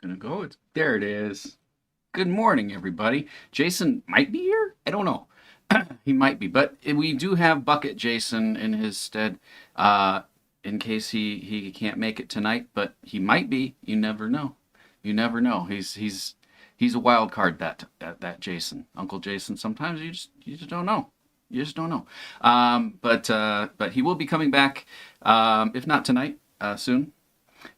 Gonna go. There it is. Good morning, everybody. Jason might be here. I don't know. He might be, but we do have Bucket Jason in his stead, uh, in case he can't make it tonight. But he might be. You never know. You never know. He's a wild card. That Jason, Uncle Jason. Sometimes you just don't know. You just don't know. But he will be coming back, if not tonight, soon.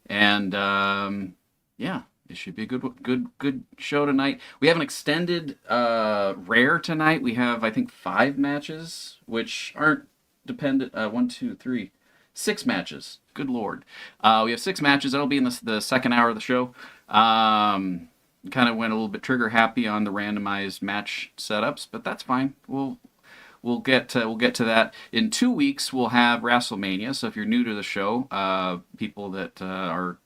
And yeah, it should be a good show tonight. We have an extended rare tonight. We have, I think, 5 matches, which aren't dependent. One, two, three, 6 matches. Good lord. We have 6 matches. That'll be in the second hour of the show. Kind of went a little bit trigger happy on the randomized match setups, but that's fine. We'll get to that in 2 weeks. We'll have WrestleMania. So if you're new to the show, people that are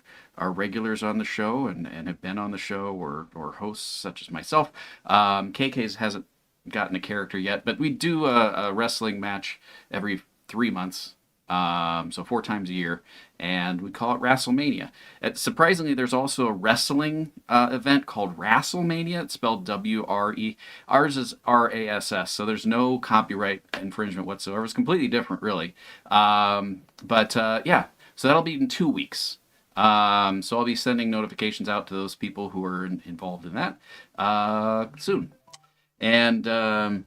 regulars on the show and have been on the show, or hosts such as myself, KK's hasn't gotten a character yet, but we do a wrestling match every 3 months. So 4 times a year, and we call it WrestleMania. Surprisingly, there's also a wrestling event called WrestleMania. It's spelled W-R-E. Ours is R-A-S-S, so there's no copyright infringement whatsoever. It's completely different, really. Yeah, so that'll be in 2 weeks. So I'll be sending notifications out to those people who are involved in that soon. And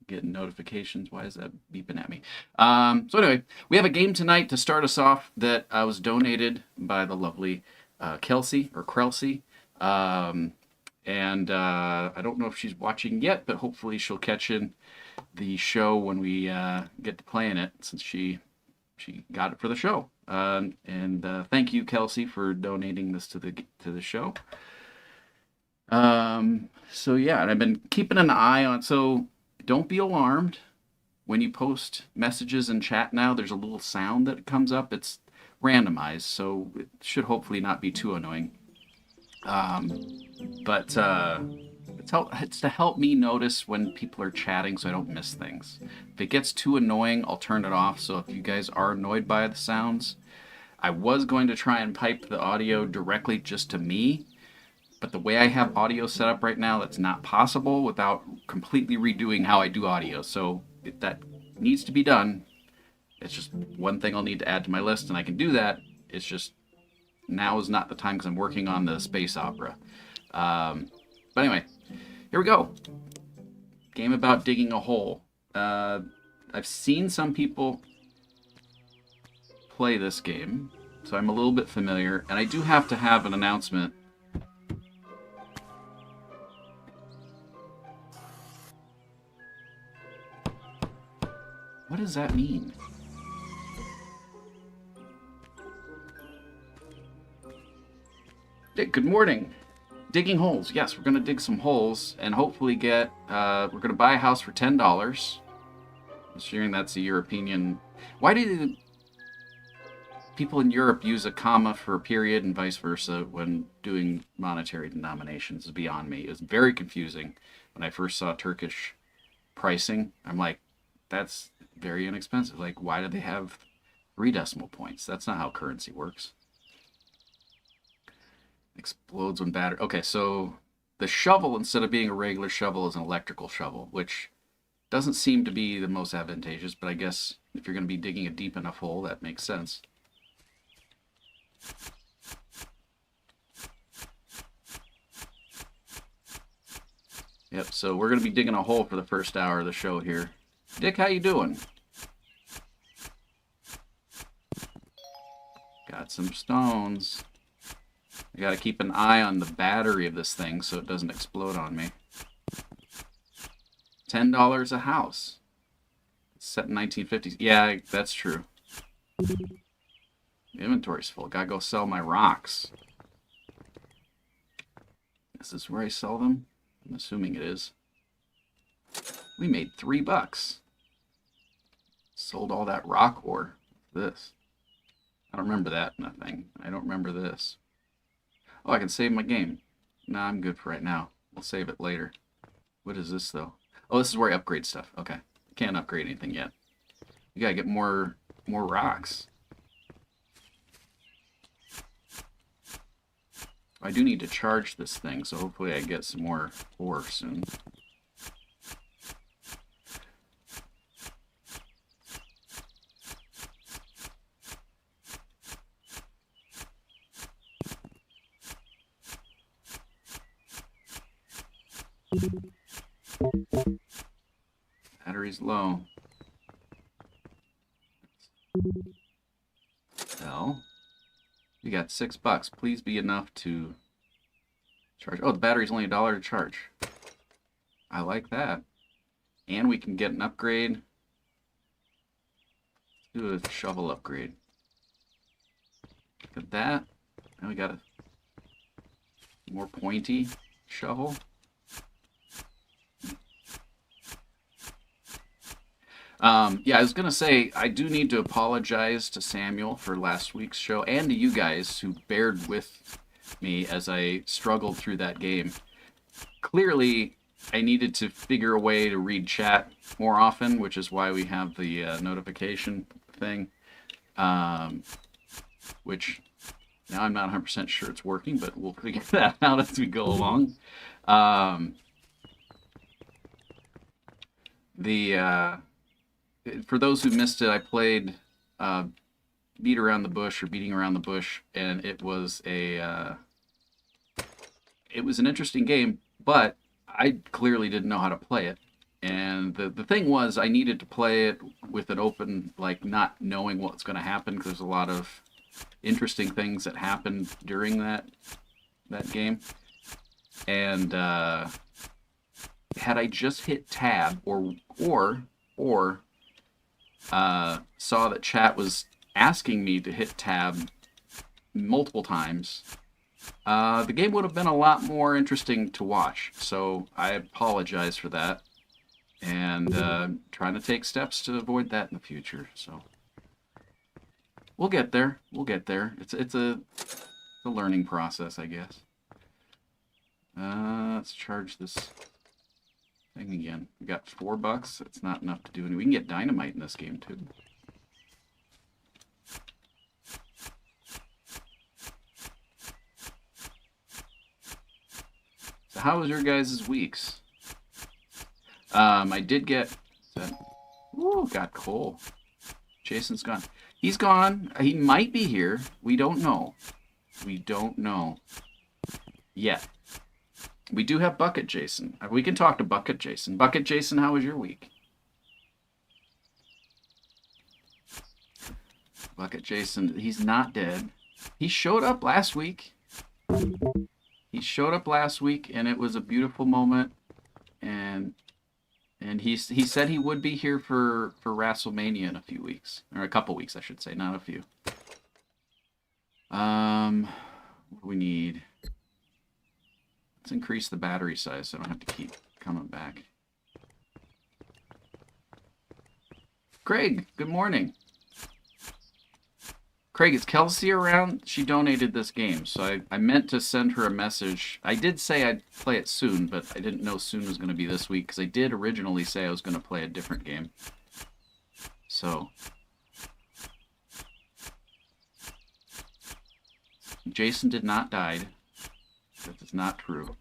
getting notifications. Why is that beeping at me? So anyway, we have a game tonight to start us off that was donated by the lovely Kelsey or Krelsey. And I don't know if she's watching yet, but hopefully she'll catch in the show when we get to playing it, since she got it for the show. And thank you, Kelsey, for donating this to the show. So yeah, and I've been keeping an eye on. So don't be alarmed when you post messages in chat now. There's a little sound that comes up. It's randomized, so it should hopefully not be too annoying. But it's to help me notice when people are chatting so I don't miss things. If it gets too annoying, I'll turn it off. So if you guys are annoyed by the sounds, I was going to try and pipe the audio directly just to me, but the way I have audio set up right now, that's not possible without completely redoing how I do audio. So if that needs to be done, it's just one thing I'll need to add to my list, and I can do that. It's just now is not the time because I'm working on the space opera. But anyway, here we go. Game about digging a hole. I've seen some people play this game, so I'm a little bit familiar, and I do have to have an announcement. What does that mean? Good morning. Digging holes. Yes, we're going to dig some holes and hopefully get... we're going to buy a house for $10. Assuming that's a European... Why do people in Europe use a comma for a period and vice versa when doing monetary denominations? Is beyond me. It was very confusing when I first saw Turkish pricing. I'm like, that's very inexpensive. Like, why do they have 3 decimal points? That's not how currency works. Explodes when battered. Okay, so the shovel, instead of being a regular shovel, is an electrical shovel, which doesn't seem to be the most advantageous, but I guess if you're going to be digging a deep enough hole, that makes sense. Yep, so we're going to be digging a hole for the first hour of the show here. Dick, how you doing? Got some stones. I gotta keep an eye on the battery of this thing so it doesn't explode on me. $10 a house. It's set in 1950s. Yeah, that's true. Inventory's full. Gotta go sell my rocks. Is this where I sell them? I'm assuming it is. We made $3. Sold all that rock ore for this. I don't remember that, nothing. I don't remember this. Oh, I can save my game. Nah, I'm good for right now. We'll save it later. What is this, though? Oh, this is where I upgrade stuff. Okay. Can't upgrade anything yet. You gotta get more rocks. I do need to charge this thing, so hopefully I get some more ore soon. Battery's low. Well, we got $6. Please be enough to charge. Oh, the battery's only $1 to charge. I like that. And we can get an upgrade. Let's do a shovel upgrade. Look at that. Now we got a more pointy shovel. Yeah, I was going to say, I do need to apologize to Samuel for last week's show and to you guys who bared with me as I struggled through that game. Clearly, I needed to figure a way to read chat more often, which is why we have the notification thing, which now I'm not 100% sure it's working, but we'll figure that out as we go along. For those who missed it, I played Beating Around the Bush, and it was an interesting game, but I clearly didn't know how to play it. And the thing was, I needed to play it with an open, like, not knowing what's going to happen, because there's a lot of interesting things that happened during that game. And had I just hit tab or saw that chat was asking me to hit tab multiple times, the game would have been a lot more interesting to watch. So I apologize for that, and trying to take steps to avoid that in the future. So we'll get there. We'll get there. It's a learning process, I guess. Let's charge this thing again. We got $4. It's not enough to do anything. We can get dynamite in this game too. So how was your guys' weeks? I did get that. Ooh, got coal. Jason's gone. He's gone. He might be here. We don't know. We don't know yet. We do have Bucket Jason. We can talk to Bucket Jason. Bucket Jason, how was your week? Bucket Jason, he's not dead. He showed up last week. He showed up last week, and it was a beautiful moment. And he said he would be here for WrestleMania in a few weeks, or a couple weeks, I should say, not a few. What do we need? Let's increase the battery size so I don't have to keep coming back. Craig, good morning. Craig, is Kelsey around? She donated this game, so I meant to send her a message. I did say I'd play it soon, but I didn't know soon was going to be this week, because I did originally say I was going to play a different game. So Jason did not die. That is not true.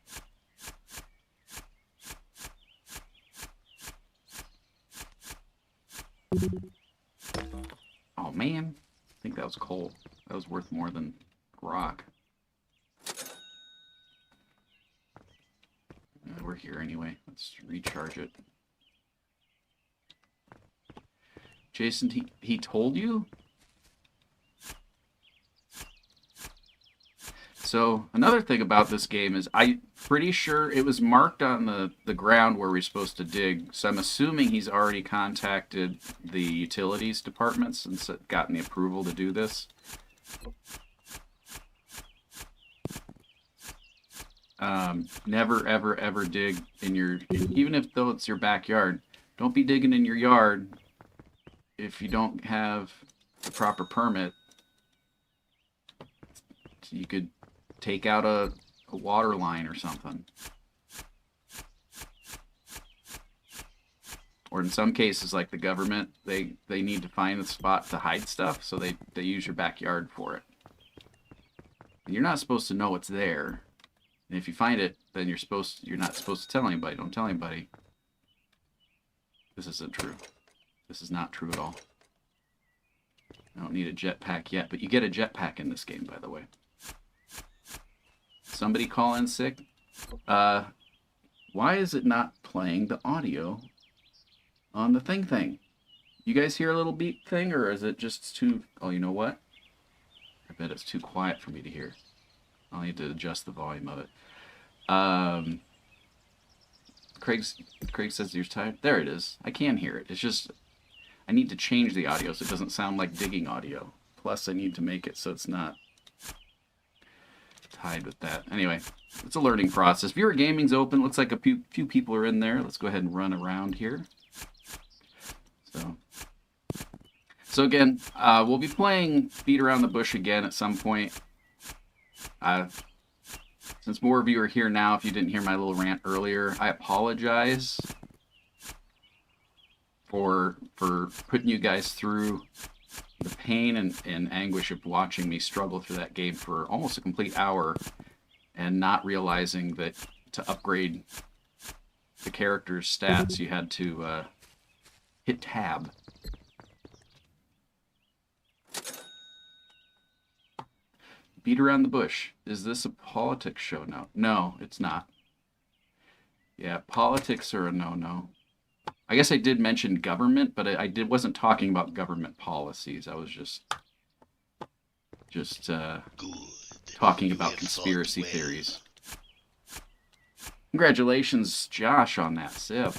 Oh man, I think that was coal. That was worth more than rock. We're here anyway. Let's recharge it. Jason, he told you? So another thing about this game is I'm pretty sure it was marked on the ground where we're supposed to dig. So I'm assuming he's already contacted the utilities departments and gotten the approval to do this. Never, ever, ever dig in your, even if though it's your backyard, don't be digging in your yard if you don't have the proper permit. You could take out a water line or something. Or in some cases, like the government, they need to find a spot to hide stuff, so they use your backyard for it. You're not supposed to know it's there. And if you find it, then you're not supposed to tell anybody. Don't tell anybody. This isn't true. This is not true at all. I don't need a jetpack yet, but you get a jetpack in this game, by the way. Somebody call in sick? Why is it not playing the audio on the thing? You guys hear a little beep thing, or is it just too... Oh, you know what? I bet it's too quiet for me to hear. I'll need to adjust the volume of it. Craig says you're tired. There it is. I can hear it. It's just... I need to change the audio so it doesn't sound like digging audio. Plus, I need to make it so it's not tied with that. Anyway, it's a learning process. Viewer Gaming's open. Looks like a few people are in there. Let's go ahead and run around here. So again, we'll be playing Beat Around the Bush again at some point. Since more of you are here now, if you didn't hear my little rant earlier, I apologize for putting you guys through the pain and anguish of watching me struggle through that game for almost a complete hour and not realizing that to upgrade the character's stats, you had to hit tab. Beat Around the Bush. Is this a politics show? No. No, it's not. Yeah, politics are a no-no. I guess I did mention government, but I wasn't talking about government policies. I was just talking about conspiracy theories. Congratulations, Josh, on that sip.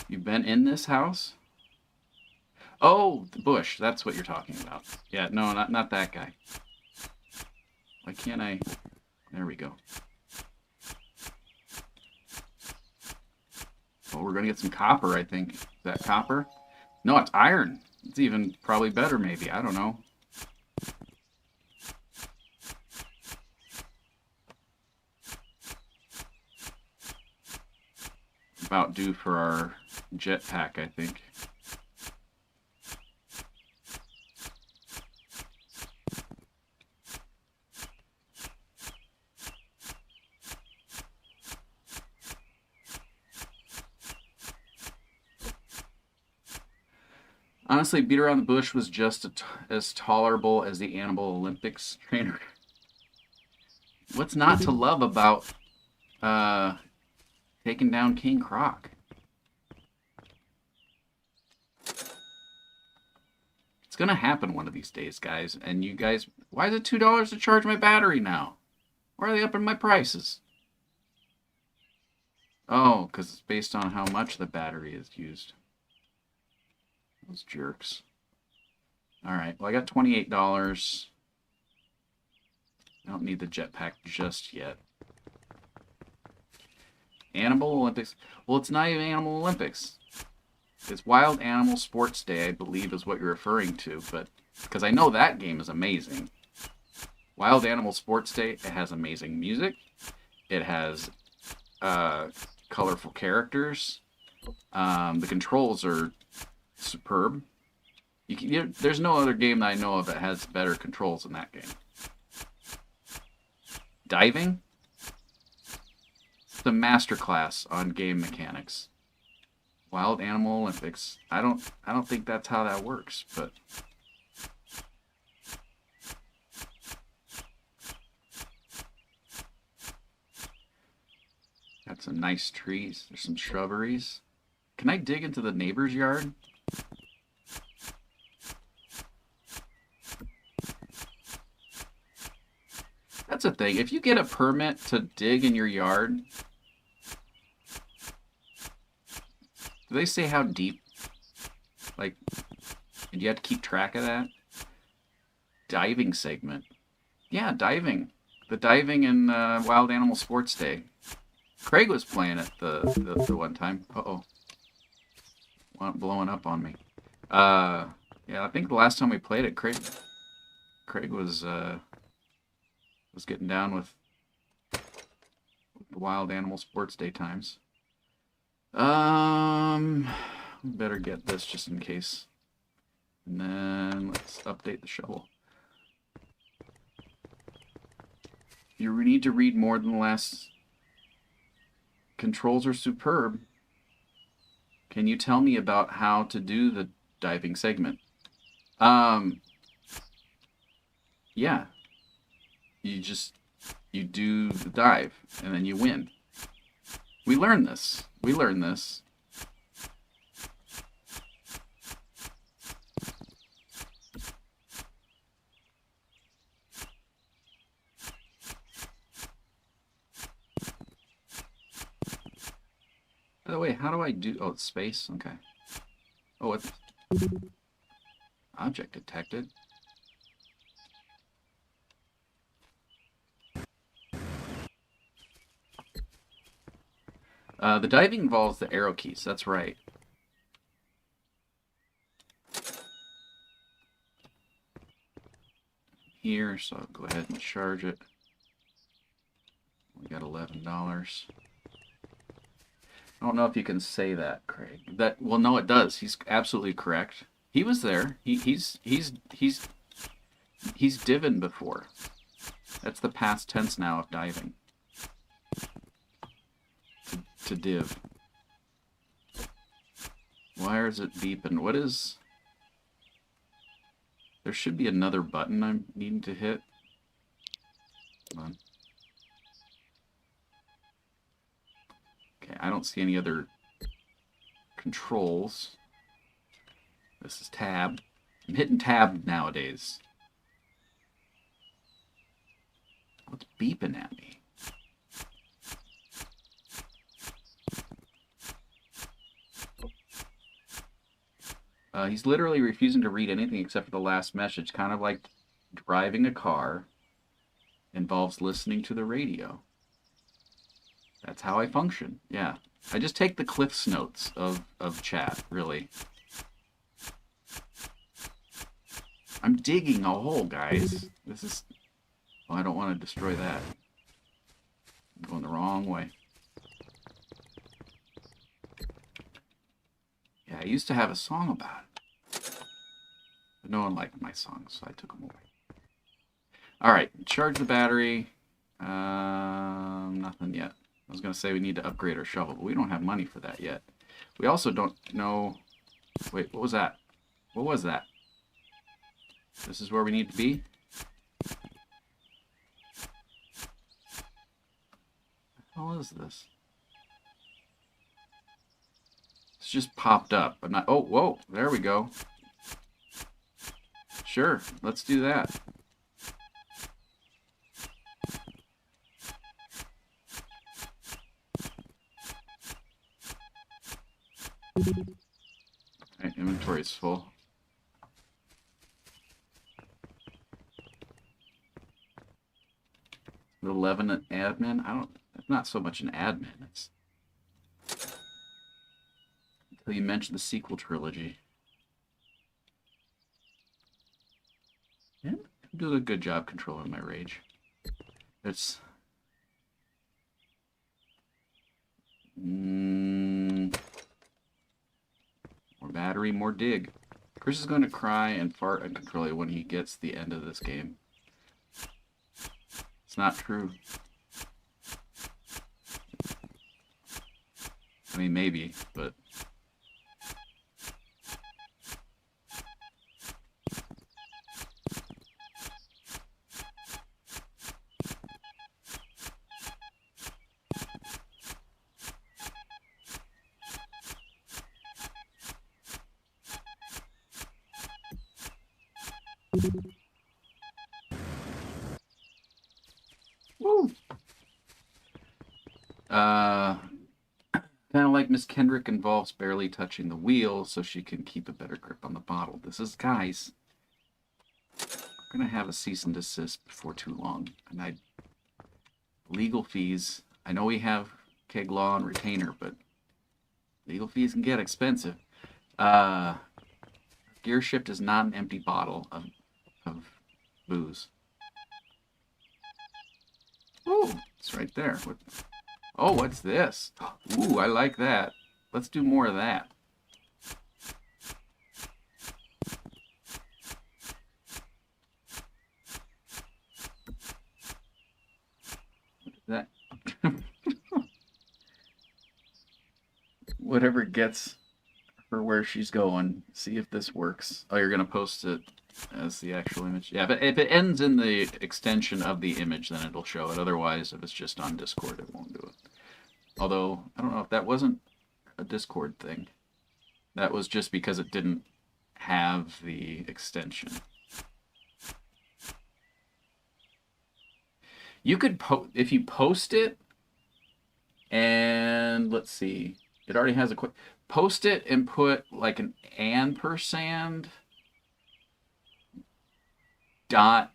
You've been in this house? Oh, the bush. That's what you're talking about. Yeah, no, not that guy. Why can't I... There we go. Well, we're going to get some copper, I think. Is that copper? No, it's iron. It's even probably better, maybe. I don't know. About due for our jetpack, I think. Honestly, Beat Around the Bush was just as tolerable as the Animal Olympics trainer. What's not to love about taking down King Croc? It's going to happen one of these days, guys. And you guys, why is it $2 to charge my battery now? Why are they upping my prices? Oh, because it's based on how much the battery is used. Those jerks. Alright, well I got $28. I don't need the jetpack just yet. Animal Olympics. Well, it's not even Animal Olympics. It's Wild Animal Sports Day, I believe is what you're referring to, but because I know that game is amazing. Wild Animal Sports Day, it has amazing music. It has colorful characters. The controls are superb. There's no other game that I know of that has better controls than that game. Diving? It's a masterclass on game mechanics. Wild Animal Olympics. I don't think that's how that works, but got some nice trees. There's some shrubberies. Can I dig into the neighbor's yard? That's a thing. If you get a permit to dig in your yard, do they say how deep? Like, and you have to keep track of that? Diving segment. Yeah, diving. The diving in Wild Animal Sports Day. Craig was playing it the one time. Uh-oh. Blowing up on me. Yeah, I think the last time we played it, Craig was getting down with the Wild Animal Sports Day times. Better get this just in case And then let's update the shovel. You need to read more than the last. Controls are superb. Can you tell me about how to do the diving segment? Yeah. You do the dive, and then you win. We learned this. By the way, how do I do... Oh, it's space? Okay. Oh, it's... Object detected. The diving involves the arrow keys. That's right. Here, so I'll go ahead and charge it. We got $11. I don't know if you can say that, Craig. Well, no, it does. He's absolutely correct. He was there. He's divin before. That's the past tense now of diving. To div. Why is it beeping? What is... There should be another button I'm needing to hit. Come on. Okay, I don't see any other controls. This is tab. I'm hitting tab nowadays. What's beeping at me? He's literally refusing to read anything except for the last message, kind of like driving a car involves listening to the radio. That's how I function, yeah. I just take the Cliff's notes of chat, really. I'm digging a hole, guys. This is... Oh, I don't want to destroy that. I'm going the wrong way. Yeah, I used to have a song about it. But no one liked my songs, so I took them away. Alright, charge the battery. Nothing yet. I was going to say we need to upgrade our shovel, but we don't have money for that yet. We also don't know... Wait, what was that? What was that? This is where we need to be? What the hell is this? It's just popped up, but not... Oh, whoa, there we go. Sure, let's do that. Alright, inventory is full. The 11 admin? It's not so much an admin. It's until you mention the sequel trilogy. Yeah, I'm doing a good job controlling my rage. It's more battery, more dig. Chris is going to cry and fart uncontrollably when he gets the end of this game. It's not true. I mean, maybe, but... Woo! Kind of like Miss Kendrick involves barely touching the wheel so she can keep a better grip on the bottle. This is, guys, we're going to have a cease and desist before too long. And legal fees, I know we have Caig Law and retainer, but legal fees can get expensive. Gear shift is not an empty bottle of booze. Oh, it's right there. Oh, what's this? Ooh, I like that. Let's do more of that. That whatever gets her where she's going. See if this works. Oh, you're gonna post it as the actual image. Yeah, but if it ends in the extension of the image, then it'll show it. Otherwise, if it's just on Discord, it won't do it. Although I don't know if that wasn't a Discord thing. That was just because it didn't have the extension. You could if you post it, and let's see, it already has a quick post it and put like an ampersand dot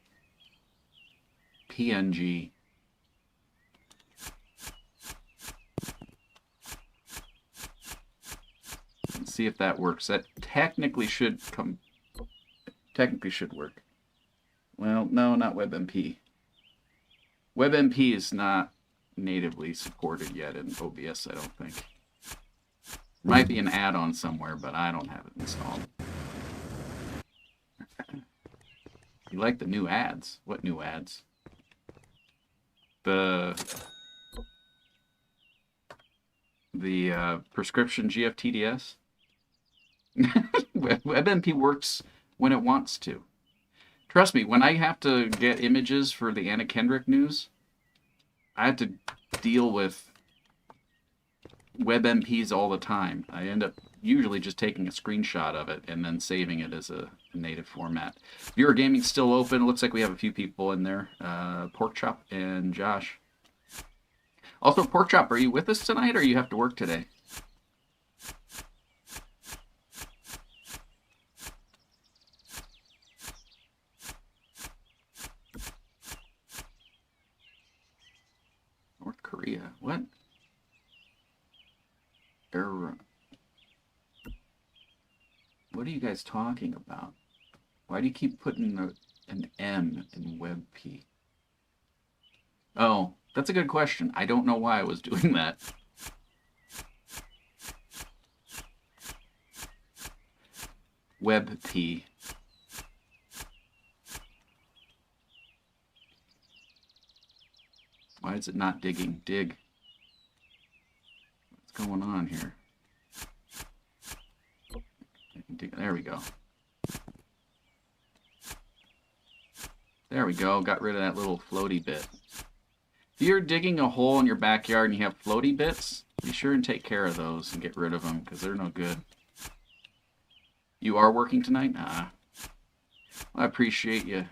PNG. Let's see if that works. That technically should work. Well, no, not WebMP. WebMP is not natively supported yet in OBS, I don't think. Might be an add-on somewhere, but I don't have it installed. You like the new ads? What new ads? The prescription GFTDS? WebMP works when it wants to. Trust me, when I have to get images for the Anna Kendrick news, I have to deal with WebMPs all the time. I end up usually just taking a screenshot of it and then saving it as a native format. Viewer Gaming's still open. It looks like we have a few people in there. Porkchop and Josh. Also, Porkchop, are you with us tonight or you have to work today? North Korea. What? What are you guys talking about? Why do you keep putting an M in WebP? Oh, that's a good question. I don't know why I was doing that. WebP. Why is it not digging? Dig. What's going on here? There we go. There we go. Got rid of that little floaty bit. If you're digging a hole in your backyard and you have floaty bits, be sure and take care of those and get rid of them because they're no good. You are working tonight? Nah. Well, I appreciate you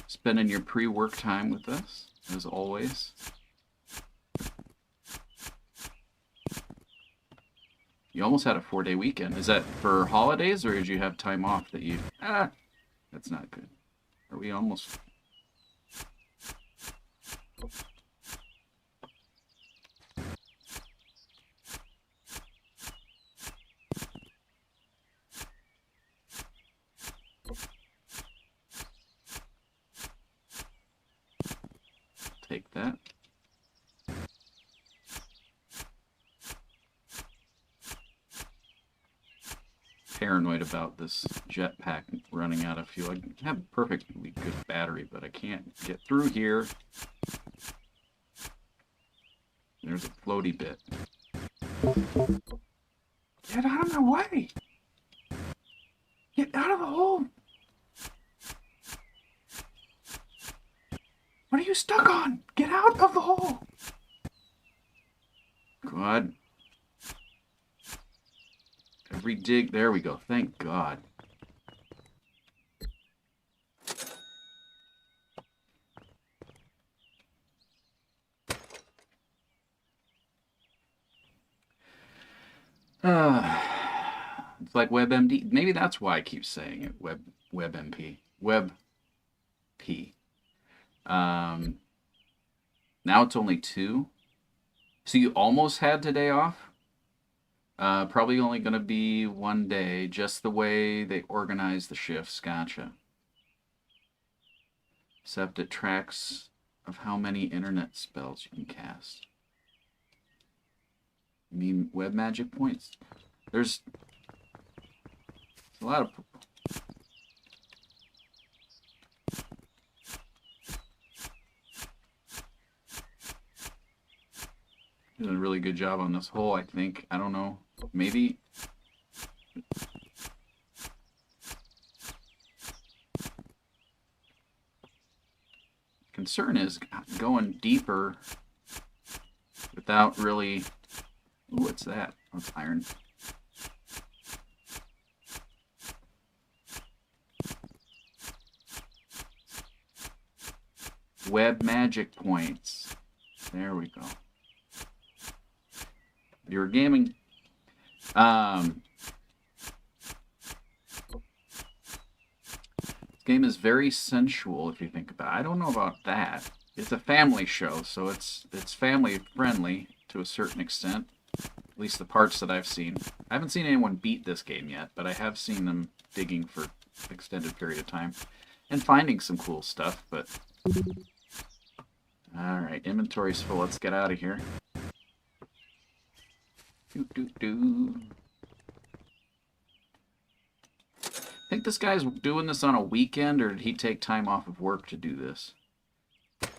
spending your pre-work time with us, as always. You almost had a 4-day weekend. Is that for holidays, or did you have time off that you... that's not good. Are we almost... Take that. Paranoid about this jetpack running out of fuel. I have a perfectly good battery, but I can't get through here. There's a floaty bit. Get out of my way! Get out of the hole! What are you stuck on? Get out of the hole! God. Every dig, there we go. Thank God. It's like WebMD. Maybe that's why I keep saying it. WebMP. WebP. Now it's only 2. So you almost had today off? Probably only going to be 1 day, just the way they organize the shifts. Gotcha. Except it tracks of how many internet spells you can cast. You mean web magic points? There's a lot of... Doing a really good job on this hole, I think. I don't know. Maybe. Concern is going deeper without really. Ooh, what's that? That's iron. Web magic points. There we go. You're gaming. This game is very sensual if you think about it. I don't know about that. It's a family show, so it's family friendly to a certain extent. At least the parts that I've seen. I haven't seen anyone beat this game yet, but I have seen them digging for an extended period of time and finding some cool stuff, but alright, inventory's full. Let's get out of here. I think this guy's doing this on a weekend, or did he take time off of work to do this?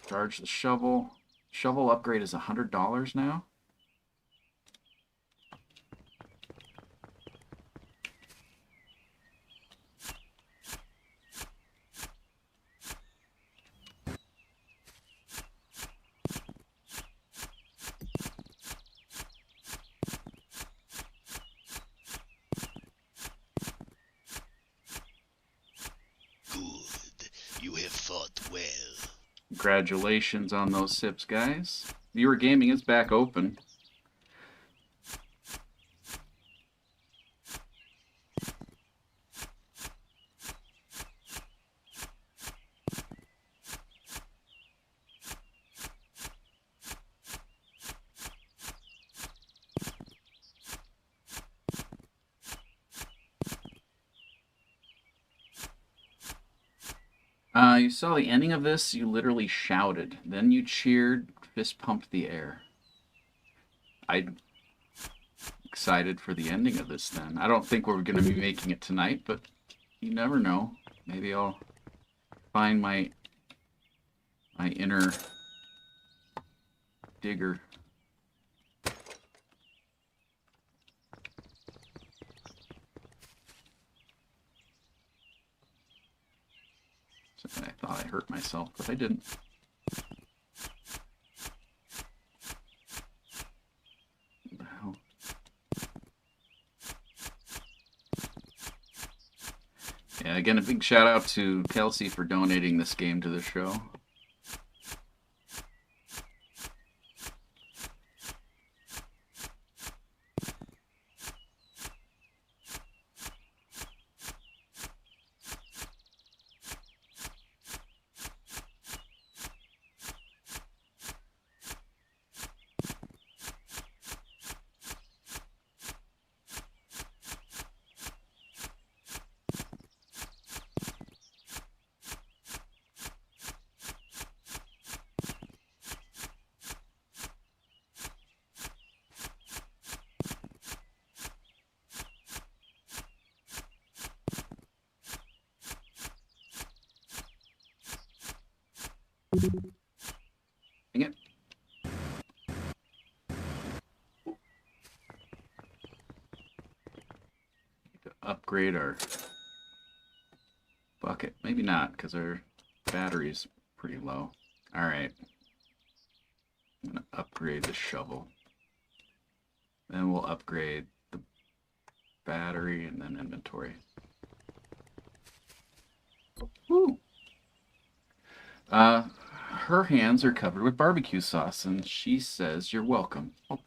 Charge the shovel. Shovel upgrade is $100 now. Congratulations on those sips, guys. Viewer Gaming is back open. You saw the ending of this, you literally shouted. Then you cheered, fist pumped the air. I'm excited for the ending of this then. I don't think we're going to be making it tonight, but you never know. Maybe I'll find my inner digger. I thought I hurt myself, but I didn't. What the hell? Yeah, again, a big shout out to Kelsey for donating this game to the show. Dang it. To upgrade our bucket. Maybe not, because our battery's pretty low. Alright. I'm going to upgrade the shovel. Then we'll upgrade the battery and then inventory. Woo! Her hands are covered with barbecue sauce, and she says, "You're welcome." Oh.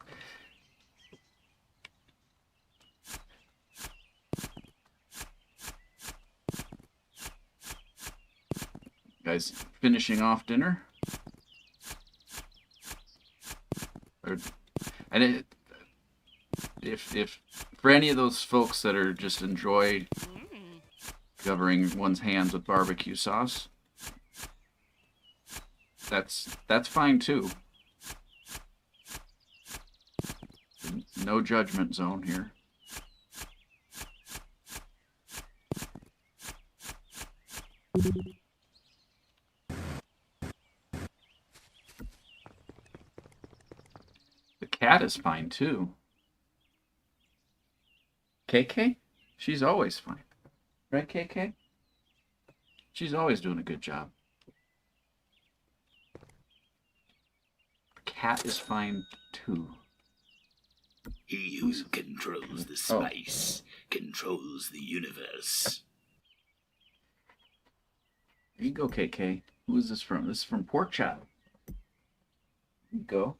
Guys, finishing off dinner? And if for any of those folks that are just enjoy covering one's hands with barbecue sauce, that's fine too. No judgment zone here. The Cat is fine too. KK? She's always fine. Right, KK? She's always doing a good job. Cat is fine too. He who controls the spice controls the universe. There you go, KK. Who is this from? This is from Pork Chop. There you go.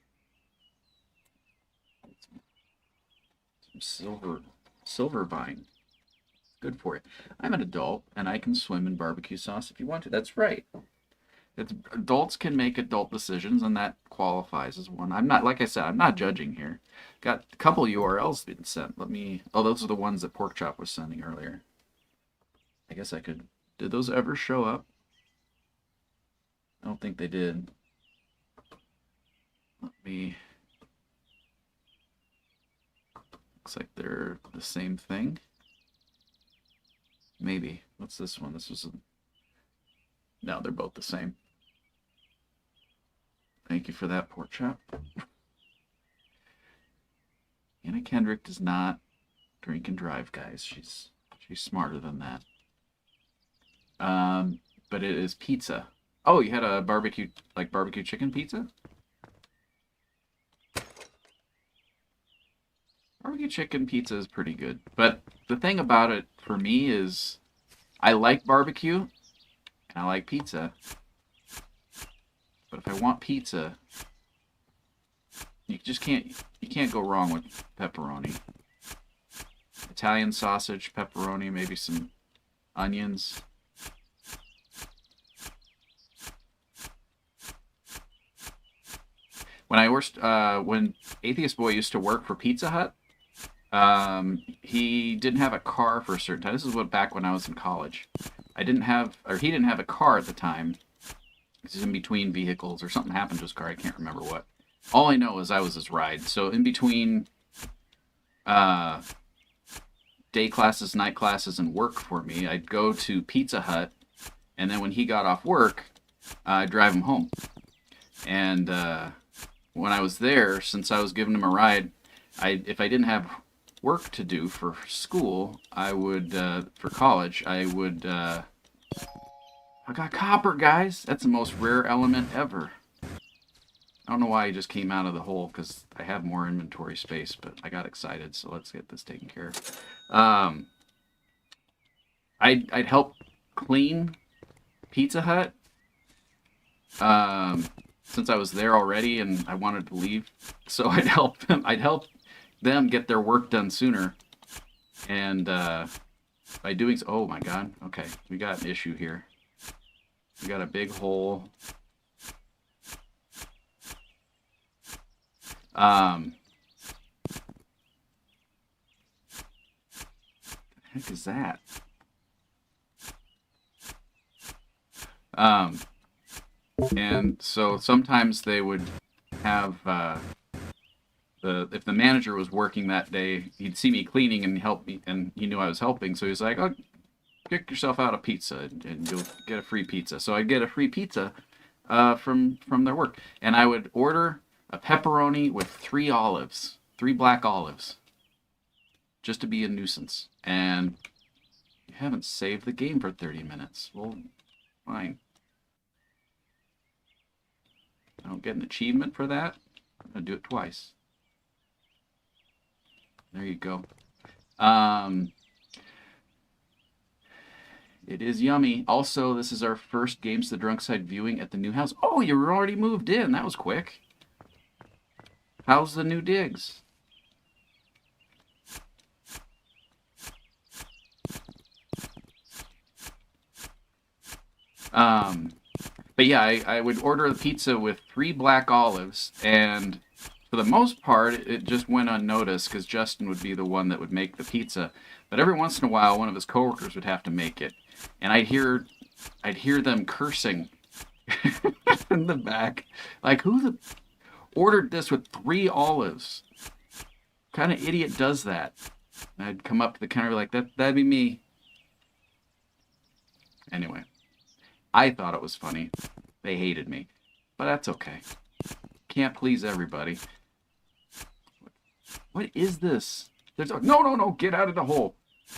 Some silver vine. Good for you. I'm an adult, and I can swim in barbecue sauce if you want to. That's right. Adults can make adult decisions, and that qualifies as one. I'm not, like I said, I'm not judging here. Got a couple URLs being sent. Let me. Oh, those are the ones that Pork Chop was sending earlier. I guess I could. Did those ever show up? I don't think they did. Let me. Looks like they're the same thing. Maybe. What's this one? This was a... No, they're both the same. Thank you for that, Pork Chop. Anna Kendrick does not drink and drive, guys. She's smarter than that. But it is pizza. Oh, you had a barbecue chicken pizza? Barbecue chicken pizza is pretty good. But the thing about it for me is I like barbecue and I like pizza. But if I want pizza, you can't go wrong with pepperoni. Italian sausage, pepperoni, maybe some onions. When Atheist Boy used to work for Pizza Hut, he didn't have a car for a certain time. This is back when I was in college. He didn't have a car at the time. He was in between vehicles or something happened to his car. I can't remember what. All I know is I was his ride. So in between day classes, night classes, and work for me, I'd go to Pizza Hut, and then when he got off work, I'd drive him home. And when I was there, since I was giving him a ride, if I didn't have work to do for school, I would, for college, I got copper, guys. That's the most rare element ever. I don't know why I just came out of the hole, because I have more inventory space, but I got excited, so let's get this taken care of. I'd help clean Pizza Hut, since I was there already and I wanted to leave, so I'd help them get their work done sooner, and by doing so, oh my god, okay, we got an issue here. We got a big hole. The heck is that? And so sometimes they would have if the manager was working that day, he'd see me cleaning and help me, and he knew I was helping, so he's like, "Oh, pick yourself out a pizza, and you'll get a free pizza." So I'd get a free pizza from their work, and I would order a pepperoni with 3 olives, 3 black olives, just to be a nuisance. And you haven't saved the game for 30 minutes. Well, fine. I don't get an achievement for that. I'm gonna do it twice. There you go. It is yummy. Also, this is our first Games to the Drunk Side viewing at the new house. Oh, you were already moved in. That was quick. How's the new digs? But yeah, I would order a pizza with 3 black olives, and for the most part, it just went unnoticed because Justin would be the one that would make the pizza. But every once in a while, one of his coworkers would have to make it, and I'd hear them cursing in the back, like, who ordered this with 3 olives? What kind of idiot does that? And I'd come up to the counter like, that'd be me. Anyway, I thought it was funny. They hated me, but that's okay. Can't please everybody. What is this? There's a... No, no, no. Get out of the hole.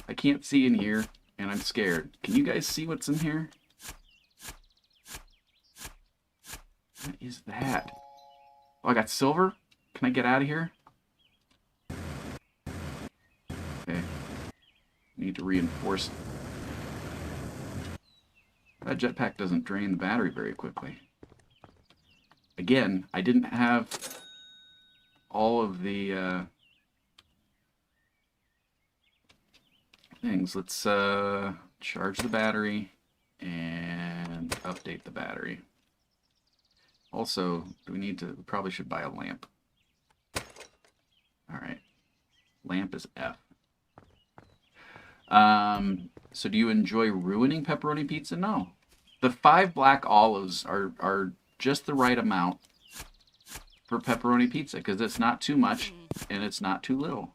I can't see in here, and I'm scared. Can you guys see what's in here? What is that? Oh, I got silver? Can I get out of here? Okay. Need to reinforce. That jetpack doesn't drain the battery very quickly. Again, I didn't have all of the things. Let's charge the battery and update the battery. Also, do we need to... We probably should buy a lamp. Alright. Lamp is F. So do you enjoy ruining pepperoni pizza? No. The 5 black olives are just the right amount for pepperoni pizza, because it's not too much and it's not too little.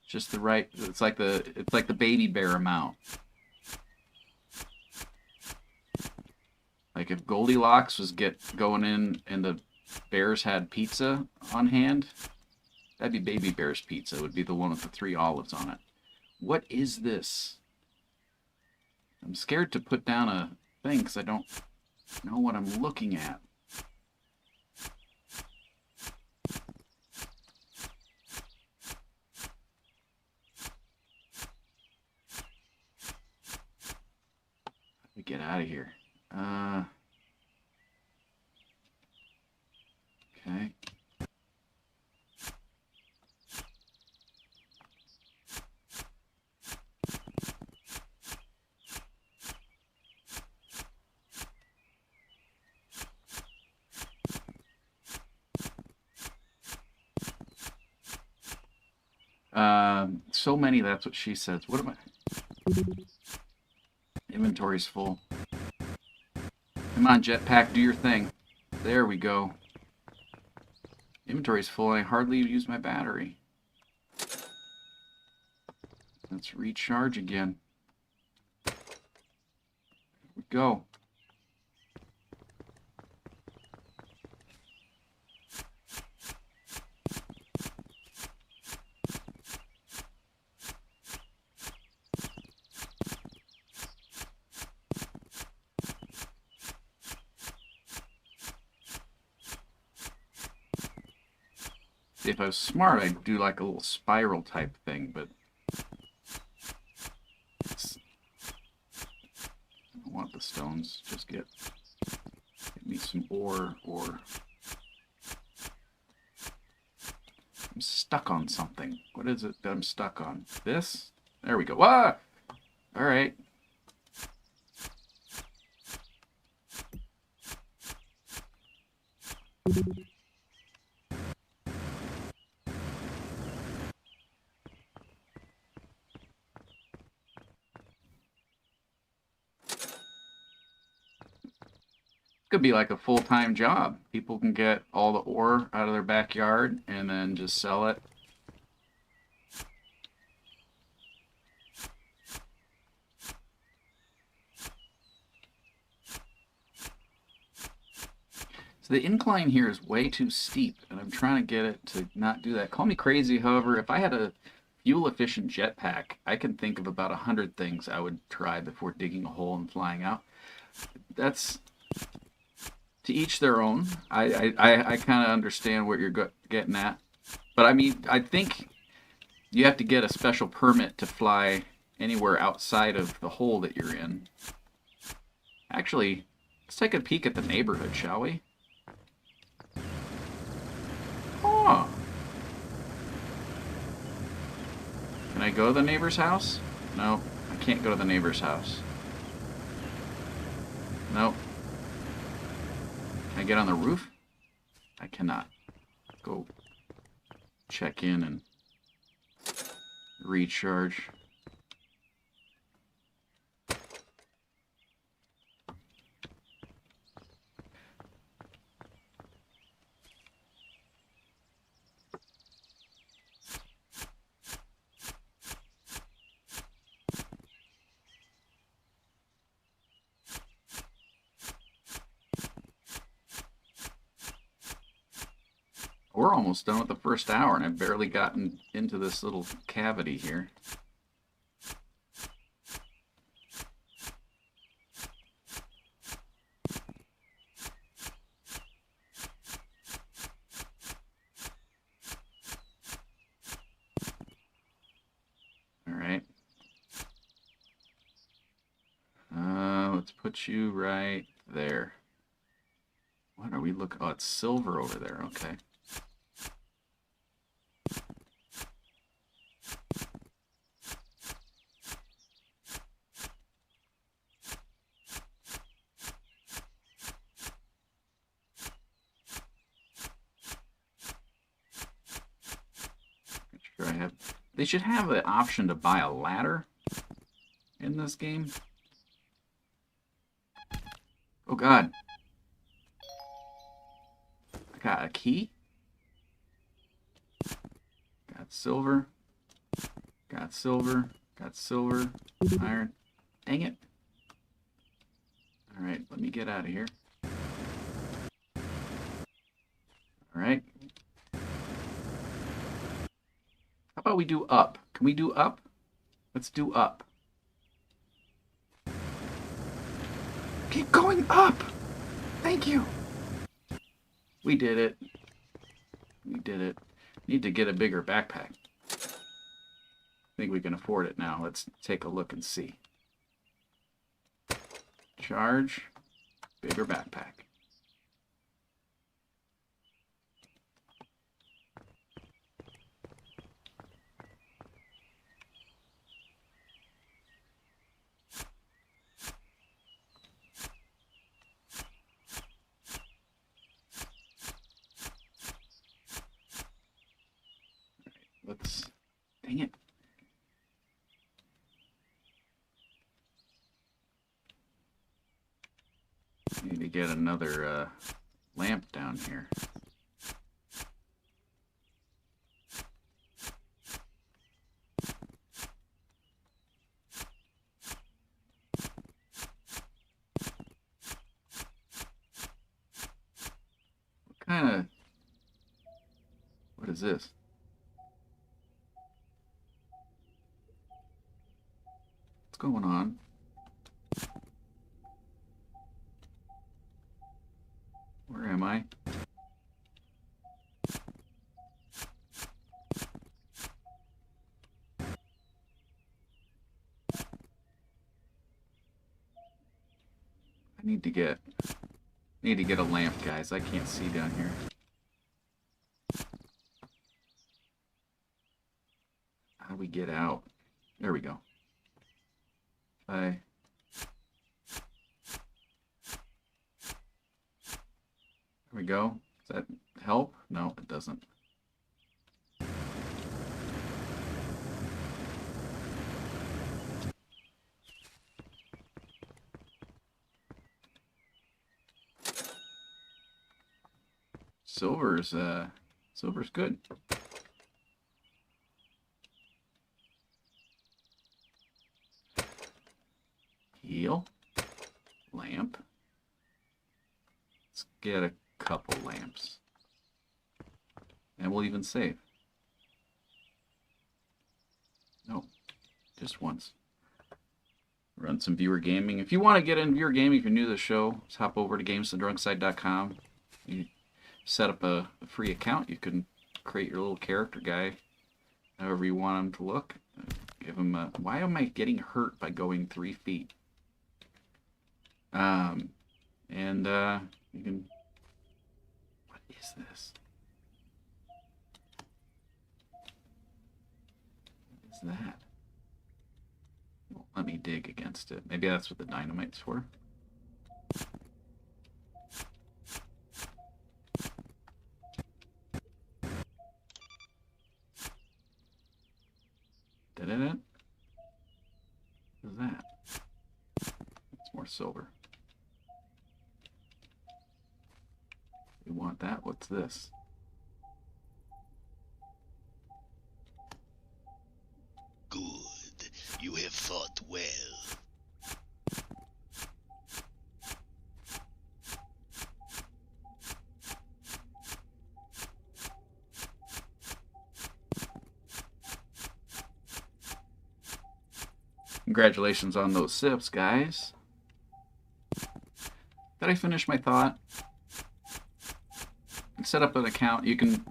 Just the right... It's like the baby bear amount. Like if Goldilocks was going in and the bears had pizza on hand, that'd be Baby Bear's pizza. It would be the one with the 3 olives on it. What is this? I'm scared to put down a thing because I don't know what I'm looking at. How do we get out of here? Okay. So many, that's what she says. What am I? Inventory's full. Come on, jetpack, do your thing. There we go. Inventory's full, and I hardly use my battery. Let's recharge again. Here we go. If I was smart, I'd do like a little spiral type thing, but I don't want the stones. Just get me some ore, or I'm stuck on something. What is it that I'm stuck on? This? There we go. Ah! All right. Could be like a full-time job. People can get all the ore out of their backyard and then just sell it. So the incline here is way too steep, and I'm trying to get it to not do that. Call me crazy, however, if I had a fuel-efficient jetpack, I can think of about 100 things I would try before digging a hole and flying out. That's... to each their own. I kind of understand what you're getting at. But I mean, I think you have to get a special permit to fly anywhere outside of the hole that you're in. Actually, let's take a peek at the neighborhood, shall we? Oh. Can I go to the neighbor's house? No, I can't go to the neighbor's house. Nope. Can I get on the roof? I cannot. Go check in and recharge. We're almost done with the first hour, and I've barely gotten into this little cavity here. All right. Let's put you right there. What are we looking? Oh, it's silver over there. Okay. Sure I have. They should have an option to buy a ladder in this game. Oh God. I got a key. Got silver. Got silver. Got silver. Iron. Dang it. Alright, let me get out of here. Alright. How about we do up? Can we do up? Let's do up. Keep going up! Thank you! We did it. We did it. Need to get a bigger backpack. I think we can afford it now. Let's take a look and see. Charge. Bigger backpack. Let's... Dang it. Need to get another lamp down here. What kind of... What is this? What's going on? Where am I? I need to get a lamp, guys. I can't see down here. How do we get out? There we go. There we go. Does that help? No, it doesn't. Silver's good. Heal. Lamp. Let's get a couple lamps. And we'll even save. No, just once. Run some viewer gaming. If you want to get in viewer gaming, if you're new to the show, just hop over to gamesandrunkside.com. You set up a free account. You can create your little character guy however you want him to look. Give him a... Why am I getting hurt by going 3 feet? You can... What is this? What is that? Well, let me dig against it. Maybe that's what the dynamite's for. Da-da-da. What is that? It's more silver. We want that. What's this? Good. You have fought well. Congratulations on those sips, guys. Did I finish my thought? Set up an account. You can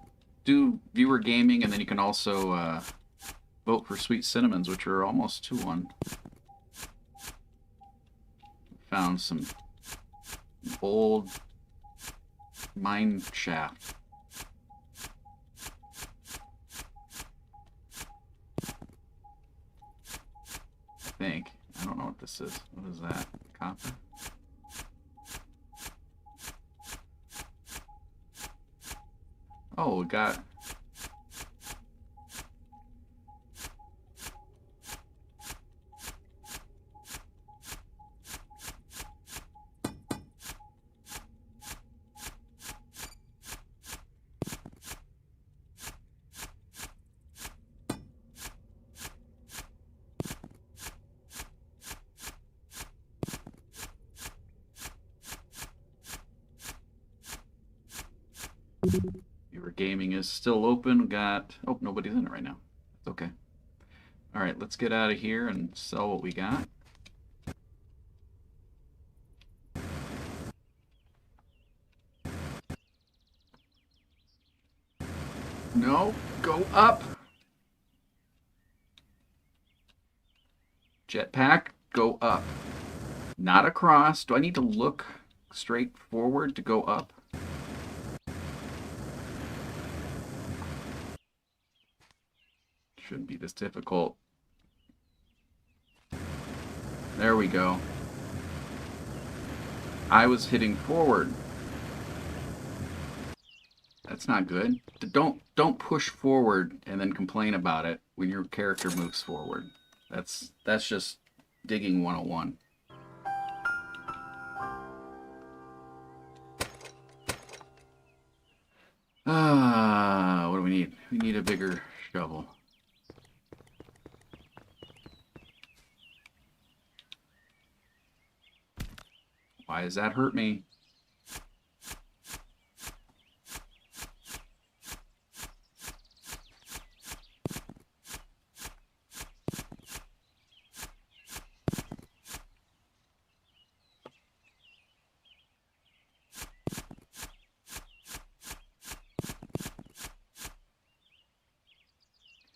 do viewer gaming, and then you can also vote for Sweet Cinnamons, which are almost 2-1. Found some old mine shaft. I think. I don't know what this is. What is that? Copper? Oh, we got... Viewer gaming is still open. We got... Oh, nobody's in it right now. It's okay. All right, let's get out of here and sell what we got. No, go up. Jetpack, go up. Not across. Do I need to look straight forward to go up? Shouldn't be this difficult. There we go. I was hitting forward. That's not good. Don't push forward and then complain about it when your character moves forward. That's just digging 101. What do we need? We need a bigger shovel. Why does that hurt me?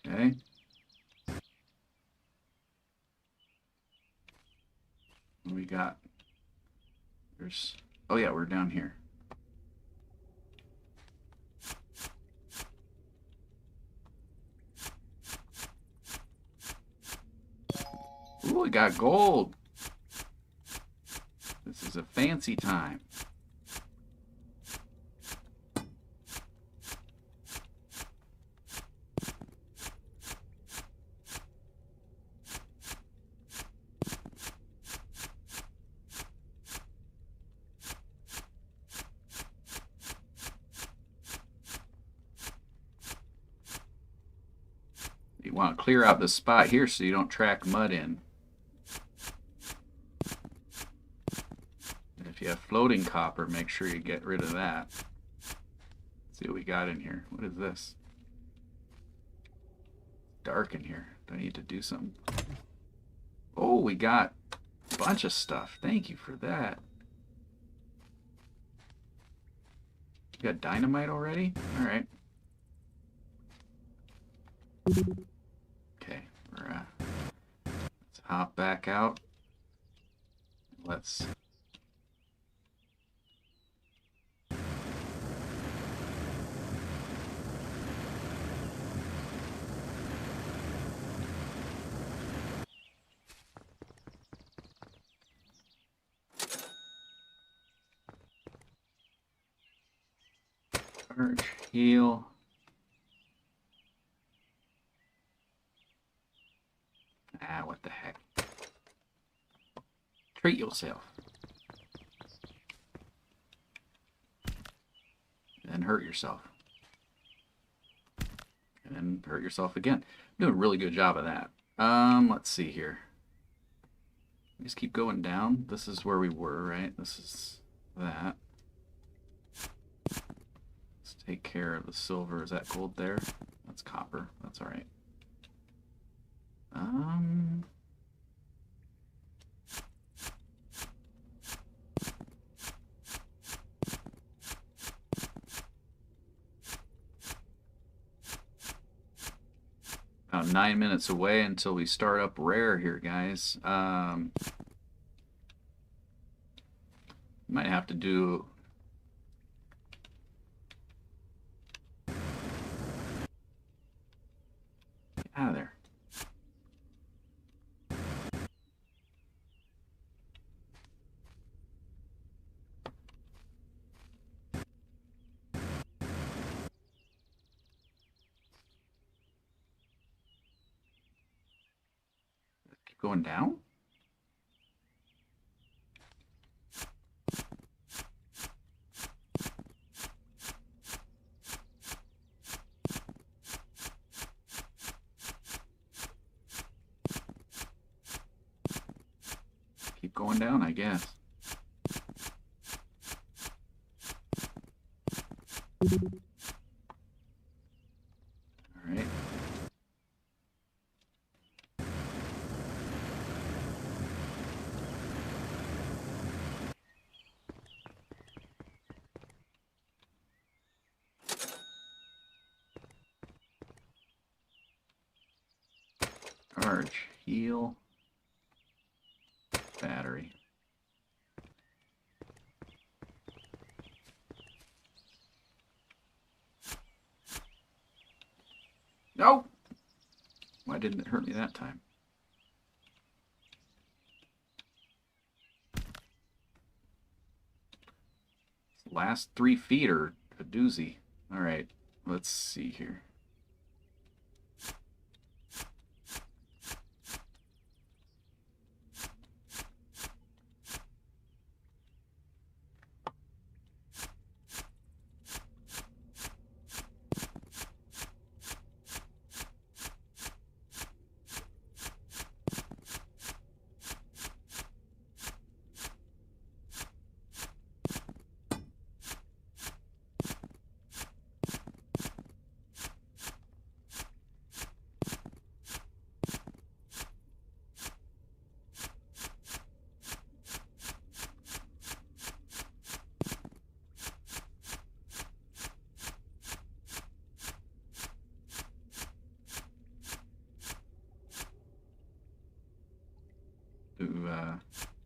Okay. What do we got? There's... Oh yeah, we're down here. Ooh, we got gold. This is a fancy time. You want to clear out this spot here so you don't track mud in. And if you have floating copper, make sure you get rid of that. Let's see what we got in here. What is this? Dark in here. Do I need to do something? Oh, we got a bunch of stuff. Thank you for that. You got dynamite already? All right. Okay, let's hop back out. Let's... Charge, heal. Ah, what the heck. Treat yourself. And then hurt yourself. And then hurt yourself again. I'm doing a really good job of that. Let's see here. Just keep going down. This is where we were, right? This is that. Let's take care of the silver. Is that gold there? That's copper. That's all right. 9 minutes away until we start up rare here, guys. Might have to do... Get out of there. Keep going down? Keep going down, I guess. All right. Charge, heal, battery. No! Why didn't it hurt me that time? Last 3 feet are a doozy. All right, let's see here.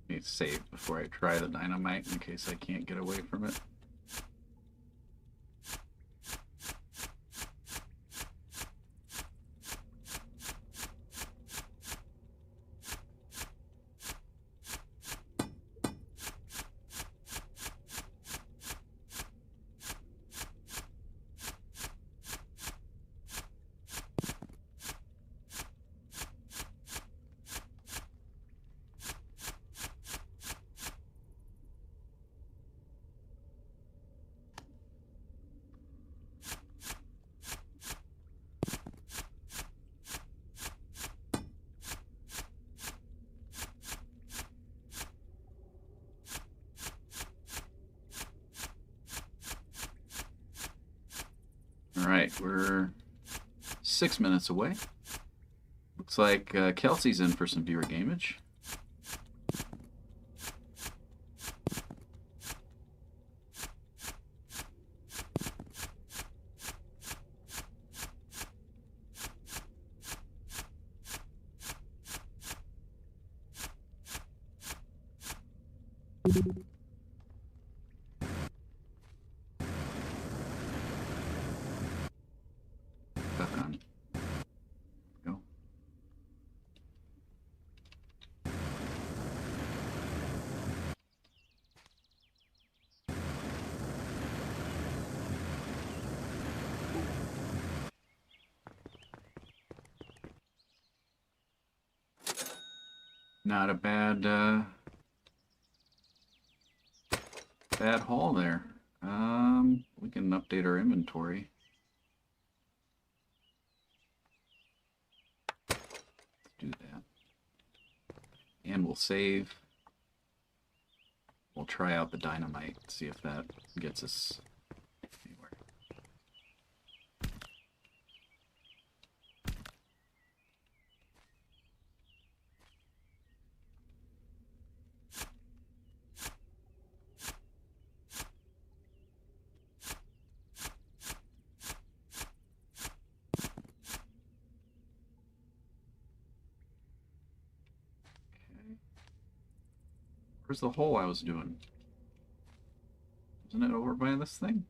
Need to save before I try the dynamite in case I can't get away from it. All right, we're 6 minutes away. Looks like Kelsey's in for some viewer gamage. Stuck on. Go. Not a bad bad haul there. We can update our inventory. Let's do that. And we'll save. We'll try out the dynamite, see if that gets us anywhere. Where's the hole I was doing? Isn't it over by this thing?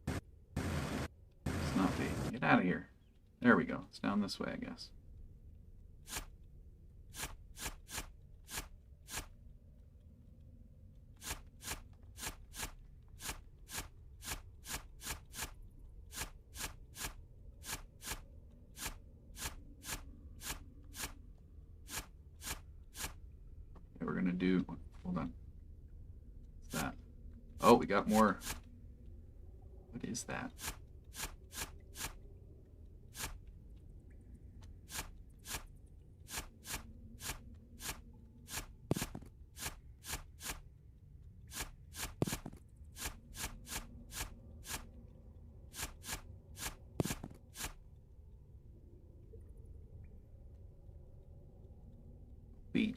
It's not be. Get out of here. There we go. It's down this way, I guess. We're gonna do. Hold on. What's that? Oh, we got more. What is that? Beat.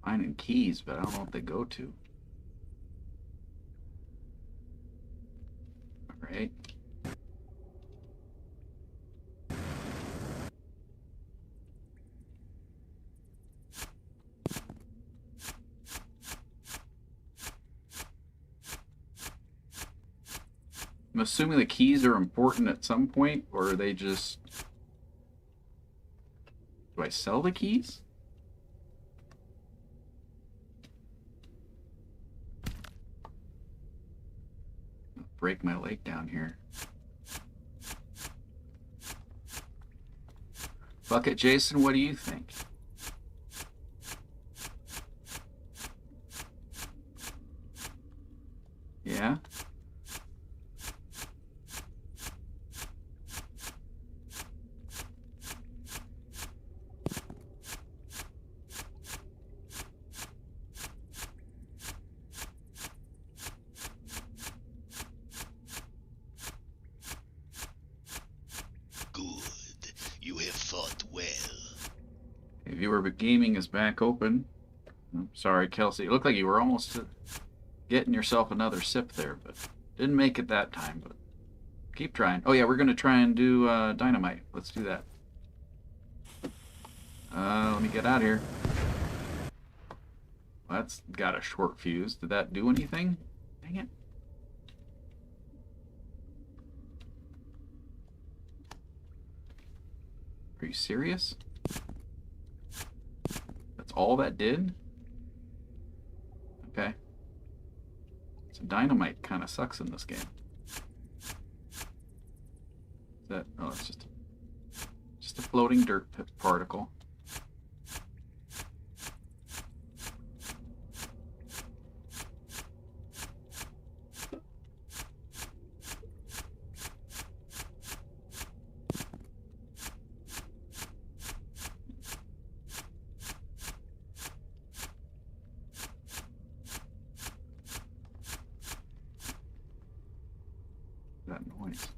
Finding keys, but I don't know what they go to. All right. I'm assuming the keys are important at some point, or are they just... Do I sell the keys? Break my leg down here. Bucket Jason, what do you think? Yeah? Viewer Gaming is back open. I'm sorry, Kelsey. It looked like you were almost getting yourself another sip there, but didn't make it that time. But keep trying. Oh yeah, we're gonna try and do dynamite. Let's do that. Let me get out of here. Well, that's got a short fuse. Did that do anything? Dang it. Are you serious? That's all that did? Okay. So dynamite kind of sucks in this game. Is that... Oh, it's just a floating dirt particle. That noise.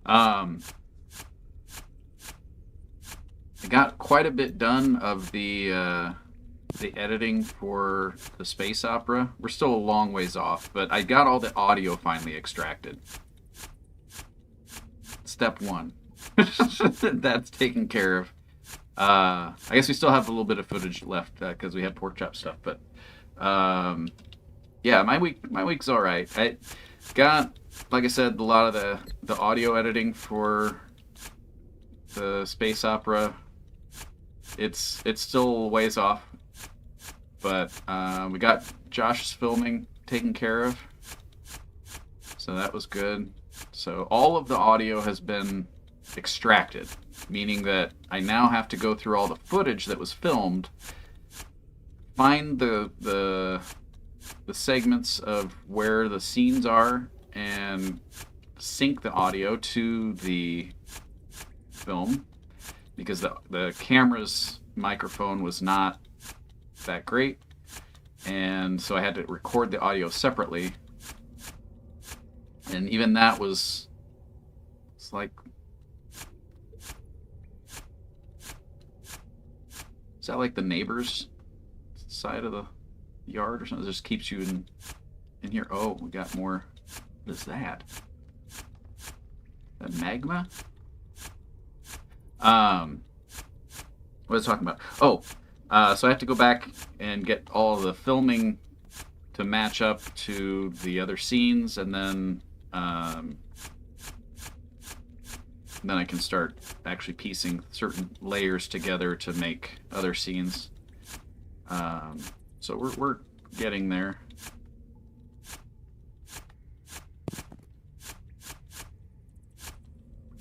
I got quite a bit done of the editing for the space opera. We're still a long ways off, but I got all the audio finally extracted. Step one. That's taken care of. I guess we still have a little bit of footage left because we had pork chop stuff, but yeah, my week's all right. I got, like I said, a lot of the audio editing for the space opera. It's still a ways off, but we got Josh's filming taken care of, so that was good. So all of the audio has been extracted, meaning that I now have to go through all the footage that was filmed, find the segments of where the scenes are, and sync the audio to the film, because the camera's microphone was not that great, and so I had to record the audio separately, and even that was It's like... Is that like the neighbor's side of the yard or something? It just keeps you in here. Oh, we got more. What is that? That magma? What was I talking about? Oh, so I have to go back and get all the filming to match up to the other scenes, and then I can start actually piecing certain layers together to make other scenes. So we're getting there.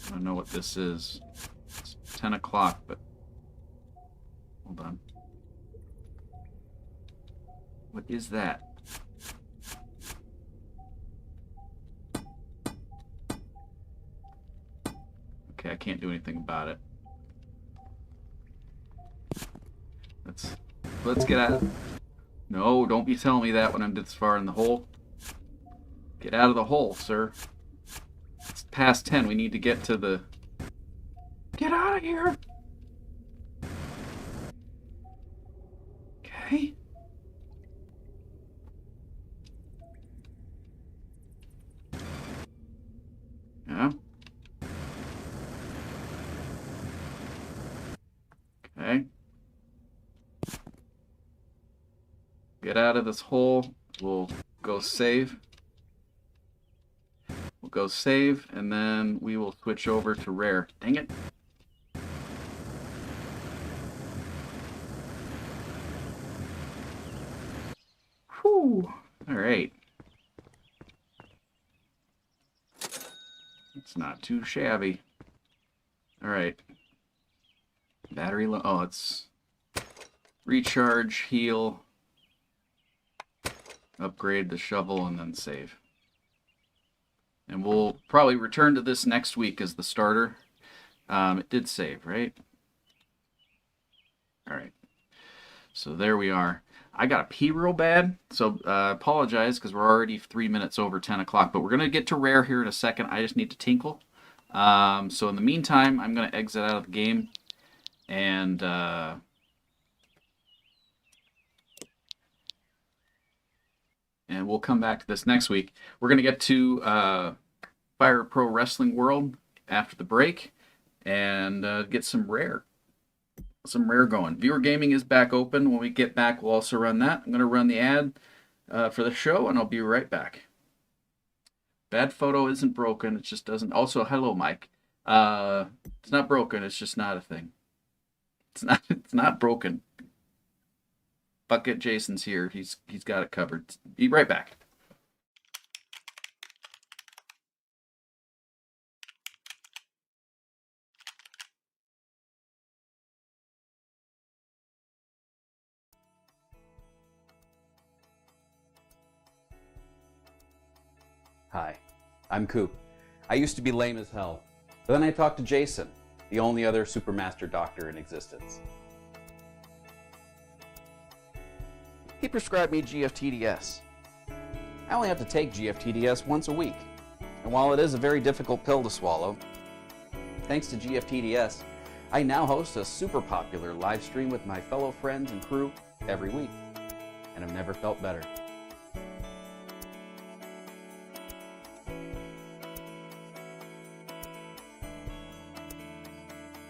I don't know what this is. It's 10 o'clock, but hold on. What is that? Okay, I can't do anything about it. Let's get out. No, don't be telling me that when I'm this far in the hole. Get out of the hole, sir. It's past 10. We need to get to the... Get out of here! Okay. Yeah. Okay. Get out of this hole. We'll go save. We'll go save, and then we will switch over to rare. Dang it. Whew. Alright. It's not too shabby. Alright. Battery low. Oh, it's recharge, heal, upgrade the shovel, and then save. And we'll probably return to this next week as the starter. It did save, right? Alright. So there we are. I got to pee real bad, so apologize because we're already 3 minutes over 10 o'clock. But we're going to get to rare here in a second. I just need to tinkle. So in the meantime, I'm going to exit out of the game. And we'll come back to this next week. We're going to get to Fire Pro Wrestling World after the break and get some rare going. Viewer Gaming is back open. When we get back, we'll also run that. I'm going to run the ad for the show, and I'll be right back. Bad photo isn't broken. It just doesn't... Also, hello, Mike. It's not broken. It's just not a thing. It's not broken. Bucket Jason's here. He's got it covered. Be right back. Hi, I'm Coop. I used to be lame as hell, but then I talked to Jason, the only other Supermaster doctor in existence. He prescribed me GFTDS. I only have to take GFTDS once a week, and while it is a very difficult pill to swallow, thanks to GFTDS, I now host a super popular live stream with my fellow friends and crew every week, and I've never felt better.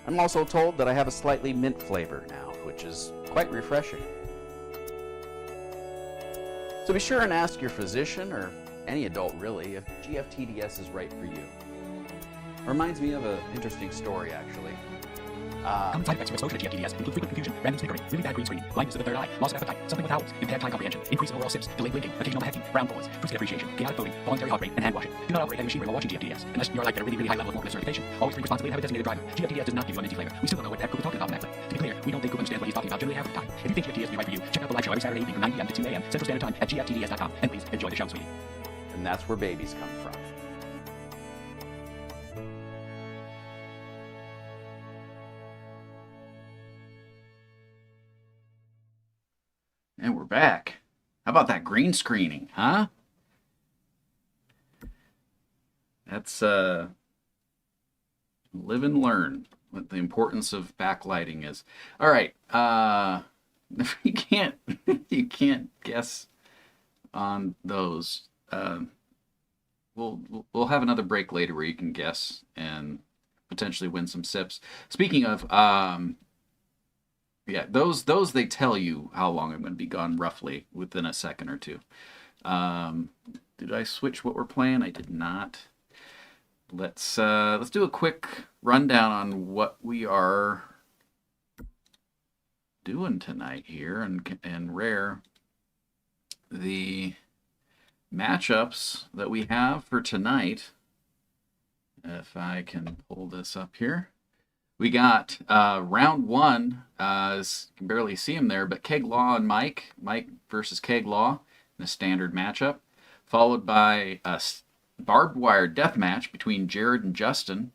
I'm also told that I have a slightly mint flavor now, which is quite refreshing. So be sure and ask your physician, or any adult really, if GFTDS is right for you. Reminds me of an interesting story, actually. Common side effects of exposure to GFTDS include frequent confusion, random snickering, really bad green screen, blindness of the third eye, loss of appetite, something with owls, impaired time comprehension, increase in oral sips, delayed blinking, occasional hacking, brown bullets, fruited appreciation, chaotic voting, voluntary heart rate, and hand washing. Do not operate heavy machinery while watching GFTDS, unless you're like at a really, really high level of forklift certification. Always drink responsibly and have a designated driver. GFTDS does not give you a minty flavor. We still don't know what the heck Coop is talking about in that clip. To be clear, we don't think Coop understands what he's talking about generally half the time. If you think GFTDS will be right for you, check out the live show every Saturday evening from 9 p.m. to 2 a.m. Central Standard Time at GFTDS.com. And please enjoy the show, sweetie. And that's where babies come from. And we're back. How about that green screening, huh? That's Live and learn what the importance of backlighting is. All right. You can't you can't guess on those. We'll have another break later where you can guess and potentially win some sips. Speaking of, yeah, those they tell you how long I'm going to be gone roughly within a second or two. Did I switch what we're playing? I did not. Let's do a quick rundown on what we are doing tonight here and Rare. The matchups that we have for tonight, if I can pull this up here, we got round one, as you can barely see him there, but Caig Law and Mike versus Caig Law in a standard matchup, followed by a barbed wire death match between Jarrod and Justin,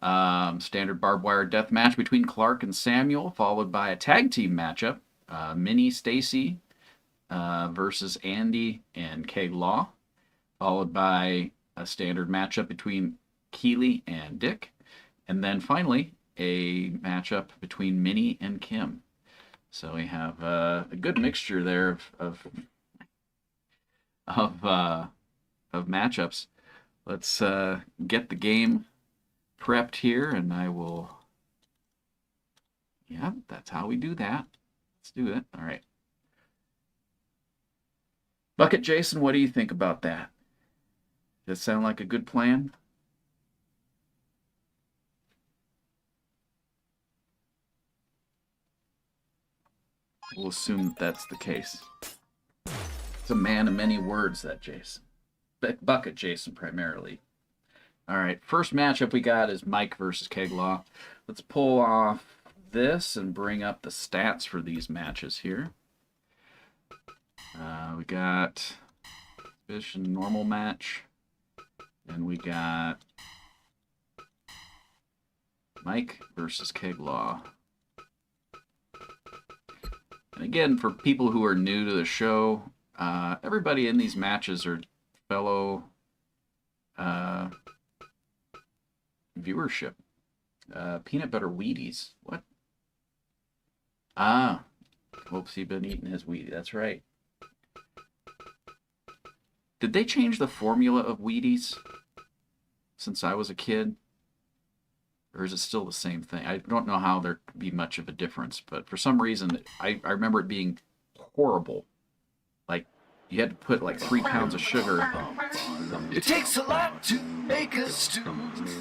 standard barbed wire death match between Clark and Samuel, followed by a tag team matchup, Minnie Stacy versus Andy and Caig Law, followed by a standard matchup between Keely and Dick, and then finally a matchup between Minnie and Kim. So we have a good mixture there of matchups. Let's get the game prepped here, and I will. Yeah, that's how we do that. Let's do it. All right. Bucket Jason, what do you think about that? Does that sound like a good plan? We'll assume that that's the case. It's a man of many words, that Jason. Bucket Jason, primarily. All right, first matchup we got is Mike versus Caig Law. Let's pull off this and bring up the stats for these matches here. We got Fish and normal match, and we got Mike versus Caig Law. And again, for people who are new to the show, everybody in these matches are fellow viewership. Peanut butter Wheaties. What? Ah, hopes he's been eating his Wheaties. That's right. Did they change the formula of Wheaties since I was a kid? Or is it still the same thing? I don't know how there could be much of a difference, but for some reason, I remember it being horrible. Like, you had to put like 3 pounds of sugar. It takes a lot to make a stew.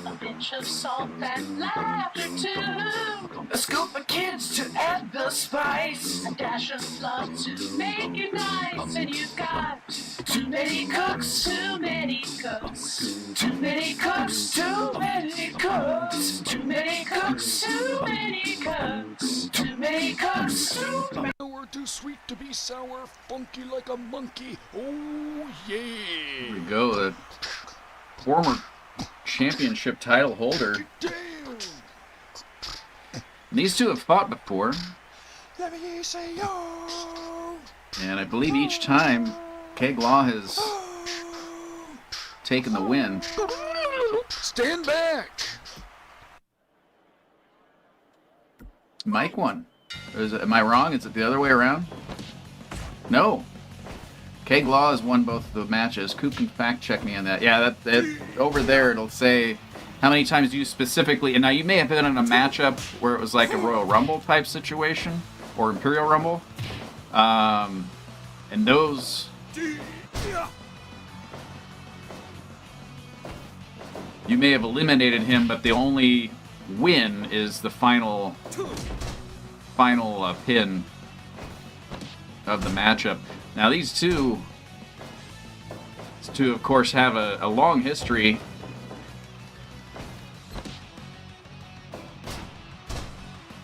A pinch of salt and laughter too. A scoop of kids to add the spice. A dash of love to make it nice. And you've got too many cooks, too many cooks. Too many cooks, too many cooks. Too many cooks, too many cooks. Too many cooks, too many. Sour, too sweet to be sour, funky like a monkey. Oh yeah. Here we go. The former championship title holder. Damn. And these two have fought before, Let me say yo. and I believe each time Caig Law has taken the win. Stand back. Mike won. Am I wrong? Is it the other way around? No. Caig Law has won both the matches. Coop can fact check me on that. Yeah, that over there it'll say how many times you specifically. And now you may have been in a matchup where it was like a Royal Rumble type situation or Imperial Rumble, and those. You may have eliminated him, but the only win is the final pin of the matchup. Now these two of course have a long history.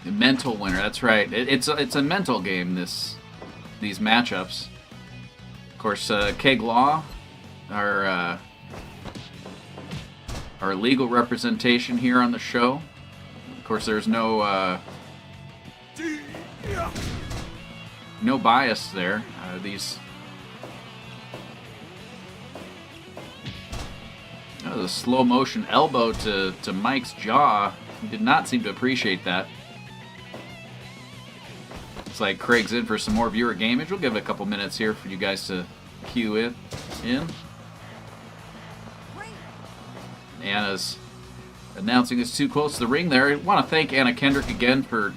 The mental winner, that's right. It's a mental game. These matchups. Of course, Caig Law, our legal representation here on the show. Of course, there's no bias there. That was a slow motion elbow to Mike's jaw. He did not seem to appreciate that. Looks like Craig's in for some more viewer gamage. We'll give it a couple minutes here for you guys to cue in. Anna's announcing it's too close to the ring there. I want to thank Anna Kendrick again for...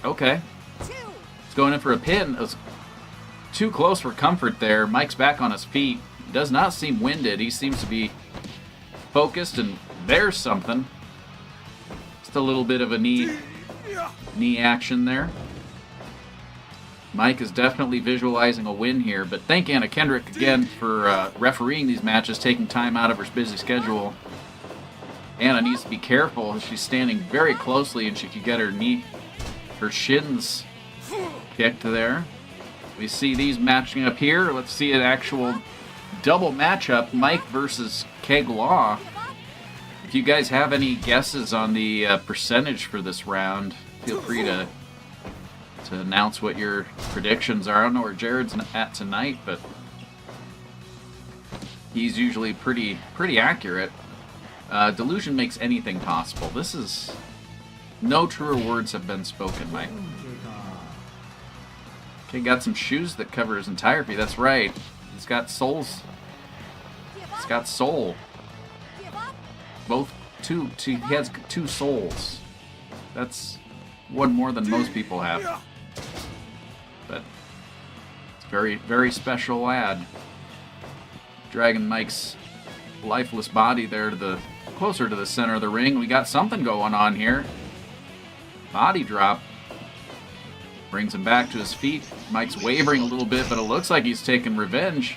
Okay. It's going in for a pin. It was too close for comfort there. Mike's back on his feet. He does not seem winded. He seems to be focused, and there's something. Just a little bit of a knee action there. Mike is definitely visualizing a win here, but thank Anna Kendrick again for refereeing these matches, taking time out of her busy schedule. Anna needs to be careful. She's standing very closely, and she could get her shins kicked there. We see these matching up here. Let's see an actual double matchup, Mike versus Caig Law. If you guys have any guesses on the percentage for this round, feel free to announce what your predictions are. I don't know where Jarrod's at tonight, but he's usually pretty accurate. Delusion makes anything possible. This is... No truer words have been spoken, Mike. Okay, got some shoes that cover his entire feet. That's right. He's got soles. He's got soul. He has two souls. That's one more than most people have. But it's a very, very special lad. Dragging Mike's lifeless body there to closer to the center of the ring. We got something going on here. Body drop. Brings him back to his feet. Mike's wavering a little bit, but it looks like he's taking revenge.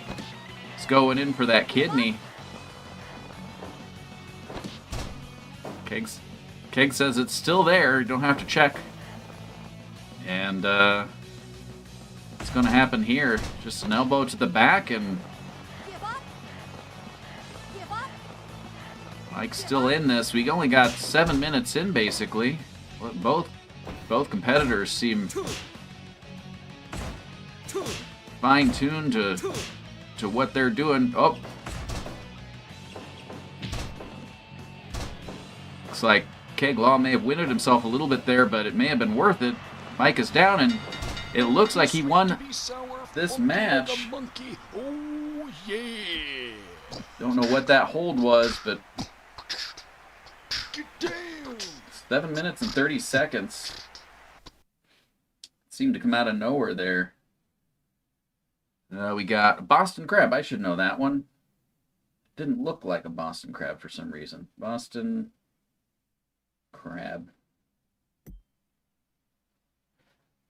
He's going in for that kidney. Caig says it's still there. You don't have to check. And what's going to happen here? Just an elbow to the back, and Mike's still in this. We only got 7 minutes in, basically. Both competitors seem fine-tuned to what they're doing. Oh. Looks like Caig Law may have winded himself a little bit there, but it may have been worth it. Mike is down, and it looks like he won this match. Oh, yeah. Don't know what that hold was, but 7 minutes and 30 seconds. Seemed to come out of nowhere there. We got a Boston Crab. I should know that one. Didn't look like a Boston Crab for some reason. Boston Crab.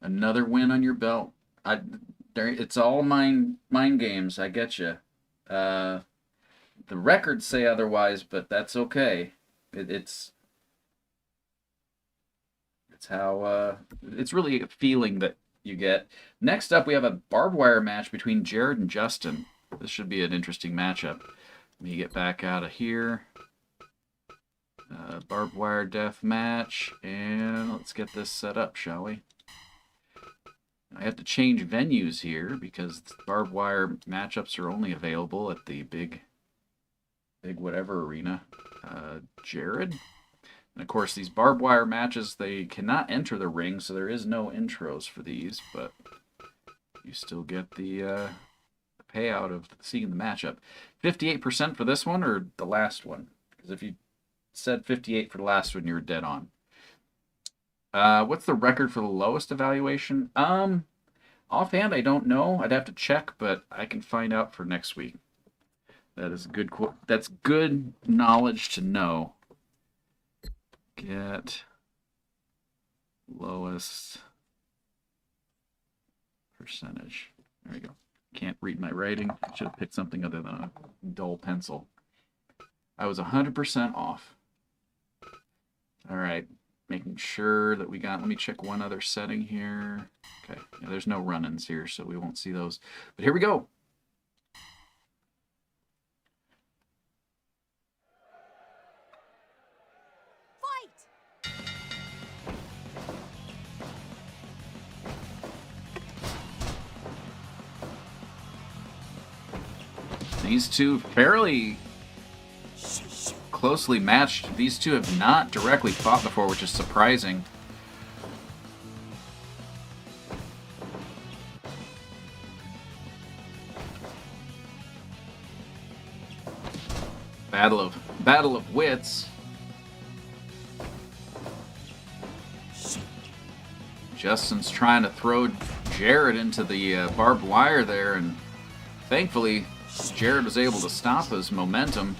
Another win on your belt. It's all mind games. I get you. The records say otherwise, but that's okay. It's how it's really a feeling that you get. Next up, we have a barbed wire match between Jarrod and Justin. This should be an interesting matchup. Let me get back out of here. Barbed wire death match, and let's get this set up, shall we? I have to change venues here because barbed wire matchups are only available at the big whatever arena. Jarrod. And of course, these barbed wire matches, they cannot enter the ring, so there is no intros for these, but you still get the payout of seeing the matchup. 58% for this one, or the last one? Because if you said 58 for the last one, you're dead on. What's the record for the lowest evaluation? Offhand, I don't know. I'd have to check, but I can find out for next week. That is good. That's good knowledge to know. Get lowest percentage. There we go. Can't read my writing. I should have picked something other than a dull pencil. I was 100% off. All right. Making sure that we got... Let me check one other setting here. Okay. Yeah, there's no run-ins here, so we won't see those. But here we go. These two fairly closely matched. These two have not directly fought before, which is surprising. Battle of wits. Justin's trying to throw Jarrod into the barbed wire there, and thankfully Jarrod was able to stop his momentum.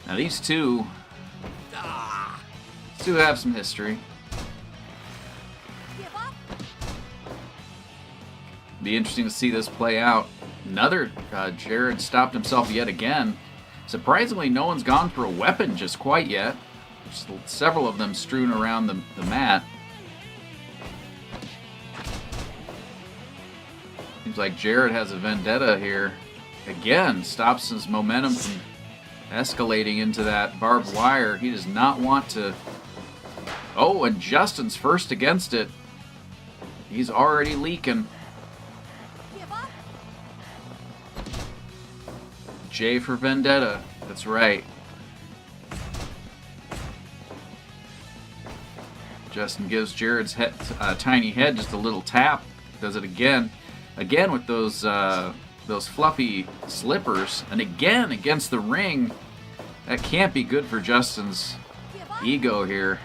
Now these two have some history. Be interesting to see this play out. Another Jarrod stopped himself yet again. Surprisingly, no one's gone for a weapon just quite yet. There's several of them strewn around the mat. Seems like Jarrod has a vendetta here. Again, stops his momentum from escalating into that barbed wire. He does not want to... Oh, and Justin's first against it. He's already leaking. J for vendetta. That's right. Justin gives Jarrod's tiny head just a little tap. Does it again. Again with those fluffy slippers. And again against the ring. That can't be good for Justin's ego here.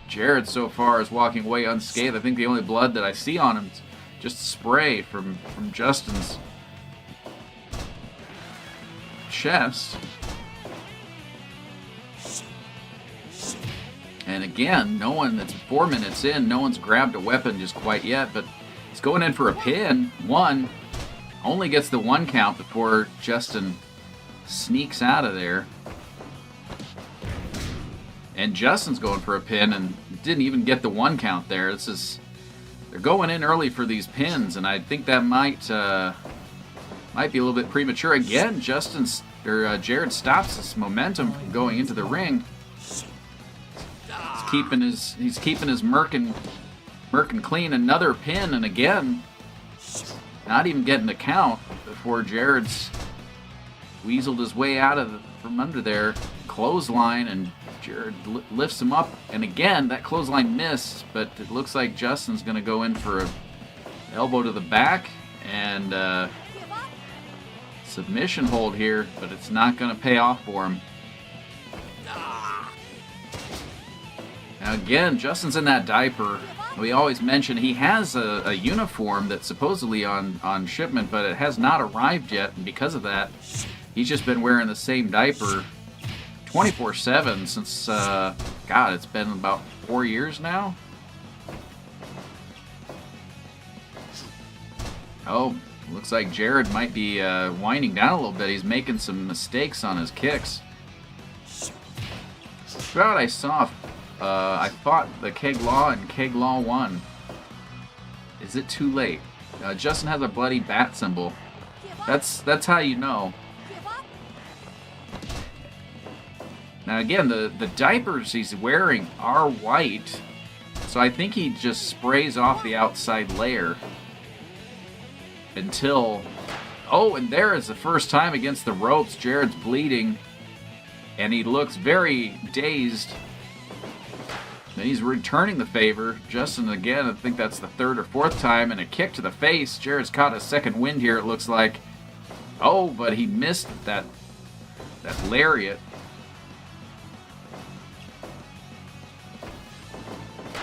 Jarrod so far is walking away unscathed. I think the only blood that I see on him is just spray from Justin's chest. And again, no one, that's 4 minutes in, no one's grabbed a weapon just quite yet, but he's going in for a pin. One, only gets the 1 count before Justin sneaks out of there. And Justin's going for a pin and didn't even get the 1 count there. They're going in early for these pins, and I think that might be a little bit premature. Again, Jarrod stops his momentum from going into the ring. He's keeping his merkin clean. Another pin, and again, not even getting the count before Jarrod's weaseled his way out from under there. Clothesline, and Jarrod lifts him up, and again that clothesline missed, but it looks like Justin's going to go in for an elbow to the back and submission hold here, but it's not going to pay off for him. Now again, Justin's in that diaper. We always mention he has a uniform that's supposedly on shipment, but it has not arrived yet, and because of that, he's just been wearing the same diaper 24/7 since, God, it's been about 4 years now? Oh, looks like Jarrod might be winding down a little bit. He's making some mistakes on his kicks. Throughout I saw, I fought the Caig Law and Caig Law won. Is it too late? Justin has a bloody bat symbol. That's how you know. Now again, the diapers he's wearing are white, so I think he just sprays off the outside layer until... Oh, and there is the first time against the ropes. Jarrod's bleeding, and he looks very dazed. And he's returning the favor. Justin, again, I think that's the 3rd or 4th time, and a kick to the face. Jarrod's caught a second wind here, it looks like. Oh, but he missed that lariat.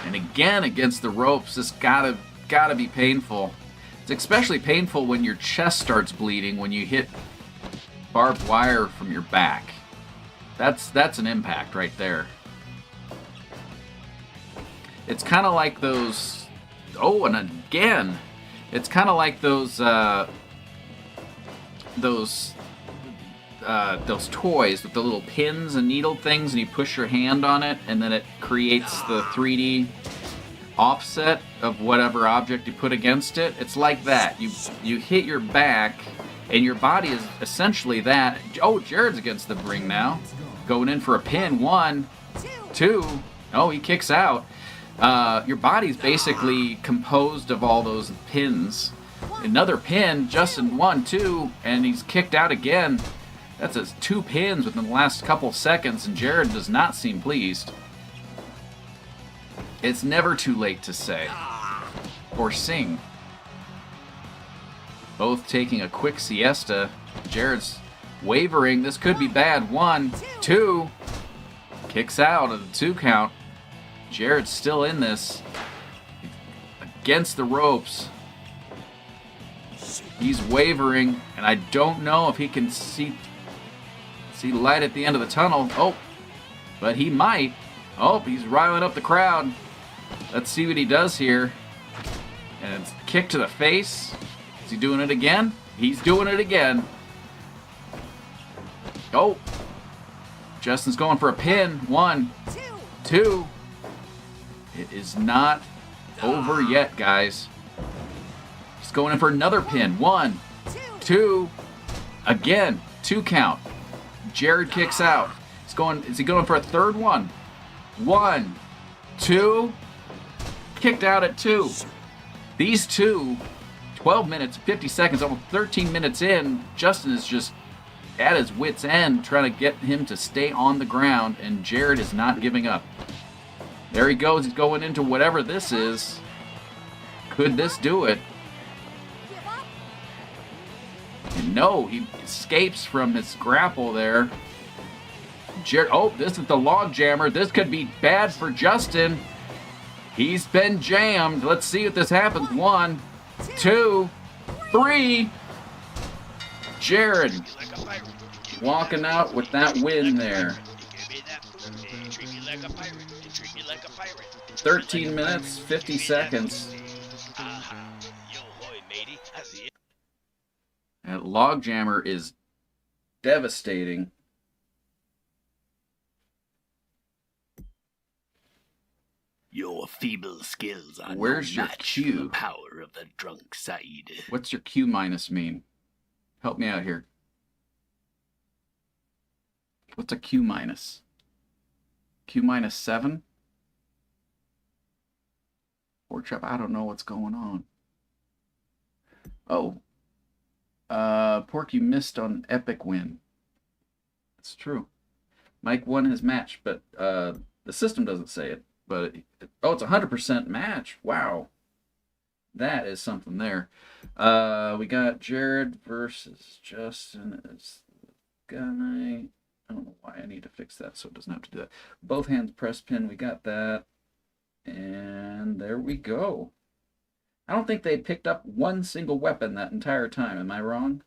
And again against the ropes. This gotta be painful. It's especially painful when your chest starts bleeding when you hit barbed wire from your back. That's an impact right there. It's kind of like those... Oh, and again, it's kind of like those toys with the little pins and needle things, and you push your hand on it, and then it creates the 3D offset of whatever object you put against it. It's like that. You hit your back, and your body is essentially that. Oh, Jarrod's against the ring now. Going in for a pin. 1, 2. Oh, he kicks out. Your body's basically composed of all those pins. Another pin. Justin 1, 2, and he's kicked out again. That's 2 pins within the last couple seconds, and Jarrod does not seem pleased. It's never too late to say or sing. Both taking a quick siesta. Jarrod's wavering. This could be bad. 1, 2. Kicks out of the 2 count. Jarrod's still in this. Against the ropes. He's wavering, and I don't know if he can see light at the end of the tunnel. Oh, but he might. Oh, he's riling up the crowd. Let's see what he does here. And it's a kick to the face. Is he doing it again? He's doing it again. Oh. Justin's going for a pin. 1, 2. It is not over yet, guys. He's going in for another pin. 1, 2. Again. 2 count. Jarrod kicks out. Is he going for a third one? 1, 2. Kicked out at 2. These 2, 12 minutes, 50 seconds, almost 13 minutes in, Justin is just at his wit's end trying to get him to stay on the ground, and Jarrod is not giving up. There he goes. He's going into whatever this is. Could this do it? No, he escapes from his grapple there. Jarrod, oh, this is the log jammer. This could be bad for Justin. He's been jammed. Let's see if this happens. 1, 2, 3. Jarrod walking out with that win there. 13 minutes, 50 seconds. That logjammer is devastating. Your feeble skills are Where's no your match for Q? the power of the drunk side. What's your Q minus mean? Help me out here. What's a Q minus? Q minus 7? Pork chop, I don't know what's going on. Oh. Pork, you missed on epic win. That's true. Mike won his match, but the system doesn't say it. But oh, it's a 100% match. Wow. That is something there. We got Jarrod versus Justin. It's the guy. I don't know why I need to fix that so it doesn't have to do that. Both hands press pin. We got that. And there we go. I don't think they picked up one single weapon that entire time. Am I wrong?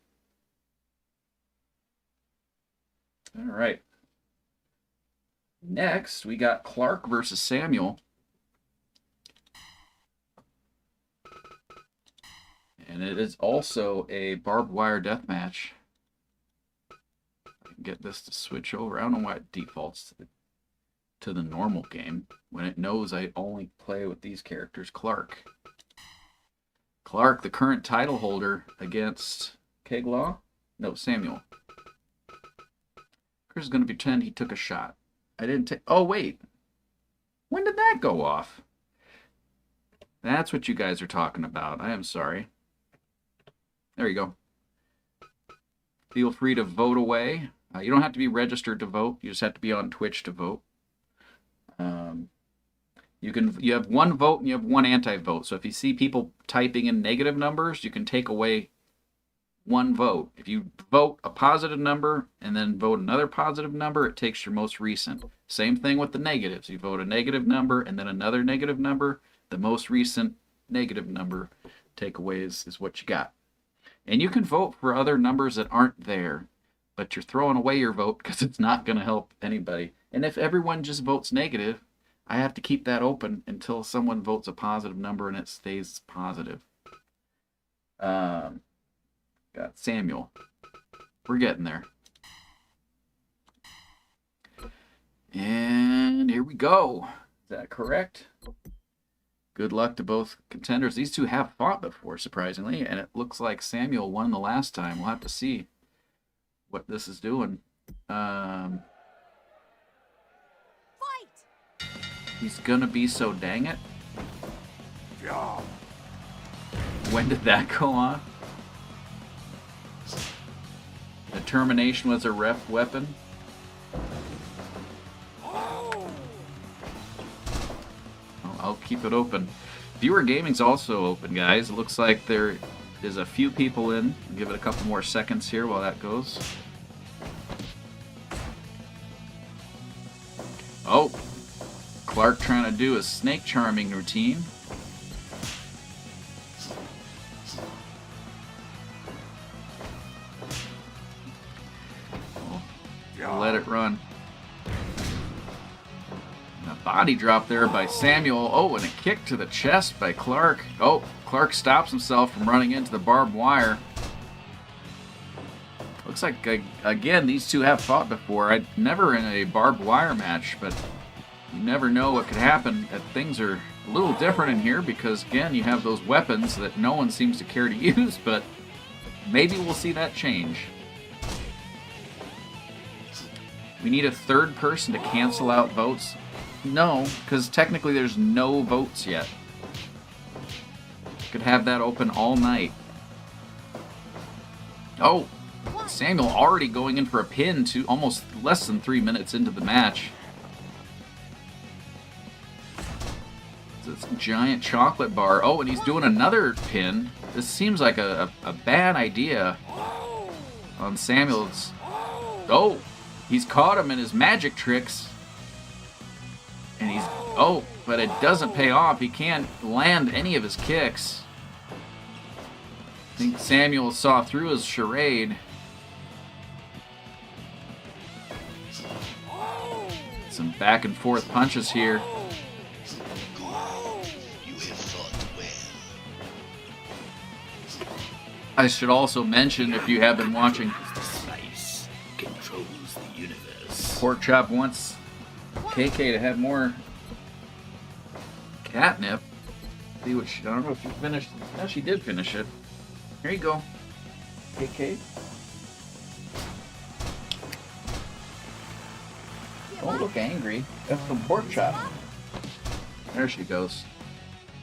All right. Next, we got Clark versus Samuel. And it is also a barbed wire death match. I can get this to switch over. I don't know why it defaults to the normal game when it knows I only play with these characters. Clark. Clark, the current title holder, against Caig Law? No, Samuel. Chris is going to pretend he took a shot. I didn't take... Oh, wait. When did that go off? That's what you guys are talking about. I am sorry. There you go. Feel free to vote away. You don't have to be registered to vote. You just have to be on Twitch to vote. You have one vote and you have one anti-vote. So if you see people typing in negative numbers, you can take away one vote. If you vote a positive number and then vote another positive number, it takes your most recent. Same thing with the negatives. You vote a negative number and then another negative number. The most recent negative number takeaway is what you got. And you can vote for other numbers that aren't there, but you're throwing away your vote because it's not going to help anybody. And if everyone just votes negative, I have to keep that open until someone votes a positive number and it stays positive. Got Samuel. We're getting there. And here we go. Is that correct? Good luck to both contenders. These two have fought before, surprisingly, and it looks like Samuel won the last time. We'll have to see what this is doing. He's gonna be so dang it. When did that go on? Determination was a ref weapon. Oh, I'll keep it open. Viewer Gaming's also open, guys. It looks like there is a few people in. I'll give it a couple more seconds here while that goes. Oh, Clark trying to do a snake charming routine. Let it run. A body drop there by Samuel. Oh, and a kick to the chest by Clark. Oh, Clark stops himself from running into the barbed wire. Looks like, again, these two have fought before. I'd never in a barbed wire match, but you never know what could happen. Things are a little different in here because, again, you have those weapons that no one seems to care to use, but maybe we'll see that change. We need a third person to cancel out votes. No, because technically there's no votes yet. Could have that open all night. Oh, Samuel already going in for a pin to almost less than 3 minutes into the match. This giant chocolate bar. Oh, and he's doing another pin. This seems like a bad idea on Samuel's. Oh, he's caught him in his magic tricks. And he's... Oh, but it doesn't pay off. He can't land any of his kicks. I think Samuel saw through his charade. Some back and forth punches here. You have fought well. I should also mention, if you have been watching, The slice controls the universe. Pork Chop wants KK to have more catnip. See what she... I don't know if she finished... No, she did finish it. Here you go, KK. Don't look angry. That's from Pork Chop. There she goes.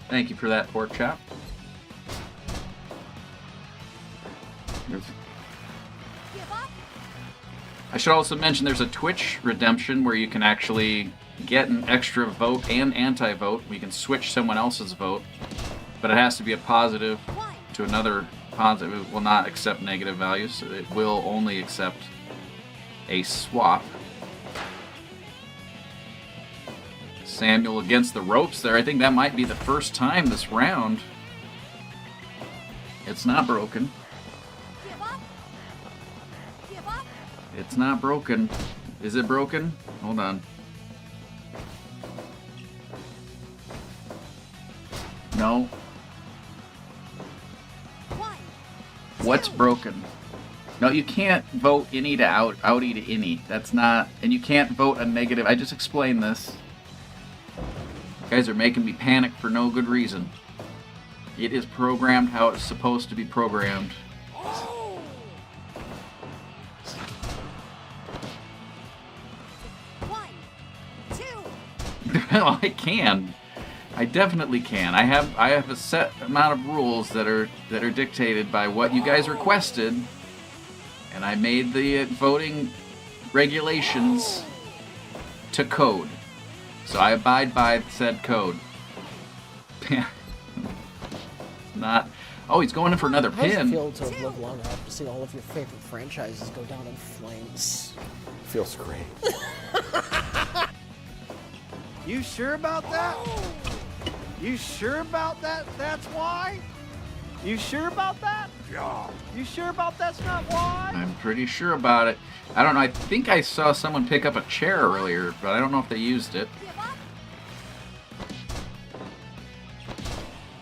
Thank you for that, Pork Chop. I should also mention there's a Twitch redemption where you can actually get an extra vote and anti-vote. We can switch someone else's vote, but it has to be a positive to another positive. It will not accept negative values. So it will only accept a swap. Samuel against the ropes there. I think that might be the first time this round. It's not broken. It's not broken. Is it broken? Hold on. No. What's broken? No, you can't vote any to outie to any. That's not... And you can't vote a negative. I just explained this. You guys are making me panic for no good reason. It is programmed how it's supposed to be programmed. Well, I can. I definitely can. I have a set amount of rules that are dictated by what you guys requested, and I made the voting regulations to code. So I abide by said code. Not. Oh, he's going in for another How does it pin. feel to have lived long enough to see all of your favorite franchises go down in flames? Feels great. You sure about that? You sure about that? That's why? You sure about that? Yeah. You sure about that's not why? I'm pretty sure about it. I don't know. I think I saw someone pick up a chair earlier, but I don't know if they used it.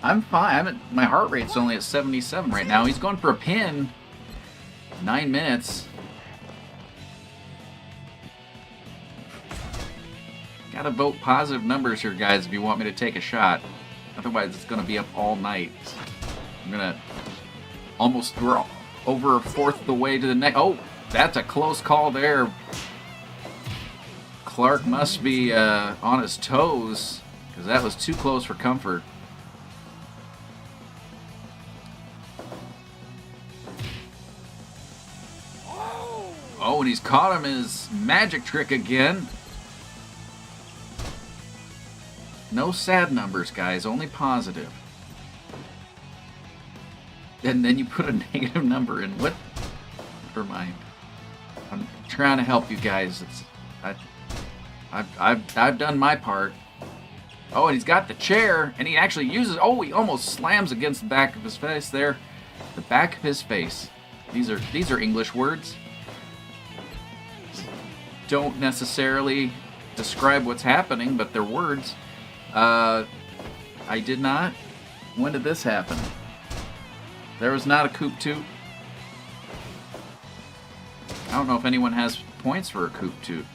I'm fine. My heart rate's only at 77 right now. He's going for a pin. 9 minutes. Gotta vote positive numbers here, guys, if you want me to take a shot. Otherwise, it's gonna be up all night. I'm gonna almost... We're over a fourth of the way to the next... Oh, that's a close call there. Clark must be on his toes, because that was too close for comfort. and he's caught him his magic trick again. No sad numbers, guys, only positive. And then you put a negative number in. What? Never mind. I'm trying to help you guys. I've done my part. Oh, and he's got the chair, and he actually uses. Oh, he almost slams against the back of his face there. The back of his face. These are English words. Don't necessarily describe what's happening, but they're words. I did not. When did this happen? There was not a coop toot. I don't know if anyone has points for a coop toot.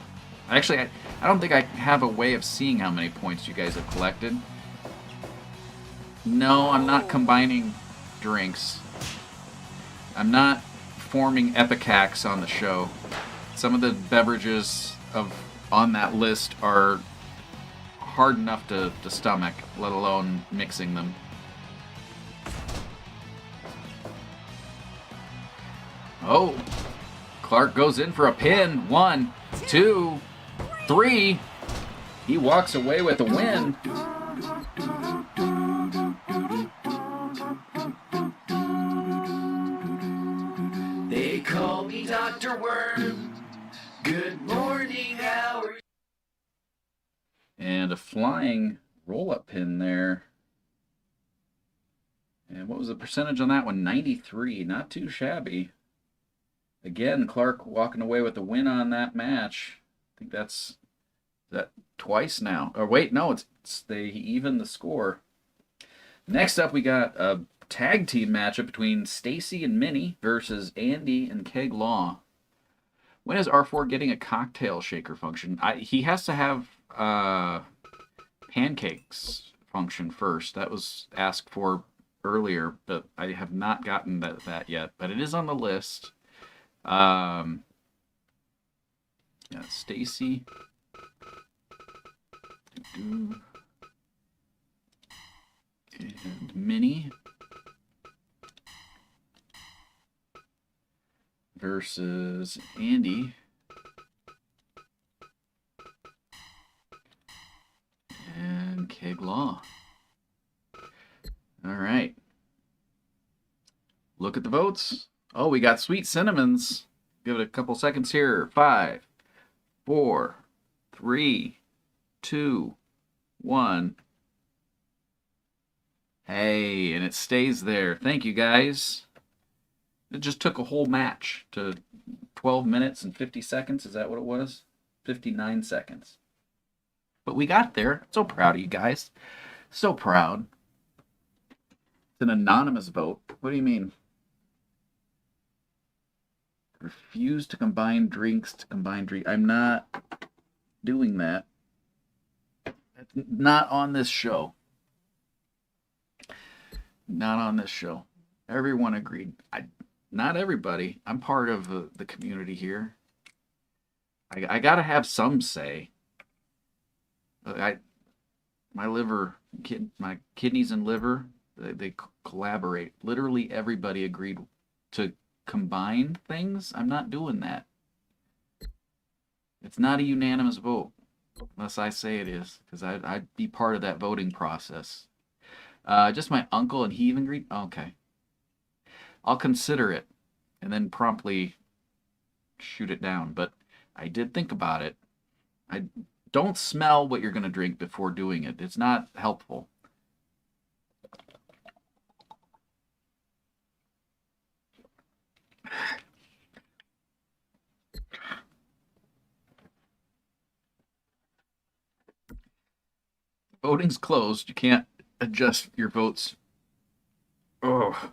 Actually, I don't think I have a way of seeing how many points you guys have collected. No, I'm not combining drinks. I'm not forming epicacs on the show. Some of the beverages on that list are hard enough to stomach, let alone mixing them. Oh, Clark goes in for a pin. 1, 2, 3. He walks away with a win. They call me Dr. Worm. Good morning, how are you? And a flying roll-up pin there. And what was the percentage on that one? 93. Not too shabby. Again, Clark walking away with a win on that match. I think that's that twice now. Or wait, no, they evened the score. Next up, we got a tag team matchup between Stacy and Minnie versus Andy and Caig Law. When is R4 getting a cocktail shaker function? He has to have pancakes function first. That was asked for earlier, but I have not gotten that yet. But it is on the list. Yeah, Stacy. And Minnie versus Andy and Caig Law. All right. Look at the votes. Oh, we got Sweet Cinnamons. Give it a couple seconds here. 5, 4, 3, 2, 1. Hey, and it stays there. Thank you, guys. It just took a whole match to 12 minutes and 50 seconds. Is that what it was? 59 seconds. But we got there. So proud of you guys. So proud. It's an anonymous vote. What do you mean? Refuse to combine drinks to combine drink. I'm not doing that. It's not on this show. Not on this show. Everyone agreed. Not everybody. I'm part of the community here. I gotta have some say. My liver, my kidneys and liver, they collaborate. Literally everybody agreed to combine things. I'm not doing that. It's not a unanimous vote, unless I say it is, because I'd be part of that voting process. Just my uncle, and he even agreed? Okay. I'll consider it, and then promptly shoot it down. But I did think about it. I don't smell what you're going to drink before doing it. It's not helpful. Voting's closed. You can't adjust your votes. Oh.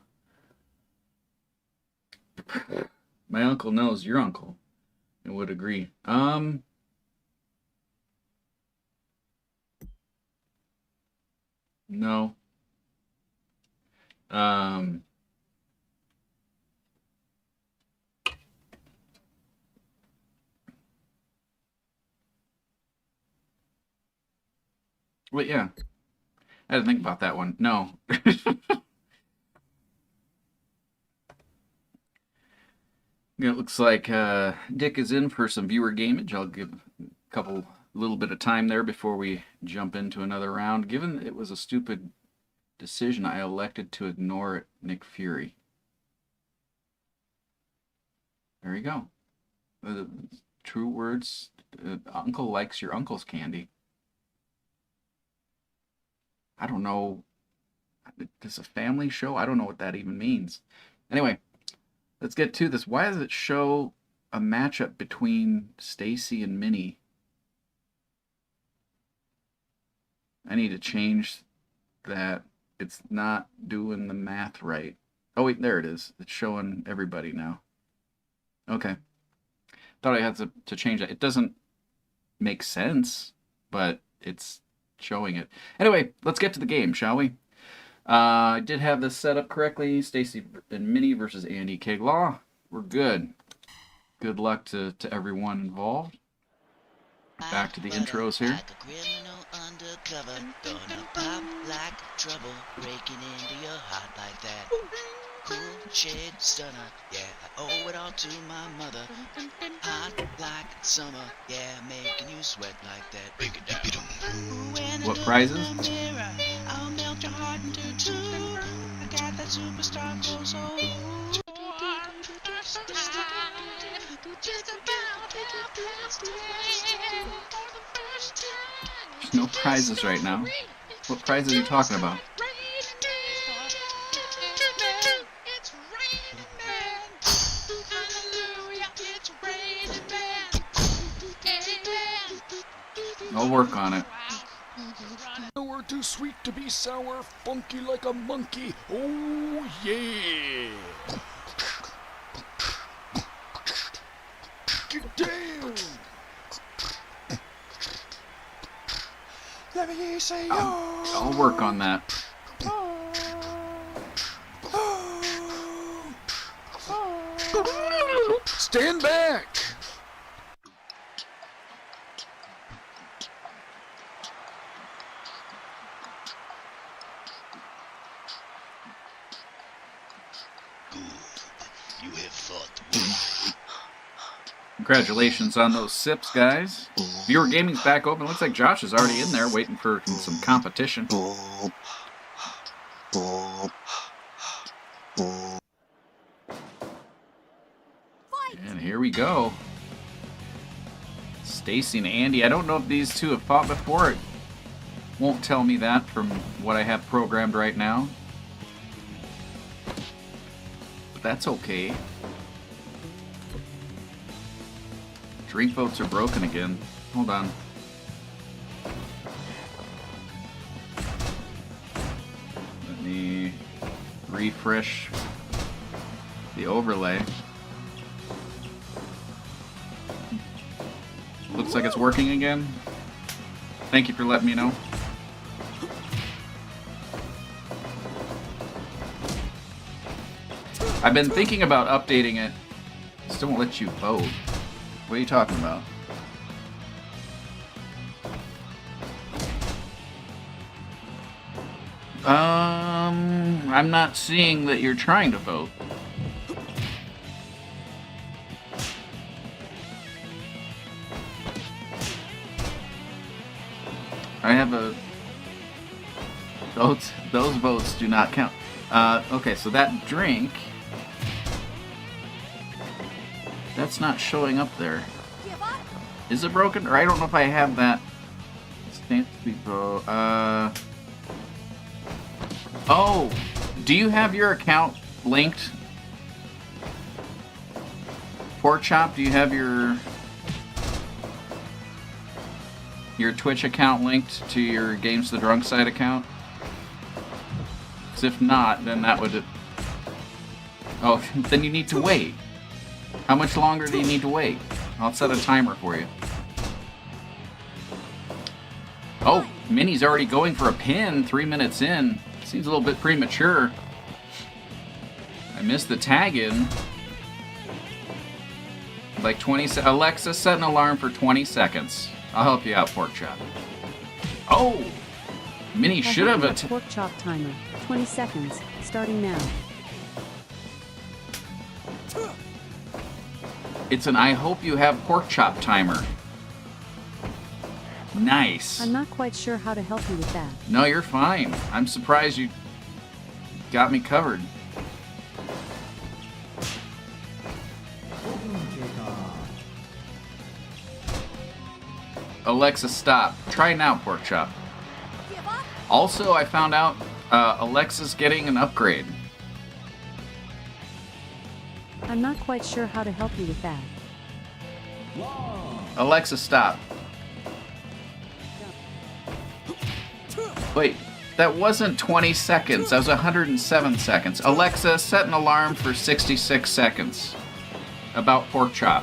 My uncle knows your uncle and would agree. No. Wait, yeah. I had to think about that one. No. It looks like Dick is in for some viewer gamage. I'll give a little bit of time there before we jump into another round. Given it was a stupid decision, I elected to ignore it, Nick Fury. There you go. True words. Uncle likes your uncle's candy. I don't know. This is a family show? I don't know what that even means. Anyway, let's get to this. Why does it show a matchup between Stacy and Minnie? I need to change that. It's not doing the math right. Oh wait, there it is. It's showing everybody now. Okay. Thought I had to change that. It doesn't make sense, but it's showing it. Anyway, let's get to the game, shall we? I did have this set up correctly. Stacy and Minnie versus Andy Caig Law. We're good. Good luck to everyone involved. Back to the intros here. Like a criminal undercover, gonna pop like trouble, breaking into your heart like that. Cool shade stunner, yeah, I owe it all to my mother. Hot like summer, yeah, making you sweat like that. Break it down. What prizes? I'll melt your heart into two. I got that superstar glow so. There's no prizes right now. What prizes are you talking about? I'll work on it. Nowhere too sweet to be sour, funky like a monkey. Oh yeah! Get down! Let me say I'll work on that. Stand back! You have fought well. Congratulations on those sips, guys. Viewer Gaming's back open. Looks like Josh is already in there waiting for some competition. And here we go. Stacy and Andy. I don't know if these two have fought before. It won't tell me that from what I have programmed right now. But that's okay. Drink votes are broken again. Hold on. Let me refresh the overlay. Looks like it's working again. Thank you for letting me know. I've been thinking about updating it. Still won't let you vote. What are you talking about? I'm not seeing that you're trying to vote. I have a... Those votes do not count. Okay, so that drink... That's not showing up there. Is it broken? Or I don't know if I have that. Oh! Do you have your account linked? Pork Chop, do you have your Twitch account linked to your Games the Drunk Side account? Because if not, then that would... Oh, then you need to wait. How much longer do you need to wait? I'll set a timer for you. Oh, Minnie's already going for a pin 3 minutes in. Seems a little bit premature. I missed the tag in. Like 20 Alexa, set an alarm for 20 seconds. I'll help you out, Pork Chop. Oh! Minnie should have a Pork Chop timer. 20 seconds. Starting now. It's an I hope you have pork chop timer. Nice. I'm not quite sure how to help you with that. No, you're fine. I'm surprised you got me covered. Alexa, stop. Try now, pork chop. Also, I found out Alexa's getting an upgrade. I'm not quite sure how to help you with that. Alexa, stop. Wait, that wasn't 20 seconds. That was 107 seconds. Alexa, set an alarm for 66 seconds. About pork chop.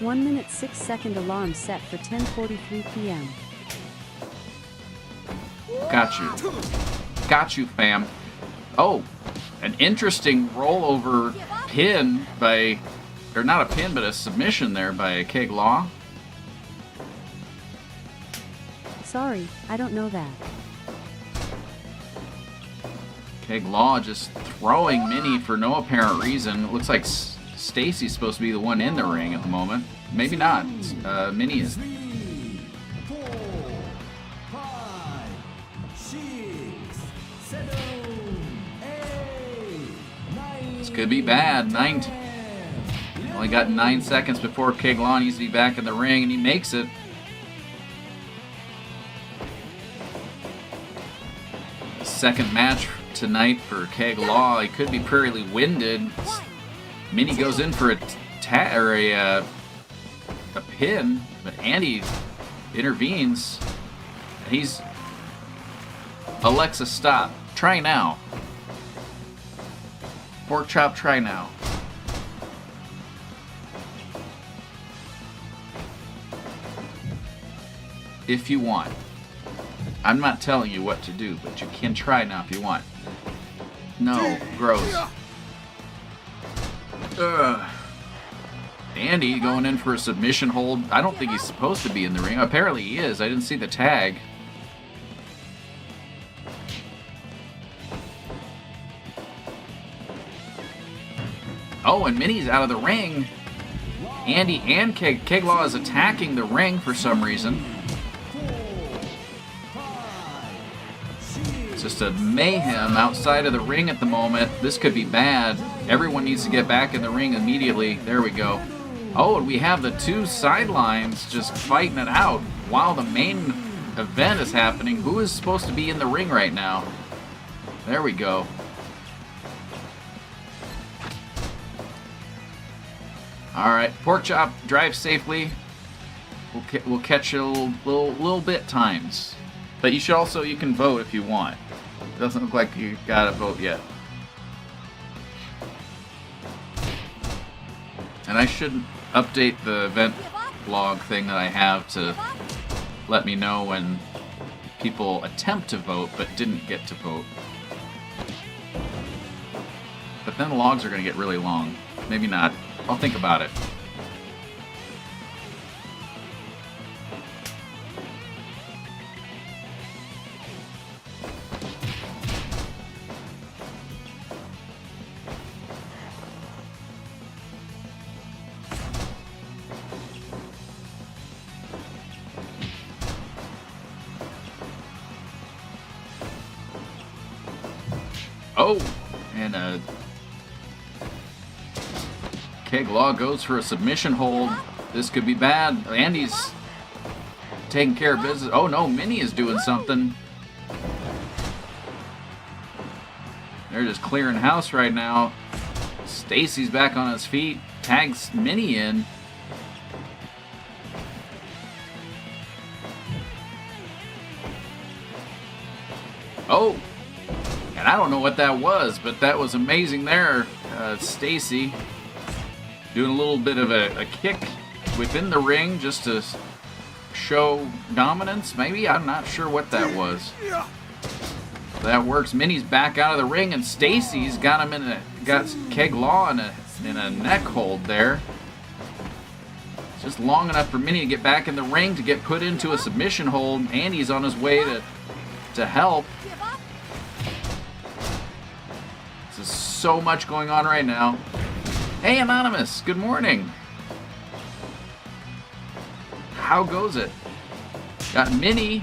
1 minute 6-second alarm set for 10:43 p.m. Got you. Got you, fam. Oh, an interesting rollover pin by, or not a pin, but a submission there by Caig Law. Sorry, I don't know that. Caig Law just throwing Minnie for no apparent reason. It looks like Stacy's supposed to be the one in the ring at the moment. Maybe not. Minnie is. This could be bad. Only got 9 seconds before Caig Law needs to be back in the ring, and he makes it. Second match tonight for Caig Law. He could be pretty winded. Minnie goes in for a pin, but Andy intervenes. He's Alexa, stop. Try now. Pork chop, try now. If you want. I'm not telling you what to do, but you can try now if you want. No, gross. Ugh. Andy going in for a submission hold. I don't think he's supposed to be in the ring. Apparently he is. I didn't see the tag. Oh, and Minnie's out of the ring. Andy and Caig Law is attacking the ring for some reason. It's just a mayhem outside of the ring at the moment. This could be bad. Everyone needs to get back in the ring immediately. There we go. Oh, and we have the two sidelines just fighting it out while the main event is happening. Who is supposed to be in the ring right now? There we go. All right, pork chop, drive safely. We'll catch you a little bit times. But you can vote if you want. Doesn't look like you gotta vote yet. And I should update the event log thing that I have to let me know when people attempt to vote but didn't get to vote. But then the logs are gonna get really long. Maybe not. I'll think about it. Oh, and Caig Law goes for a submission hold. This could be bad. Andy's taking care of business. Oh no, Minnie is doing something. They're just clearing house right now. Stacy's back on his feet. Tags Minnie in. Oh, and I don't know what that was, but that was amazing there. Stacy doing a little bit of a kick within the ring just to show dominance, maybe? I'm not sure what that was. That works. Minnie's back out of the ring, and Stacy's got him got Caig Law in a neck hold there. It's just long enough for Minnie to get back in the ring to get put into a submission hold. Andy's on his way to help. There's so much going on right now. Hey, Anonymous. Good morning. How goes it? Got Minnie.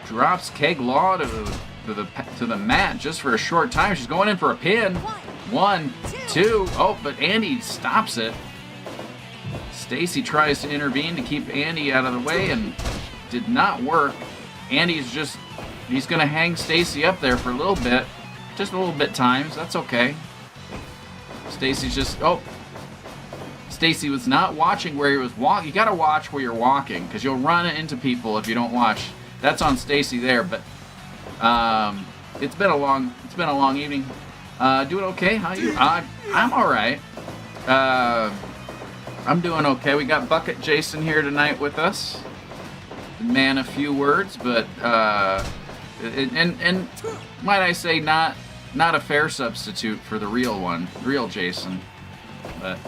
Drops Caig Law to the mat just for a short time. She's going in for a pin. 1, 2. Oh, but Andy stops it. Stacy tries to intervene to keep Andy out of the way and did not work. Andy's just, he's going to hang Stacy up there for a little bit. Just a little bit times. That's okay. Stacy's just, oh. Stacy was not watching where he was walking. You got to watch where you're walking because you'll run into people if you don't watch. That's on Stacy there, but it's been a long evening. Doing okay? How you? I'm all right. I'm doing okay. We got Bucket Jason here tonight with us. Man, a few words, but and might I say not a fair substitute for the real Jason. But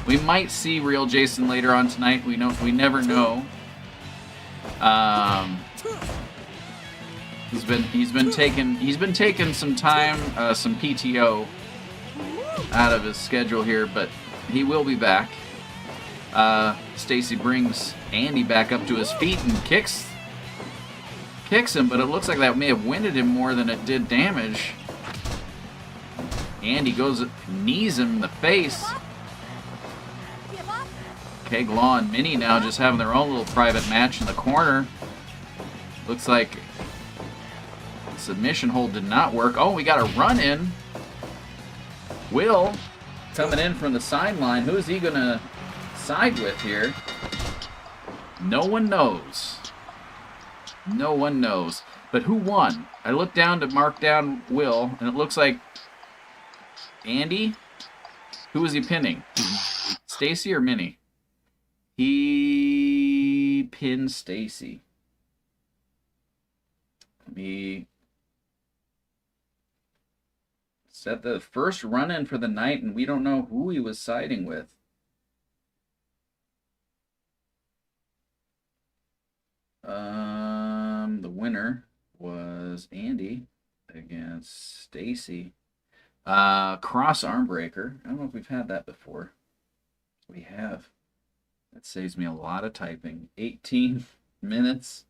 we might see real Jason later on tonight. We never know. He's been taking some time, some PTO out of his schedule here, but he will be back. Stacy brings Andy back up to his feet and kicks him, but it looks like that may have winded him more than it did damage. Andy knees him in the face. Caig Law and Minnie now just having their own little private match in the corner. Looks like submission hold did not work. Oh, we got a run in. Will coming in from the sideline. Who is he going to side with here? No one knows. No one knows. But who won? I looked down to mark down Will, and it looks like Andy. Who is he pinning? Stacy or Minnie? He pinned Stacy. Let me set the first run-in for the night, and we don't know who he was siding with. The winner was Andy against Stacy. Cross arm breaker. I don't know if we've had that before. We have. That saves me a lot of typing. 18 minutes.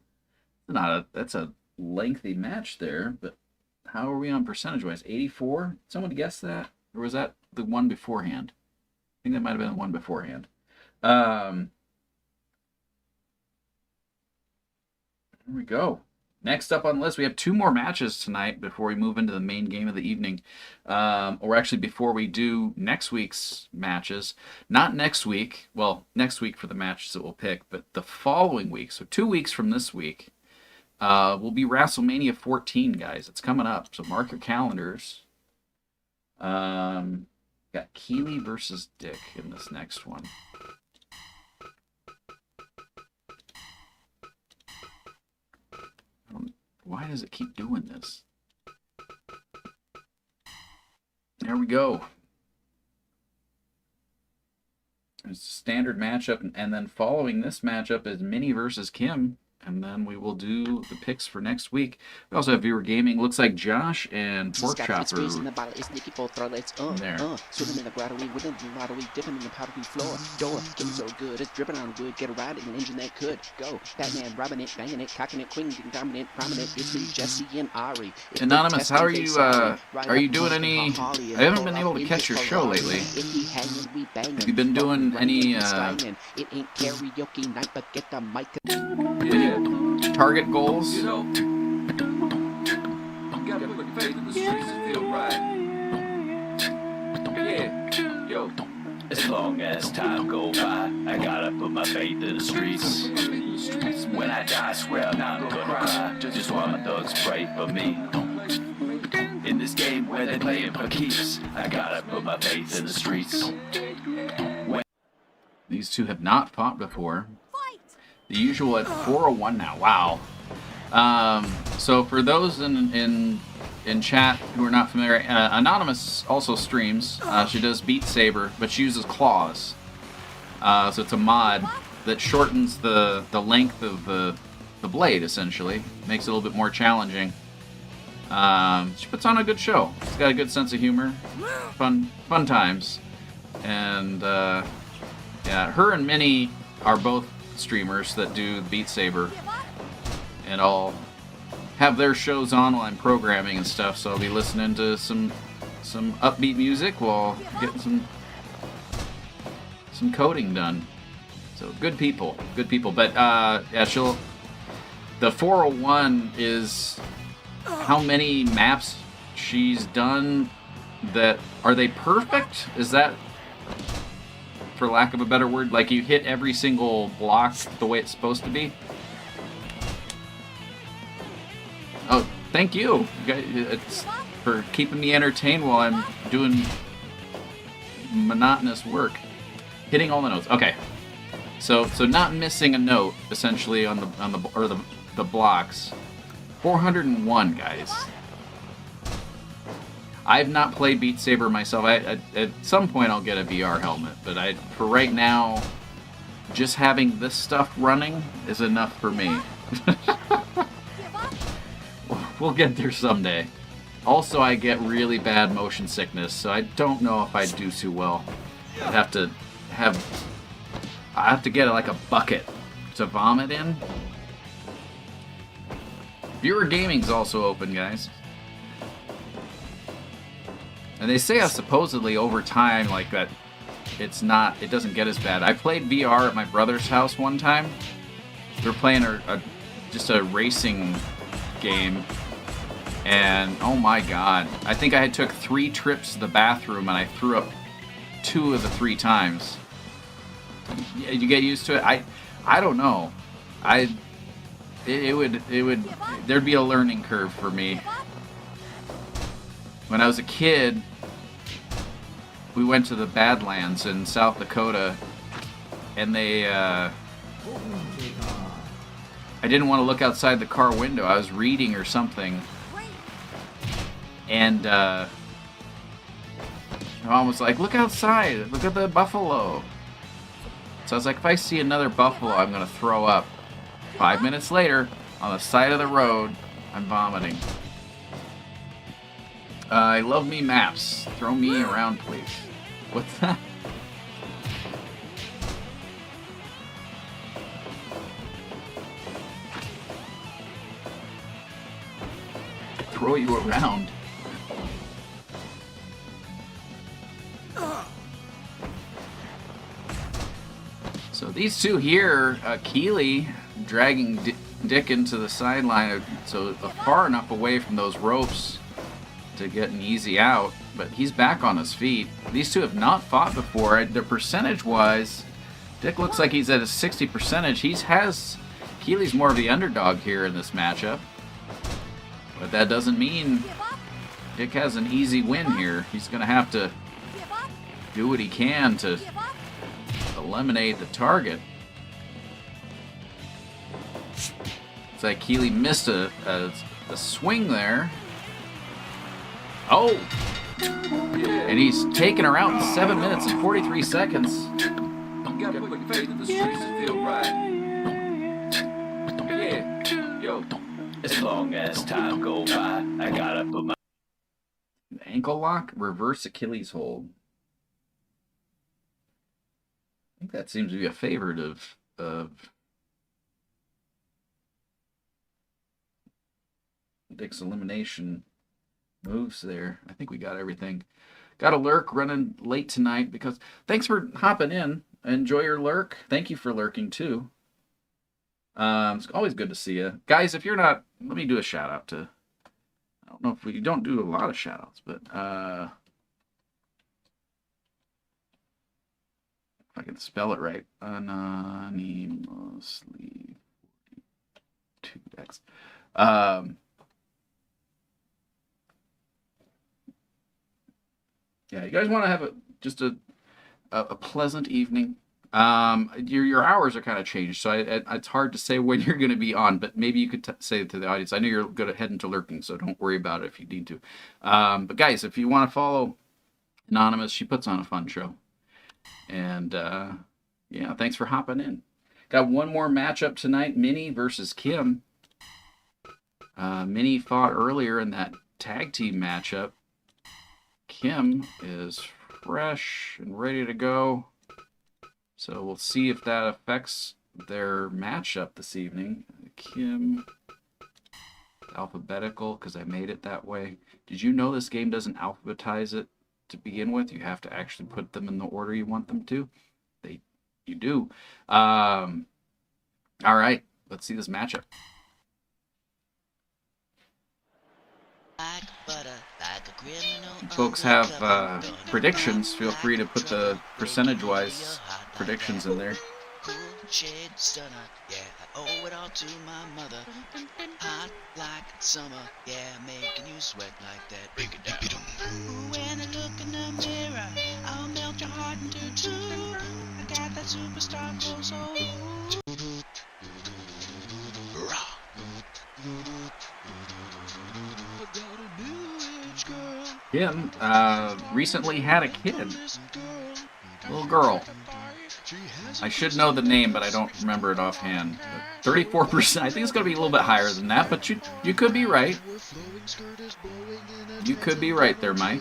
That's a lengthy match there, but how are we on percentage-wise? 84? Someone guess that? Or was that the one beforehand? I think that might have been the one beforehand. Here we go. Next up on the list, we have 2 more matches tonight before we move into the main game of the evening. Or actually before we do next week's matches. Not next week. Well, next week for the matches that we'll pick, but the following week. So 2 weeks from this week will be WrestleMania 14, guys. It's coming up, so mark your calendars. Got Keely versus Dick in this next one. Why does it keep doing this? There we go. It's a standard matchup, and then following this matchup is Minnie versus Kim, and then we will do the picks for next week. We also have viewer gaming. Looks like Josh and Pork Chopper there. Swimming in the grotto, with the lottery, dipping in the powdery floor. Door, getting so good, it's dripping on wood. Get a ride in an engine that could go. Batman, robbing it, banging it, cocking it, queen, dominant, prominent. It's me, Jesse, and Ari. Anonymous, how are you? Are you doing any? I haven't been able to catch your show lately. Have you been doing any? It ain't karaoke night, but get the mic. Target goals? You know, you gotta put your faith in the streets and feel right. Yeah, yo. As long as time go by, I gotta put my faith in the streets. When I die, I swear I'm not gonna cry. Just while my thugs pray for me. In this game where they playing for keeps, I gotta put my faith in the streets. These two have not fought before. The usual at 401 now. Wow. So for those in chat who are not familiar, Anonymous also streams. She does Beat Saber, but she uses claws. So it's a mod that shortens the length of the blade, essentially. Makes it a little bit more challenging. She puts on a good show. She's got a good sense of humor, fun times, and yeah, her and Minnie are both streamers that do Beat Saber, and I'll have their shows on while I'm programming and stuff. So I'll be listening to some upbeat music while getting some coding done. So good people. But yeah, the 401 is how many maps she's done that are they perfect? Is that, for lack of a better word, like you hit every single block the way it's supposed to be? Oh, thank you. It's for keeping me entertained while I'm doing monotonous work. Hitting all the notes. Okay. So not missing a note essentially on the blocks. 401, guys. I've not played Beat Saber myself. At some point I'll get a VR helmet, but for right now, just having this stuff running is enough for me. We'll get there someday. Also, I get really bad motion sickness, so I don't know if I'd do too well. I have to get like a bucket to vomit in. Viewer Gaming's also open, guys. And they say supposedly over time, like that, it doesn't get as bad. I played VR at my brother's house one time. We were playing just a racing game, and oh my god, I think I took 3 trips to the bathroom and I threw up 2 of the 3 times. You get used to it. I don't know. There'd be a learning curve for me. When I was a kid, we went to the Badlands in South Dakota, and I didn't want to look outside the car window. I was reading or something, and my mom was like, "Look outside, look at the buffalo." So I was like, if I see another buffalo, I'm gonna throw up. 5 minutes later, on the side of the road, I'm vomiting. I love me maps. Throw me around, please. What's that? Throw you around. So these two here, Keely dragging Dick into the sideline, so far enough away from those ropes to get an easy out, but he's back on his feet. These two have not fought before. Their percentage-wise, Dick looks like he's at a 60 percentage. Keely's more of the underdog here in this matchup, but that doesn't mean Dick has an easy win here. He's going to have to do what he can to eliminate the target. It's like Keely missed a swing there. Oh! And he's taken her out in 7 minutes and 43 seconds. You gotta put your faith in the streets and feel right. Yeah, yo. As long as time go by, I gotta put my Ankle lock, reverse Achilles hold. I think that seems to be a favorite of Dick's elimination moves there. I think we got everything. Got a lurk running late tonight because thanks for hopping in. Enjoy your lurk. Thank you for lurking too. It's always good to see you. Guys, if you're not, let me do a shout out to, I don't know if we don't do a lot of shout outs, but if I can spell it right. Anonymously 2x. Yeah, you guys want to have just a pleasant evening. Your hours are kind of changed, so it's hard to say when you're going to be on. But maybe you could say to the audience. I know you're good at heading to lurking, so don't worry about it if you need to. But guys, if you want to follow Anonymous, she puts on a fun show. And yeah, thanks for hopping in. Got one more matchup tonight: Minnie versus Kim. Minnie fought earlier in that tag team matchup. Kim is fresh and ready to go. So we'll see if that affects their matchup this evening. Kim, alphabetical, because I made it that way. Did you know this game doesn't alphabetize it to begin with? You have to actually put them in the order you want them to. You do. All right, let's see this matchup. Like butter, like a criminal Folks have undercover. predictions. Feel free to put the percentage-wise predictions in there. Cool shade stunner, yeah, I owe it all to my mother. Hot like summer, yeah, making you sweat like that. Break it down. When I look in the mirror, I'll melt your heart into two. I got that superstar glow, so Kim recently had a kid. Little girl. I should know the name, but I don't remember it offhand. 34%. I think it's going to be a little bit higher than that, but you could be right. You could be right there, Mike.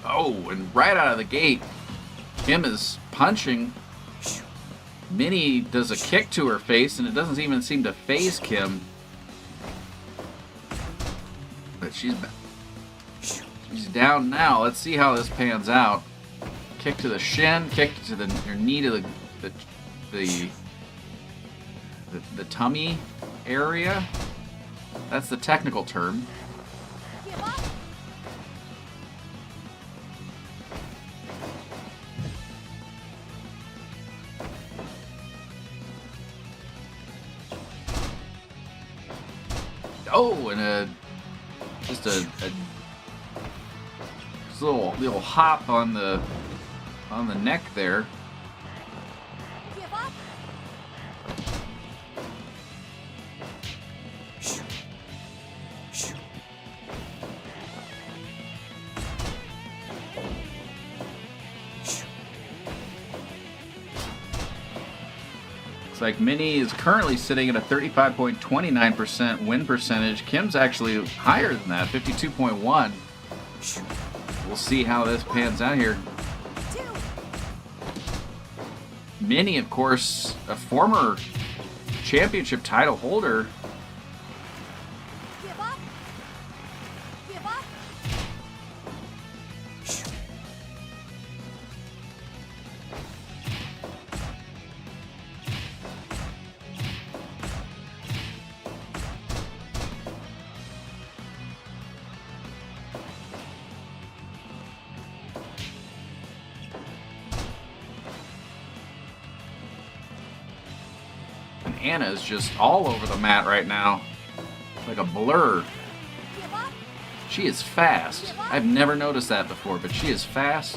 Oh, and right out of the gate, Kim is punching. Minnie does a kick to her face, and it doesn't even seem to faze Kim. But she's down now. Let's see how this pans out. Kick to the shin, kick to her knee to the tummy area. That's the technical term. Oh, and just a little hop on the neck there. Looks like Minnie is currently sitting at a 35.29% win percentage. Kim's actually higher than that, 52.1. We'll see how this pans out here. Minnie, of course, a former championship title holder. Anna's just all over the mat right now, like a blur. She is fast. I've never noticed that before, but she is fast.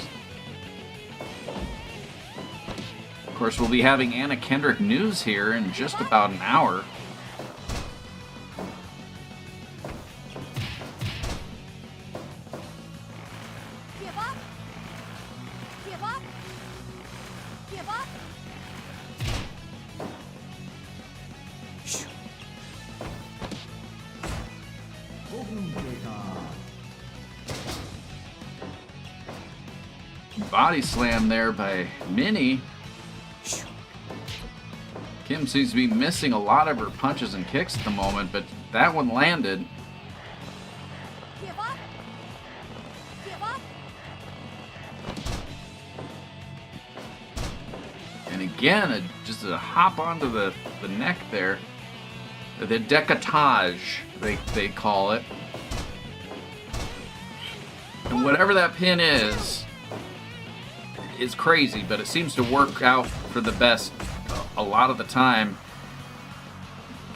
Of course, we'll be having Anna Kendrick news here in just about an hour. Body slam there by Minnie. Kim seems to be missing a lot of her punches and kicks at the moment, but that one landed. And again, just a hop onto the neck there. The decolletage, they call it. And whatever that pin is crazy, but it seems to work out for the best a lot of the time.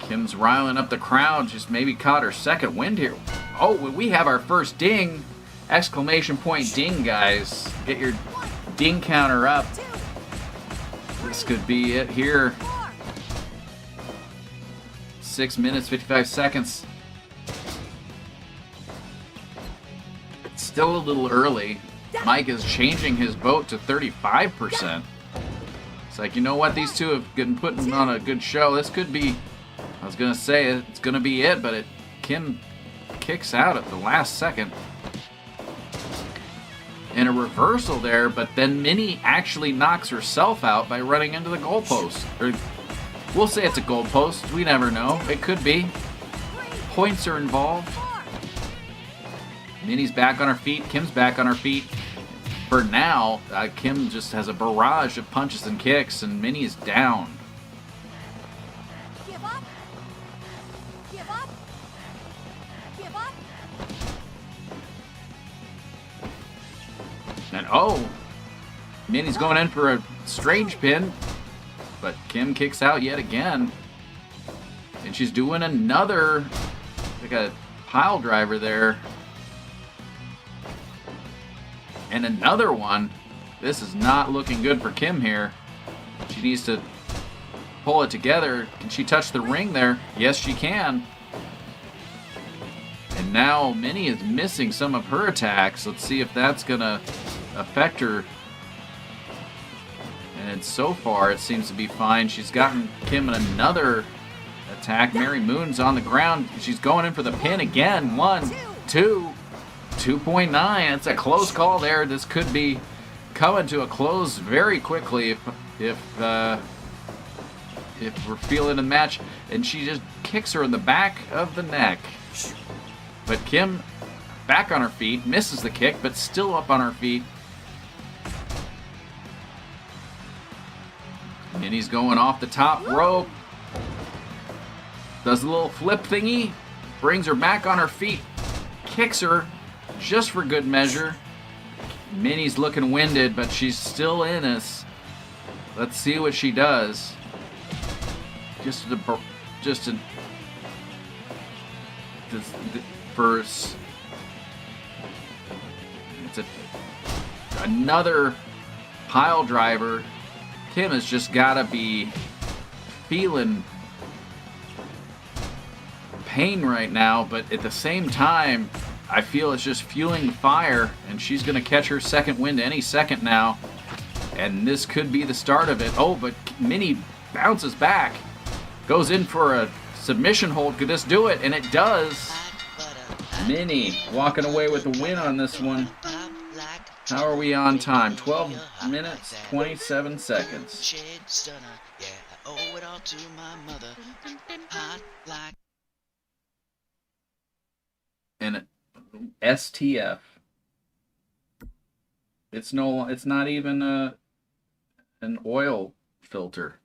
Kim's riling up the crowd, just maybe caught her second wind here. Oh, we have our first ding! Exclamation point ding, guys. Get your ding counter up. This could be it here. 6 minutes, 55 seconds. It's still a little early. Mike is changing his vote to 35%. It's like, you know what? These two have been putting on a good show. This could be, I was going to say, it's going to be it, but Kim kicks out at the last second. And a reversal there, but then Minnie actually knocks herself out by running into the goalpost. Or, we'll say it's a goalpost. We never know. It could be. Points are involved. Minnie's back on her feet. Kim's back on her feet. For now, Kim just has a barrage of punches and kicks, and Minnie is down. Give up. Give up. Give up. And oh, Minnie's going in for a strange pin, but Kim kicks out yet again. And she's doing another, like a pile driver there. And another one. This is not looking good for Kim here. She needs to pull it together. Can she touch the ring there? Yes, she can. And now Minnie is missing some of her attacks. Let's see if that's going to affect her. And so far, it seems to be fine. She's gotten Kim in another attack. Mary Moon's on the ground. She's going in for the pin again. 1, 2, 2.9. It's a close call there. This could be coming to a close very quickly if we're feeling the match. And she just kicks her in the back of the neck. But Kim back on her feet, misses the kick, but still up on her feet. Minnie's going off the top rope. Does a little flip thingy, brings her back on her feet, kicks her just for good measure. Minnie's looking winded, but she's still in us. Let's see what she does. First, it's another pile driver. Kim has just got to be feeling pain right now, but at the same time, I feel it's just fueling the fire, and she's going to catch her second wind any second now, and this could be the start of it. Oh, but Minnie bounces back, goes in for a submission hold. Could this do it? And it does. Minnie walking away with the win on this one. How are we on time? 12 minutes, 27 seconds. And STF. It's not even an oil filter.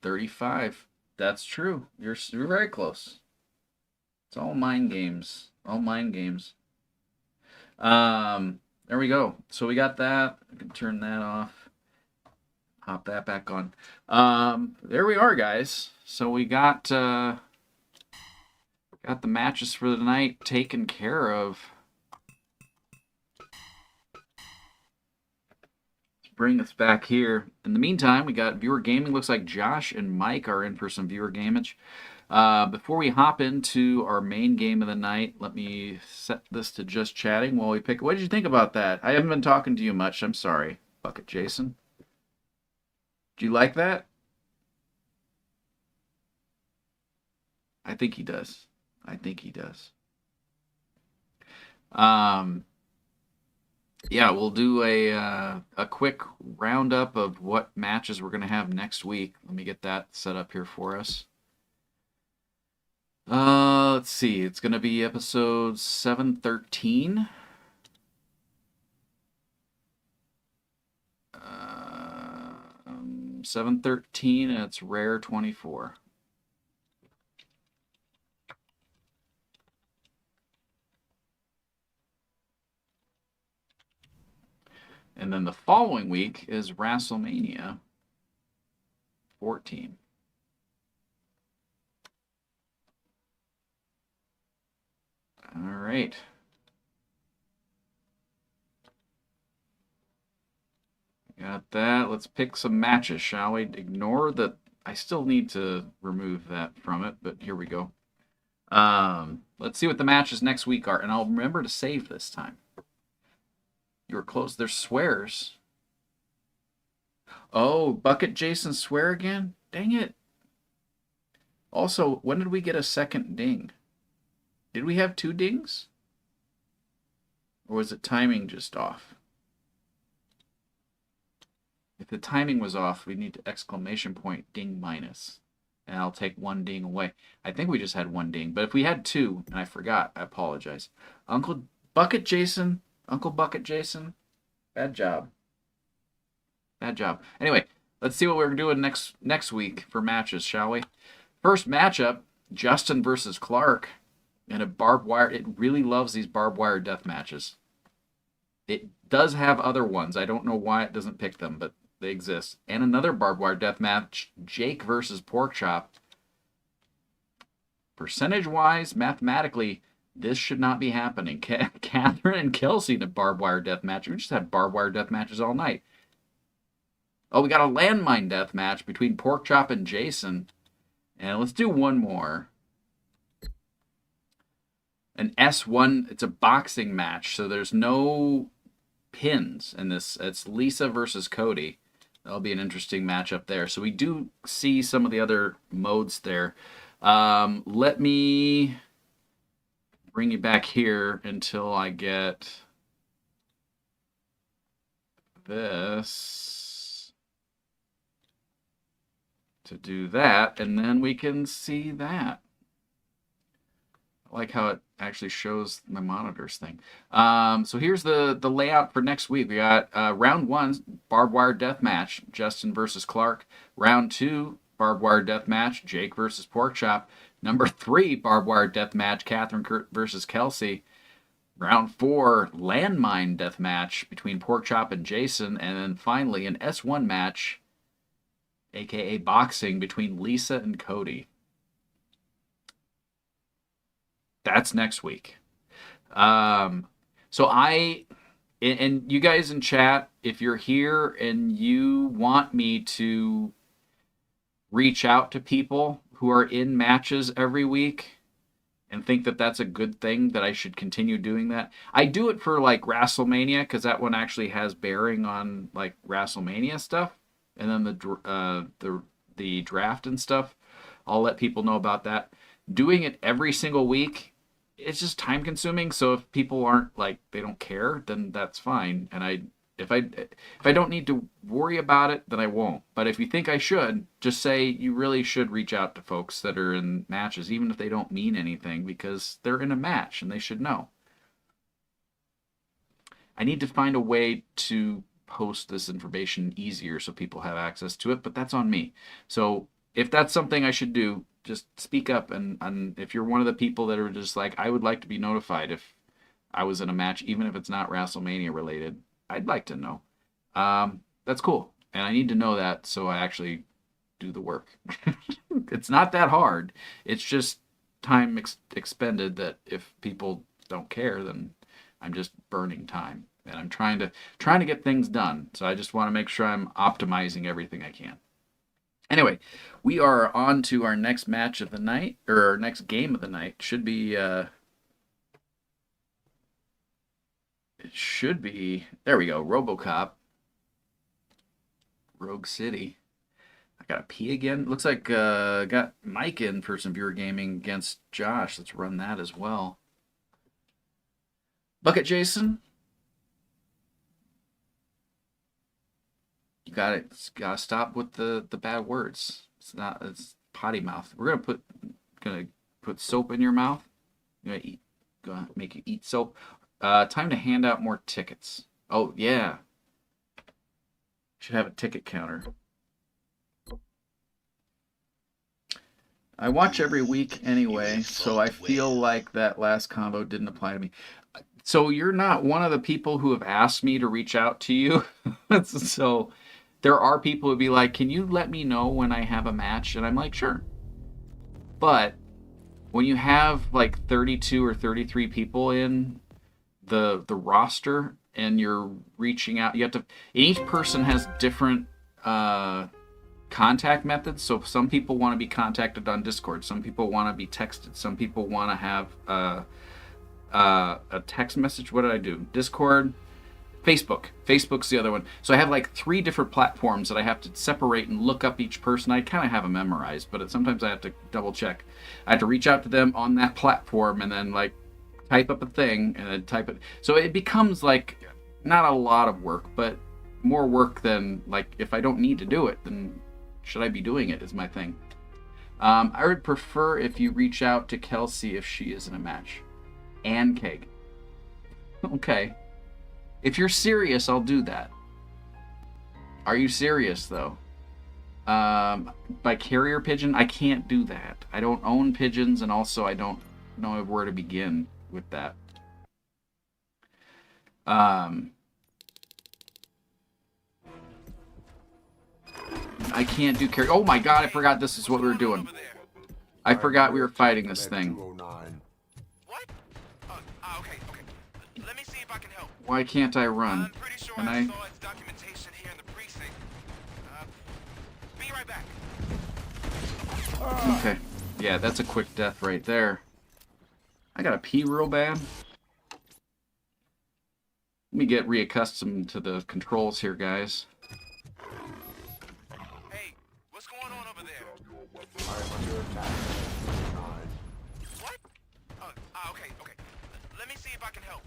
35. That's true. You're very close. It's all mind games. All mind games. There we go. So we got that. I can turn that off. Hop that back on. There we are, guys. So we got the matches for the night taken care of. Let's bring us back here. In the meantime, we got viewer gaming. Looks like Josh and Mike are in for some viewer gamage. Before we hop into our main game of the night, let me set this to just chatting while we pick. What did you think about that? I haven't been talking to you much. I'm sorry. Bucket Jason. Do you like that? I think he does. I think he does. Yeah, we'll do a quick roundup of what matches we're going to have next week. Let me get that set up here for us. Let's see. It's going to be episode 713. 713, and it's rare 24. And then the following week is WrestleMania 14. All right. Got that. Let's pick some matches, shall we? Ignore that. I still need to remove that from it, but here we go. Let's see what the matches next week are, and I'll remember to save this time. You were close. There's swears. Oh, Bucket Jason swear again? Dang it. Also, when did we get a second ding? Did we have 2 dings? Or was it timing just off? If the timing was off, we need to exclamation point ding minus. And I'll take 1 ding away. I think we just had 1 ding. But if we had 2, and I forgot, I apologize. Uncle Bucket Jason. Uncle Bucket Jason. Bad job. Bad job. Anyway, let's see what we're doing next week for matches, shall we? First matchup, Justin versus Clark in a barbed wire. It really loves these barbed wire death matches. It does have other ones. I don't know why it doesn't pick them, but they exist. And another barbed wire death match, Jake versus Porkchop. Percentage-wise, mathematically, this should not be happening. Catherine and Kelsey in a barbed wire death match. We just had barbed wire death matches all night. Oh, we got a landmine death match between Porkchop and Jason. And let's do one more. An S1, it's a boxing match, so there's no pins in this. It's Lisa versus Cody. That'll be an interesting matchup there. So we do see some of the other modes there. Let me bring you back here until I get this to do that, and then we can see that. I like how it actually shows my monitors thing. So here's the layout for next week. We got round 1, barbed wire death match, Justin versus Clark. Round 2, barbed wire death match, Jake versus Porkchop. Number 3, barbed wire death match, Catherine versus Kelsey. Round 4, landmine death match between Porkchop and Jason. And then finally, an S1 match, aka boxing, between Lisa and Cody. That's next week. So and you guys in chat, if you're here and you want me to reach out to people who are in matches every week and think that that's a good thing, that I should continue doing that. I do it for like WrestleMania because that one actually has bearing on like WrestleMania stuff, and then the draft and stuff. I'll let people know about that. Doing it every single week, it's just time consuming. So if people aren't like, they don't care, then that's fine. And if I don't need to worry about it, then I won't. But if you think I should, just say you really should reach out to folks that are in matches, even if they don't mean anything, because they're in a match and they should know. I need to find a way to post this information easier so people have access to it, but that's on me. So if that's something I should do, just speak up. And if you're one of the people that are just like, I would like to be notified if I was in a match, even if it's not WrestleMania related, I'd like to know. That's cool. And I need to know that so I actually do the work. It's not that hard. It's just time expended that if people don't care, then I'm just burning time. And I'm trying to get things done. So I just want to make sure I'm optimizing everything I can. Anyway, we are on to our next match of the night, or our next game of the night. Should be it should be, there we go, Robocop. Rogue City. I gotta pee again. Looks like got Mike in for some viewer gaming against Josh. Let's run that as well. Bucket Jason. You gotta stop with the bad words. It's potty mouth. We're gonna put soap in your mouth. Gonna make you eat soap. Time to hand out more tickets. Oh yeah. Should have a ticket counter. I watch every week anyway, so I feel like that last combo didn't apply to me. So you're not one of the people who have asked me to reach out to you. So there are people who be like, can you let me know when I have a match? And I'm like, sure. But when you have like 32 or 33 people in the roster and you're reaching out, you have to, each person has different contact methods. So some people want to be contacted on Discord. Some people want to be texted. Some people want to have a text message. What did I do? Discord, Facebook. Facebook's the other one. So I have like 3 different platforms that I have to separate and look up each person. I kind of have them memorized, but sometimes I have to double check. I have to reach out to them on that platform and then like type up a thing and then type it. So it becomes like not a lot of work, but more work than like if I don't need to do it, then should I be doing it is my thing. I would prefer if you reach out to Kelsey if she is in a match. And Caig. Okay. If you're serious, I'll do that. Are you serious, though? By carrier pigeon, I can't do that. I don't own pigeons, and also I don't know where to begin with that. I can't do carrier. Oh my god, I forgot this is what we were doing. I forgot we were fighting this thing. What? Okay. Let me see if I can help. Why can't I run? I'm pretty sure Can I I? saw its documentation here in the precinct. Be right back. Okay. Yeah, that's a quick death right there. I gotta pee real bad. Let me get reaccustomed to the controls here, guys. Hey, what's going on over there? I am under attack. What? Okay. Let me see if I can help.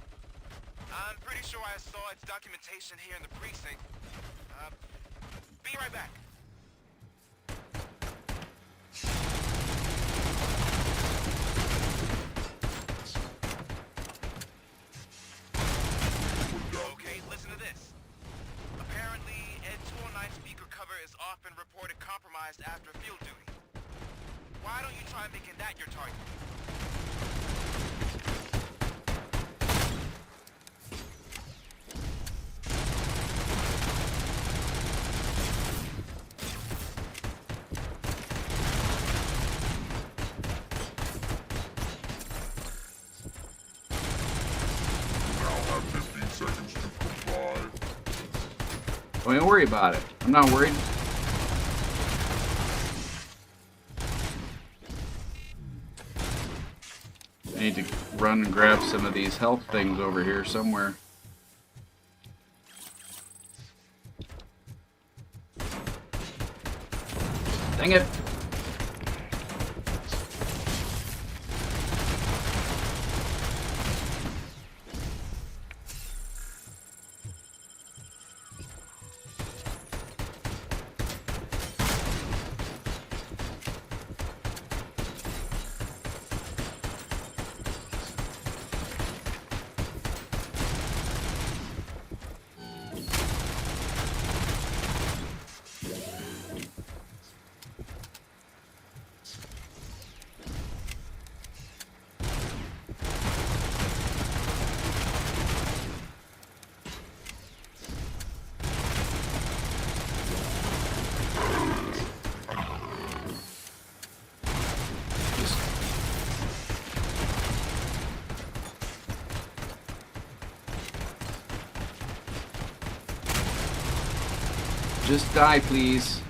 I'm pretty sure I saw its documentation here in the precinct. Be right back. Okay, listen to this. Apparently, Ed 209 speaker cover is often reported compromised after field duty. Why don't you try making that your target? Don't even worry about it. I'm not worried. I need to run and grab some of these health things over here somewhere. Dang it! Just die, please.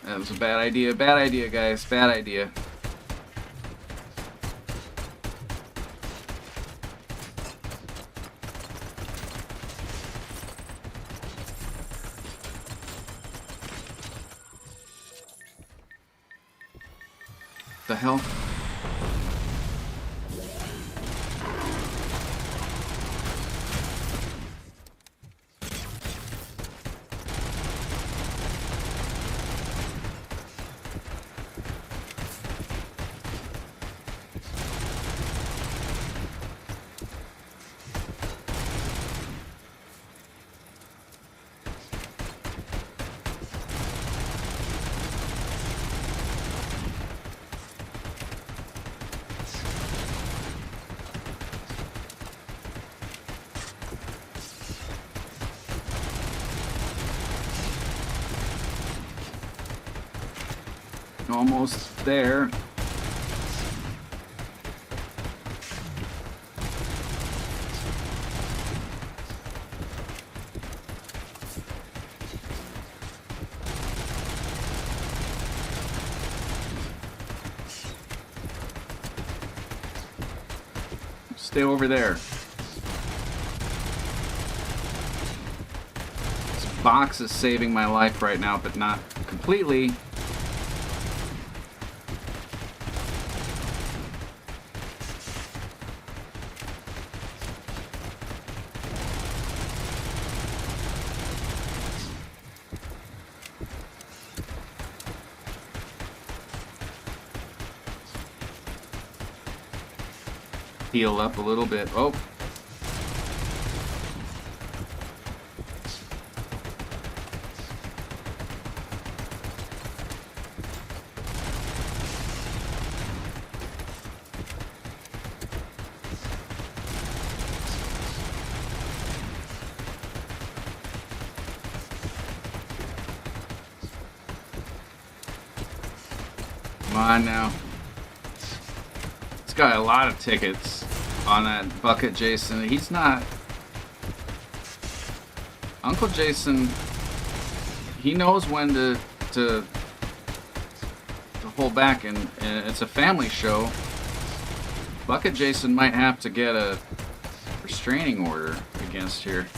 That was a bad idea. Bad idea, guys. Bad idea. The hell? Almost there. Stay over there. This box is saving my life right now, but not completely. Heal up a little bit. Oh. Come on now. It's got a lot of tickets on that bucket, Jason. He's not... Uncle Jason, he knows when to hold back, and it's a family show. Bucket Jason might have to get a restraining order against here.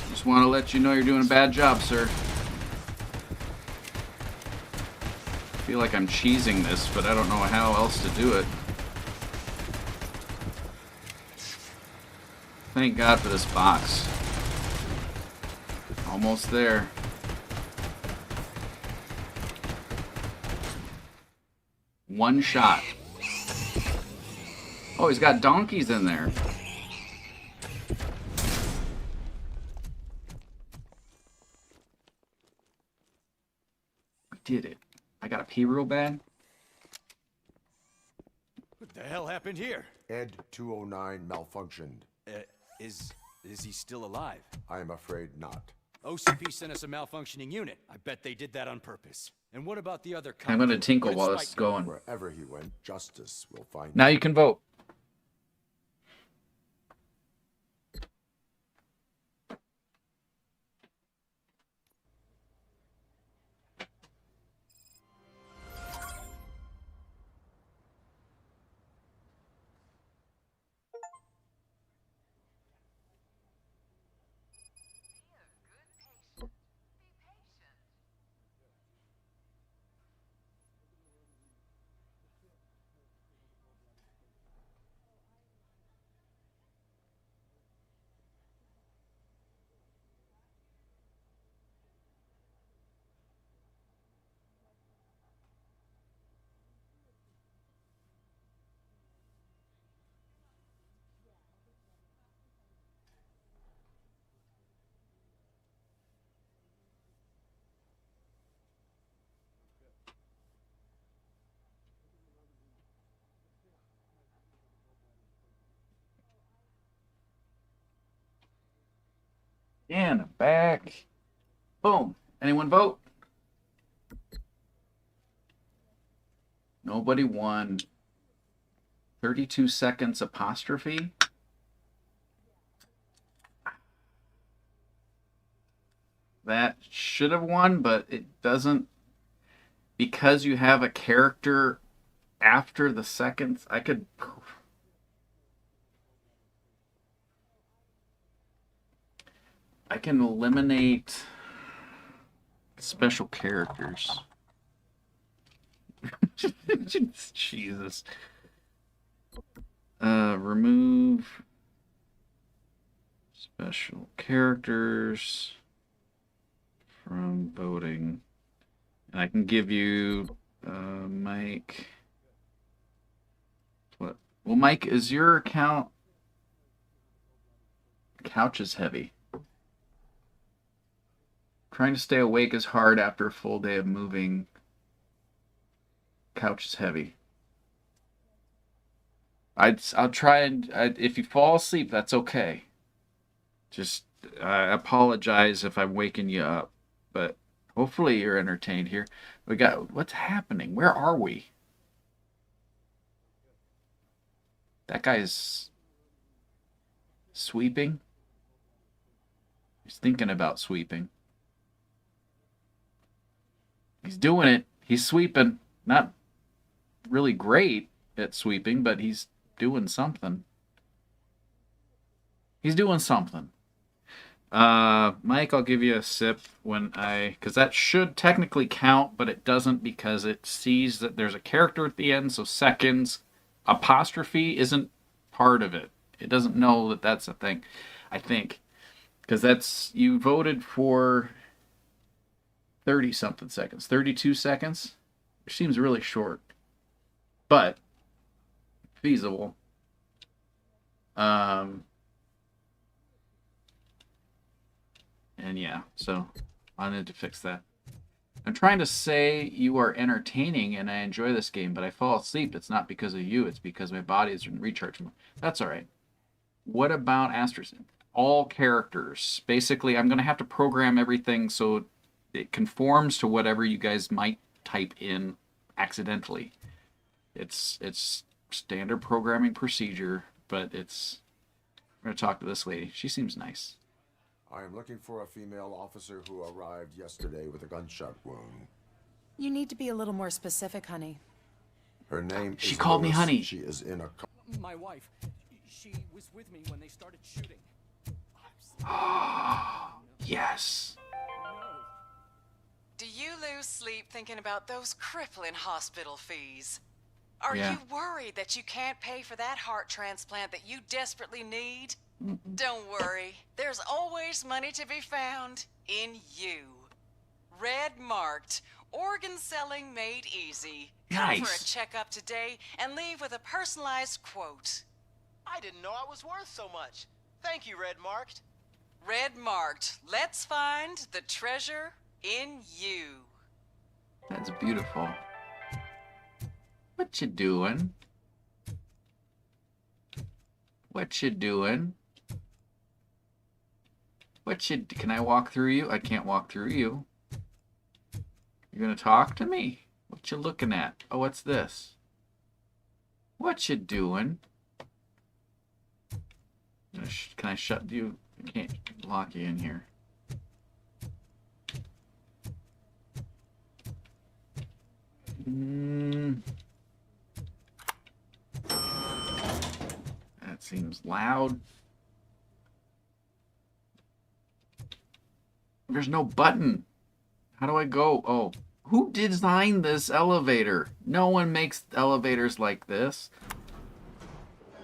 Just want to let you know you're doing a bad job, sir. I feel like I'm cheesing this, but I don't know how else to do it. Thank God for this box. Almost there. One shot. Oh, he's got donkeys in there. I did it. I got a pee real bad. What the hell happened here? Ed 209 malfunctioned. Is he still alive? I am afraid not. OCP sent us a malfunctioning unit. I bet they did that on purpose. And what about the other I'm gonna cops? tinkle Where did while Spike this is go? going. Wherever he went, justice will find him. Now you can vote. And back. Boom. Anyone vote? Nobody won. 32 seconds apostrophe. That should have won, but it doesn't. Because you have a character after the seconds, I can eliminate special characters. Jesus. Remove special characters from voting. And I can give you Mike. What? Well, Mike, is your account... Couch is heavy. Trying to stay awake is hard after a full day of moving. Couch is heavy. I'll try and if you fall asleep, that's okay. Just I apologize if I'm waking you up, but hopefully you're entertained here. We got what's happening? Where are we? That guy's sweeping. He's thinking about sweeping. He's doing it. He's sweeping. Not really great at sweeping, but he's doing something. He's doing something. Mike, I'll give you a sip because that should technically count, but it doesn't because it sees that there's a character at the end, so seconds apostrophe isn't part of it. It doesn't know that that's a thing, I think, because you voted for 30 something seconds, 32 seconds, which seems really short, but feasible. And yeah, so I need to fix that. I'm trying to say you are entertaining and I enjoy this game, but I fall asleep. It's not because of you. It's because my body is in recharge mode. That's all right. What about asterisk? All characters. Basically, I'm going to have to program everything so it conforms to whatever you guys might type in accidentally. It's standard programming procedure, but it's... I'm going to talk to this lady. She seems nice. I am looking for a female officer who arrived yesterday with a gunshot wound. You need to be a little more specific, honey. Her name She is called me Lois. honey. She is in a... My wife, she was with me when they started shooting. Yes. Do you lose sleep thinking about those crippling hospital fees? Are Yeah. you worried that you can't pay for that heart transplant that you desperately need? Don't worry. There's always money to be found in you. Red marked, organ selling made easy. Come for a Nice. checkup today and leave with a personalized quote. I didn't know I was worth so much. Thank you, Red Marked. Red marked. Let's find the treasure in you. That's beautiful. What you doing? What you doing? Can I walk through you? I can't walk through you. You're gonna talk to me? What you looking at? Oh, what's this? What you doing? Can I shut you? I can't lock you in here. That seems loud. There's no button. How do I go? Oh, who designed this elevator? No one makes elevators like this.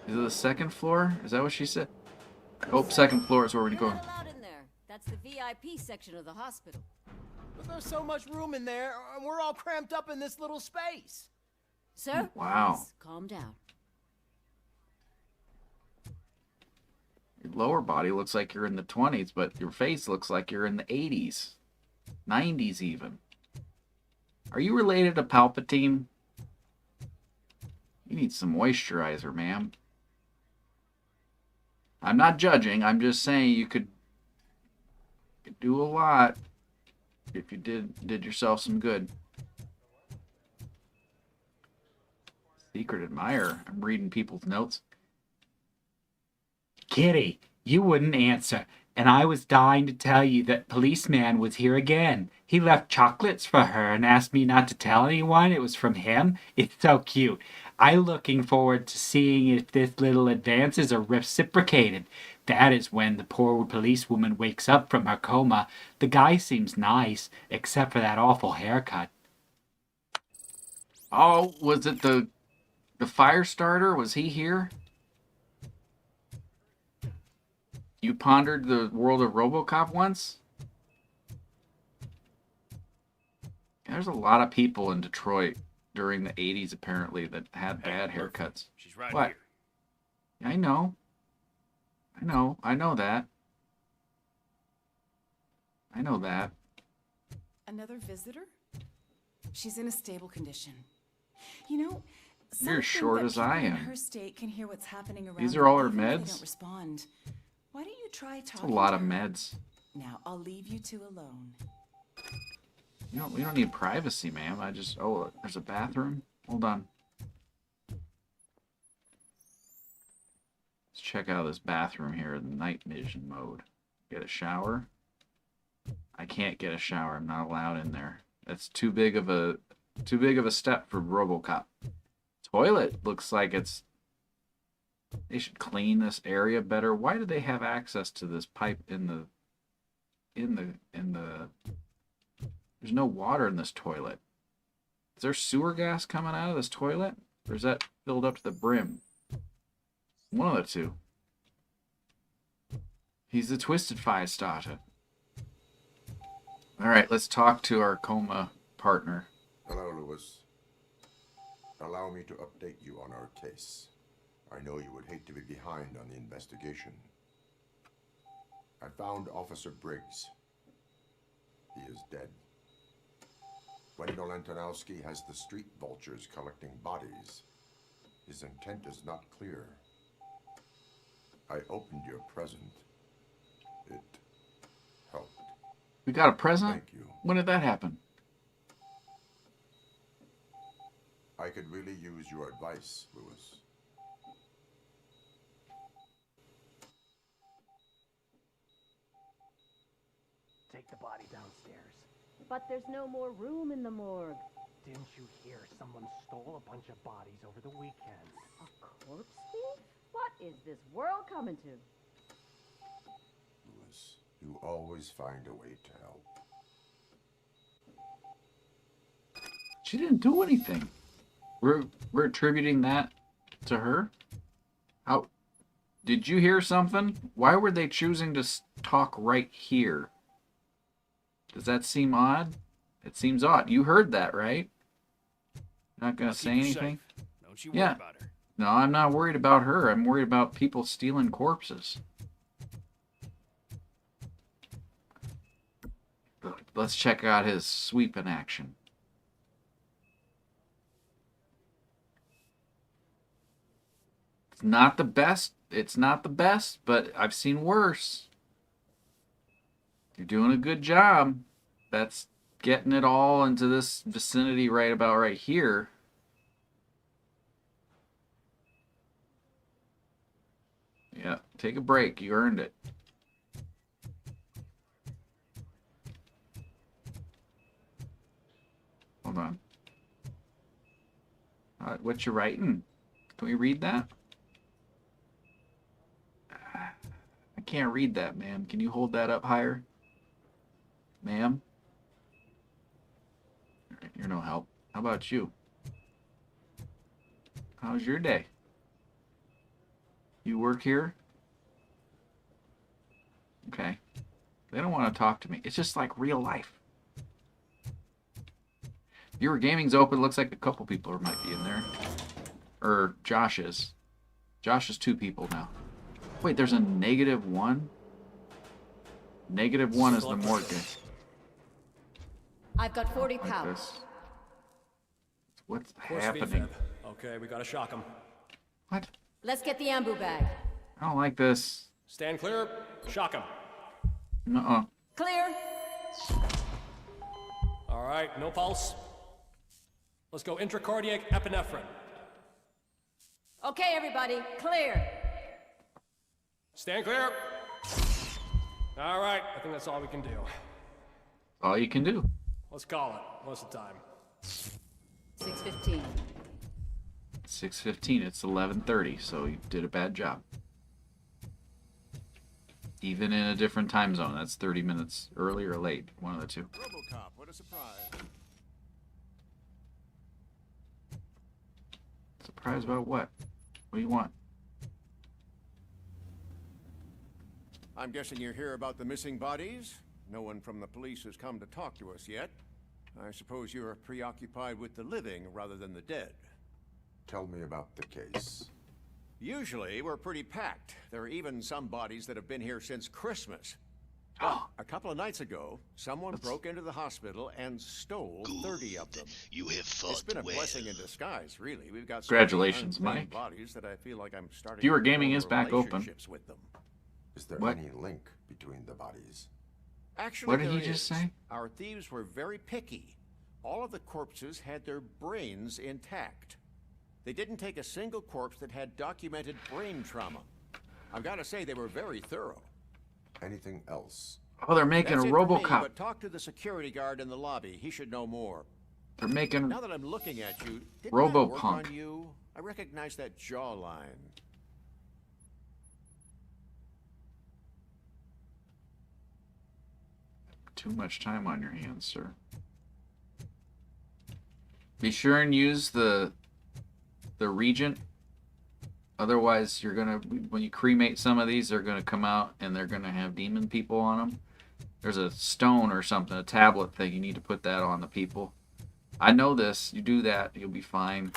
Is it the second floor? Is that what she said? Oh, second floor is where we're going. Allowed in there. That's the VIP section of the hospital. But there's so much room in there, and we're all cramped up in this little space. Sir, Wow. please calm down. Your lower body looks like you're in the 20s, but your face looks like you're in the 80s. 90s even. Are you related to Palpatine? You need some moisturizer, ma'am. I'm not judging. I'm just saying you could do a lot if you did yourself some good. Secret admirer. I'm reading people's notes. Kitty, you wouldn't answer, and I was dying to tell you that policeman was here again. He left chocolates for her and asked me not to tell anyone it was from him. It's so cute. I'm looking forward to seeing if this little advances are reciprocated. That is when the poor policewoman wakes up from her coma. The guy seems nice, except for that awful haircut. Oh, was it the fire starter? Was he here? You pondered the world of Robocop once? There's a lot of people in Detroit during the 80s, apparently, that had bad haircuts. She's right What? here. I know that. I know that. Another visitor? She's in a stable condition. You know, You're as short as I in am. her state can hear what's happening around These are all her even if they meds? don't respond. Why don't you try It's a talking lot to of her? meds. Now, I'll leave you two alone. We don't need privacy, ma'am. Oh, there's a bathroom? Hold on. Let's check out this bathroom here in the night vision mode. Get a shower. I can't get a shower. I'm not allowed in there. That's too big of a Too big of a step for Robocop. Toilet looks like it's... They should clean this area better. Why do they have access to this pipe in the... There's no water in this toilet. Is there sewer gas coming out of this toilet? Or is that filled up to the brim? One of the two. He's the Twisted Fire starter. Alright, let's talk to our coma partner. Hello, Lewis. Allow me to update you on our case. I know you would hate to be behind on the investigation. I found Officer Briggs. He is dead. Wendell Antonowski has the street vultures collecting bodies. His intent is not clear. I opened your present. It helped. We got a present? Thank you. When did that happen? I could really use your advice, Lewis. Take the body downstairs. But there's no more room in the morgue. Didn't you hear someone stole a bunch of bodies over the weekend? A corpse thief? What is this world coming to? Lewis, you always find a way to help. She didn't do anything. We're attributing that to her? How... Did you hear something? Why were they choosing to talk right here? Does that seem odd? It seems odd. You heard that, right? Not gonna say anything? Don't you worry Yeah. about her. No, I'm not worried about her. I'm worried about people stealing corpses. Let's check out his sweep in action. It's not the best. It's not the best, but I've seen worse. You're doing a good job. That's getting it all into this vicinity right about right here. Yeah, take a break. You earned it. Hold on. What you writing? Can we read that? I can't read that, ma'am. Can you hold that up higher? Ma'am? You're no help. How about you? How's your day? You work here? Okay. They don't want to talk to me. It's just like real life. Viewer Gaming's open. Looks like a couple people might be in there. Or Josh is. Josh is 2 people now. Wait, there's a -1? -1 is the mortgage. I've got 40 Like pounds. this. What's Force happening? VFib. Okay, we gotta shock him. What? Let's get the ambu bag. I don't like this. Stand clear. Shock him. Nuh-uh. Clear. All right, no pulse. Let's go intracardiac epinephrine. Okay, everybody, clear. Stand clear. All right, I think that's all we can do. All you can do. Let's call it. What's the time? 6:15. 6:15. It's 11:30, so you did a bad job. Even in a different time zone, that's 30 minutes early or late. One of the two. Robocop, what a surprise. Surprised about what? What do you want? I'm guessing you're here about the missing bodies? No one from the police has come to talk to us yet. I suppose you're preoccupied with the living rather than the dead. Tell me about the case. Usually, we're pretty packed. There are even some bodies that have been here since Christmas. A couple of nights ago, someone broke into the hospital and stole 30 of them. You have fought It's been a well. blessing in disguise, really. We've got so Congratulations, many unclaimed Mike. bodies that I feel like I'm starting Viewer to Gaming form is back open. relationships with them. Is there What? any link between the bodies? Actually, What did he there just is. say? Our thieves were very picky. All of the corpses had their brains intact. They didn't take a single corpse that had documented brain trauma. I've got to say, they were very thorough. Anything else? Oh, they're making That's a it for me, Robocop. but talk to the security guard in the lobby. He should know more. They're making Now that I'm looking at you, didn't I work Robopunk. on you? I recognize that jawline. Too much time on your hands, sir. Be sure and use the Regent. Otherwise, you're gonna, when you cremate some of these, they're gonna come out and they're gonna have demon people on them. There's a stone or something, a tablet thing. You need to put that on the people. I know this. You do that, you'll be fine.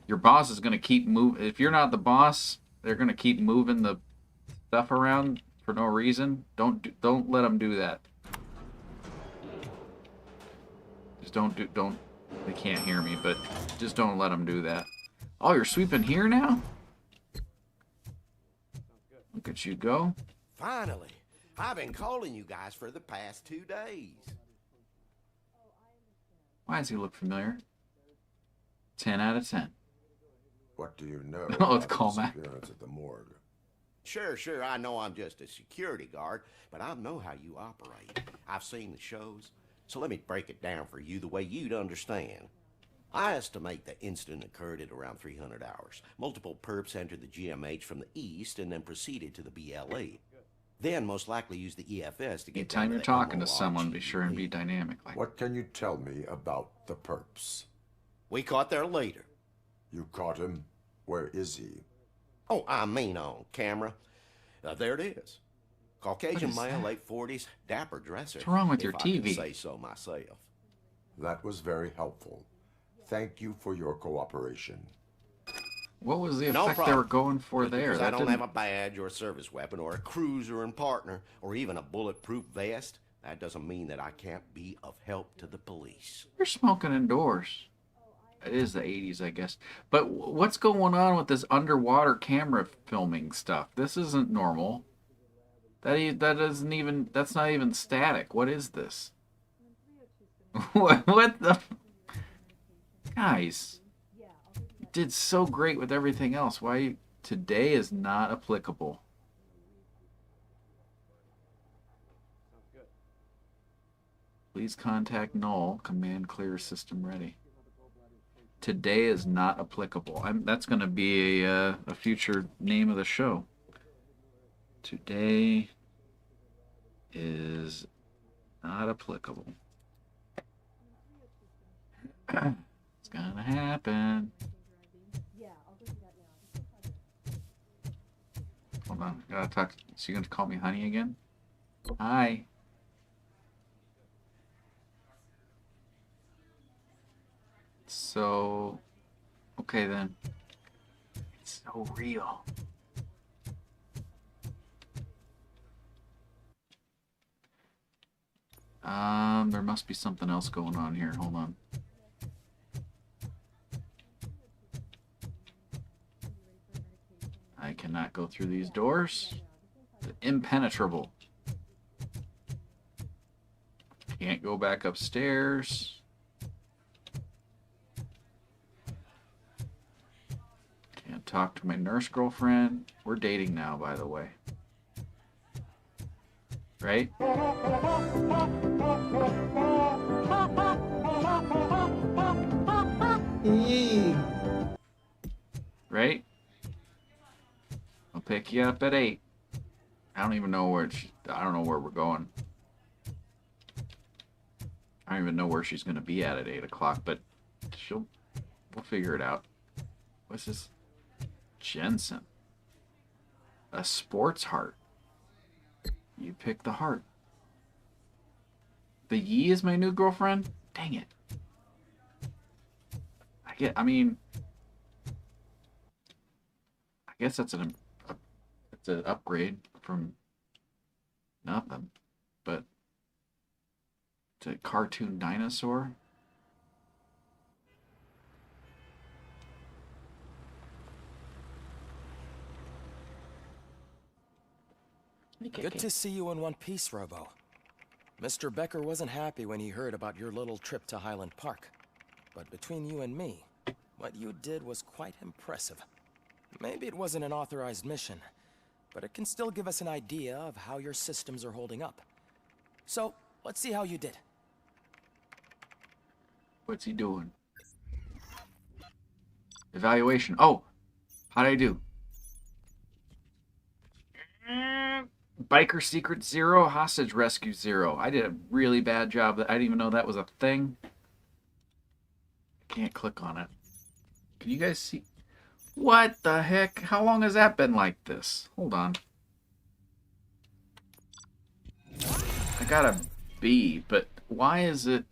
Your boss is gonna keep moving. If you're not the boss, they're gonna keep moving the stuff around for no reason. Don't let them do that. Just don't. They can't hear me, but just don't let them do that. Oh, you're sweeping here now? Look at you go. Finally. I've been calling you guys for the past 2 days. Why does he look familiar? 10 out of 10. What do you know Oh, about it's call the back. disappearance at the morgue? Sure, I know I'm just a security guard, but I know how you operate. I've seen the shows, so let me break it down for you the way you'd understand. I estimate the incident occurred at around 300 hours. Multiple perps entered the GMH from the east and then proceeded to the BLE. Then most likely used the EFS to get down Anytime to you're the talking to MORG. someone, be sure and be dynamic. Like, What can you tell me about the perps? We caught their leader. You caught him? Where is he? Oh, I mean on camera. There it is. Caucasian What is male, that? late 40s, dapper dresser. What's wrong with your if I can TV? say so myself. That was very helpful. Thank you for your cooperation. what was the No effect they problem. were going for Just there? because I That don't didn't... have a badge or a service weapon or a cruiser and partner or even a bulletproof vest, that doesn't mean that I can't be of help to the police. You're smoking indoors. It is the 80s, I guess. But what's going on with this underwater camera filming stuff? This isn't normal. That's not even static. What is this? What the... Guys, you did so great with everything else. Why today is not applicable? Please contact Null. Command clear system ready. Today is not applicable. That's going to be a future name of the show. Today is not applicable. It's gonna happen. Hold on, I gotta talk. Is she gonna call me honey again? Hi. So, okay then. It's so real. There must be something else going on here. Hold on. I cannot go through these doors. They're impenetrable. Can't go back upstairs. Can't talk to my nurse girlfriend. We're dating now, by the way. Right? Right? I'll pick you up at 8. I don't even know where I don't know where we're going. I don't even know where she's gonna be at 8 o'clock, but we'll figure it out. What's this? Jensen. A sports heart. You pick the heart. The Yee is my new girlfriend? Dang it. I mean, I guess that's an upgrade from nothing, but to cartoon dinosaur. Good to see you in one piece, Robo. Mr. Becker wasn't happy when he heard about your little trip to Highland Park. But between you and me, what you did was quite impressive. Maybe it wasn't an authorized mission, but it can still give us an idea of how your systems are holding up. So, let's see how you did. What's he doing? Evaluation. Oh, how'd I do? Biker Secret 0, Hostage Rescue 0. I did a really bad job. I didn't even know that was a thing. I can't click on it. Can you guys see? What the heck? How long has that been like this? Hold on. I got a B, but why is it...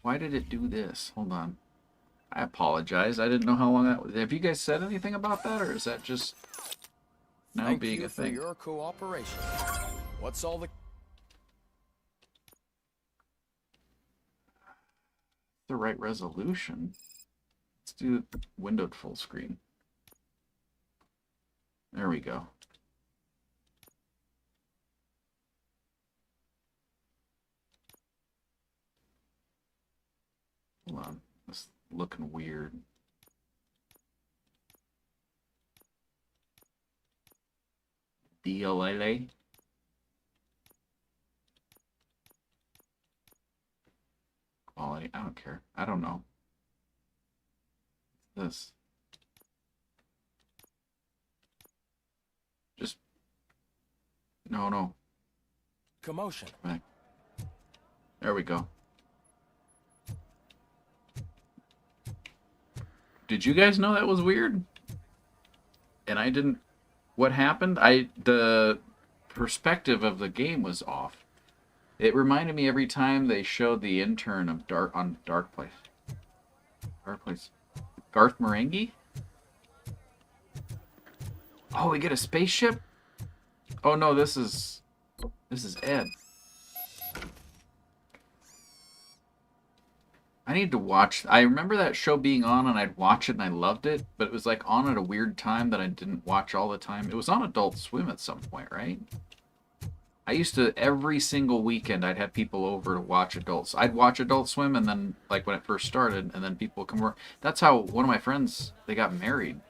Why did it do this? Hold on. I apologize. I didn't know how long that was. Have you guys said anything about that, or is that just now Thank being you a for thing? your cooperation. What's all the... The right resolution? Let's do windowed full screen. There we go. Hold on. It's looking weird. DLLA. Quality. I don't care. I don't know. This. Just. No. Commotion. Back. There we go. Did you guys know that was weird? And I didn't. What happened? The perspective of the game was off. It reminded me every time they showed the intern of Dark Place. Dark Place. Garth Marenghi? Oh, we get a spaceship? Oh no, this is Ed. I need to watch. I remember that show being on and I'd watch it and I loved it, but it was like on at a weird time that I didn't watch all the time. It was on Adult Swim at some point, right? I used to, every single weekend, I'd have people over to watch Adults. I'd watch Adult Swim, and then, like, when it first started, and then people would come over. That's how one of my friends, they got married.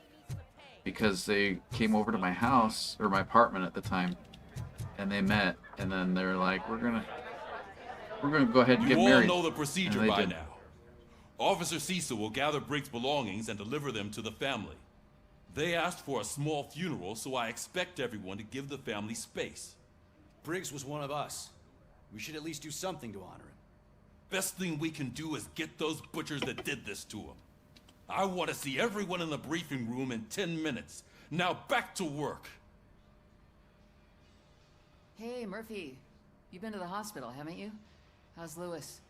Because they came over to my house, or my apartment at the time, and they met, and then they were like, we're gonna go ahead and get married. You all know the procedure And they by did. now. Officer Cecil will gather Briggs' belongings and deliver them to the family. They asked for a small funeral, so I expect everyone to give the family space. Briggs was one of us. We should at least do something to honor him. Best thing we can do is get those butchers that did this to him. I want to see everyone in the briefing room in 10 minutes. Now back to work. Hey, Murphy. You've been to the hospital, haven't you? How's Lewis?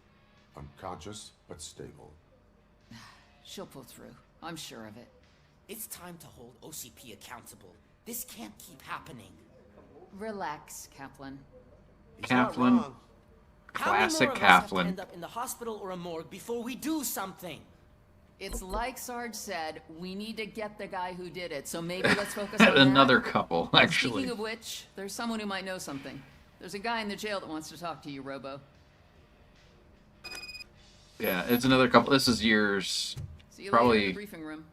Unconscious, but stable. She'll pull through. I'm sure of it. It's time to hold OCP accountable. This can't keep happening. Relax, Kaplan. Kaplan. Classic Kaplan. Have to end up in the hospital or a morgue before we do something. It's like Sarge said, we need to get the guy who did it, so maybe let's focus on Another that. couple, actually. Speaking of which, there's someone who might know something. There's a guy in the jail that wants to talk to you, Robo. Yeah, it's another couple. This is years. See you later in Probably the briefing room.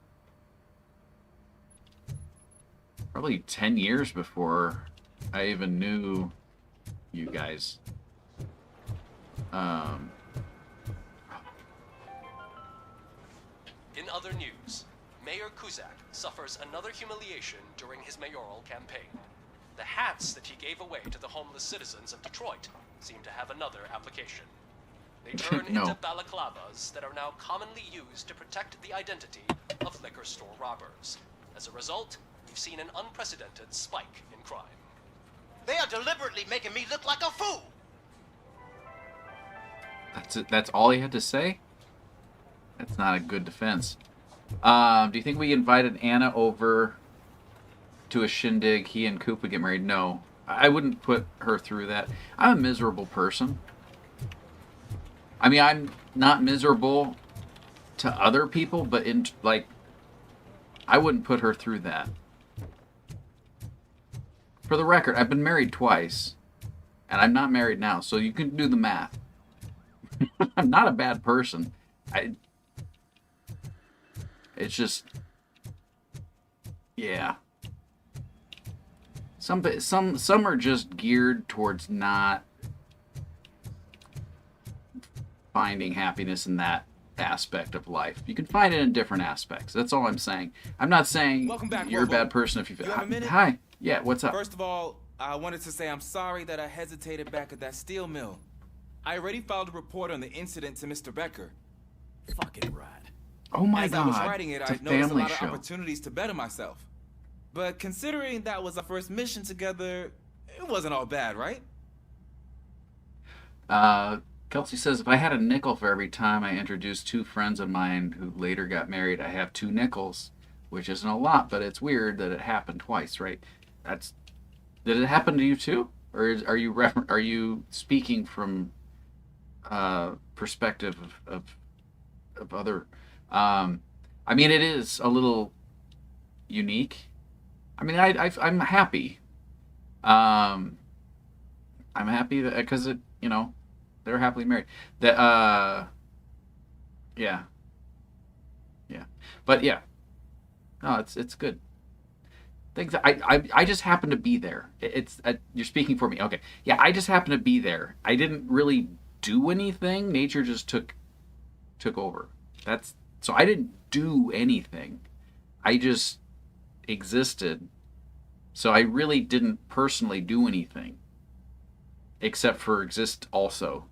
Probably 10 years before I even knew you guys. In other news, Mayor Kuzak suffers another humiliation during his mayoral campaign. The hats that he gave away to the homeless citizens of Detroit seem to have another application. They turn No. into balaclavas that are now commonly used to protect the identity of liquor store robbers. As a result, we've seen an unprecedented spike in crime. They are deliberately making me look like a fool. That's it. That's all he had to say? That's not a good defense. Do you think we invited Anna over to a shindig? He and Coop would get married? No. I wouldn't put her through that. I'm a miserable person. I mean, I'm not miserable to other people, but I wouldn't put her through that. For the record, I've been married twice, and I'm not married now, so you can do the math. I'm not a bad person. It's just, yeah. Some are just geared towards not finding happiness in that aspect of life. You can find it in different aspects. That's all I'm saying. I'm not saying Welcome back, you're a Robo. bad person if you feel. You have a minute? Hi. Yeah. What's up? First of all, I wanted to say I'm sorry that I hesitated back at that steel mill. I already filed a report on the incident to Mr. Becker. Fucking rad. Oh my As God. I was writing it, It's I a noticed a family lot show. of opportunities to better myself. But considering that was our first mission together, it wasn't all bad, right? Kelsey says, if I had a nickel for every time I introduced two friends of mine who later got married, I have 2 nickels, which isn't a lot, but it's weird that it happened twice, right? Did it happen to you too? Or are you speaking from perspective of other? I mean, it is a little unique. I mean, I'm happy. I'm happy that because it, they're happily married. That yeah, but yeah, no, it's good. Things I just happen to be there. It's you're speaking for me. Okay, yeah, I just happen to be there. I didn't really do anything. Nature just took over. So I didn't do anything. I just existed. So I really didn't personally do anything except for exist also,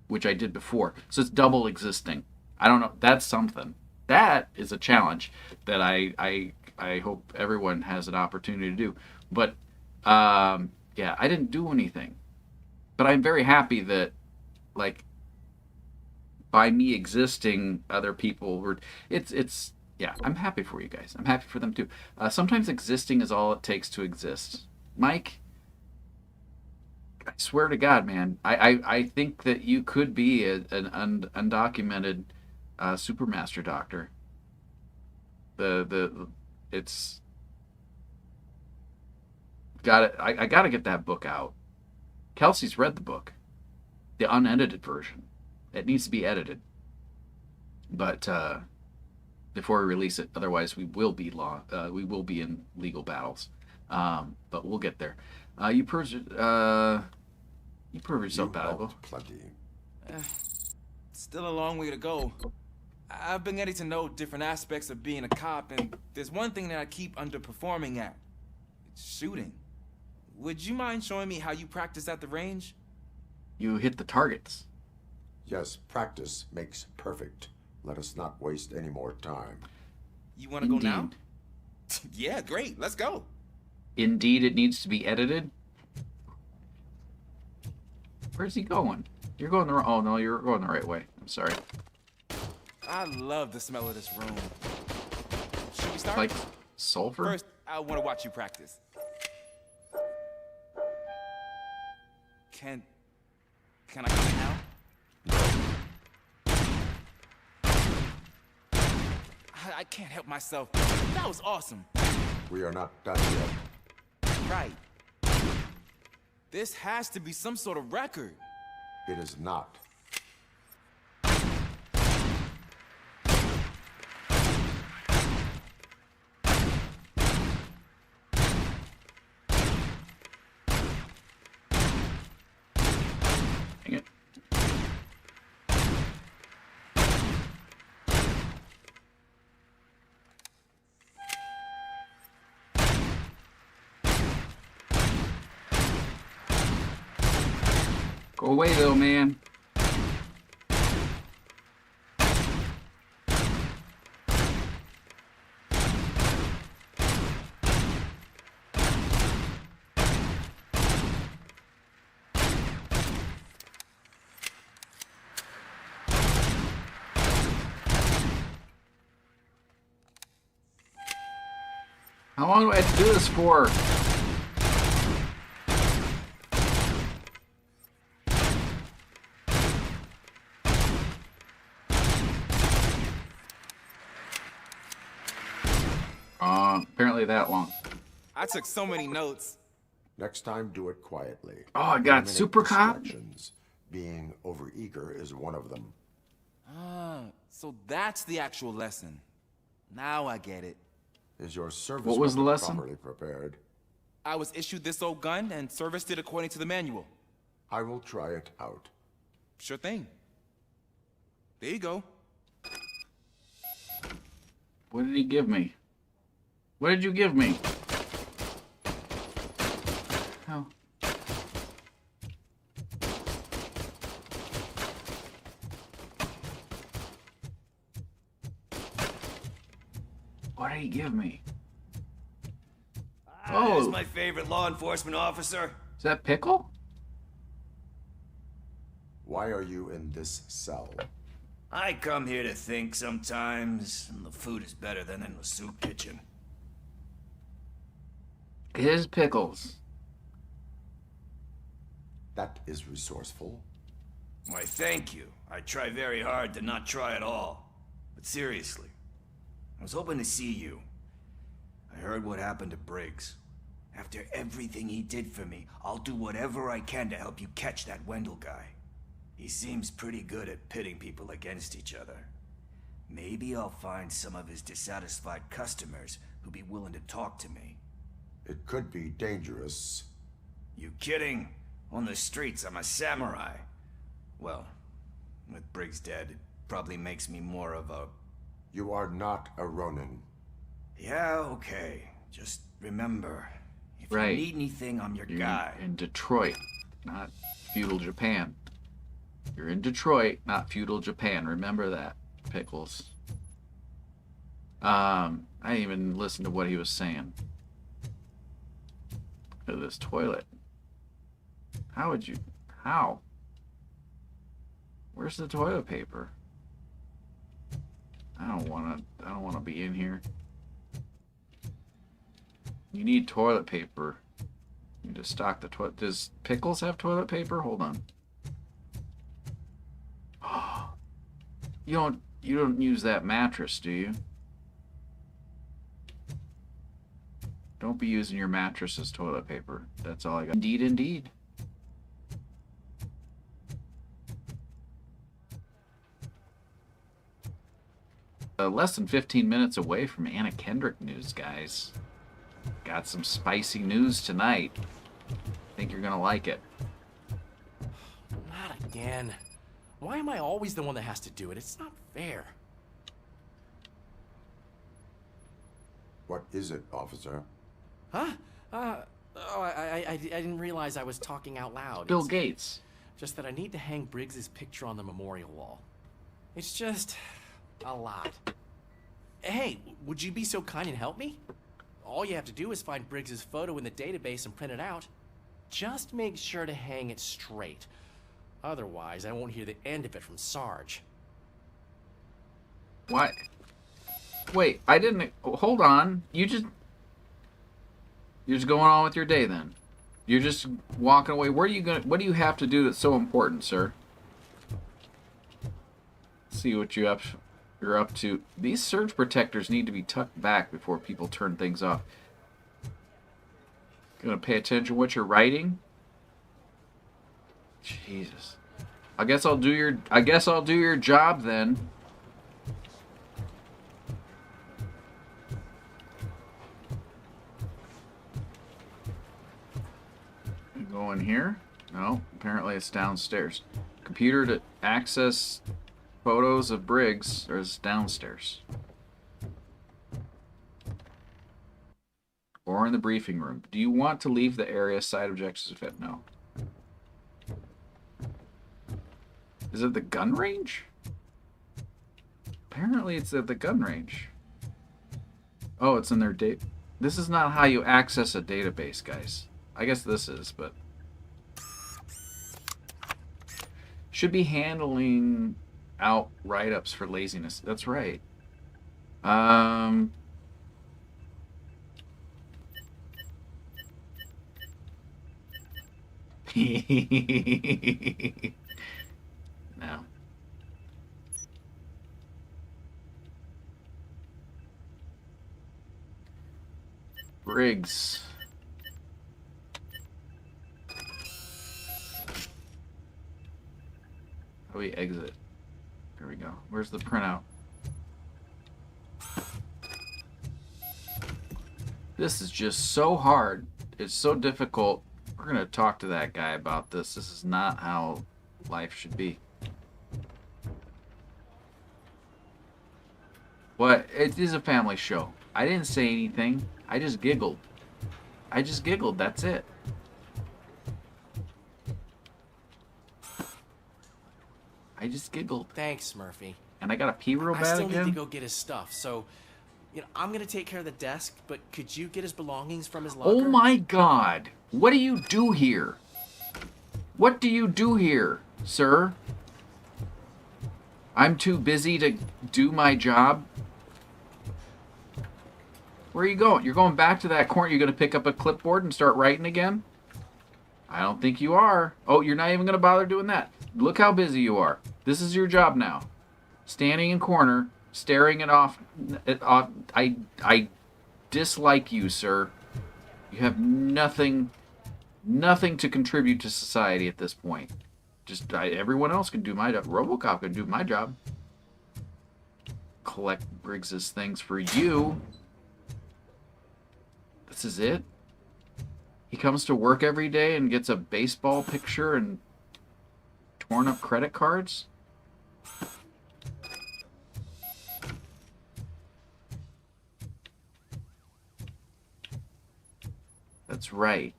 which I did before. So it's double existing. I don't know. That's something. That is a challenge that I hope everyone has an opportunity to do. But yeah, I didn't do anything. But I'm very happy that, like, by me existing, other people were. It's yeah. I'm happy for you guys. I'm happy for them too. Sometimes existing is all it takes to exist. Mike, I swear to God, man, I think that you could be an undocumented supermaster doctor. It's got it. I got to get that book out. Kelsey's read the book, the unedited version. It needs to be edited, but before we release it, otherwise we will be in legal battles. But we'll get there. You prove yourself valuable. Plenty. Still a long way to go. I've been getting to know different aspects of being a cop, and there's one thing that I keep underperforming at. It's shooting. Would you mind showing me how you practice at the range? You hit the targets. Yes, practice makes perfect. Let us not waste any more time. You want to go now? Yeah, great. Let's go. Indeed, it needs to be edited. Where's he going? You're going the wrong. Oh no, you're going the right way. I'm sorry. I love the smell of this room. Should we start? Like sulfur? First, I want to watch you practice. Can I come now? I can't help myself. That was awesome. We are not done yet. Right. This has to be some sort of record. It is not. Dang it. Go away though, man. How long do I have to do this for? Apparently that long. I took so many notes. Next time, do it quietly. Oh, I got Eliminate super cop. distractions. Being overeager is one of them. Ah, so that's the actual lesson. Now I get it. Is your service What was the weapon lesson? properly prepared? I was issued this old gun and serviced it according to the manual. I will try it out. Sure thing. There you go. What did he give me? What did you give me? Oh. What did he give me? Oh, That's my favorite law enforcement officer. Is that Pickle? Why are you in this cell? I come here to think sometimes, and the food is better than in the soup kitchen. It is Pickles. That is resourceful. Why, thank you. I try very hard to not try at all. But seriously, I was hoping to see you. I heard what happened to Briggs. After everything he did for me, I'll do whatever I can to help you catch that Wendell guy. He seems pretty good at pitting people against each other. Maybe I'll find some of his dissatisfied customers who'd be willing to talk to me. It could be dangerous. You kidding? On the streets, I'm a samurai. Well, with Briggs dead, it probably makes me more of a... You are not a Ronin. Yeah, okay. Just remember, if Right. you need anything, I'm your You're guy. in Detroit, not feudal Japan. You're in Detroit, not feudal Japan. Remember that, Pickles. I didn't even listen to what he was saying. Look at this toilet. How would you... How? Where's the toilet paper? I don't want to be in here. You need toilet paper. You need to stock the toilet. Does Pickles have toilet paper? Hold on. You don't use that mattress, do you? Don't be using your mattress as toilet paper. That's all I got. Indeed, indeed. Less than 15 minutes away from Anna Kendrick news, guys. Got some spicy news tonight. Think you're gonna like it. Not again. Why am I always the one that has to do it? It's not fair. What is it, officer? Huh? I didn't realize I was talking out loud. Bill It's Gates. just that I need to hang Briggs's picture on the memorial wall. It's just a lot. Hey, would you be so kind and help me? All you have to do is find Briggs's photo in the database and print it out. Just make sure to hang it straight. Otherwise, I won't hear the end of it from Sarge. What? Wait, I didn't... Hold on. You're just going on with your day then. You're just walking away. What do you have to do that's so important, sir? See what you're up to. These surge protectors need to be tucked back before people turn things off. Gonna pay attention to what you're writing? Jesus. I guess I'll do your job then. Go in here? No, apparently it's downstairs. Computer to access photos of Briggs is downstairs. Or in the briefing room. Do you want to leave the area? Side objectives if it no. Is it the gun range? Apparently it's at the gun range. Oh, it's in their date. This is not how you access a database, guys. I guess this is, but... Should be handling out write-ups for laziness. That's right. No. Briggs. How do we exit? There we go. Where's the printout? This is just so hard. It's so difficult. We're going to talk to that guy about this. This is not how life should be. it is a family show. I didn't say anything. I just giggled. That's it. I just giggled. Thanks, Murphy. And I got to pee real bad I still again? need to go get his stuff, so I'm gonna take care of the desk, but could you get his belongings from his locker? Oh my God. What do you do here? What do you do here, sir? I'm too busy to do my job. Where are you going? You're going back to that corner. You're going to pick up a clipboard and start writing again? I don't think you are. Oh, you're not even going to bother doing that. Look how busy you are. This is your job now. Standing in corner, staring it off. I dislike you, sir. You have nothing to contribute to society at this point. Just everyone else can do my job. Robocop can do my job. Collect Briggs's things for you. This is it? He comes to work every day and gets a baseball picture and torn up credit cards? That's right.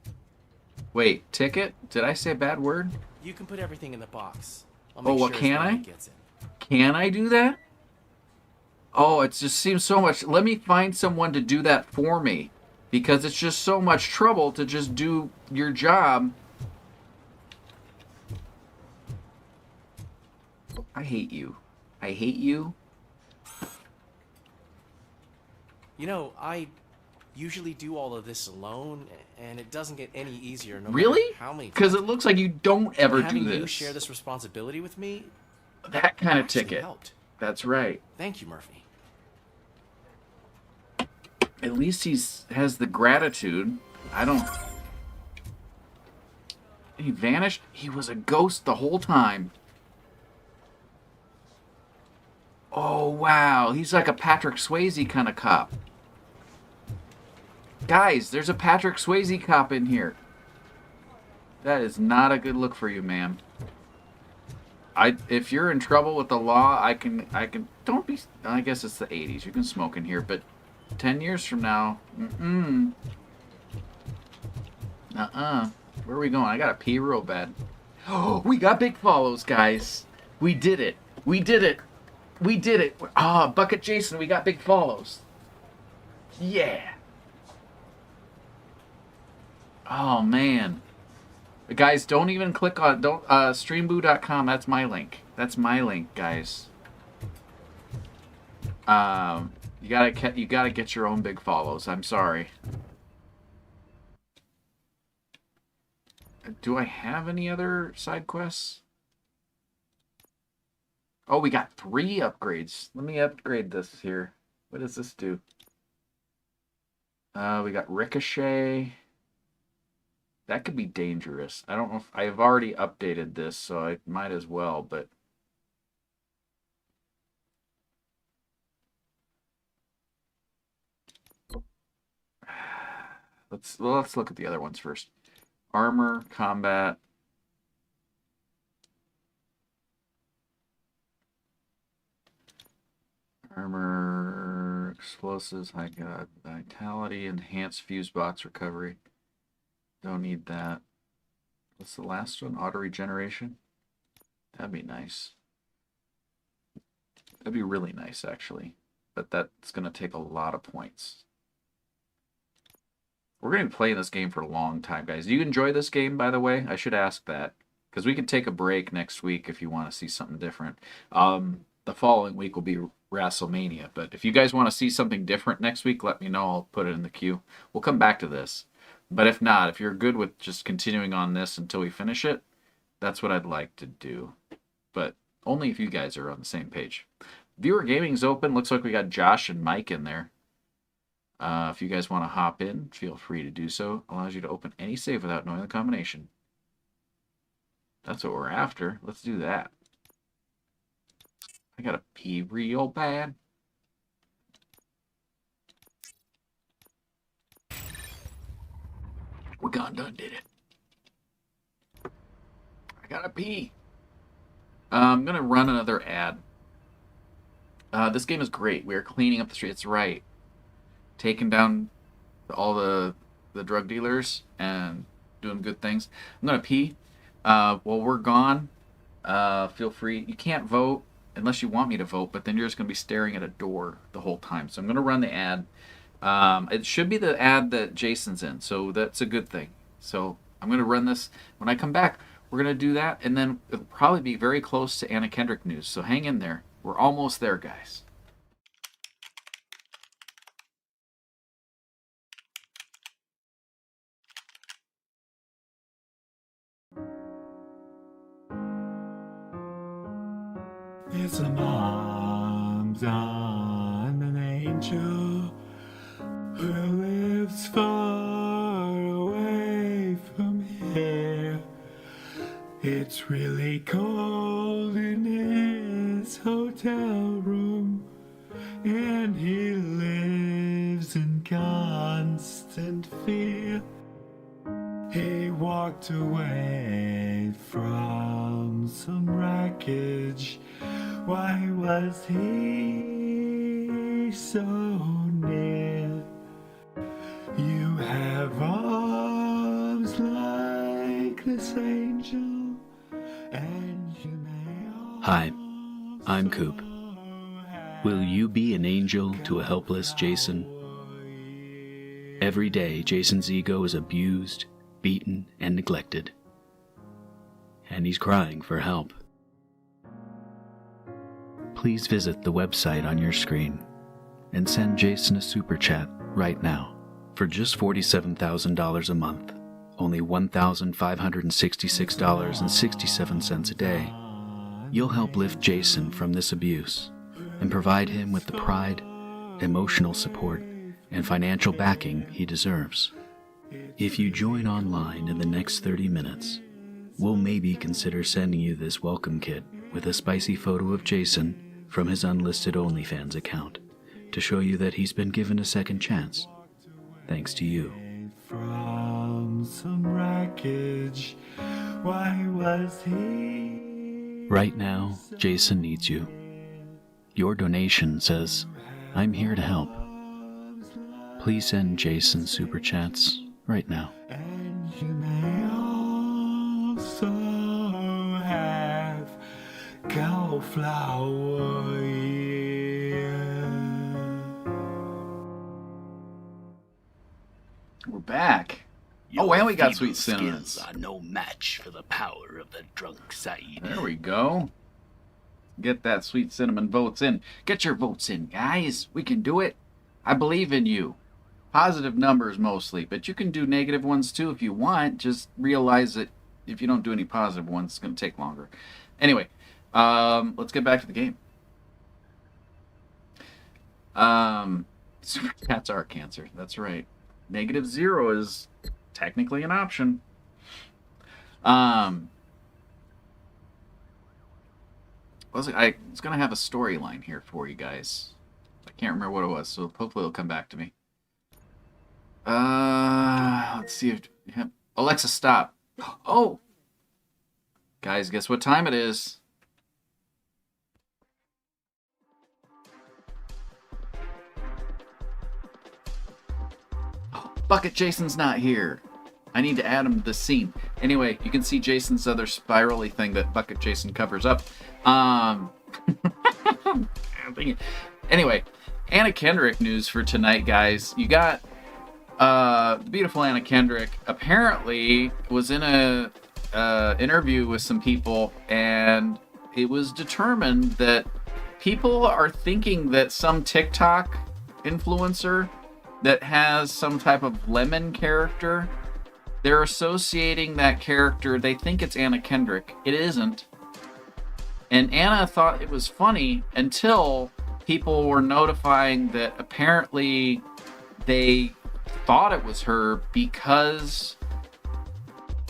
Wait, ticket? Did I say a bad word? You can put everything in the box. I'll Oh, make what sure can his I? buddy gets it. Can I do that? Oh, it just seems so much. Let me find someone to do that for me. Because it's just so much trouble to just do your job. I hate you. I hate you. You know, I usually do all of this alone, and it doesn't get any easier no Really? matter how many Because times. it looks like you don't ever do Having this. you share this responsibility with me, That kind of actually ticket. helped. That's right. Thank you, Murphy. At least has the gratitude. I don't... He vanished? He was a ghost the whole time. Oh, wow. He's like a Patrick Swayze kind of cop. Guys, there's a Patrick Swayze cop in here. That is not a good look for you, ma'am. If you're in trouble with the law, I can, don't be, I guess it's the 80s. You can smoke in here, but 10 years from now, Where are we going? I gotta pee real bad. Oh, we got big follows, guys. We did it. We did it. We did it. Ah, Bucket Jason, we got big follows. Yeah. Oh, man. Guys, don't even click on, streamboo.com. That's my link. That's my link, guys. You gotta get your own big follows. I'm sorry. Do I have any other side quests? Oh, we got 3 upgrades. Let me upgrade this here. What does this do? We got Ricochet. That could be dangerous. I don't know if I've already updated this, so I might as well, but let's look at the other ones first. Armor, combat. Armor, explosives, high vitality, enhanced fuse box recovery. Don't need that. What's the last one? Auto regeneration? That'd be nice. That'd be really nice, actually. But that's going to take a lot of points. We're going to be playing this game for a long time, guys. Do you enjoy this game, by the way? I should ask that. Because we could take a break next week if you want to see something different. The following week will be WrestleMania. But if you guys want to see something different next week, let me know. I'll put it in the queue. We'll come back to this. But if not, if you're good with just continuing on this until we finish it, that's what I'd like to do. But only if you guys are on the same page. Viewer Gaming's open. Looks like we got Josh and Mike in there. If you guys want to hop in, feel free to do so. Allows you to open any save without knowing the combination. That's what we're after. Let's do that. I gotta pee real bad. We done did it. I gotta pee. I'm gonna run another ad. This game is great. We are cleaning up the street. It's right. Taking down all the drug dealers and doing good things. I'm going to pee. While we're gone, feel free. You can't vote unless you want me to vote, but then you're just going to be staring at a door the whole time. So I'm going to run the ad. It should be the ad that Jason's in, so that's a good thing. So I'm going to run this. When I come back, we're going to do that, and then it'll probably be very close to Anna Kendrick news. So hang in there. We're almost there, guys. It's a mom's on an angel who lives far away from here. It's really cold in his hotel room, and he lives in constant fear. He walked away from some wreckage. Why was he so near? You have arms like this angel, and you may. Hi, I'm Coop. Will you be an angel to a helpless Jason? Every day, Jason's ego is abused, beaten, and neglected. And he's crying for help. Please visit the website on your screen and send Jason a super chat right now. For just $47,000 a month, only $1,566.67 a day, you'll help lift Jason from this abuse and provide him with the pride, emotional support, and financial backing he deserves. If you join online in the next 30 minutes, we'll maybe consider sending you this welcome kit with a spicy photo of Jason from his unlisted OnlyFans account to show you that he's been given a second chance, thanks to you. From some wreckage, why was he? Right now, Jason needs you. Your donation says, "I'm here to help." Please send Jason super chats right now. And you may also have cauliflower ear. We're back. Oh, and we got sweet cinnamon. Skills are no match for the power of the drunk side. There we go. Get that sweet cinnamon votes in. Get your votes in, guys. We can do it. I believe in you. Positive numbers mostly, but you can do negative ones too if you want. Just realize that if you don't do any positive ones, it's going to take longer. Anyway, let's get back to the game. Super cats are cancer. That's right. -0 is technically an option. I was going to have a storyline here for you guys. I can't remember what it was, so hopefully it'll come back to me. Let's see if... Yeah. Alexa, stop. Oh! Guys, guess what time it is? Oh, Bucket Jason's not here. I need to add him to the scene. Anyway, you can see Jason's other spirally thing that Bucket Jason covers up. Anyway, Anna Kendrick news for tonight, guys. You got the beautiful Anna Kendrick apparently was in a interview with some people, and it was determined that people are thinking that some TikTok influencer that has some type of lemon character, they're associating that character. They think it's Anna Kendrick. It isn't. And Anna thought it was funny until people were notifying that apparently they thought it was her because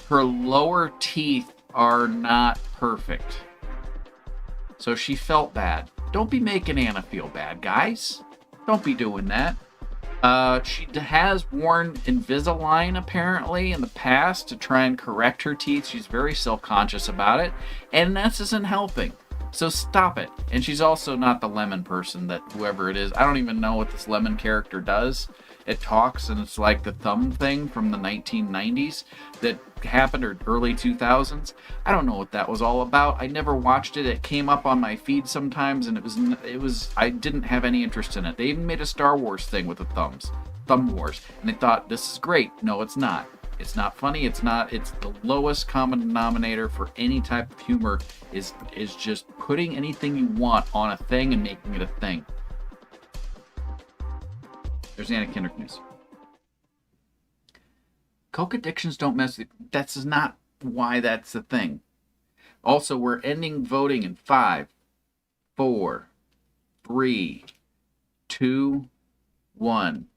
her lower teeth are not perfect. So she felt bad. Don't be making Anna feel bad, guys. Don't be doing that. She has worn Invisalign apparently in the past to try and correct her teeth. She's very self-conscious about it, and this isn't helping. So stop it. And she's also not the lemon person that whoever it is. I don't even know what this lemon character does. It talks and it's like the thumb thing from the 1990s that happened or early 2000s. I don't know what that was all about. I never watched it. It came up on my feed sometimes and it was I didn't have any interest in it. They even made a Star Wars thing with the thumbs. Thumb Wars. And they thought this is great. No, it's not. It's not funny. It's the lowest common denominator for any type of humor is just putting anything you want on a thing and making it a thing. There's Anna Kendrick news. Coke addictions don't mess with you. That's not why that's the thing. Also, we're ending voting in 5, 4, 3, 2, 1.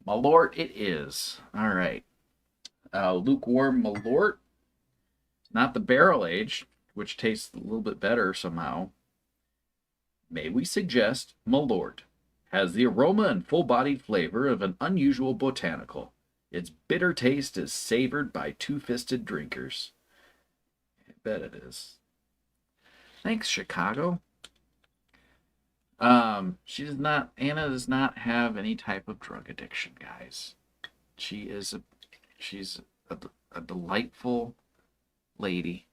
Malort it is. All right. Lukewarm Malort. Not the barrel aged, which tastes a little bit better somehow. May we suggest Malort has the aroma and full-bodied flavor of an unusual botanical. Its bitter taste is savored by two-fisted drinkers. I bet it is. Thanks, Chicago. Anna does not have any type of drug addiction, guys. She's a delightful lady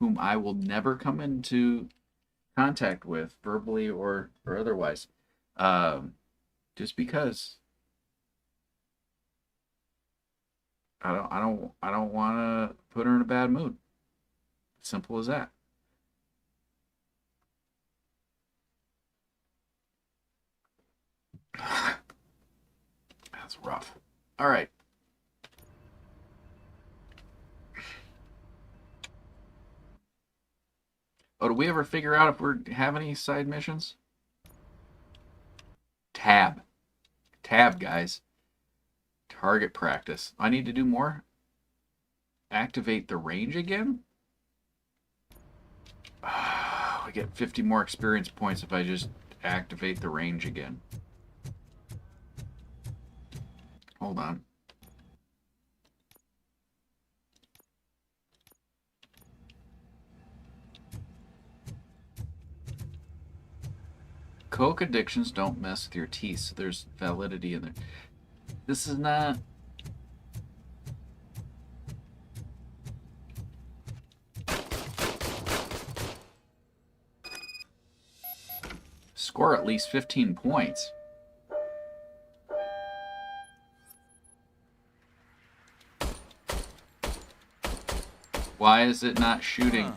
whom I will never come into contact with, verbally or otherwise, just because I don't want to put her in a bad mood. Simple as that. That's rough. All right. Oh, do we ever figure out if we have any side missions? Tab, guys. Target practice. I need to do more. Activate the range again? We get 50 more experience points if I just activate the range again. Hold on. Coke addictions don't mess with your teeth, so there's validity in there. This is not... Score at least 15 points. Why is it not shooting?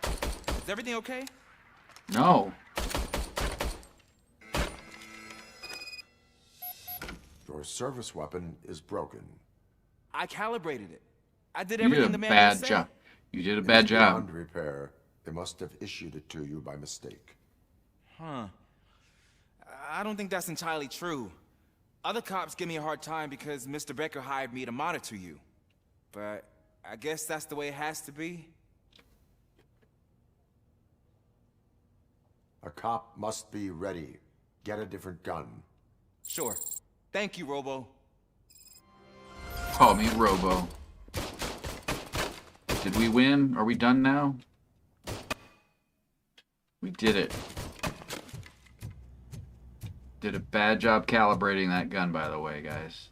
Is everything okay? No. Your service weapon is broken. I calibrated it. I did You everything did the a manual bad said. job. You did a It bad is job. beyond repair. They must have issued it to you by mistake. Huh. I don't think that's entirely true. Other cops give me a hard time because Mr. Becker hired me to monitor you. But I guess that's the way it has to be. A cop must be ready. Get a different gun. Sure. Thank you, Robo. Call me Robo. Did we win? Are we done now? We did it. Did a bad job calibrating that gun, by the way, guys.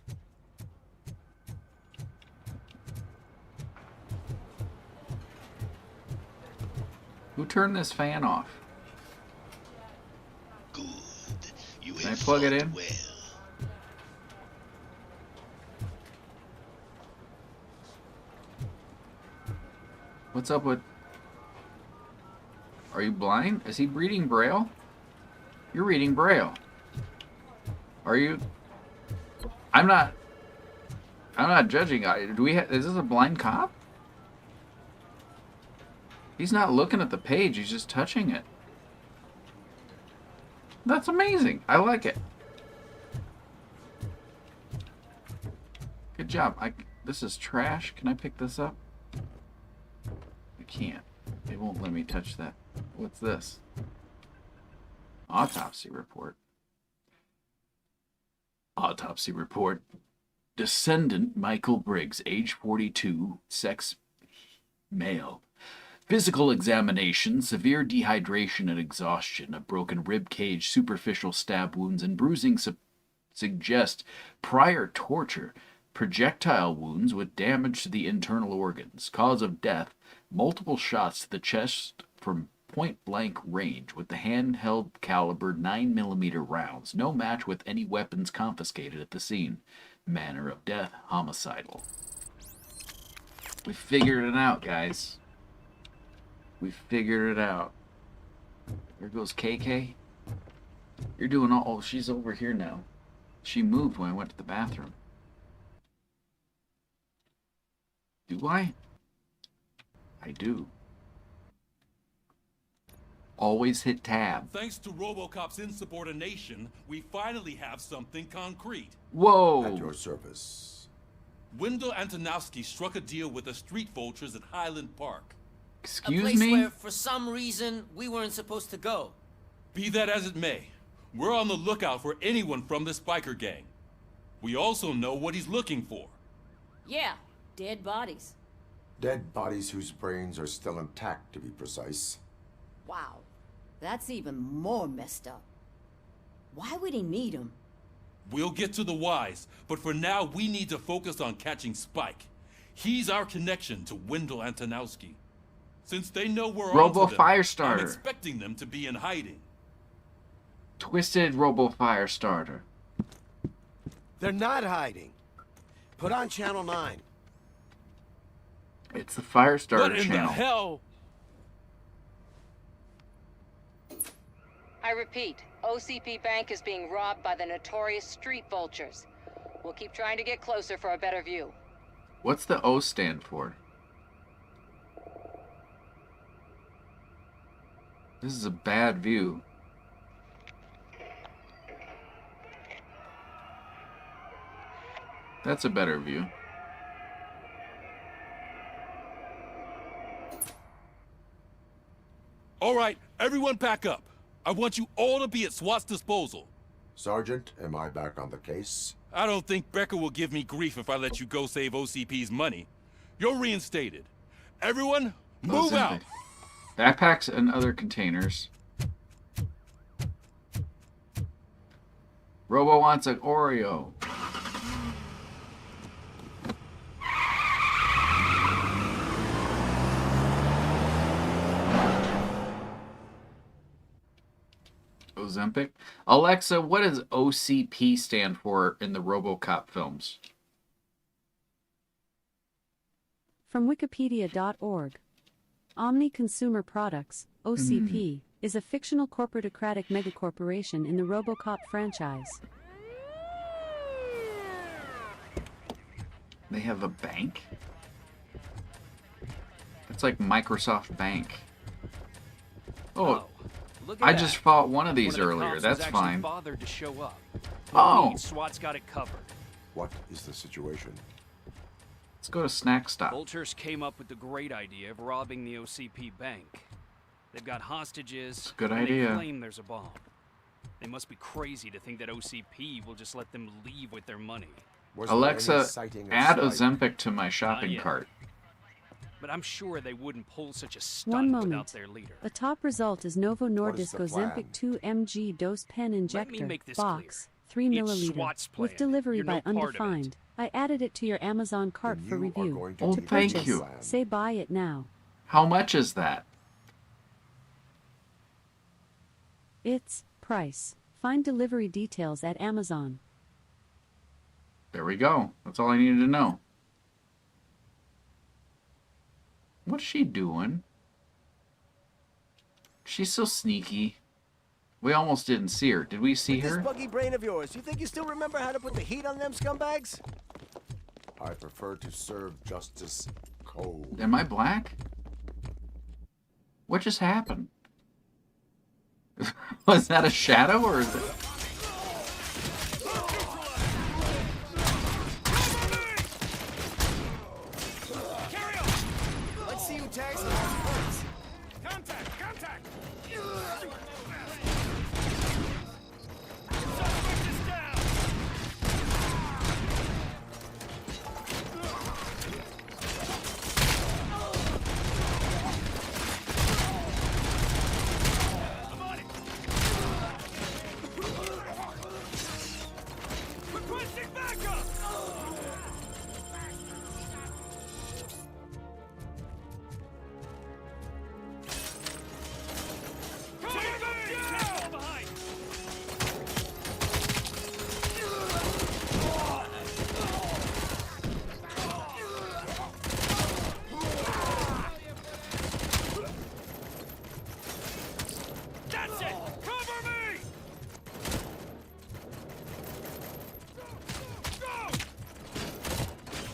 Who turned this fan off? Good. You Can I have plug it fought in? well. What's up with... Are you blind? Is he reading Braille? You're reading Braille. Are you? I'm not judging. Do we is this a blind cop? He's not looking at the page. He's just touching it. That's amazing. I like it. Good job. This is trash. Can I pick this up? I can't. It won't let me touch that. What's this? Autopsy report. Autopsy report. Descendant Michael Briggs, age 42, sex Male. Physical examination, severe dehydration and exhaustion, a broken rib cage, superficial stab wounds, and bruising suggest prior torture. Projectile wounds with damage to the internal organs. Cause of death, multiple shots to the chest from point-blank range with the handheld caliber 9mm rounds. No match with any weapons confiscated at the scene. Manner of death, homicidal. We figured it out, guys. We figured it out. There goes KK. You're doing all... Oh, she's over here now. She moved when I went to the bathroom. Do I? I do. Always hit tab. Thanks to Robocop's insubordination, we finally have something concrete. Whoa! At your service. Wendell Antonowski struck a deal with the street vultures at Highland Park. Excuse a place me? where, for some reason, we weren't supposed to go. Be that as it may, we're on the lookout for anyone from this biker gang. We also know what he's looking for. Yeah, dead bodies. Dead bodies whose brains are still intact, to be precise. Wow, that's even more messed up. Why would he need them? We'll get to the whys, but for now we need to focus on catching Spike. He's our connection to Wendell Antonowski. Since they know we're Robo onto them, Firestarter. I'm expecting them to be in hiding. Twisted Robo Firestarter. They're not hiding. Put on Channel 9. It's the Firestarter What in channel. the hell? I repeat, OCP Bank is being robbed by the notorious street vultures. We'll keep trying to get closer for a better view. What's the O stand for? This is a bad view. That's a better view. All right, everyone pack up. I want you all to be at SWAT's disposal. Sergeant, am I back on the case? I don't think Becker will give me grief if I let you go save OCP's money. You're reinstated. Everyone, move out! Backpacks and other containers. Robo wants an Oreo. Ozempic. Alexa, what does OCP stand for in the Robocop films? From Wikipedia.org. Omni Consumer Products, OCP, is a fictional corporatocratic megacorporation in the Robocop franchise. They have a bank? It's like Microsoft Bank. Oh, Look at I that. just fought one of these One of the earlier. cops That's was actually fine. bothered to show up. Oh. SWAT's got it covered. What is the situation? Let's go to Snack Stop. Vultures came up with the great idea of robbing the OCP bank. They've got hostages. Good and idea. They claim there's a bomb. They must be crazy to think that OCP will just let them leave with their money. Alexa, add Ozempic to my shopping yet. cart. But I'm sure they wouldn't pull such a stunt One without moment. their leader. A top result is Novo What is Nordisk the plan? Ozempic 2 mg dose pen injector make this box, 3 It's milliliter, SWAT's with plan. delivery You're by no part of it. undefined. I added it to your Amazon cart for review. Oh, to thank purchase, you. say buy it now. How much is that? It's price. Find delivery details at Amazon. There we go. That's all I needed to know. What's she doing? She's so sneaky. We almost didn't see her. Did we see With her? this buggy brain of yours, you think you still remember how to put the heat on them scumbags? I prefer to serve justice cold. Am I black? What just happened? Was that a shadow or is it... Let's see who tags the most points. Contact! Contact!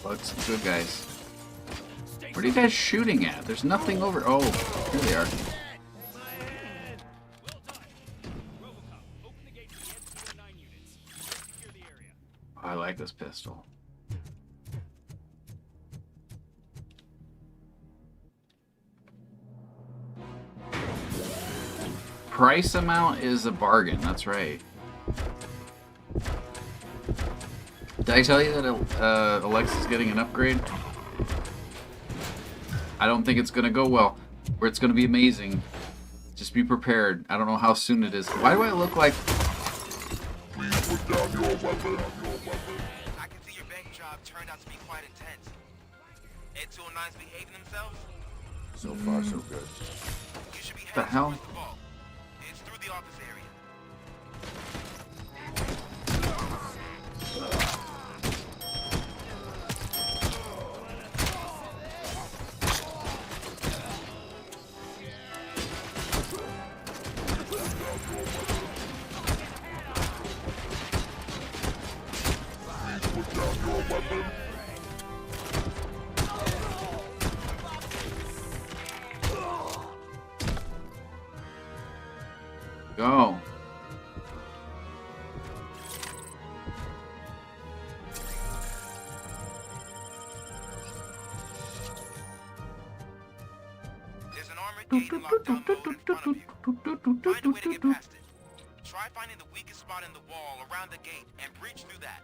Look, some good guys. What are you guys shooting at? There's nothing over. Oh, here they are. I like this pistol. Price amount is a bargain. That's right. Did I tell you that Alexa's getting an upgrade? I don't think it's going to go well, or it's going to be amazing. Just be prepared. I don't know how soon it is. Why do I look like... Please put down your weapon. I can see your bank job turned out to be quite intense. Ed 209's behaving themselves? So far, so good. You should be The hell? towards the vault. It's through the office area. Go. There's an armored gate and lockdown mode in front of you. Find a way to get past it. Try finding the weakest spot in the wall around the gate and breach through that.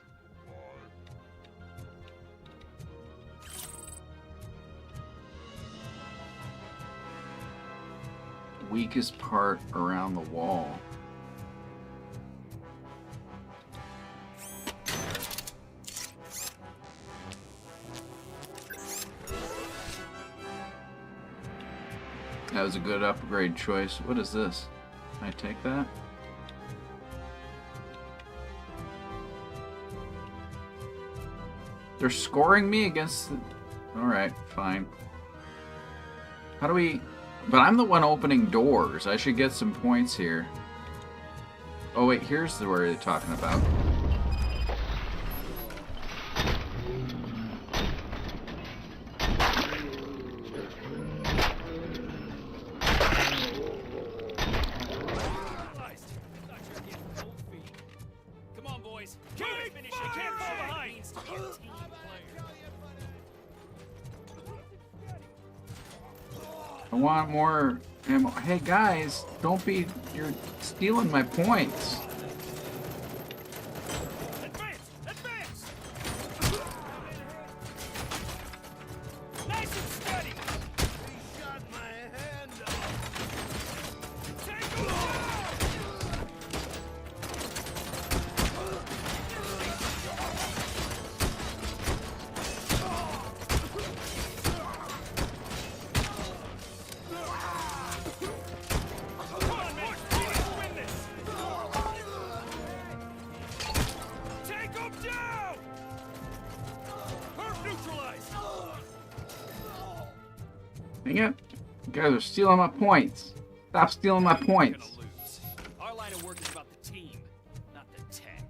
Weakest part around the wall. That was a good upgrade choice. What is this? Can I take that? They're scoring me against the... Alright, fine. How do we... But I'm the one opening doors. I should get some points here. Oh wait, here's where they're talking about. Come on, boys. Keely, finish it. Can't fall behind. I want more ammo. Hey guys, don't be... You're stealing my points. Advance! Advance! Nice and steady! He shot my hand off! Take him down! Dang it. You guys are stealing my points. Stop stealing my points. Our line of work is about the team, not the tech.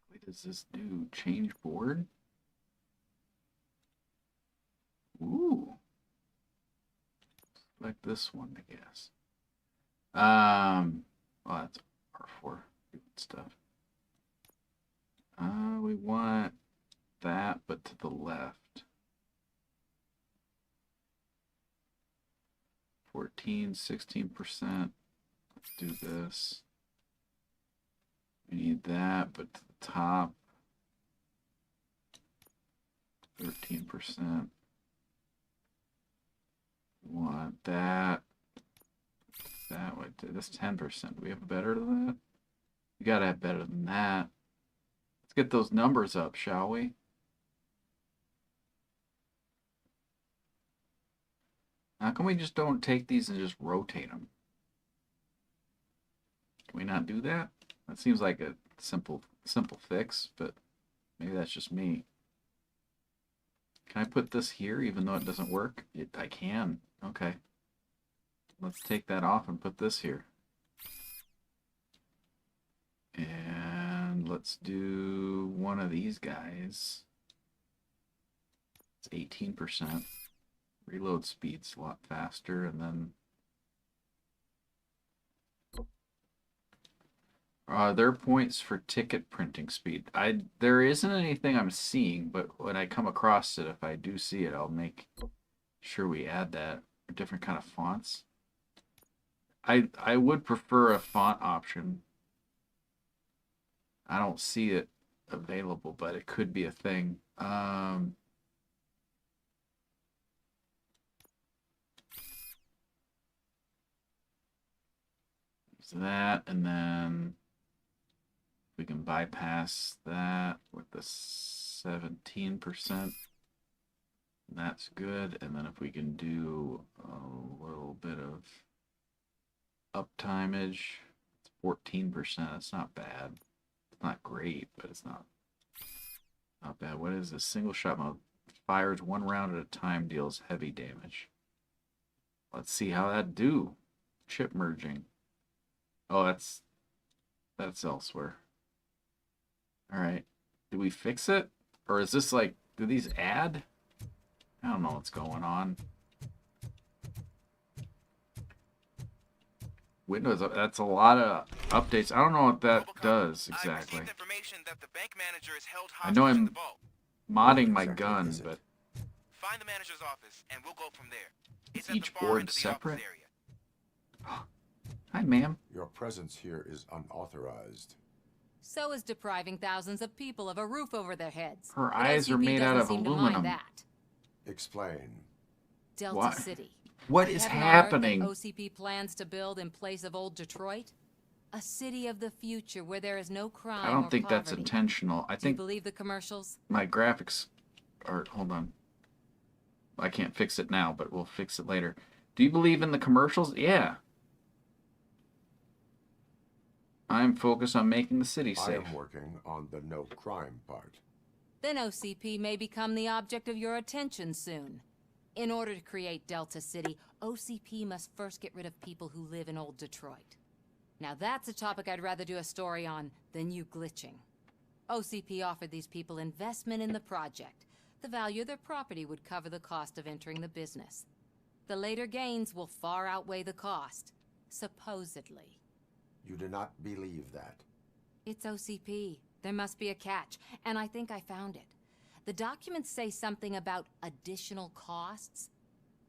What does this do? Change board? Ooh. Like this one, I guess. Well, that's R4 stuff. We want that, but to the left. 14, 16%. Let's do this. We need that, but to the top. 13%. Want that. That way. That's 10%. Do we have better than that? We gotta have better than that. Let's get those numbers up, shall we? How come we just don't take these and just rotate them? Can we not do that? That seems like a simple fix, but maybe that's just me. Can I put this here even though it doesn't work? I can. Okay. Let's take that off and put this here. And let's do one of these guys. It's 18%. Reload speed's a lot faster, and then there are points for ticket printing speed. There isn't anything I'm seeing, but when I come across it, if I do see it, I'll make sure we add that. Different kind of fonts. I would prefer a font option. I don't see it available, but it could be a thing. So that, and then we can bypass that with the 17%. That's good. And then if we can do a little bit of uptimage, it's 14%. That's not bad. It's not great, but it's not bad. What is this? Single shot mode. Fires one round at a time, deals heavy damage. Let's see how that do. Chip merging. Oh, that's elsewhere. All right. Do we fix it? Or is this like, do these add? I don't know what's going on. Windows, that's a lot of updates. I don't know what that does exactly. I know I'm modding my gun, but Find the manager's office and we'll go from there. is each board separate? Hi, ma'am. Your presence here is unauthorized. So is depriving thousands of people of a roof over their heads. Her But eyes are OCP made out doesn't of seem to mind aluminum. that. Explain. Delta What? City. What is Haven't I heard happening? that OCP plans to build in place of old Detroit? A city of the future where there is no crime I or don't think that's poverty. intentional. I Do you think believe the commercials? my graphics are, hold on. I can't fix it now, but we'll fix it later. Do you believe in the commercials? Yeah. I'm focused on making the city I safe. am working on the no crime part. Then OCP may become the object of your attention soon. In order to create Delta City, OCP must first get rid of people who live in old Detroit. Now that's a topic I'd rather do a story on than you glitching. OCP offered these people investment in the project. The value of their property would cover the cost of entering the business. The later gains will far outweigh the cost, supposedly. You do not believe that. It's OCP. There must be a catch, and I think I found it. The documents say something about additional costs.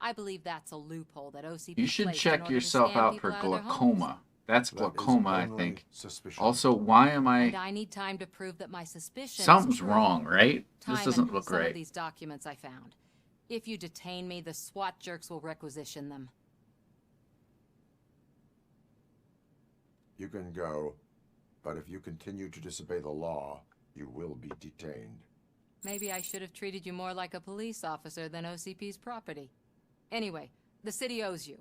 I believe that's a loophole that OCP You should placed in check order to yourself scam out people for out of their homes. glaucoma. That's That is glaucoma, I only think. suspicion. Also, why am And I... I need time to prove that my suspicion Something's is true. wrong, right? Time This doesn't and look some right. of these documents I found. If you detain me, the SWAT jerks will requisition them. You can go, but if you continue to disobey the law, you will be detained. Maybe I should have treated you more like a police officer than OCP's property. Anyway, the city owes you.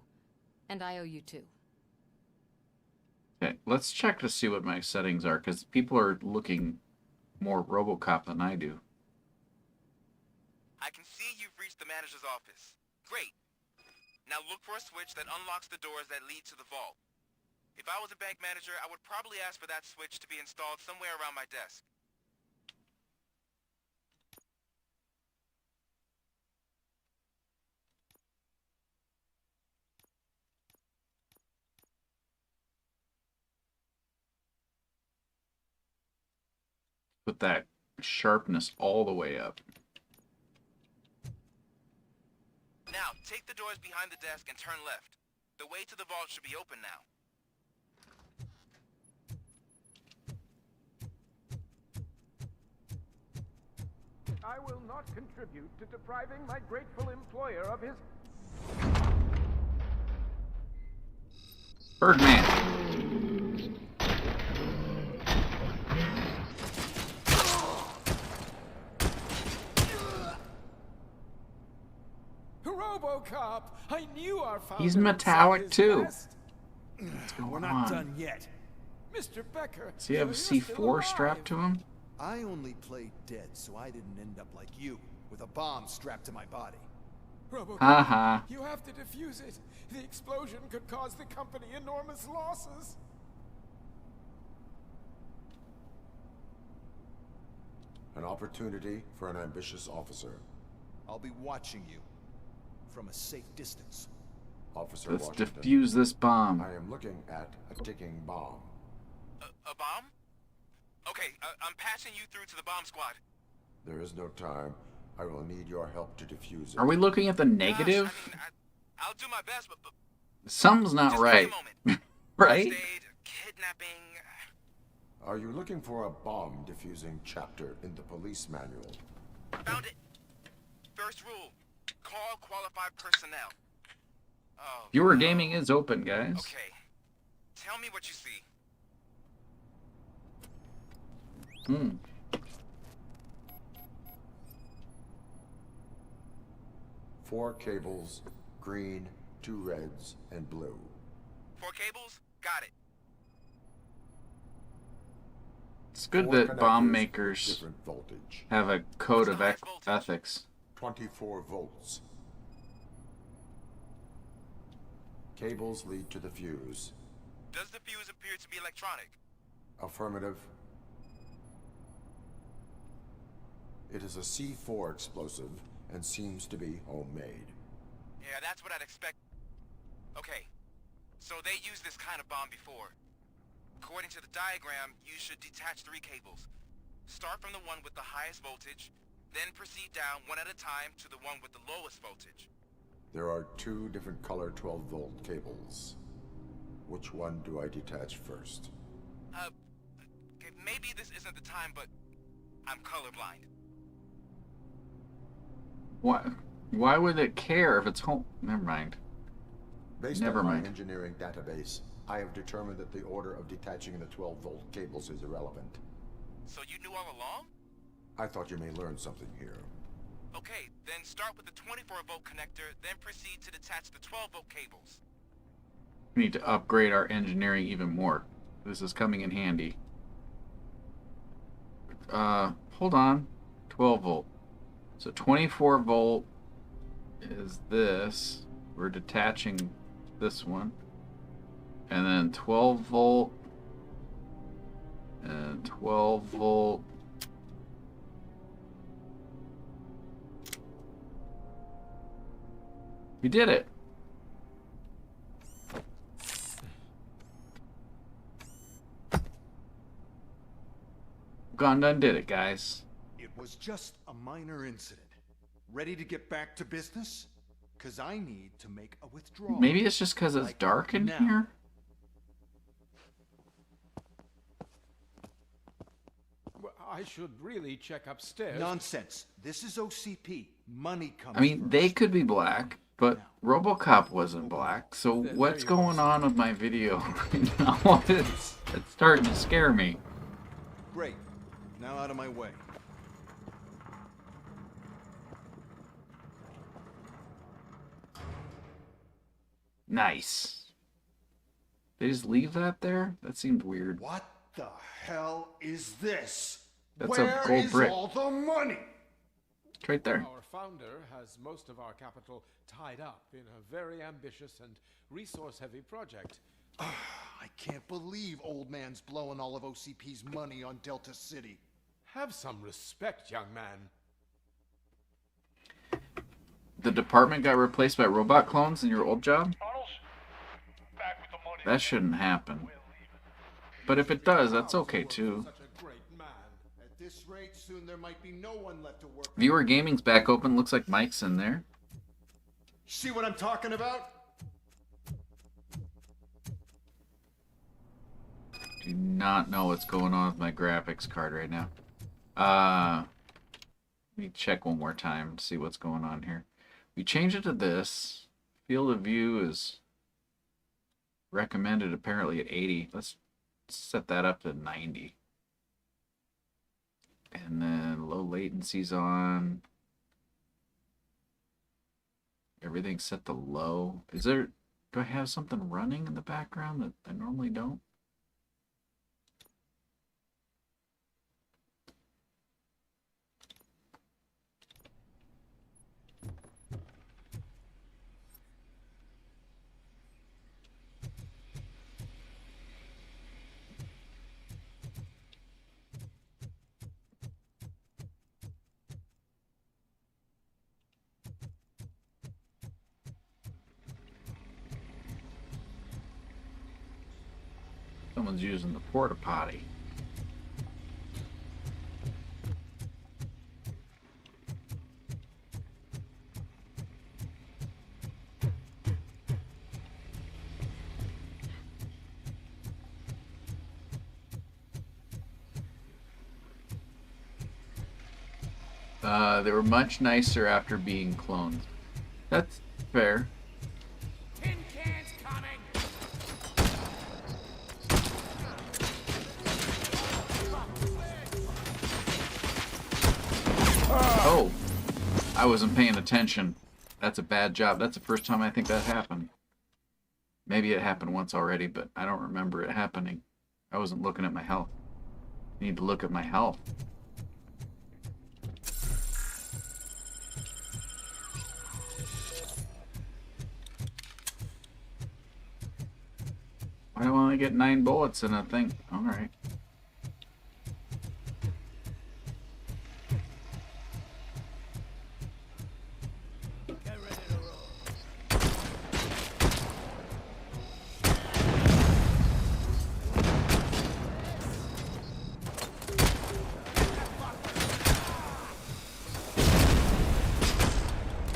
And I owe you too. Okay, let's check to see what my settings are, because people are looking more Robocop than I do. I can see you've reached the manager's office. Great. Now look for a switch that unlocks the doors that lead to the vault. If I was a bank manager, I would probably ask for that switch to be installed somewhere around my desk. Put that sharpness all the way up. Now, take the doors behind the desk and turn left. The way to the vault should be open now. I will not contribute to depriving my grateful employer of his... Birdman. Robocop! I knew our founder He's would metallic save his too. best. What's going We're on? not done yet. Mr. Becker, Does he have a you're still C4 strapped alive. to him? I only played dead, so I didn't end up like you, with a bomb strapped to my body. Robocop, Haha. you have to defuse it. The explosion could cause the company enormous losses. An opportunity for an ambitious officer. I'll be watching you from a safe distance. Officer Let's Washington. defuse this bomb. I am looking at a ticking bomb. A bomb? Okay, I'm passing you through to the bomb squad. There is no time. I will need your help to defuse it. Are we looking at the negative? I'll do my best, but Something's not just right. give me a moment. Right? First aid, kidnapping. Are you looking for a bomb defusing chapter in the police manual? Found it. First rule: call qualified personnel. Oh. Viewer gaming is open, guys. Okay. Tell me what you see. Hmm. Four cables, green, 2 reds, and blue. 4 cables? Got it. It's good 4 that bomb connectors, makers different voltage. have a code of ethics. 24 volts. Cables lead to the fuse. Does the fuse appear to be electronic? Affirmative. It is a C4 explosive and seems to be homemade. Yeah, that's what I'd expect. Okay, so they used this kind of bomb before. According to the diagram, you should detach 3 cables. Start from the one with the highest voltage, then proceed down one at a time to the one with the lowest voltage. There are 2 different color 12-volt cables. Which one do I detach first? Okay, maybe this isn't the time, but I'm colorblind. Why would it care if it's home? Never mind. Based Never on mind. my engineering database, I have determined that the order of detaching the 12-volt cables is irrelevant. So you knew all along? I thought you may learn something here. Okay, then start with the 24-volt connector, then proceed to detach the 12-volt cables. We need to upgrade our engineering even more. This is coming in handy. Hold on. 12 volt. So 24 volt is this. We're detaching this one. And then 12 volt. And 12 volt. We did it. Gone done did it, guys. It was just a minor incident. Ready to get back to business? Cause I need to make a withdrawal. Maybe it's just because it's dark in now. here. Well, I should really check upstairs. Nonsense. This is OCP. Money comes I mean, first. they could be black, but Robocop wasn't black. So what's going on with my video right now? It's starting to scare me. Great. Now out of my way. Nice. They just leave that there? That seemed weird. What the hell is this? That's Where a gold is brick. all the money? It's right there. Our founder has most of our capital tied up in a very ambitious and resource-heavy project. I can't believe old man's blowing all of OCP's money on Delta City. Have some respect, young man. The department got replaced by robot clones in your old job? That shouldn't happen. But if it does, that's okay too. At this rate, soon there might be no one left to work. Viewer gaming's back open. Looks like Mike's in there. See what I'm talking about? Do not know what's going on with my graphics card right now. Let me check one more time to see what's going on here. We change it to this. Field of view is recommended apparently at 80. Let's set that up to 90. And then low latency's on. everything's set to low. Do I have something running in the background that I normally don't? Someone's using the porta potty. They were much nicer after being cloned. That's fair. Tin cans coming! Oh, I wasn't paying attention. That's a bad job. That's the first time I think that happened. Maybe it happened once already, but I don't remember it happening. I wasn't looking at my health. I need to look at my health. Why do I only get 9 bullets in a thing? Alright.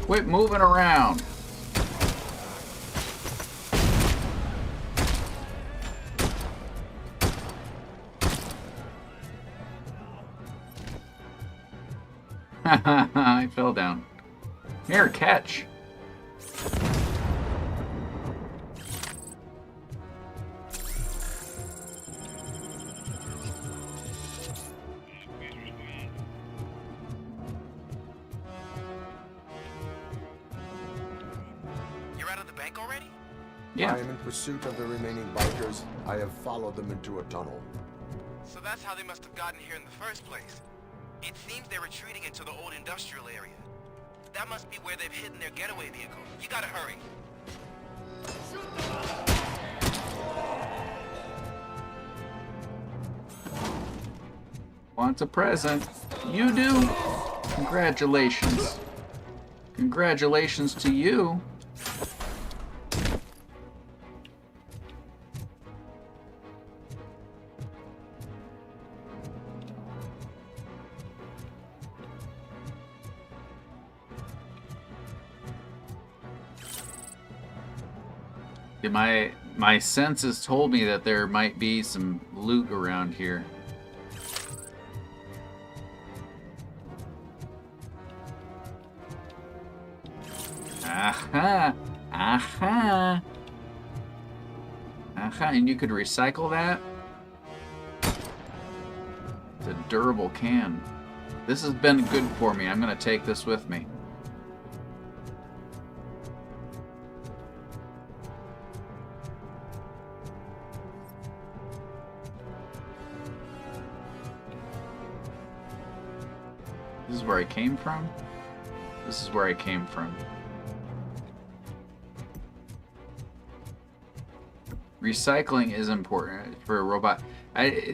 Quit moving around. I fell down. Here, catch. You're out of the bank already? Yeah. I am in pursuit of the remaining bikers. I have followed them into a tunnel. So that's how they must have gotten here in the first place. It seems they're retreating into the old industrial area. That must be where they've hidden their getaway vehicle. You gotta hurry. Wants a present. You do? Congratulations. Congratulations to you. My senses told me that there might be some loot around here. Aha! Aha! Aha! And you could recycle that? It's a durable can. This has been good for me. I'm gonna take this with me. This is where I came from? This is where I came from. Recycling is important for a robot.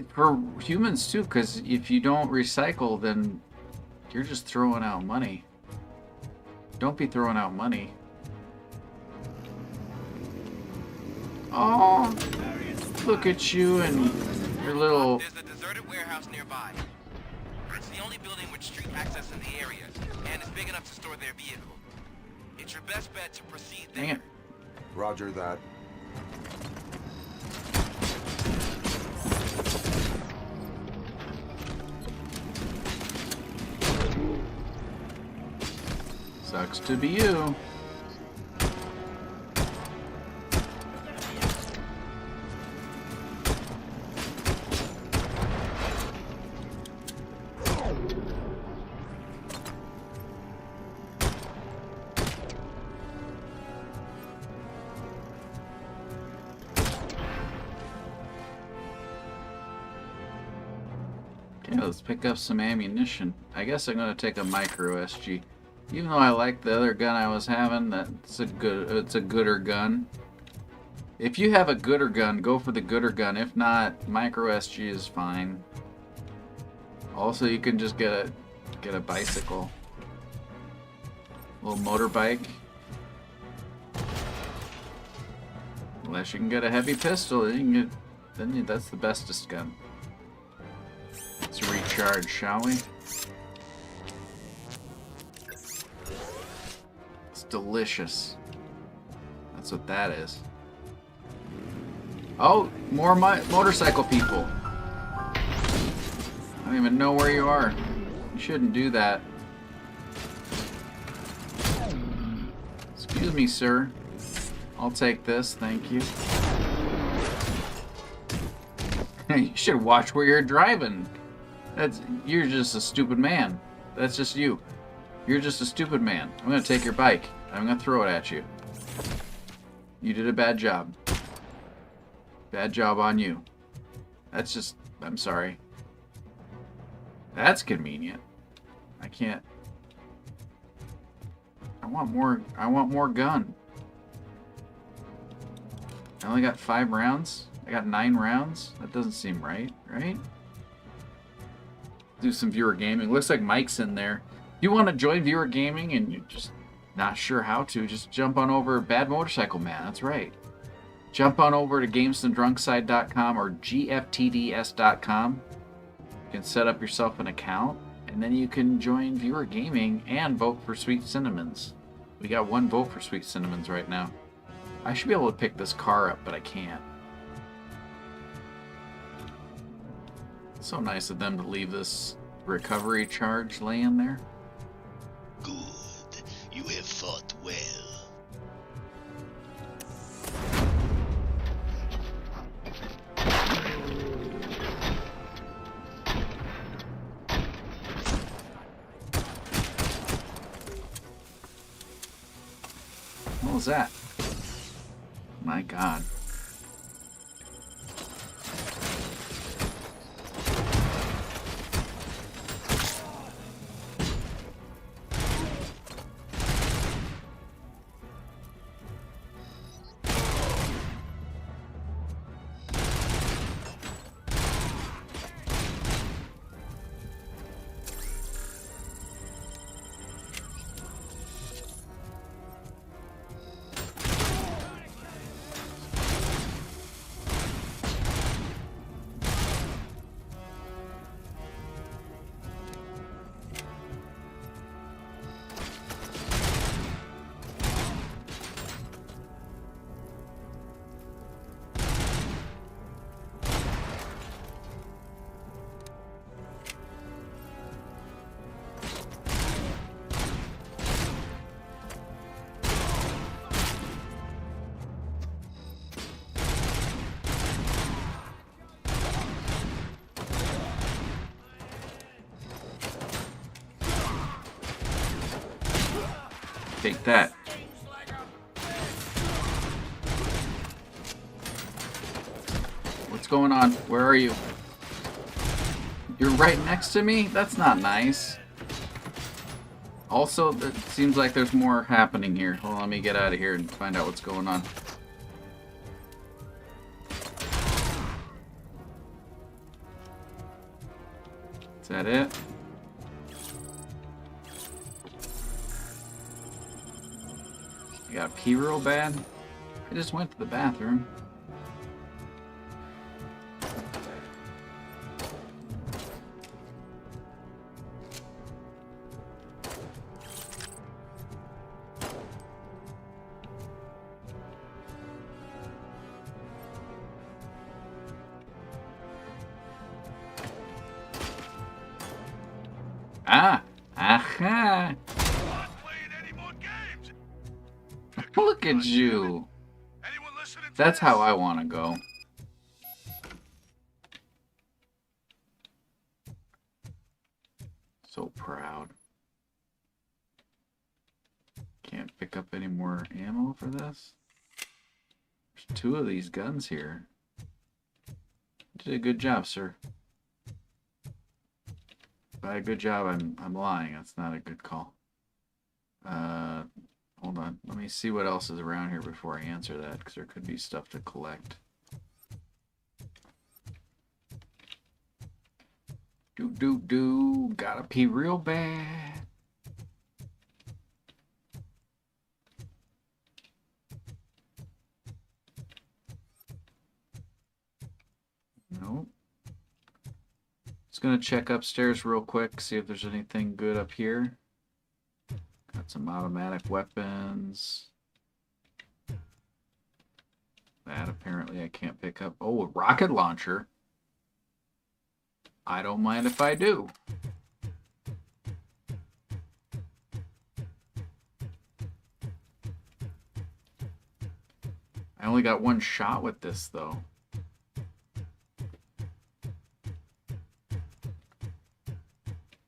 For humans too, because if you don't recycle, then you're just throwing out money. Don't be throwing out money. Oh, look at you and your little... There's a deserted warehouse nearby. It's the only building with street access in the area, and it's big enough to store their vehicle. It's your best bet to proceed there. Dang it. Roger that. Sucks to be you. let's pick up some ammunition. I guess I'm gonna take a micro SG. Even though I like the other gun I was having, it's a gooder gun. If you have a gooder gun, go for the gooder gun. If not, micro SG is fine. Also, you can just get a bicycle. A little motorbike. Unless you can get a heavy pistol, you can get, that's the bestest gun. Let's recharge, shall we? It's delicious. That's what that is. Oh, more motorcycle people. I don't even know where you are. You shouldn't do that. Excuse me, sir. I'll take this, thank you. You should watch where you're driving. You're just a stupid man. That's just you. You're just a stupid man. I'm gonna take your bike. I'm gonna throw it at you. You did a bad job. Bad job on you. That's just... I'm sorry. That's convenient. I can't... I want more gun. I only got 5 rounds? I got 9 rounds? That doesn't seem right, right? Do some viewer gaming. Looks like Mike's in there. If you want to join viewer gaming and you're just not sure how to, just jump on over Bad Motorcycle Man. That's right. Jump on over to GamesandDrunkside.com or GFTDS.com. You can set up yourself an account, and then you can join viewer gaming and vote for Sweet Cinnamons. We got 1 vote for Sweet Cinnamons right now. I should be able to pick this car up, but I can't. It's so nice of them to leave this recovery charge laying there. Good. You have fought well. What was that? My God. Take that. What's going on? Where are you? You're right next to me? That's not nice. Also, it seems like there's more happening here. Hold on, let me get out of here and find out what's going on. Is that it? I gotta pee real bad? I just went to the bathroom. Ah! Aha! Look at you! That's how I want to go. So proud. Can't pick up any more ammo for this. There's 2 of these guns here. You did a good job, sir. by a good job, I'm lying. That's not a good call. Hold on. Let me see what else is around here before I answer that, because there could be stuff to collect. Gotta pee real bad. Nope. Just gonna check upstairs real quick, see if there's anything good up here. Got some automatic weapons. That apparently I can't pick up. Oh, a rocket launcher. I don't mind if I do. I only got one shot with this, though.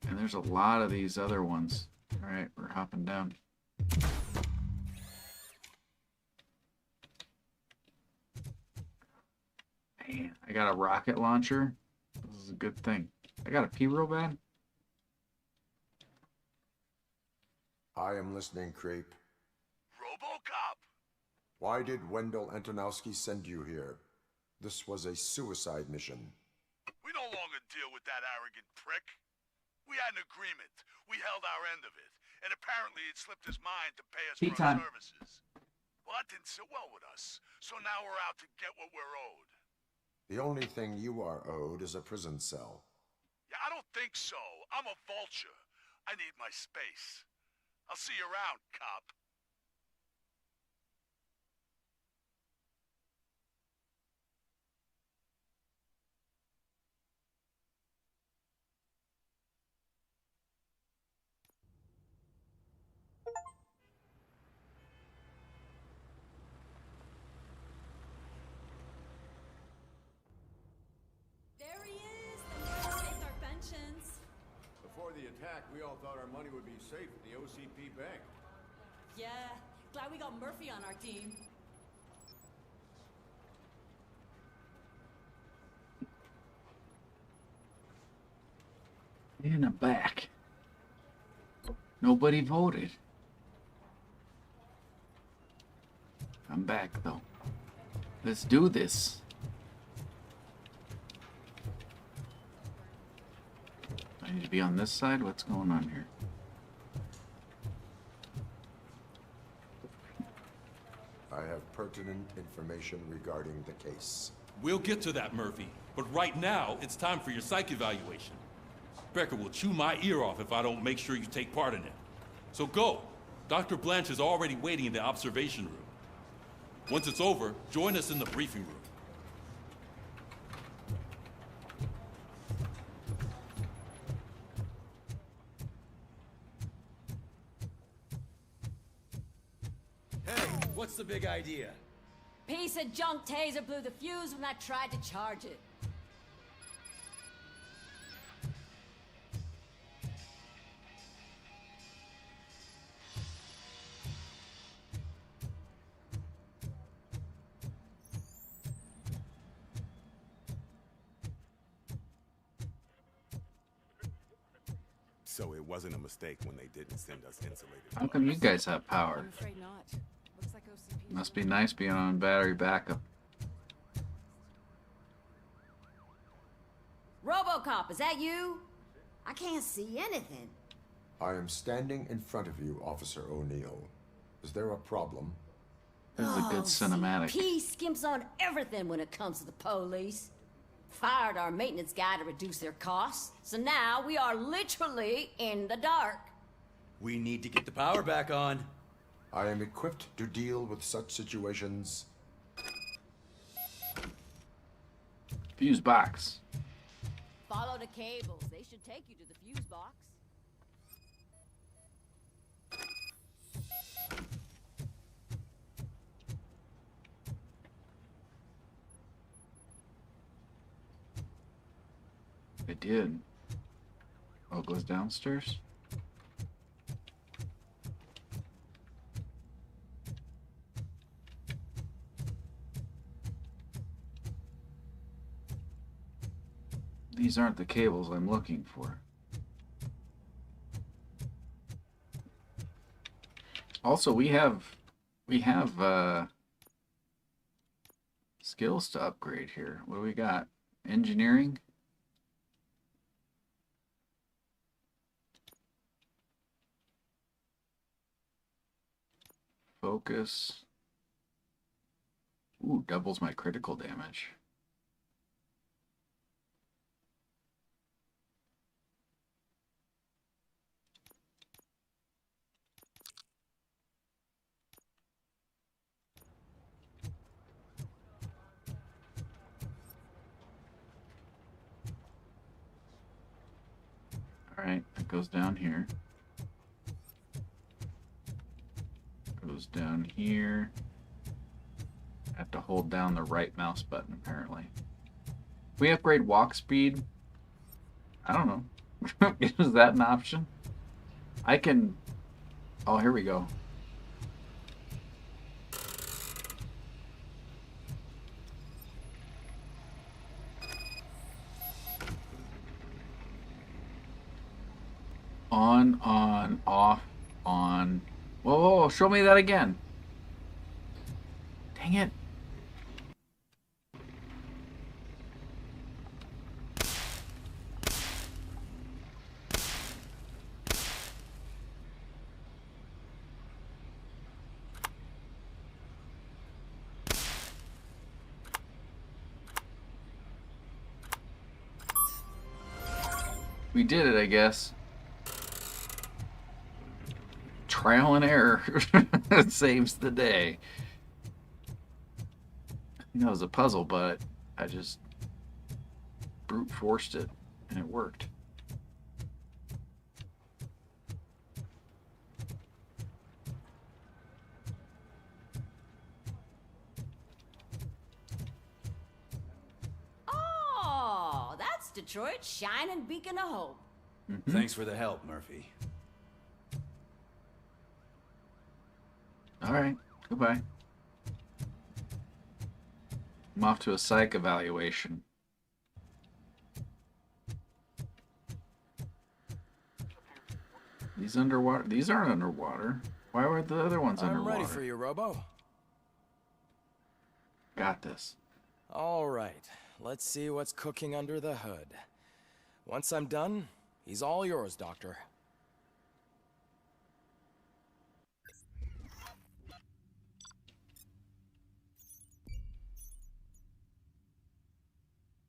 And there's a lot of these other ones. All right, we're hopping down. Man, I got a rocket launcher. This is a good thing. I got to pee real bad. I am listening, Creep. Robocop! Why did Wendell Antonowski send you here? This was a suicide mission. We no longer deal with that arrogant prick. We had an agreement. We held our end of it. And apparently it slipped his mind to pay us Tea for time. our services. Well, that didn't sit well with us. So now we're out to get what we're owed. The only thing you are owed is a prison cell. Yeah, I don't think so. I'm a vulture. I need my space. I'll see you around, cop. There he is! The man who saved our pensions. Before the attack, we all thought our money would be safe at the OCP bank. Yeah, glad we got Murphy on our team. In the back. Nobody voted. I'm back, though. Let's do this. I need to be on this side? What's going on here? I have pertinent information regarding the case. We'll get to that, Murphy. But right now, it's time for your psych evaluation. Becker will chew my ear off if I don't make sure you take part in it. So go. Dr. Blanche is already waiting in the observation room. Once it's over, join us in the briefing room. Hey, what's the big idea? Piece of junk taser blew the fuse when I tried to charge it. So it wasn't a mistake when they didn't send us insulated. How come you guys have power? I'm afraid not. Looks like OCP. Must be nice being on battery backup. Robocop, is that you? I can't see anything. I am standing in front of you, Officer O'Neill. Is there a problem? This is a good cinematic. P skimps on everything when it comes to the police. Fired our maintenance guy to reduce their costs, so now we are literally in the dark. We need to get the power back on. I am equipped to deal with such situations. Fuse box. Follow the cables. They should take you to the fuse box. It did. Oh, it goes downstairs? These aren't the cables I'm looking for. Also, we have skills to upgrade here. What do we got? Engineering. Focus. Ooh, doubles my critical damage. Alright, that goes down here. Goes down here. I have to hold down the right mouse button, apparently. Can we upgrade walk speed? I don't know. Is that an option? I can... Oh, here we go. On, off, on. Whoa, whoa, whoa, show me that again. Dang it. We did it, I guess. Trial and error saves the day. I think that was a puzzle, but I just brute forced it and it worked. Oh, that's Detroit's shining beacon of hope. Thanks for the help, Murphy. All right, goodbye. I'm off to a psych evaluation. These underwater. These aren't underwater. Why were the other ones underwater? I'm ready for you, Robo. Got this. All right, let's see what's cooking under the hood. Once I'm done, he's all yours, Doctor.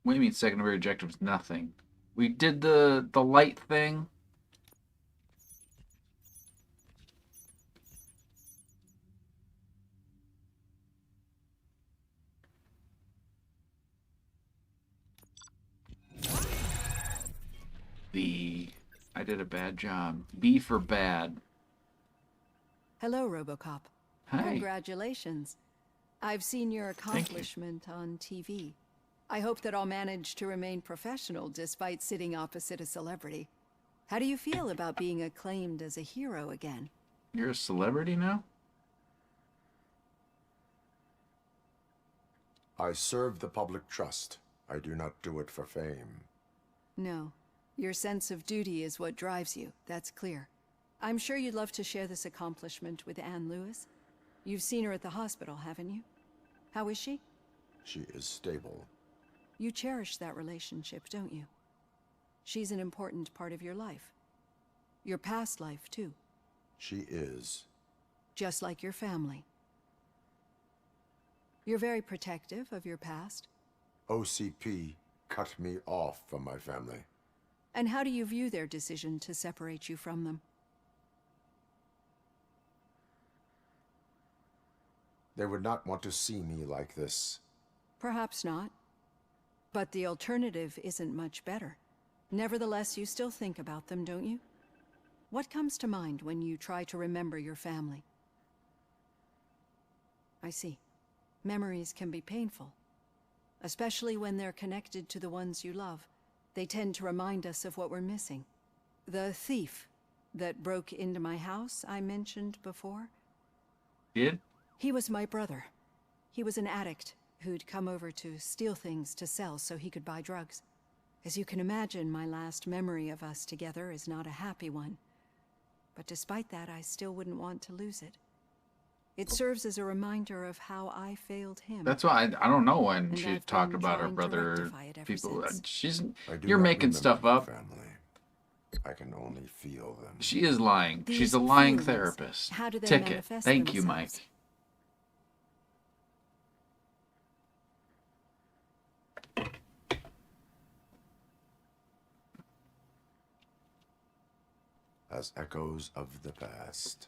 What do you mean secondary objectives? Nothing. We did the light thing. I did a bad job. B for bad. Hello, Robocop. Hi. Congratulations. I've seen your accomplishment on TV. I hope that I'll manage to remain professional despite sitting opposite a celebrity. How do you feel about being acclaimed as a hero again? You're a celebrity now? I serve the public trust. I do not do it for fame. No. Your sense of duty is what drives you, that's clear. I'm sure you'd love to share this accomplishment with Anne Lewis. You've seen her at the hospital, haven't you? How is she? She is stable. You cherish that relationship, don't you? She's an important part of your life. Your past life, too. She is. Just like your family. You're very protective of your past. OCP cut me off from my family. And how do you view their decision to separate you from them? They would not want to see me like this. Perhaps not. But the alternative isn't much better. Nevertheless, you still think about them, don't you? What comes to mind when you try to remember your family? I see. Memories can be painful. Especially when they're connected to the ones you love. They tend to remind us of what we're missing. The thief that broke into my house I mentioned before? Did? He was my brother. He was an addict who'd come over to steal things to sell so he could buy drugs. As you can imagine, my last memory of us together is not a happy one. But despite that, I still wouldn't want to lose it. It serves as a reminder of how I failed him. That's why I don't know when And she I've talked been about her trying to brother. rectify it ever People, since. she's I do you're not making remember stuff your up. family. I can only feel them. She is lying. These She's a lying feelings, therapist. how do they Ticket. manifest Thank you, themselves? Mike. As echoes of the past.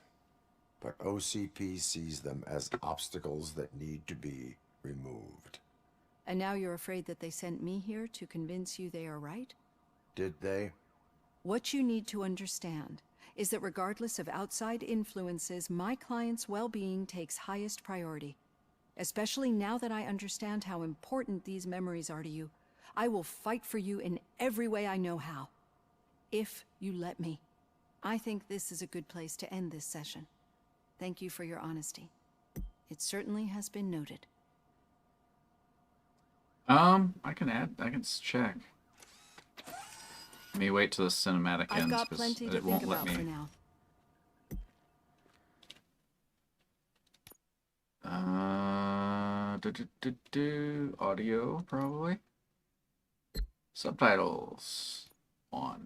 But OCP sees them as obstacles that need to be removed. And now you're afraid that they sent me here to convince you they are right? Did they? What you need to understand is that regardless of outside influences, my client's well-being takes highest priority. Especially now that I understand how important these memories are to you. I will fight for you in every way I know how. If you let me. I think this is a good place to end this session. Thank you for your honesty. It certainly has been noted. I can check. Let me wait till the cinematic I've ends got because plenty to it think won't let about me. for now. Audio probably. Subtitles on.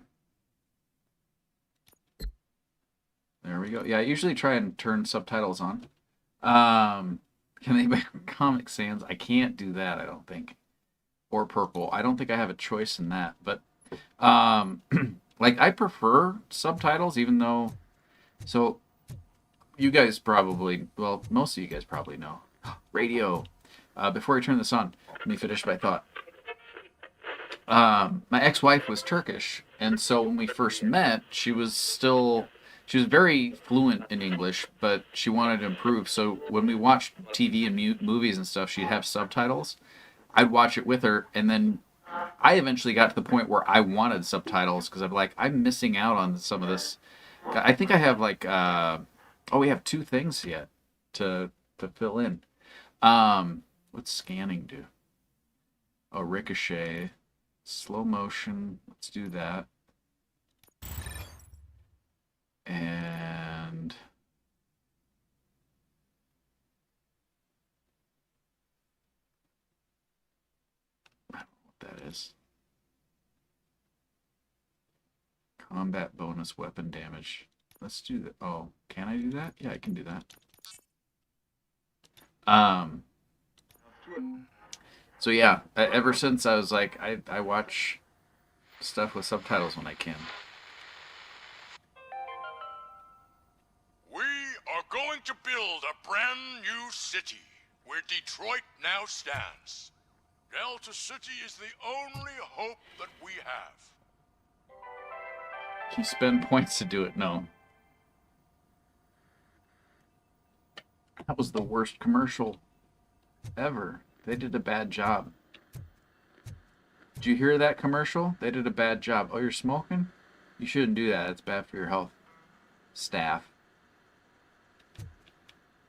There we go. Yeah, I usually try and turn subtitles on. Can they make Comic Sans? I can't do that, I don't think. Or purple. I don't think I have a choice in that. But like I prefer subtitles, even though. So you guys probably, well, most of you guys probably know. Radio. Before I turn this on, let me finish my thought. My ex-wife was Turkish, and so when we first met, she was very fluent in English, but she wanted to improve. So when we watched TV and movies and stuff, she'd have subtitles. I'd watch it with her, and then I eventually got to the point where I wanted subtitles because I'm missing out on some of this. I think I have we have 2 things yet to fill in. What's scanning do? Oh, ricochet, slow motion. Let's do that. And I don't know what that is. Combat bonus weapon damage. Let's do that. Oh, can I do that? Yeah, I can do that. So yeah, ever since I was like, I watch stuff with subtitles when I can. We are going to build a brand new city where Detroit now stands. Delta City is the only hope that we have. You spend points to do it. No. That was the worst commercial ever. They did a bad job. Did you hear that commercial? They did a bad job. Oh, you're smoking? You shouldn't do that. It's bad for your health. Staff.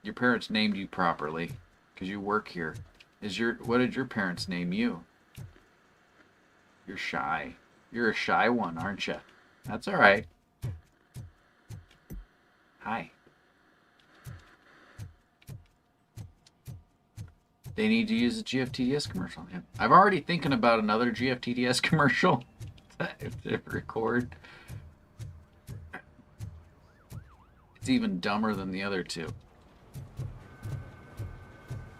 Your parents named you properly because you work here. What did your parents name you? You're shy. You're a shy one, aren't you? That's all right. Hi. They need to use a GFTDS commercial. Yeah. I'm already thinking about another GFTDS commercial to record. It's even dumber than the other 2.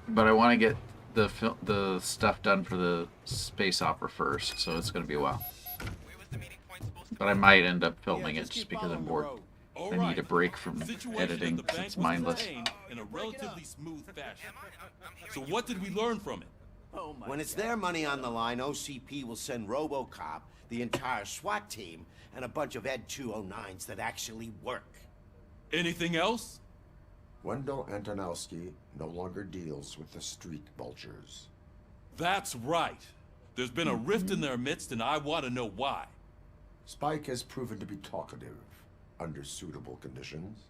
But I want to get the stuff done for the space opera first, so it's going to be a while. But I might end up filming it just because I'm bored. I need a break from editing because it's mindless. In a relatively smooth fashion. So what did we learn from it? When it's their money on the line, OCP will send Robocop, the entire SWAT team, and a bunch of Ed 209s that actually work. Anything else? Wendell Antonowski no longer deals with the street vultures. That's right. There's been a rift in their midst, and I want to know why. Spike has proven to be talkative under suitable conditions.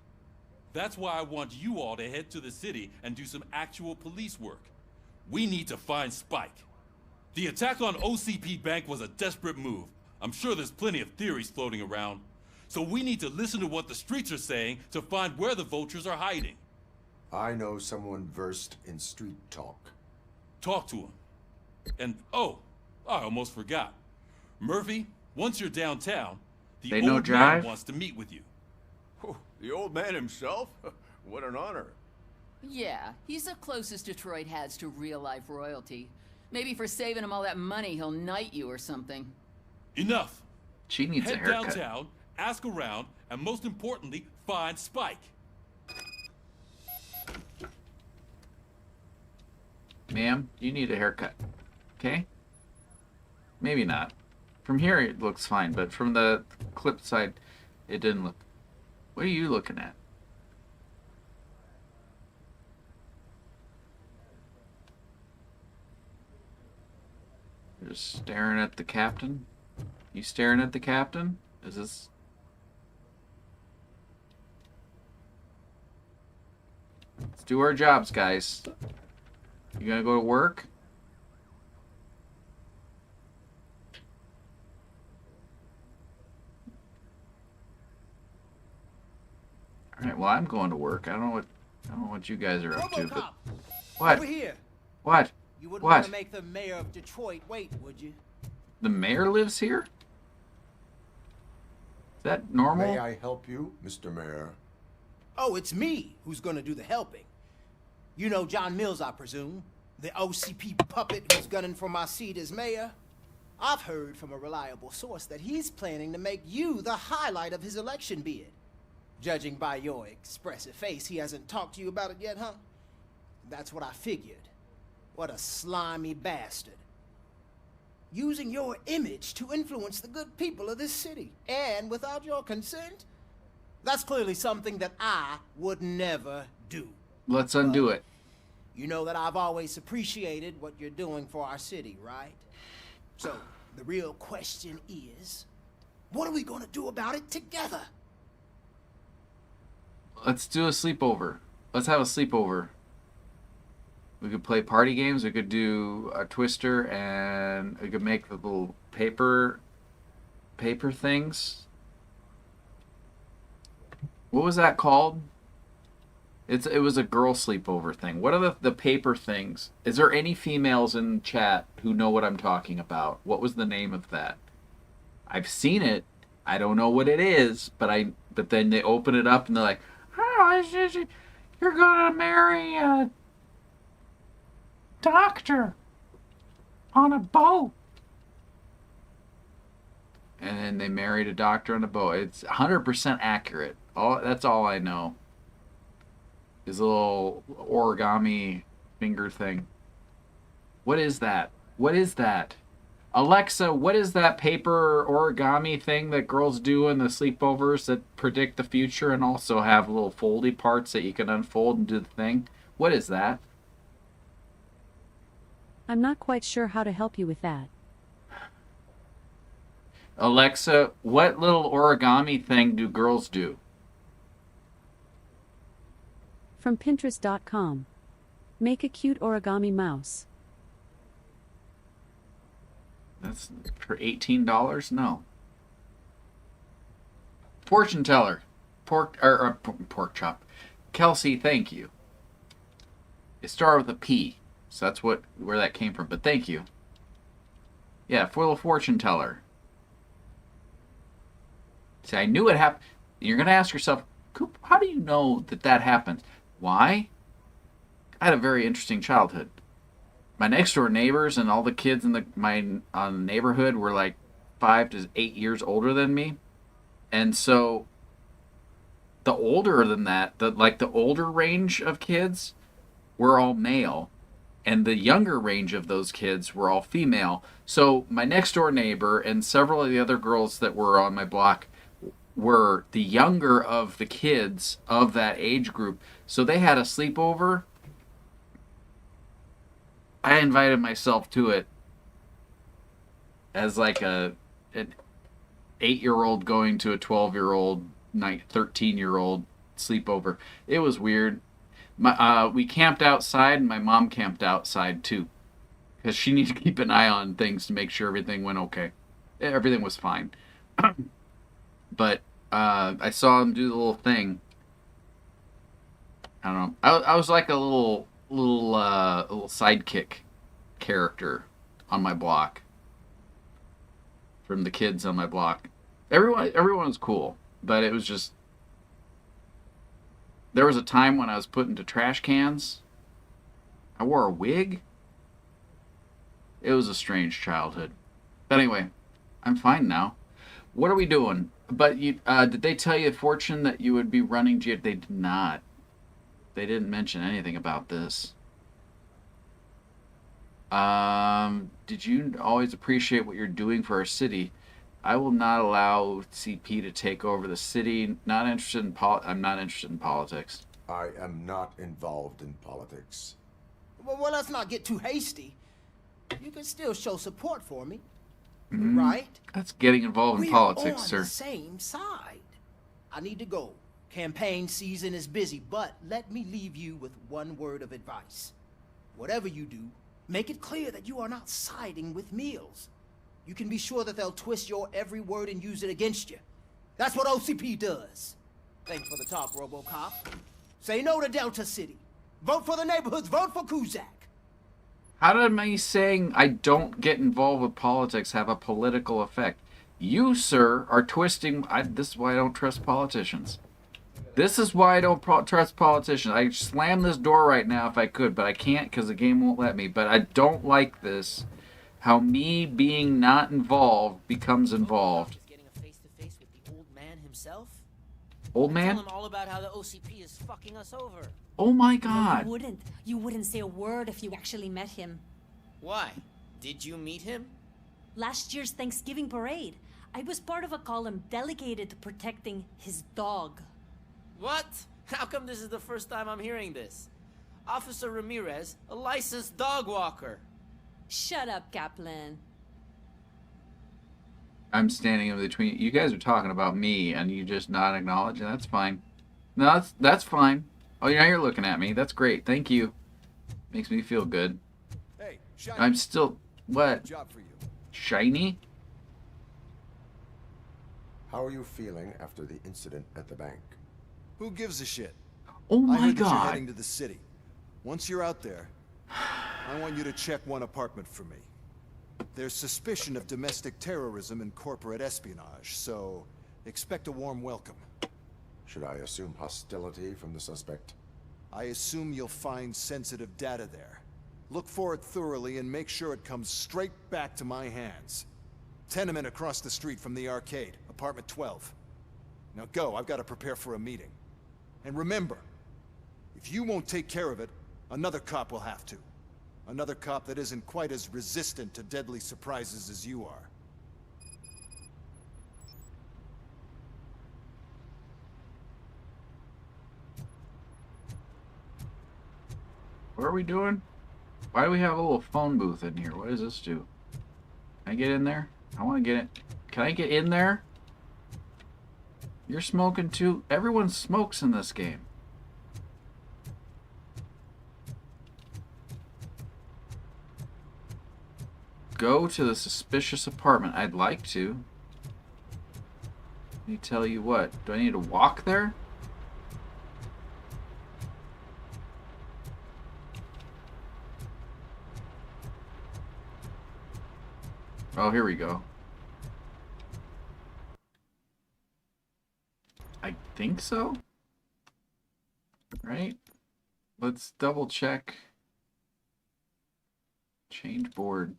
That's why I want you all to head to the city and do some actual police work. We need to find Spike. The attack on OCP Bank was a desperate move. I'm sure there's plenty of theories floating around. So we need to listen to what the streets are saying to find where the vultures are hiding. I know someone versed in street talk. Talk to him. And, oh, I almost forgot. Murphy, once you're downtown, the They know old man jive? wants to meet with you. Oh, the old man himself? What an honor. Yeah, he's the closest Detroit has to real-life royalty. Maybe for saving him all that money, he'll knight you or something. Enough. She needs a Head haircut. downtown, ask around, and most importantly, find Spike. Ma'am, you need a haircut. Okay? Maybe not. From here it looks fine, but from the clip side, it didn't look. What are you looking at? You're just staring at the captain? You staring at the captain? Is this... Let's do our jobs, guys. You gonna go to work? Alright, well I'm going to work. I don't know what you guys are up to, but... What? Over here. What? You wouldn't What? want to make the mayor of Detroit wait, would you? The mayor lives here? Is that normal? May I help you, Mr. Mayor? Oh, it's me who's gonna do the helping. You know John Mills, I presume. The OCP puppet who's gunning for my seat as mayor. I've heard from a reliable source that he's planning to make you the highlight of his election bid. Judging by your expressive face, he hasn't talked to you about it yet, huh? That's what I figured. What a slimy bastard. Using your image to influence the good people of this city. And without your consent? That's clearly something that I would never do. Let's undo it. You know that I've always appreciated what you're doing for our city, right? So, the real question is, what are we gonna do about it together? Let's do a sleepover. Let's have a sleepover. We could play party games. We could do a twister, and we could make the little paper things. What was that called? It was a girl sleepover thing. What are the paper things? Is there any females in chat who know what I'm talking about? What was the name of that? I've seen it. I don't know what it is, but then they open it up and they're like, "Oh, you're gonna marry a doctor on a boat." And then they married a doctor on a boat. It's 100% accurate. That's all I know. His little origami finger thing. What is that? What is that? Alexa, what is that paper origami thing that girls do in the sleepovers that predict the future and also have little foldy parts that you can unfold and do the thing? What is that? I'm not quite sure how to help you with that. Alexa, what little origami thing do girls do? From Pinterest.com. Make a cute origami mouse. That's for $18? No. Fortune teller. Pork chop. Kelsey, thank you. It started with a P, so that's where that came from, but thank you. Yeah, for the fortune teller. See, I knew it happened. You're going to ask yourself, Coop, how do you know that happens? Why? I had a very interesting childhood. My next door neighbors and all the kids in my neighborhood were like 5 to 8 years older than me. And so the older than that, the older range of kids were all male. And the younger range of those kids were all female. So my next door neighbor and several of the other girls that were on my block were the younger of the kids of that age group. So they had a sleepover. I invited myself to it as like an 8-year-old going to a 12-year-old, 13-year-old sleepover. It was weird. We camped outside, and my mom camped outside too, because she needed to keep an eye on things to make sure everything went okay. Everything was fine. But I saw him do the little thing. I don't know. I was like a little sidekick character on my block from the kids on my block. Everyone was cool, but it was just there was a time when I was put into trash cans. I wore a wig. It was a strange childhood. But anyway, I'm fine now. What are we doing? But you did they tell you, Fortune, that you would be running They did not. They didn't mention anything about this. Did you always appreciate what you're doing for our city? I will not allow CP to take over the city. Not interested in I'm not interested in politics. I am not involved in politics. Well, let's not get too hasty. You can still show support for me, Mm-hmm. right? That's getting involved in politics, on sir. The same side. I need to go. Campaign season is busy, but let me leave you with one word of advice. Whatever you do, make it clear that you are not siding with Mills. You can be sure that they'll twist your every word and use it against you. That's what OCP does. Thanks for the talk, Robocop. Say no to Delta City. Vote for the neighborhoods. Vote for Kuzak. How did me saying I don't get involved with politics have a political effect? You, sir, are twisting. This is why I don't trust politicians. This is why I don't trust politicians. I slam this door right now if I could, but I can't because the game won't let me. But I don't like this. How me being not involved becomes involved. Getting a face-to-face with the old man himself? Old man? Tell him all about how the OCP is fucking us over. Oh my No, God. you wouldn't. You wouldn't say a word if you actually met him. Why? Did you meet him? Last year's Thanksgiving parade, I was part of a column delegated to protecting his dog. What? How come this is the first time I'm hearing this? Officer Ramirez, a licensed dog walker. Shut up, Kaplan. I'm standing in between. You guys are talking about me, and you just not acknowledging. That's fine. No, that's fine. Oh, yeah, you're looking at me. That's great. Thank you. Makes me feel good. Hey, shiny. I'm still what? Job for you. Shiny? How are you feeling after the incident at the bank? Who gives a shit? Oh my I heard that you're God. heading to the city. Once you're out there, I want you to check one apartment for me. There's suspicion of domestic terrorism and corporate espionage, so expect a warm welcome. Should I assume hostility from the suspect? I assume you'll find sensitive data there. Look for it thoroughly and make sure it comes straight back to my hands. Tenement across the street from the arcade, apartment 12. Now go, I've got to prepare for a meeting. And remember, if you won't take care of it, another cop will have to. Another cop that isn't quite as resistant to deadly surprises as you are. What are we doing? Why do we have a little phone booth in here? What does this do? Can I get in there? I want to get it. Can I get in there? You're smoking too. Everyone smokes in this game. Go to the suspicious apartment. I'd like to. Let me tell you what. Do I need to walk there? Oh, here we go. I think so. Right? Let's double check. Change board.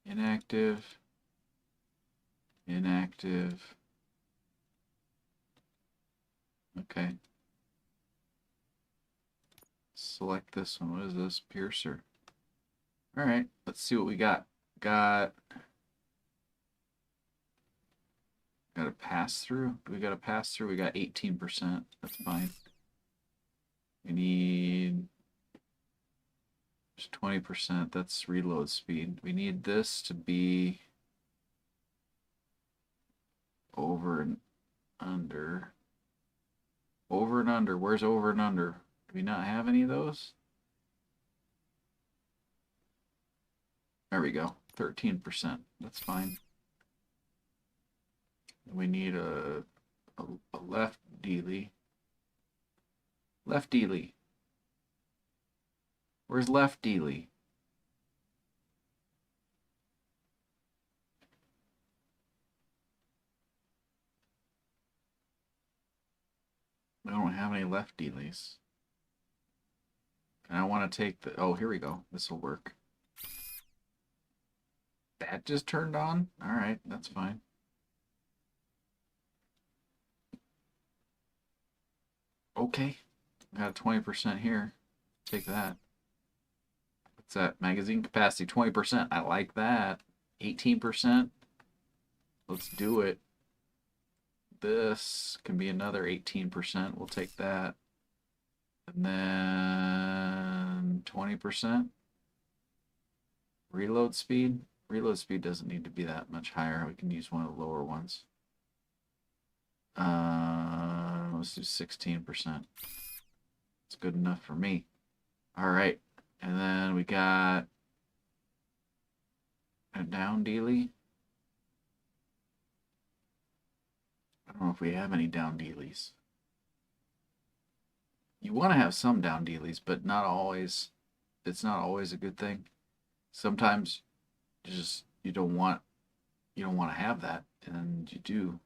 Inactive. Inactive. Okay. Select this one. What is this? Piercer. Alright, let's see what we got. Got a pass through. We got a pass through. We got 18%. That's fine. We need just 20%. That's reload speed. We need this to be over and under. Over and under. Where's over and under? Do we not have any of those? There we go. 13%. That's fine. We need a left dealy. Left dealy. Where's left dealy? I don't have any left dealies. And I want to take the... Oh, here we go. This will work. That just turned on? Alright, that's fine. Okay. Got a 20% here. Take that. What's that? Magazine capacity, 20%. I like that. 18%. Let's do it. This can be another 18%. We'll take that. And then 20%. Reload speed. Reload speed doesn't need to be that much higher. We can use one of the lower ones. Let's do 16%. It's good enough for me. All right. And then we got a down dealy. I don't know if we have any down dealies. You want to have some down dealies, but not always. It's not always a good thing. Sometimes you don't want to have that, and you do.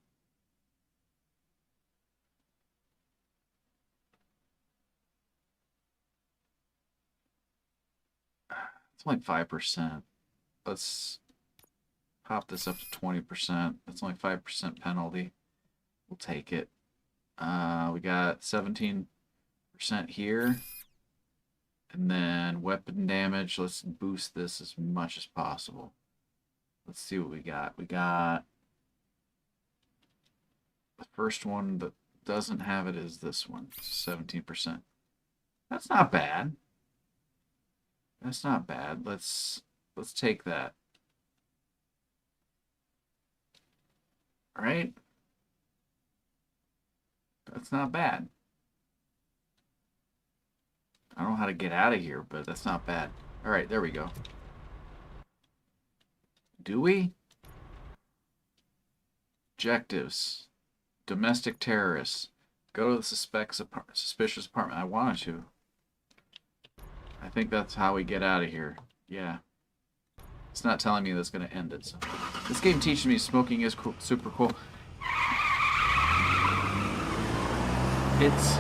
It's only 5%. Let's pop this up to 20%. That's only 5% penalty. We'll take it. We got 17% here. And then weapon damage. Let's boost this as much as possible. Let's see what we got. We got the first one that doesn't have it is this one. 17%. That's not bad. That's not bad. Let's take that. All right. That's not bad. I don't know how to get out of here, but that's not bad. All right, there we go. Do we? Objectives. Domestic terrorists. Go to the suspicious apartment. I wanted to. I think that's how we get out of here. Yeah. It's not telling me that's going to end it. So. This game teaches me smoking is cool, super cool. It's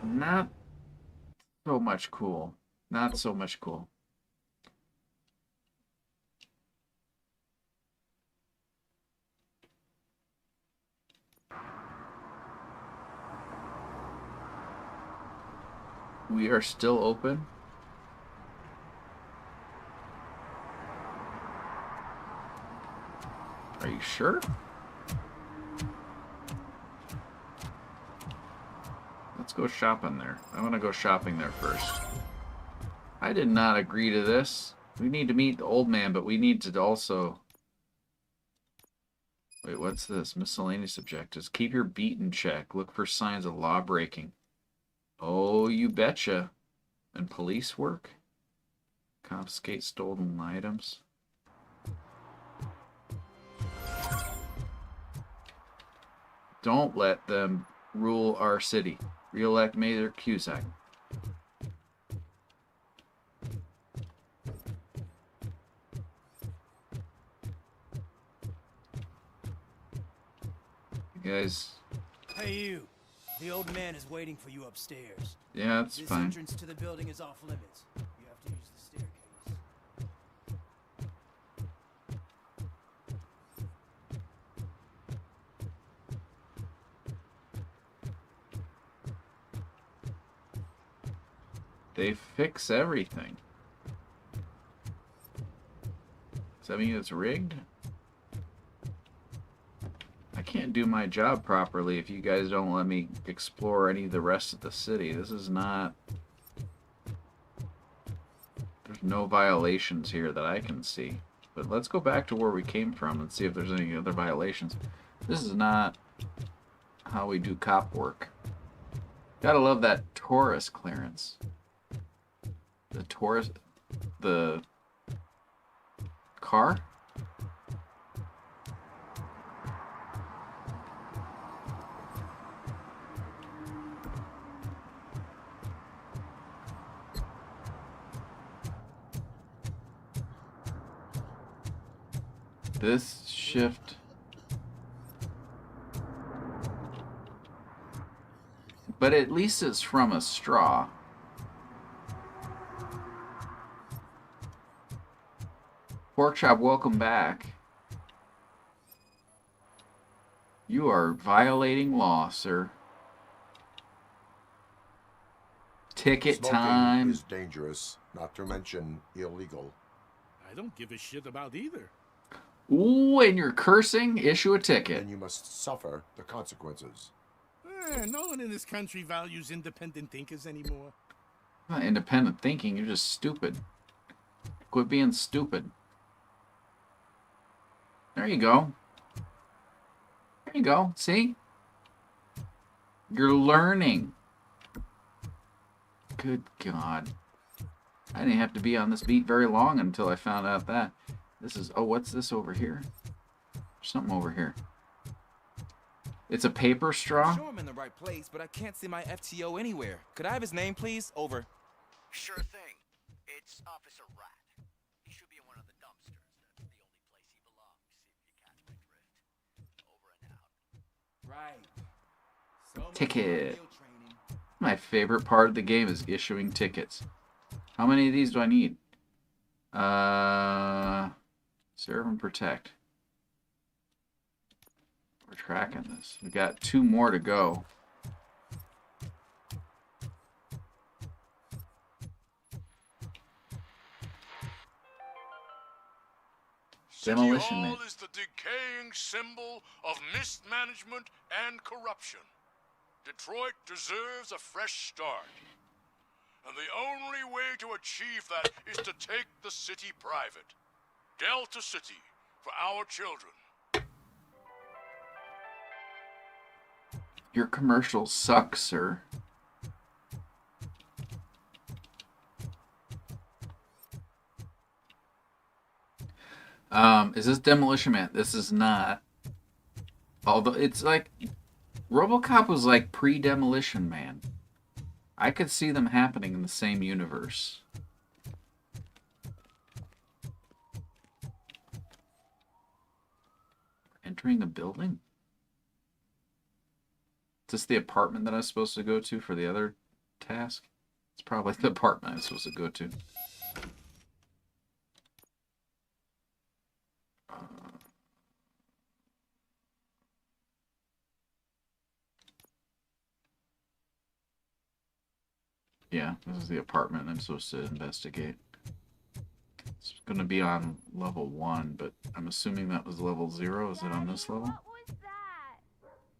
not so much cool. Not so much cool. We are still open. Are you sure? Let's go shopping there. I want to go shopping there first. I did not agree to this. We need to meet the old man, but we need to also... Wait, what's this? Miscellaneous objectives. Keep your beat in check. Look for signs of law breaking. Oh, you betcha. And police work? Confiscate stolen items. Don't let them rule our city. Re-elect Mayor Cusack. You guys... Hey, you. The old man is waiting for you upstairs. Yeah, that's fine. This entrance to the building is off limits. You have to use the staircase. They fix everything. Does that mean it's rigged? I can't do my job properly if you guys don't let me explore any of the rest of the city. This is not... There's no violations here that I can see. But let's go back to where we came from and see if there's any other violations. This is not how we do cop work. Gotta love that tourist clearance. The tourist... The... car? this shift. But at least it's from a straw. Porkchop, welcome back. You are violating law, sir. Ticket Smoking time. is dangerous, not to mention illegal. I don't give a shit about either. Ooh, and you're cursing? Issue a ticket. Then you must suffer the consequences. No one in this country values independent thinkers anymore. Not independent thinking, you're just stupid. Quit being stupid. There you go. There you go. See? You're learning. Good God. I didn't have to be on this beat very long until I found out that. This is... Oh, what's this over here? There's something over here. It's a paper straw? Sure, I'm in the right place, but I can't see my FTO anywhere. Could I have his name, please? Over. Sure thing. It's Officer Rat. He should be in one of the dumpsters. That's the only place he belongs, if you catch my drift. Over and out. Right. So Ticket. My favorite part of the game is issuing tickets. How many of these do I need? Serve and protect. We're tracking this. We got 2 more to go. Demolition City Man. Hall is the decaying symbol of mismanagement and corruption. Detroit deserves a fresh start. And the only way to achieve that is to take the city private. Delta City, for our children. Your commercials suck, sir. Is this Demolition Man? This is not. Although it's like Robocop was like pre-Demolition Man. I could see them happening in the same universe. Entering a building? Is this the apartment that I was supposed to go to for the other task? It's probably the apartment I'm supposed to go to. Yeah, this is the apartment I'm supposed to investigate. It's going to be on level 1, but I'm assuming that was level 0. Is it on this level?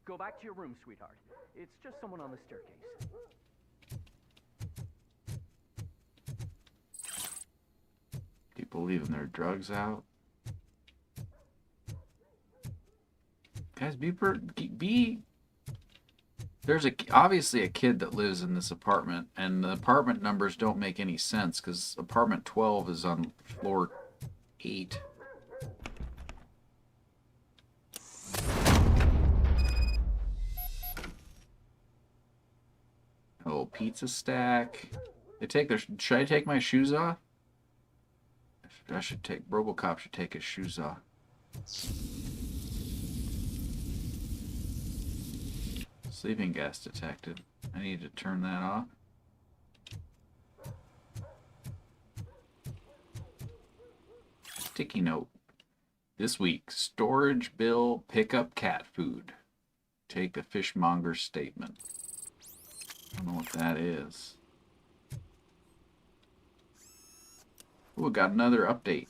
Go back to your room, sweetheart. It's just someone on the staircase. People leaving their drugs out. Guys, be there's obviously a kid that lives in this apartment, and the apartment numbers don't make any sense because apartment 12 is on floor 8. A little pizza stack. Should I take my shoes off? Robocop should take his shoes off. Sleeping gas detected. I need to turn that off. Sticky note. This week, storage bill, pick up cat food. Take the fishmonger's statement. I don't know what that is. Ooh, got another update.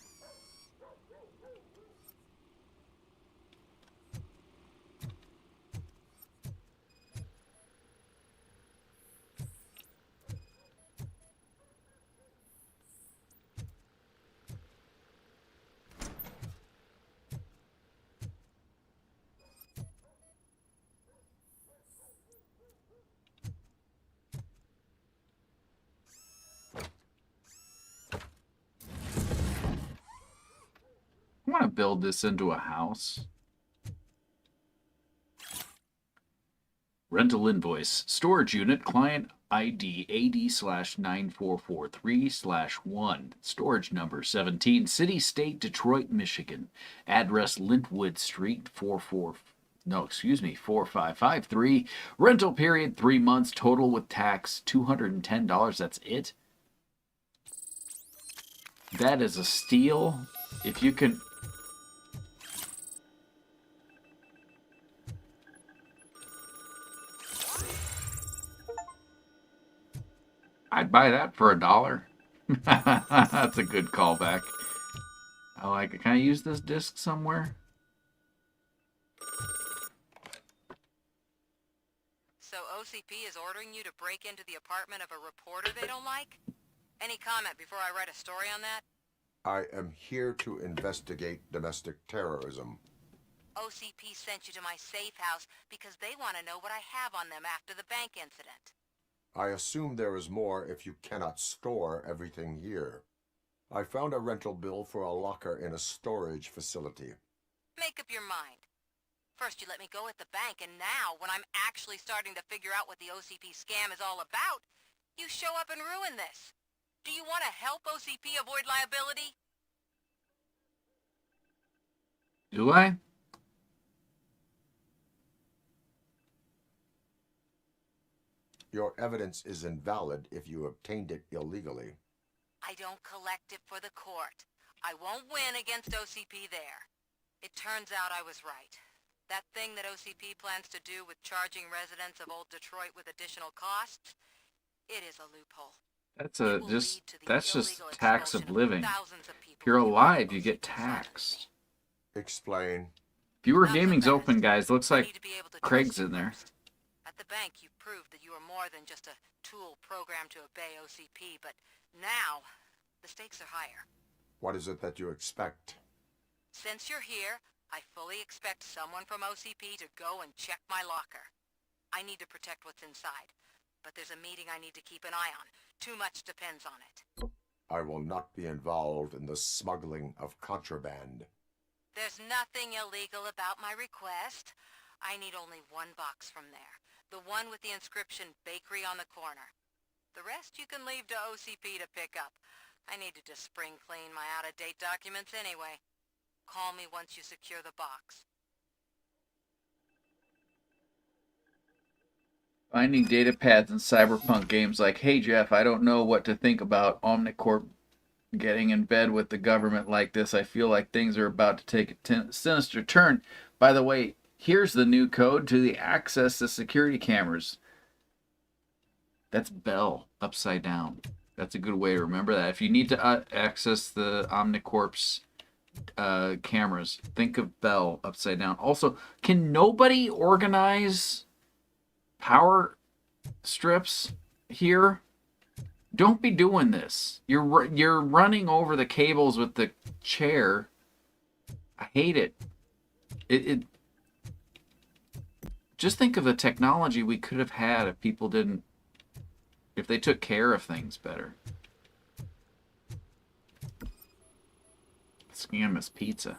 I want to build this into a house. Rental invoice. Storage unit. Client ID AD/9443/1. Storage number 17. City, State, Detroit, Michigan. Address Lintwood Street, 4553. Rental period 3 months. Total with tax $210. That's it. That is a steal. If you can. I'd buy that for $1. That's a good callback. I like it. Can I use this disc somewhere? So OCP is ordering you to break into the apartment of a reporter they don't like? Any comment before I write a story on that? I am here to investigate domestic terrorism. OCP sent you to my safe house because they want to know what I have on them after the bank incident. I assume there is more if you cannot store everything here. I found a rental bill for a locker in a storage facility. Make up your mind. First you let me go at the bank, and now, when I'm actually starting to figure out what the OCP scam is all about, you show up and ruin this. Do you want to help OCP avoid liability? Do I? Your evidence is invalid if you obtained it illegally. I don't collect it for the court. I won't win against OCP there. It turns out I was right. That thing that OCP plans to do with charging residents of Old Detroit with additional costs, it is a loophole. That's just tax of living. If you're alive, you get taxed. Explain. Viewer Gaming's open, guys. Looks like Craig's in there. At the bank, you proved that you are more than just a tool programmed to obey OCP, but now, the stakes are higher. What is it that you expect? Since you're here, I fully expect someone from OCP to go and check my locker. I need to protect what's inside, but there's a meeting I need to keep an eye on. Too much depends on it. I will not be involved in the smuggling of contraband. There's nothing illegal about my request. I need only one box from there. The one with the inscription Bakery on the corner. The rest you can leave to OCP to pick up. I need to just spring clean my out-of-date documents anyway. Call me once you secure the box. Finding data pads in cyberpunk games like, hey Jeff, I don't know what to think about Omnicorp getting in bed with the government like this. I feel like things are about to take a sinister turn. By the way, here's the new code to access the security cameras. That's Bell upside down. That's a good way to remember that. If you need to access the Omnicorp's cameras, think of Bell upside down. Also, can nobody organize power strips here? Don't be doing this. You're running over the cables with the chair. I hate it. It just think of the technology we could have had if people didn't, if they took care of things better. Scam us pizza.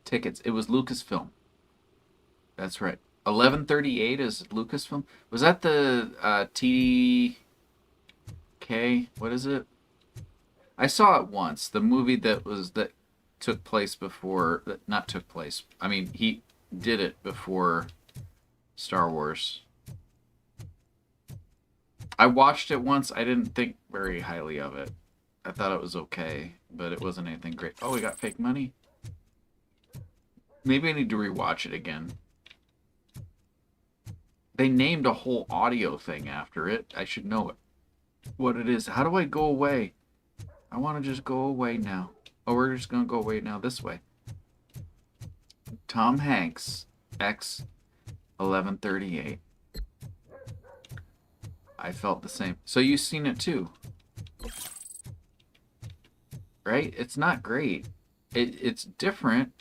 Tickets. It was Lucasfilm. That's right. 1138 is Lucasfilm. Was that the TK? What is it? I saw it once. The movie that took place before. Not took place. I mean, he did it before Star Wars. I watched it once. I didn't think very highly of it. I thought it was okay, but it wasn't anything great. Oh, we got fake money. Maybe I need to rewatch it again. They named a whole audio thing after it. I should know it. What it is. How do I go away? I want to just go away now. Oh, we're just going to go away now this way. Tom Hanks, X 1138. I felt the same. So you've seen it too. Right? It's not great. It's different.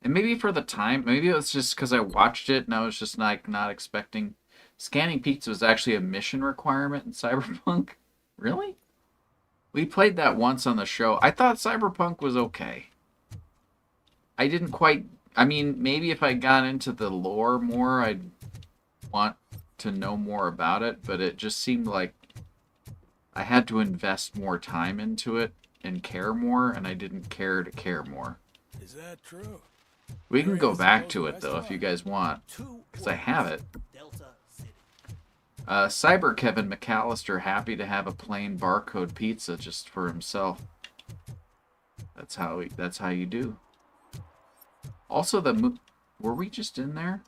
And maybe for the time, maybe it was just because I watched it and I was just not expecting. Scanning pizza was actually a mission requirement in Cyberpunk. Really? We played that once on the show. I thought Cyberpunk was okay. I didn't quite. I mean, maybe if I got into the lore more, I'd want to know more about it, but it just seemed like I had to invest more time into it and care more, and I didn't care to care more. Is that true? We can go back to it, though, if you guys want, because I have it. Cyber Kevin McAllister happy to have a plain barcode pizza just for himself. That's how you do. Also, were we just in there?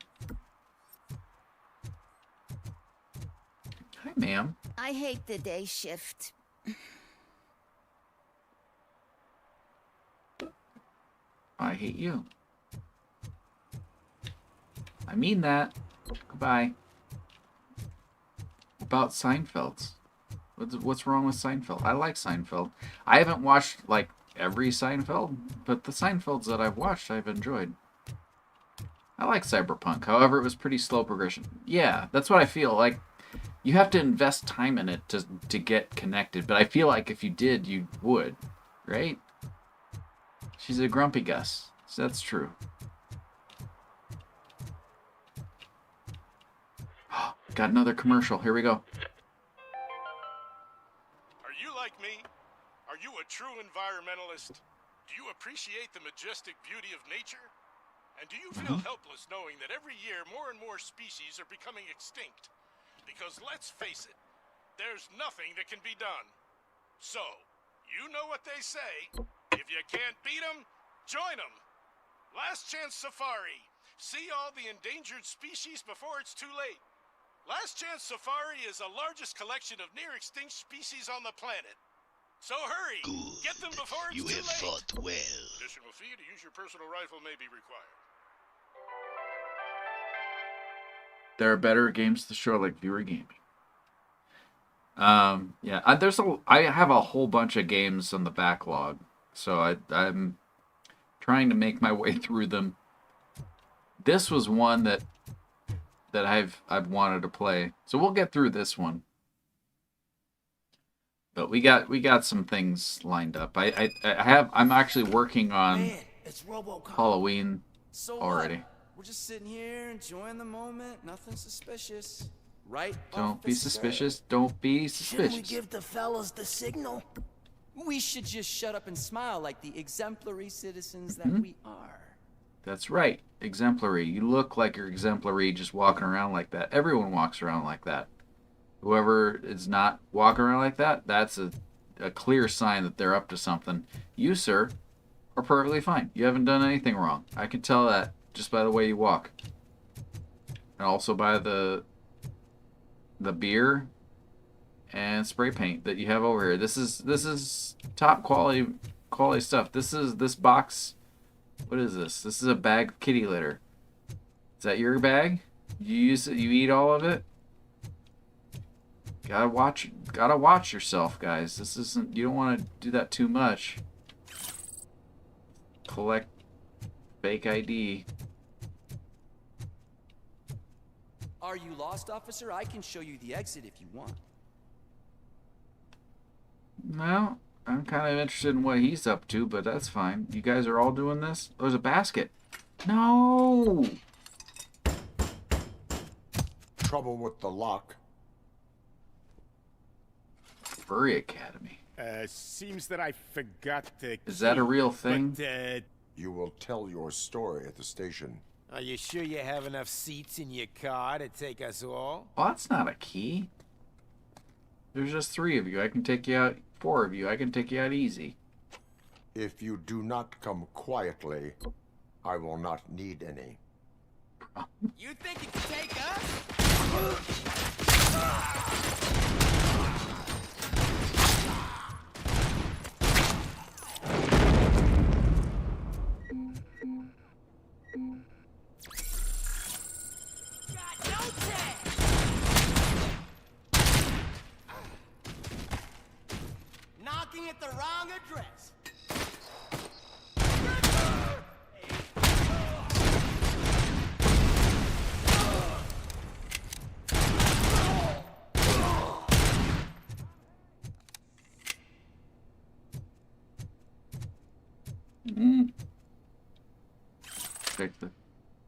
Hi, ma'am. I hate the day shift. I hate you. I mean that. Goodbye. About Seinfeld's. What's wrong with Seinfeld? I like Seinfeld. I haven't watched, like, every Seinfeld, but the Seinfelds that I've watched, I've enjoyed. I like Cyberpunk. However, it was pretty slow progression. Yeah, that's what I feel. Like, you have to invest time in it to get connected, but I feel like if you did, you would, right? She's a grumpy Gus, so that's true. Got another commercial. Here we go. Are you like me? Are you a true environmentalist? Do you appreciate the majestic beauty of nature? And do you feel helpless knowing that every year more and more species are becoming extinct? Because let's face it, there's nothing that can be done. So, you know what they say. If you can't beat them, join them. Last Chance Safari. See all the endangered species before it's too late. Last Chance Safari is the largest collection of near-extinct species on the planet. So hurry! Good. Get them before it's You too have late! fought well. Additional fee to use your personal rifle may be required. There are better games to show, like viewer gaming. Yeah, I have a whole bunch of games on the backlog, so I'm trying to make my way through them. This was one that I've wanted to play, so we'll get through this one. But we got some things lined up. I'm actually working on Halloween already. We're just sitting here enjoying the moment. Nothing suspicious, right? Don't be suspicious. Don't be suspicious. Shouldn't we give the fellas the signal? We should just shut up and smile like the exemplary citizens that we are. That's right. Exemplary. You look like you're exemplary just walking around like that. Everyone walks around like that. Whoever is not walking around like that, that's a clear sign that they're up to something. You, sir, are perfectly fine. You haven't done anything wrong. I can tell that just by the way you walk. And also by the beer and spray paint that you have over here. This is top quality stuff. This box. What is this? This is a bag of kitty litter. Is that your bag? You use it? You eat all of it? Gotta watch yourself, guys. This isn't. You don't want to do that too much. Collect fake ID. Are you lost, officer? I can show you the exit if you want. Well, I'm kind of interested in what he's up to, but that's fine. You guys are all doing this? There's a basket. No! Trouble with the lock. Furry Academy. Seems that I forgot the Is that a real thing? But, You will tell your story at the station. Are you sure you have enough seats in your car to take us all? Well, that's not a key. There's just 3 of you. I can take you out. 4 of you. I can take you out easy. If you do not come quietly, I will not need any. You think you can take us? Knocking at the wrong address.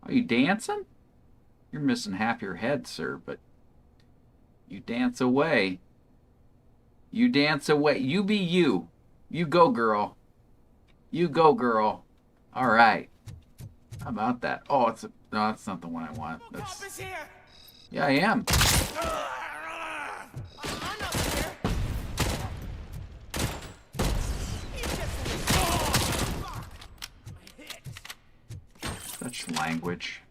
Are you dancing? You're missing half your head, sir, but You dance away. You dance away. You be you. You go, girl. You go, girl. All right. How about that? Oh, no, that's not the one I want. That's... Yeah, I am. Such language.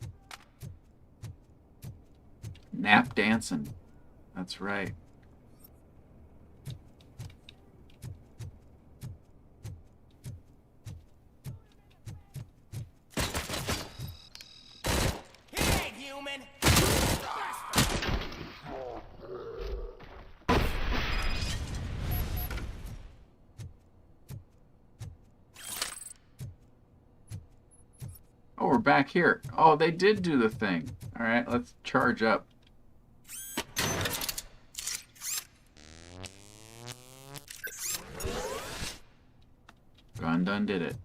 Nap dancing. That's right. He ain't human. Oh, we're back here. Oh, they did do the thing. All right, let's charge up. Gone done did it.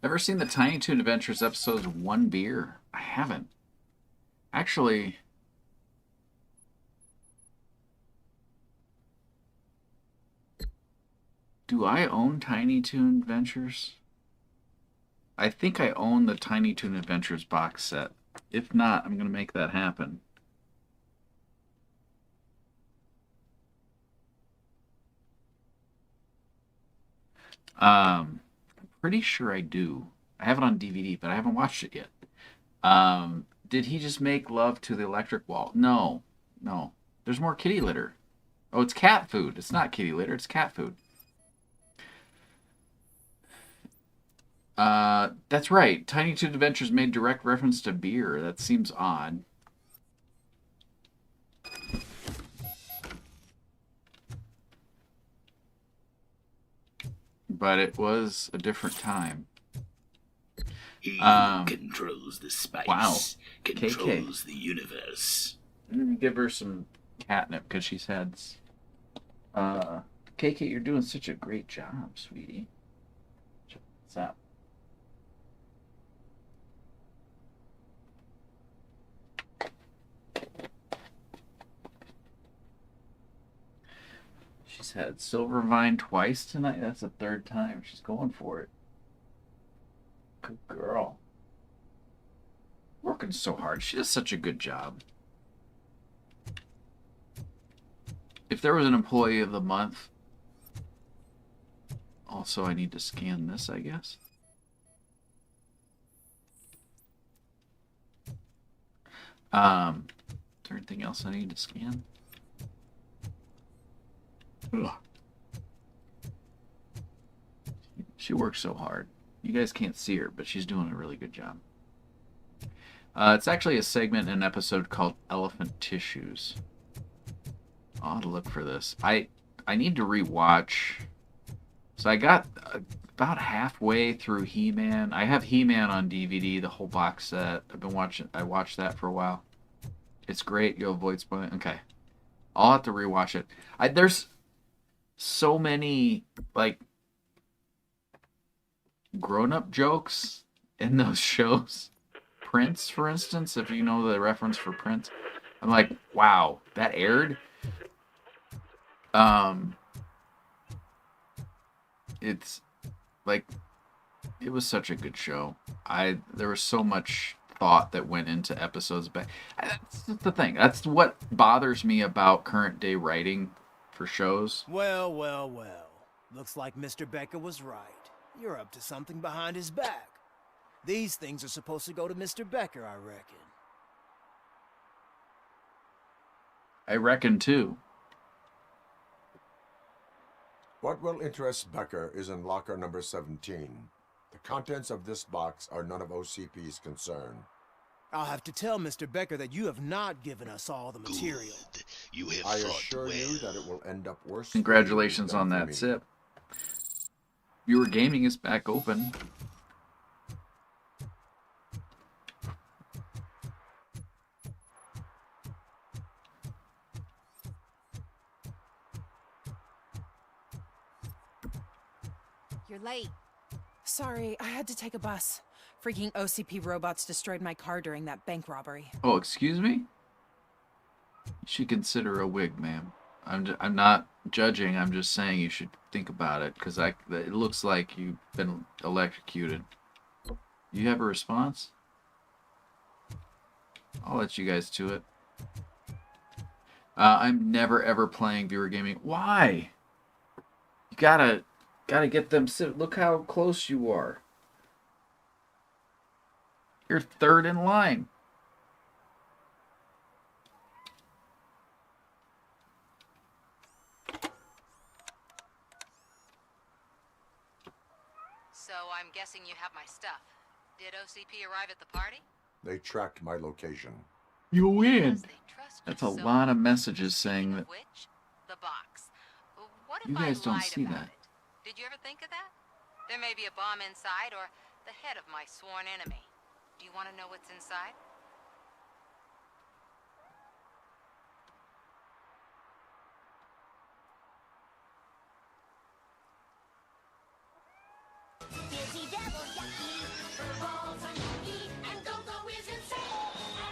Ever seen the Tiny Toon Adventures episodes One Beer? I haven't. Actually, do I own Tiny Toon Adventures? I think I own the Tiny Toon Adventures box set. If not, I'm going to make that happen. I'm pretty sure I do. I have it on DVD, but I haven't watched it yet. Did he just make love to the electric wall? No. No. There's more kitty litter. Oh, it's cat food. It's not kitty litter. It's cat food. That's right. Tiny Toon Adventures made direct reference to beer. That seems odd. But it was a different time. He controls the spice. Wow. Controls the universe. Let me give her some catnip because she's had... KK, you're doing such a great job, sweetie. Check this out. She's had Silvervine twice tonight. That's the third time. She's going for it. Good girl. Working so hard. She does such a good job. If there was an employee of the month... Also, I need to scan this, I guess. Is there anything else I need to scan? Ugh. She works so hard. You guys can't see her, but she's doing a really good job. It's actually a segment in an episode called Elephant Tissues. I'll have to look for this. I need to rewatch. So I got about halfway through He-Man. I have He-Man on DVD, the whole box set. I watched that for a while. It's great. You'll avoid spoiling. Okay. I'll have to rewatch it. There's so many, like, grown-up jokes in those shows. Prince, for instance, if you know the reference for Prince. I'm like, wow, that aired? It's like, it was such a good show. There was so much thought that went into episodes back. That's the thing. That's what bothers me about current day writing for shows. Well, well, well. Looks like Mr. Becker was right. You're up to something behind his back. These things are supposed to go to Mr. Becker, I reckon. I reckon too. What will interest Becker is in locker number 17. The contents of this box are none of OCP's concern. I'll have to tell Mr. Becker that you have not given us all the material. You have I assure you that it will end up worse. Congratulations on that sip. Viewer Gaming is back open. You're late. Sorry, I had to take a bus. Freaking OCP robots destroyed my car during that bank robbery. Oh, excuse me? You should consider a wig, ma'am. I'm not judging. I'm just saying you should think about it, because it looks like you've been electrocuted. You have a response? I'll let you guys to it. I'm never ever playing viewer gaming. Why? You gotta get them. Look how close you are. You're third in line. So I'm guessing you have my stuff. Did OCP arrive at the party? They tracked my location. You win. That's a lot of messages saying that. Which? The box. What if You guys I don't lied see about that. it? Did you ever think of that? There may be a bomb inside or the head of my sworn enemy. Do you want to know what's inside? Dizzy devil, yucky, furballs are yucky, and Go-Go is insane.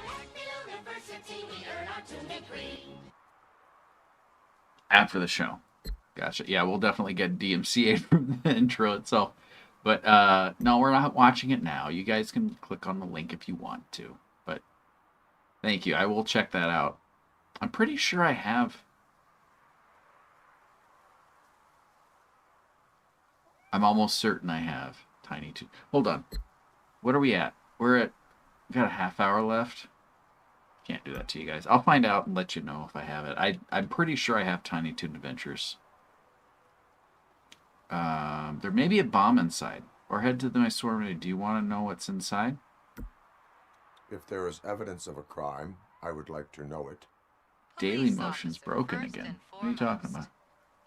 At the university, we earn our 2 degree. After the show. Gotcha. Yeah, we'll definitely get DMCA from the intro itself. But no, we're not watching it now. You guys can click on the link if you want to. But thank you. I will check that out. I'm pretty sure I have. I'm almost certain I have Tiny 2. Hold on. What are we at? We got a half hour left. Can't do that to you guys. I'll find out and let you know if I have it. I'm pretty sure I have Tiny Toon Adventures. There may be a bomb inside. Or head to my store. Do you want to know what's inside? If there is evidence of a crime, I would like to know it. Daily Motion's broken again. What are you talking about?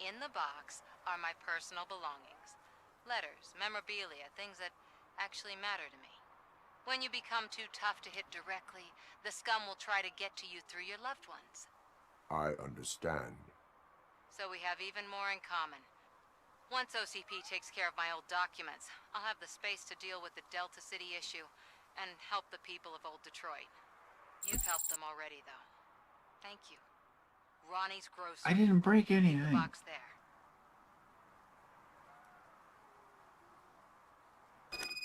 In the box are my personal belongings. Letters, memorabilia, things that actually matter to me. When you become too tough to hit directly, the scum will try to get to you through your loved ones. I understand. So we have even more in common. Once OCP takes care of my old documents, I'll have the space to deal with the Delta City issue and help the people of old Detroit. You've helped them already, though. Thank you. Ronnie's grocery. I didn't break anything. The box there.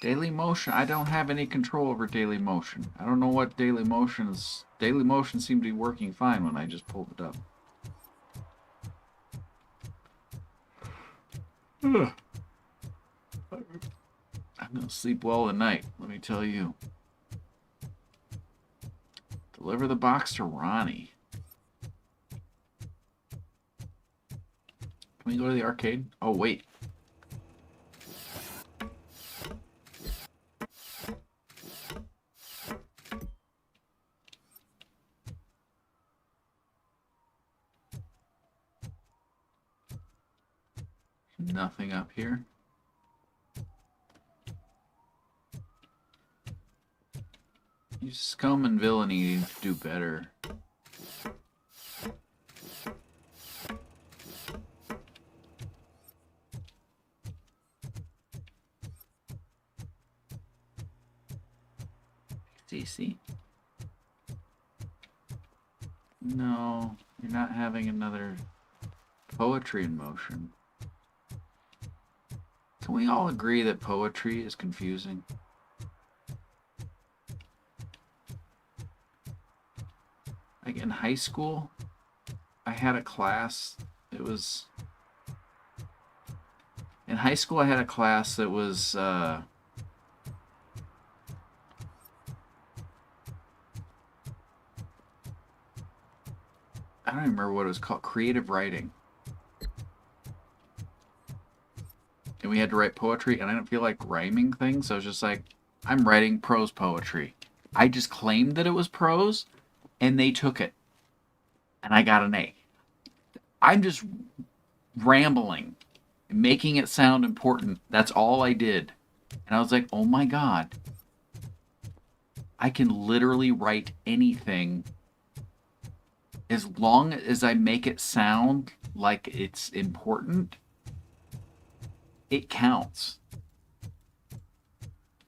Daily Motion. I don't have any control over Daily Motion. I don't know what Daily Motion is. Daily Motion seemed to be working fine when I just pulled it up. Ugh. I'm gonna sleep well tonight, let me tell you. Deliver the box to Ronnie. Can we go to the arcade? Oh, wait. Nothing up here. You scum and villainy need to do better. Stacy? No, you're not having another poetry in motion. Can we all agree that poetry is confusing? Like in high school, I had a class, in high school I had a class that was, I don't even remember what it was called, creative writing. And we had to write poetry, and I didn't feel like rhyming things, so I was just like, I'm writing prose poetry. I just claimed that it was prose, and they took it. And I got an A. I'm just rambling, making it sound important. That's all I did. And I was like, oh my God. I can literally write anything as long as I make it sound like it's important. it counts.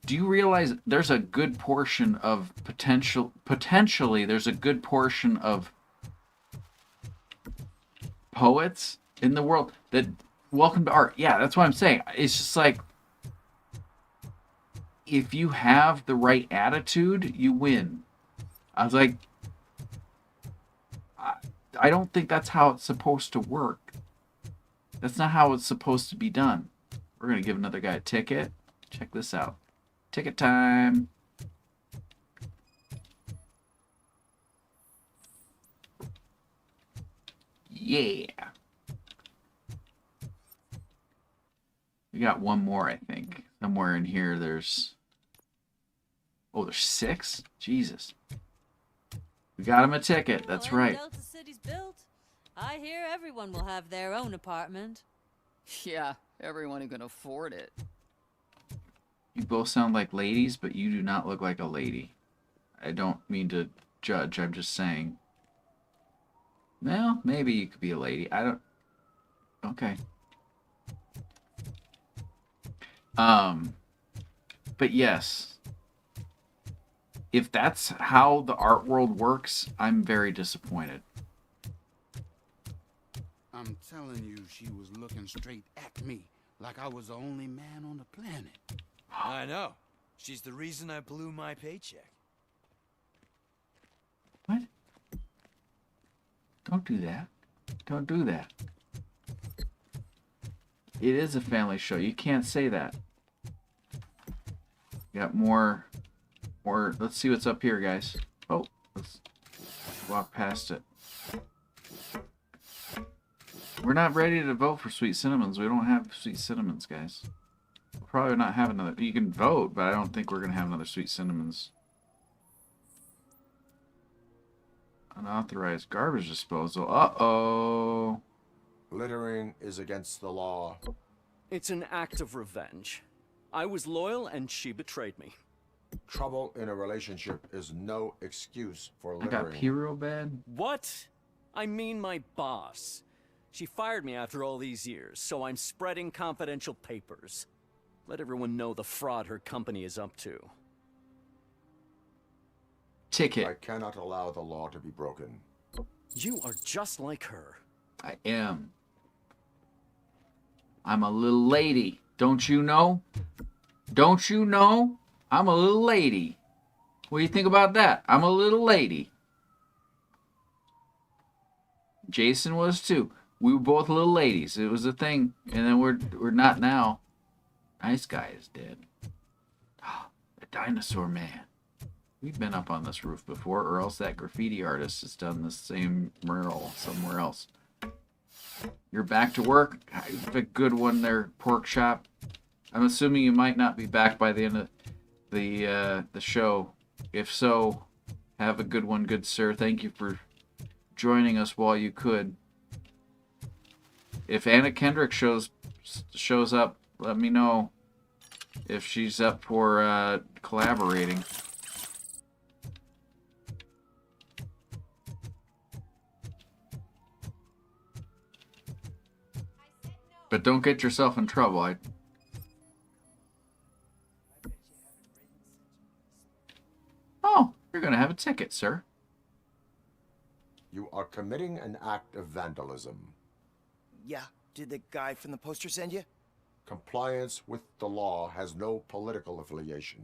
Do you realize there's a good portion of potentially there's a good portion of poets in the world that welcome to art. Yeah, that's what I'm saying. It's just like, if you have the right attitude, you win. I was like, I don't think that's how it's supposed to work. That's not how it's supposed to be done. We're going to give another guy a ticket. Check this out. Ticket time. Yeah. We got one more, I think. Somewhere in here there's... Oh, there's 6? Jesus. We got him a ticket. That's right. Delta City's built. I hear everyone will have their own apartment. Yeah, everyone who can afford it. You both sound like ladies, but you do not look like a lady. I don't mean to judge, I'm just saying. Well, maybe you could be a lady. I don't... Okay. But yes. If that's how the art world works, I'm very disappointed. I'm telling you, she was looking straight at me, like I was the only man on the planet. I know. She's the reason I blew my paycheck. What? Don't do that. Don't do that. It is a family show. You can't say that. Got more... Let's see what's up here, guys. Oh, let's walk past it. We're not ready to vote for Sweet Cinnamons. We don't have Sweet Cinnamons, guys. We'll probably not have another... You can vote, but I don't think we're going to have another Sweet Cinnamons. Unauthorized garbage disposal. Uh-oh. Littering is against the law. It's an act of revenge. I was loyal and she betrayed me. Trouble in a relationship is no excuse for I littering. got pee real bad. What? I mean my boss. She fired me after all these years, so I'm spreading confidential papers. Let everyone know the fraud her company is up to. Ticket. I cannot allow the law to be broken. You are just like her. I am. I'm a little lady. Don't you know? Don't you know? I'm a little lady. What do you think about that? I'm a little lady. Jason was too. We were both little ladies. It was a thing. And then we're not now. Nice guy is dead. The dinosaur man. We've been up on this roof before, or else that graffiti artist has done the same mural somewhere else. You're back to work. Have a good one there, Pork Chop. I'm assuming you might not be back by the end of the show. If so, have a good one, good sir. Thank you for joining us while you could. If Anna Kendrick shows up, let me know if she's up for collaborating. But don't get yourself in trouble. Oh, you're going to have a ticket, sir. You are committing an act of vandalism. Yeah, did the guy from the poster send you? Compliance with the law has no political affiliation.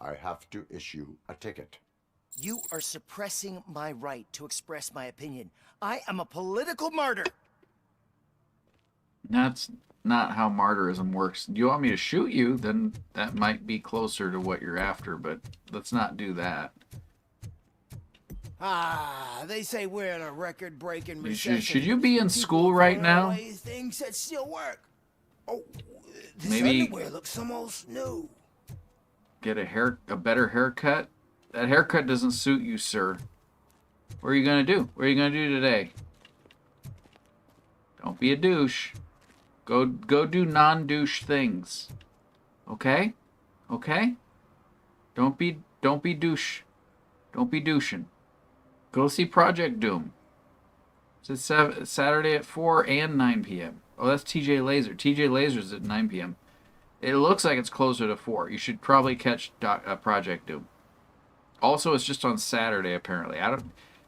I have to issue a ticket. You are suppressing my right to express my opinion. I am a political martyr. That's not how martyrism works. Do you want me to shoot you? Then that might be closer to what you're after, but let's not do that. Ah, they say we're in a record-breaking recession. Should you be in school right now? Things that still work. Oh, this Maybe underwear looks almost new. Get a better haircut. That haircut doesn't suit you, sir. What are you gonna do? What are you gonna do today? Don't be a douche. Go do non-douche things. Okay? Okay? Don't be douche. Don't be douching. Go see Project Doom. It's Saturday at 4 and 9 p.m. Oh, that's TJ Laser. TJ Laser's at 9 p.m. It looks like it's closer to 4. You should probably catch Project Doom. Also, it's just on Saturday, apparently.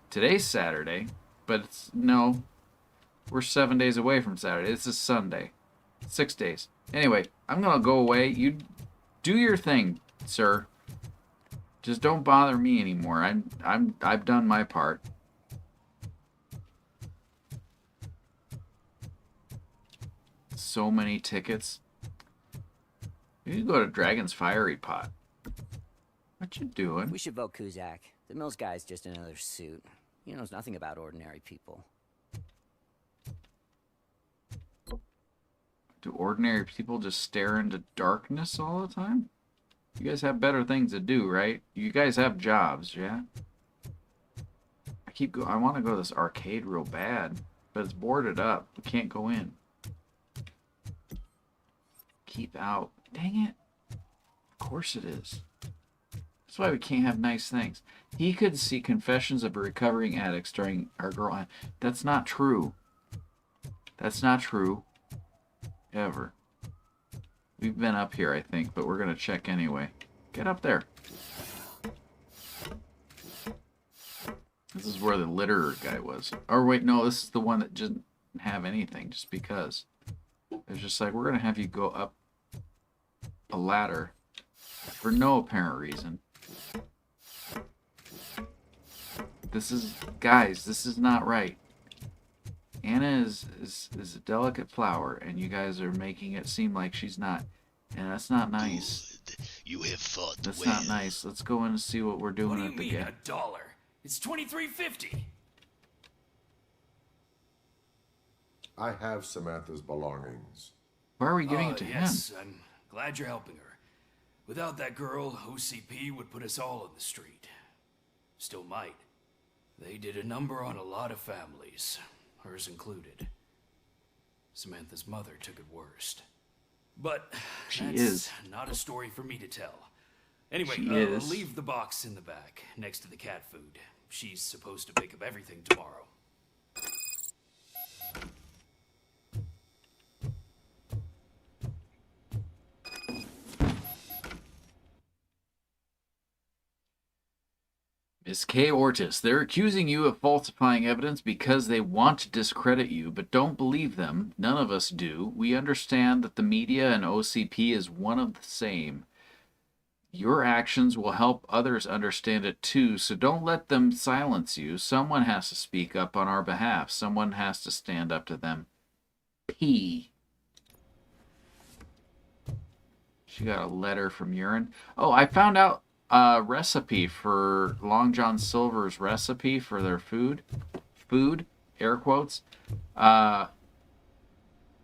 Today's Saturday, but no. We're 7 days away from Saturday. This is Sunday. 6 days. Anyway, I'm going to go away. You do your thing, sir. Just don't bother me anymore. I've done my part. So many tickets. You can go to Dragon's Fiery Pot. What you doing? We should vote Kuzak. The Mills guy's just another suit. He knows nothing about ordinary people. Do ordinary people just stare into darkness all the time? You guys have better things to do, right? You guys have jobs, yeah? I want to go to this arcade real bad, but it's boarded up. We can't go in. Keep out. Dang it. Of course it is. That's why we can't have nice things. He could see Confessions of a Recovering Addict starring our girl. That's not true. That's not true. Ever. We've been up here, I think, but we're going to check anyway. Get up there. This is where the litterer guy was. Or wait, no, this is the one that didn't have anything, just because. It's just like, we're going to have you go up a ladder for no apparent reason. Guys, this is not right. Anna is a delicate flower, and you guys are making it seem like she's not. And that's not nice. Good. You have fought That's well. not nice. Let's go in and see what we're doing at the gate. $1? It's $23.50. I have Samantha's belongings. Why are we giving it to yes, him? I'm glad you're helping her. Without that girl, OCP would put us all in the street. Still might. They did a number on a lot of families, hers included. Samantha's mother took it worst. But that's not a story for me to tell. Anyway, leave the box in the back, next to the cat food. She's supposed to pick up everything tomorrow. Miss K. Ortiz, they're accusing you of falsifying evidence because they want to discredit you, but don't believe them. None of us do. We understand that the media and OCP is one of the same. Your actions will help others understand it too, so don't let them silence you. Someone has to speak up on our behalf. Someone has to stand up to them. P. She got a letter from Urine. Oh, I found out a recipe for Long John Silver's recipe for their food. Food, air quotes.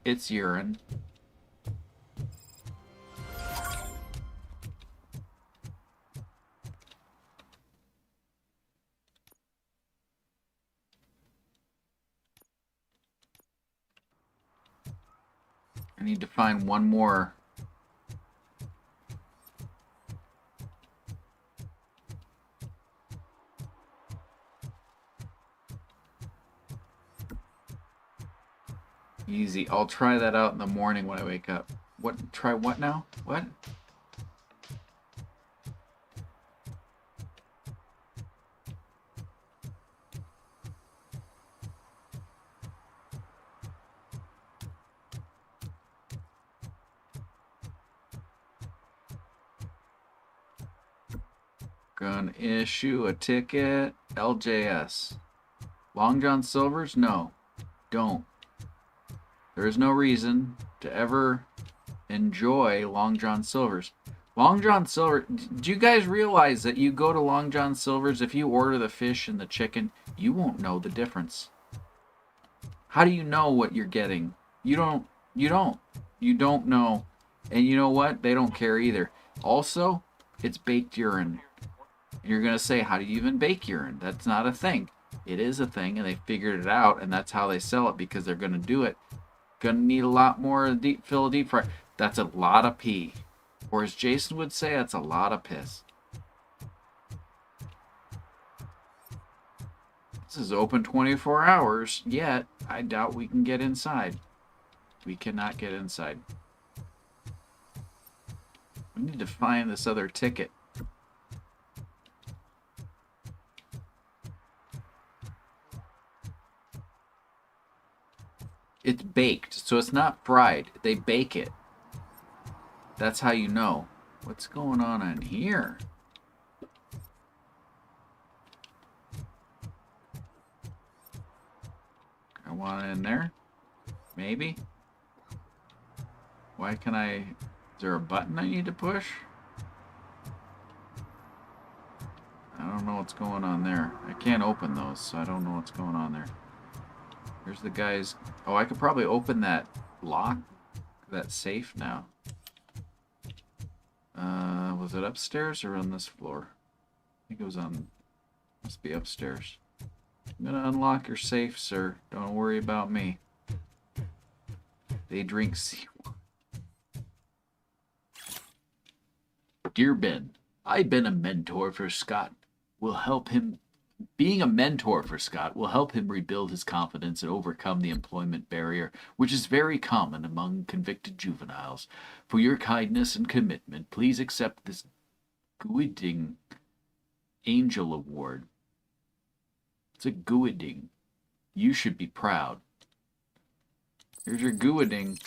It's urine. I need to find one more. Easy. I'll try that out in the morning when I wake up. What? Try what now? What? Gonna issue a ticket. LJS. Long John Silver's? No. Don't. There is no reason to ever enjoy Long John Silver's. Long John Silver, do you guys realize that you go to Long John Silver's, if you order the fish and the chicken, you won't know the difference. How do you know what you're getting? You don't know. And you know what? They don't care either. Also, it's baked urine. And you're going to say, how do you even bake urine? That's not a thing. It is a thing, and they figured it out, and that's how they sell it, because they're going to do it. Gonna need a lot more fill a deep fry. That's a lot of pee. Or as Jason would say, that's a lot of piss. This is open 24 hours, yet I doubt we can get inside. We cannot get inside. We need to find this other ticket. It's baked, so it's not fried. They bake it. That's how you know. What's going on in here? I want it in there? Maybe? Why can I... Is there a button I need to push? I don't know what's going on there. I can't open those, so I don't know what's going on there. Here's the guy's... Oh, I could probably open that lock, that safe now. Was it upstairs or on this floor? I think it was on... Must be upstairs. I'm gonna unlock your safe, sir. Don't worry about me. They drink seawater. Dear Ben, I've been a mentor for Scott. Will help him. Being a mentor for Scott will help him rebuild his confidence and overcome the employment barrier, which is very common among convicted juveniles. For your kindness and commitment, please accept this Guiding Angel Award. It's a Guiding. You should be proud. Here's your Guiding.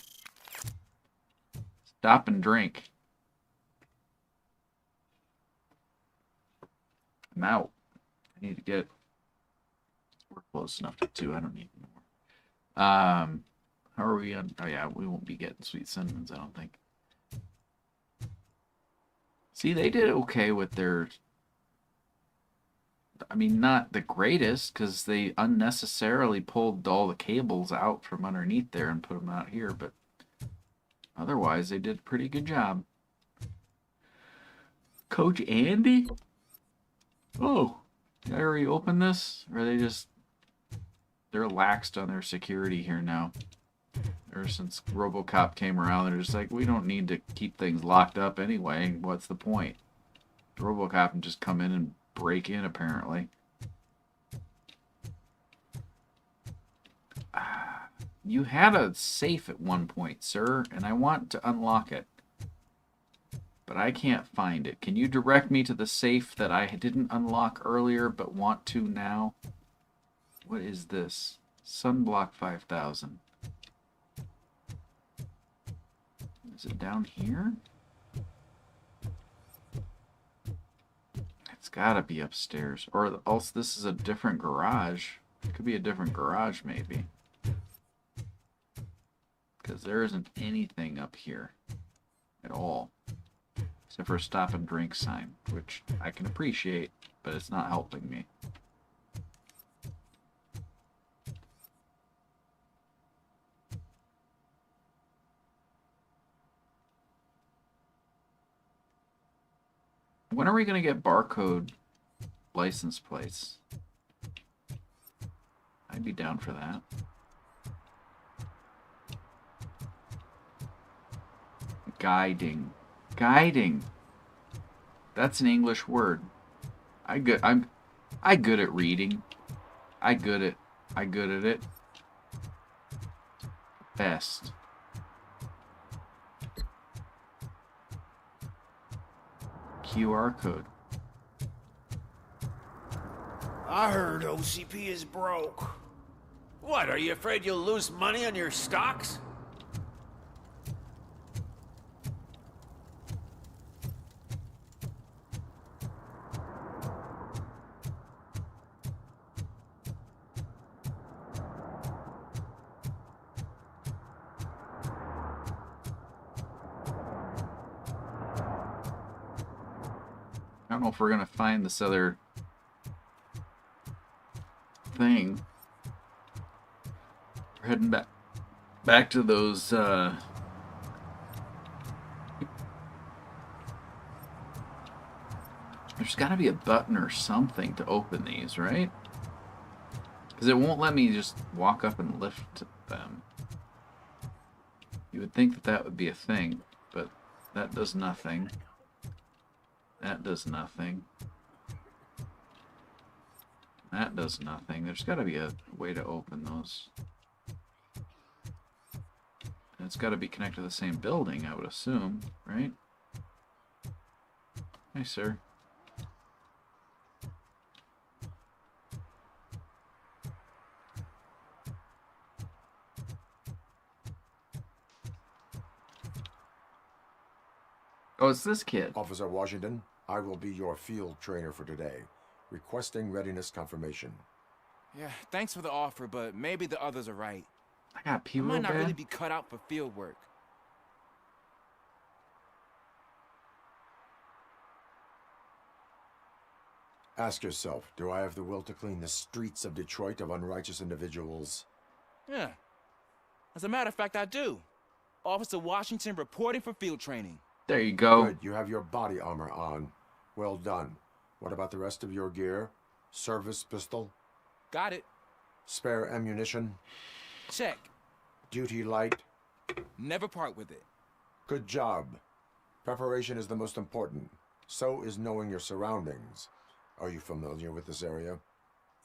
Stop and drink. I'm out. I need to get... We're close enough to 2. I don't need more. How are we on... Oh yeah, we won't be getting sweet cinnamons, I don't think. See, they did okay with their... I mean, not the greatest, because they unnecessarily pulled all the cables out from underneath there and put them out here, but otherwise they did a pretty good job. Coach Andy? Oh, did I already open this? Or are they just... They're laxed on their security here now. Ever since Robocop came around, they're just like, we don't need to keep things locked up anyway. What's the point? Robocop can just come in and break in, apparently. You had a safe at one point, sir, and I want to unlock it. But I can't find it. Can you direct me to the safe that I didn't unlock earlier but want to now? What is this? Sunblock 5000. Is it down here? It's gotta be upstairs. Or else this is a different garage. It could be a different garage, maybe. Because there isn't anything up here at all. Except for a stop and drink sign, which I can appreciate, but it's not helping me. When are we going to get barcode license plates? I'd be down for that. Guiding. Guiding. That's an English word. I'm good at reading. I'm good at it. Best. QR code. I heard OCP is broke. What, are you afraid you'll lose money on your stocks? I don't know if we're gonna find this other thing. We're heading back to those there's gotta be a button or something to open these, right? Because it won't let me just walk up and lift them. You would think that that would be a thing, but that does nothing. That does nothing. That does nothing. There's got to be a way to open those. And it's got to be connected to the same building, I would assume, right? Hey, sir. Oh, it's this kid. Officer Washington, I will be your field trainer for today. Requesting readiness confirmation. Yeah, thanks for the offer, but maybe the others are right. I got pee I might real not really bad. be cut out for field work. Ask yourself, do I have the will to clean the streets of Detroit of unrighteous individuals? Yeah. As a matter of fact, I do. Officer Washington reporting for field training. There you go. Good, you have your body armor on. Well done. What about the rest of your gear? Service pistol? Got it. Spare ammunition? Check. Duty light? Never part with it. Good job. Preparation is the most important. So is knowing your surroundings. Are you familiar with this area?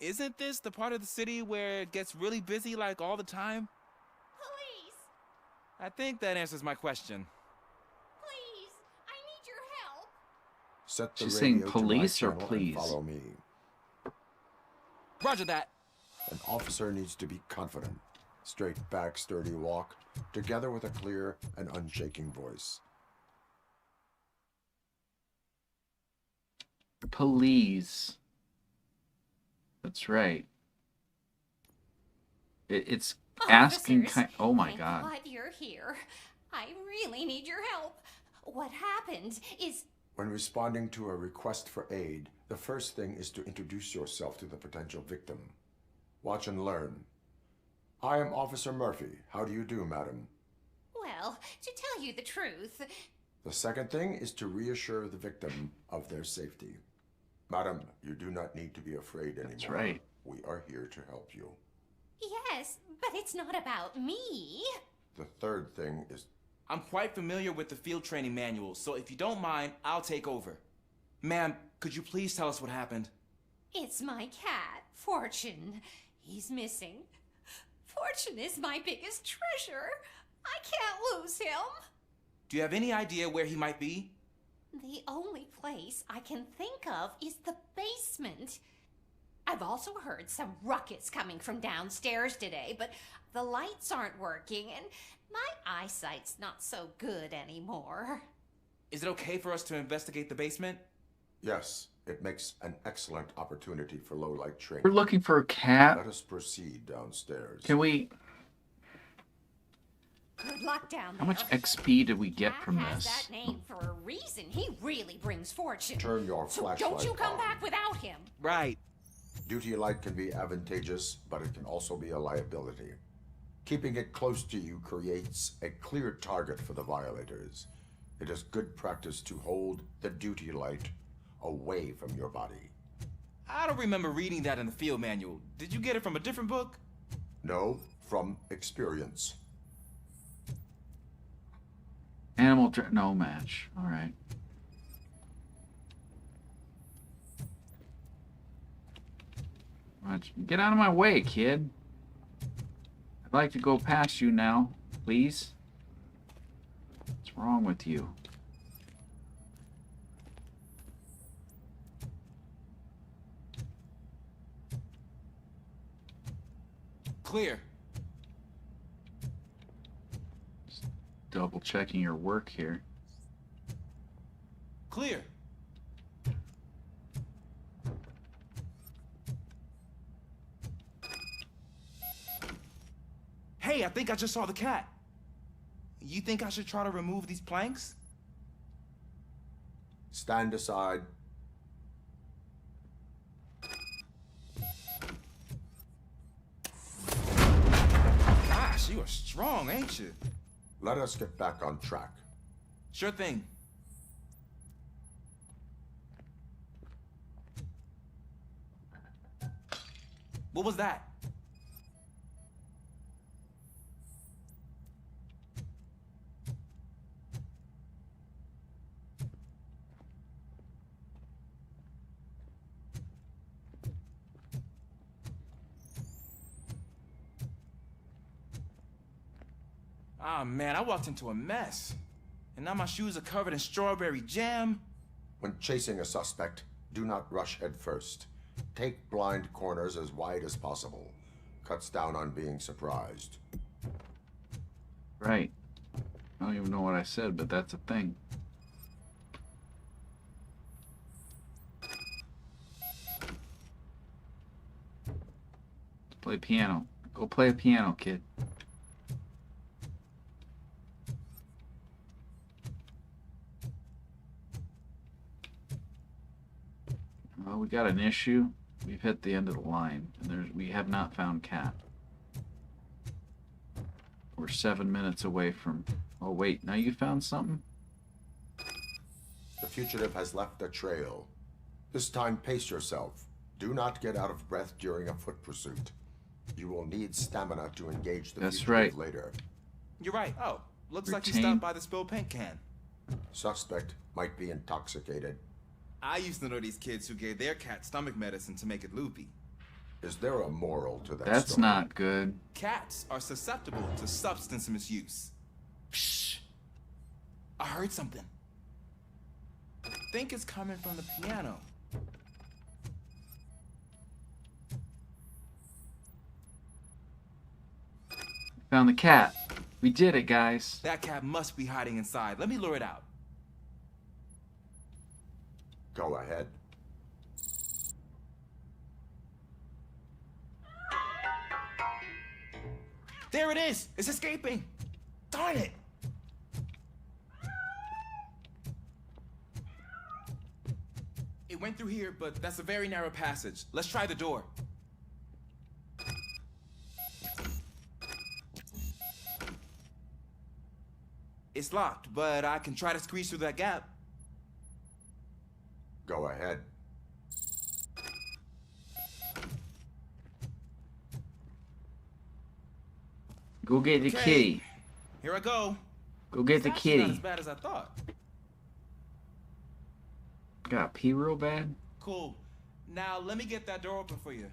Isn't this the part of the city where it gets really busy like all the time? Police! I think that answers my question. Please! I need your help! Set the She's saying radio police to or my channel please? and follow me. Roger that. An officer needs to be confident. Straight back, sturdy walk, together with a clear and unshaking voice. Please. That's right. It's asking kind. Oh my Thank God. God you're here. I really need your help. What happened is... When responding to a request for aid, the first thing is to introduce yourself to the potential victim. Watch and learn. I am Officer Murphy. How do you do, madam? Well, to tell you the truth... The second thing is to reassure the victim of their safety. Madam, you do not need to be afraid anymore. That's right. We are here to help you. Yes, but it's not about me. The third thing is... I'm quite familiar with the field training manual, so if you don't mind, I'll take over. Ma'am, could you please tell us what happened? It's my cat, Fortune. He's missing. Fortune is my biggest treasure. I can't lose him. Do you have any idea where he might be? The only place I can think of is the basement. I've also heard some ruckus coming from downstairs today, but the lights aren't working and my eyesight's not so good anymore. Is it okay for us to investigate the basement? Yes, it makes an excellent opportunity for low-light training. We're looking for a cat. Let us proceed downstairs. Can we? Good luck down there. How much XP did we get Cat from has this? that name for a reason. He really brings fortune. Turn your So flashlight don't you come on. back without him. Right. Duty light can be advantageous, but it can also be a liability. Keeping it close to you creates a clear target for the violators. It is good practice to hold the duty light away from your body. I don't remember reading that in the field manual. Did you get it from a different book? No, from experience. No match. All right. Get out of my way, kid. I'd like to go past you now, please. What's wrong with you? Clear. Just double checking your work here. Clear. Hey, I think I just saw the cat. You think I should try to remove these planks? Stand aside. Gosh, you are strong, ain't you? Let us get back on track. Sure thing. What was that? Ah, man, I walked into a mess. And now my shoes are covered in strawberry jam. When chasing a suspect, do not rush head first. Take blind corners as wide as possible. Cuts down on being surprised. Right. I don't even know what I said, but that's a thing. Play piano. Go play a piano, kid. Well, we got an issue. We've hit the end of the line, and we have not found Cat. We're 7 minutes away from... Oh, wait. Now you found something? The fugitive has left a trail. This time, pace yourself. Do not get out of breath during a foot pursuit. You will need stamina to engage the fugitive later. You're right. Oh, looks like he Retain. stopped by the spilled paint can. Suspect might be intoxicated. I used to know these kids who gave their cat stomach medicine to make it loopy. Is there a moral to that That's story? not good. Cats are susceptible to substance misuse. Psh! I heard something. I think it's coming from the piano. Found the cat. We did it, guys. That cat must be hiding inside. Let me lure it out. Go ahead. There it is! It's escaping! Darn it! It went through here, but that's a very narrow passage. Let's try the door. It's locked, but I can try to squeeze through that gap. Go ahead. Go get the kitty. Here I go. Go get the It's actually not kitty. as bad as I thought. Got pee real bad? Cool. Now let me get that door open for you.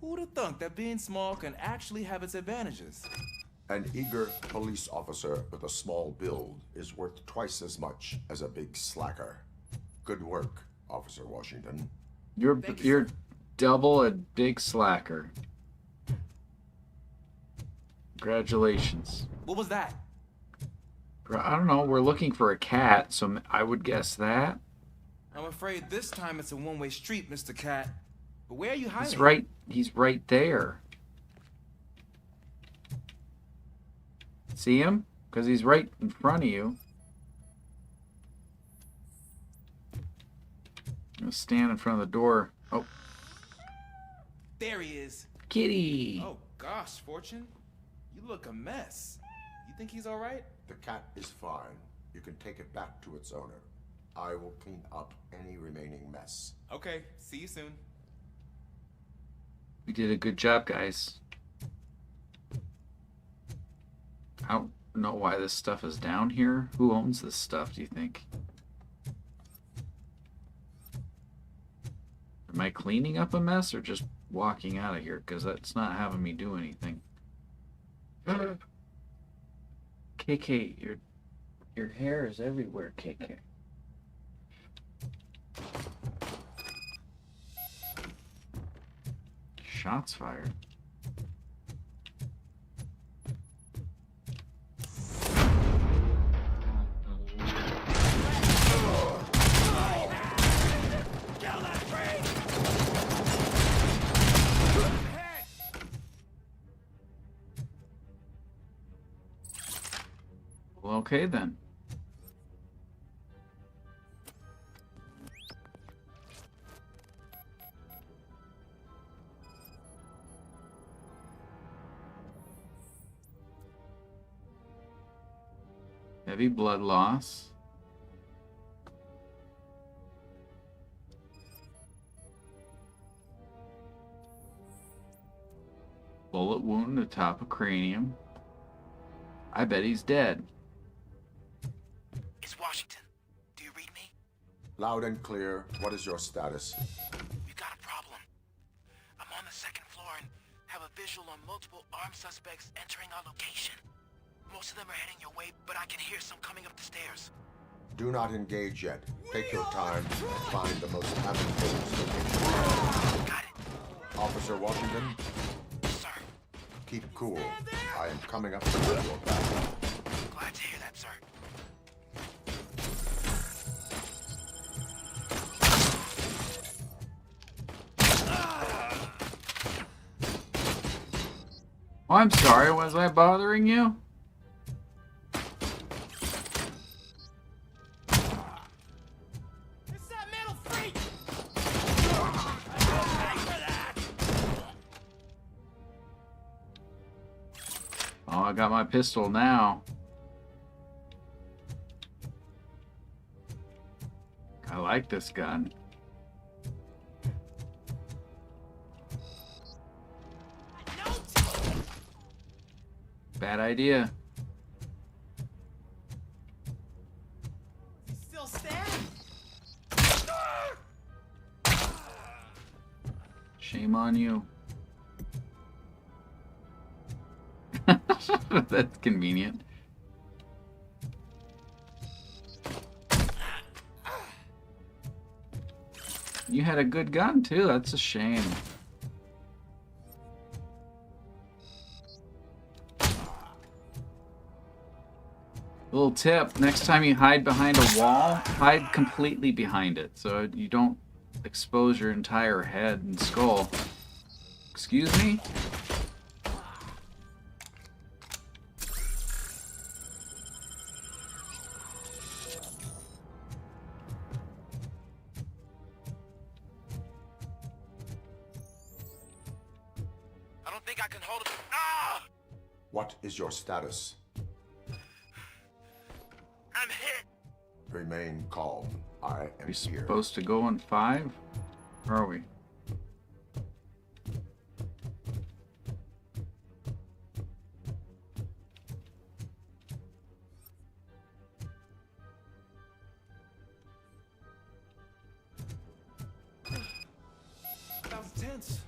Who'd have thunk that being small can actually have its advantages? An eager police officer with a small build is worth twice as much as a big slacker. Good work, Officer Washington. You're double a big slacker. Congratulations. What was that? I don't know. We're looking for a cat, so I would guess that. I'm afraid this time it's a one-way street, Mr. Cat. But where are you hiding? He's right there. See him? Because he's right in front of you. I'm gonna stand in front of the door. Oh. There he is. Kitty. Oh gosh, Fortune. You look a mess. You think he's all right? The cat is fine. You can take it back to its owner. I will clean up any remaining mess. Okay, see you soon. We did a good job, guys. I don't know why this stuff is down here. Who owns this stuff, do you think? Am I cleaning up a mess or just walking out of here? Because that's not having me do anything. KK, your hair is everywhere, KK. Shots fired. Well, okay then. Heavy blood loss. Bullet wound to top of cranium. I bet he's dead. It's Washington. Do you read me? Loud and clear. What is your status? We've got a problem. I'm on the second floor and have a visual visual on multiple armed suspects entering our location. Most of them are heading your way, but I can hear some coming up the stairs. Do not engage yet. Take your time and find the most advantageous location. Got it. Officer Washington? Sir. Keep cool. I am coming up to your back. Glad to hear that, sir. Oh, I'm sorry. Was I bothering you? It's that metal freak! Oh, I got my pistol now. I like this gun. Bad idea. He's still standing. Shame on you. That's convenient. You had a good gun too. That's a shame. Little tip, next time you hide behind a wall, hide completely behind it so you don't expose your entire head and skull. Excuse me? I don't think I can hold it. Ah! What is your status? I'm hit. Remain calm. I am Are we here. supposed to go on 5? Where are we? That was tense.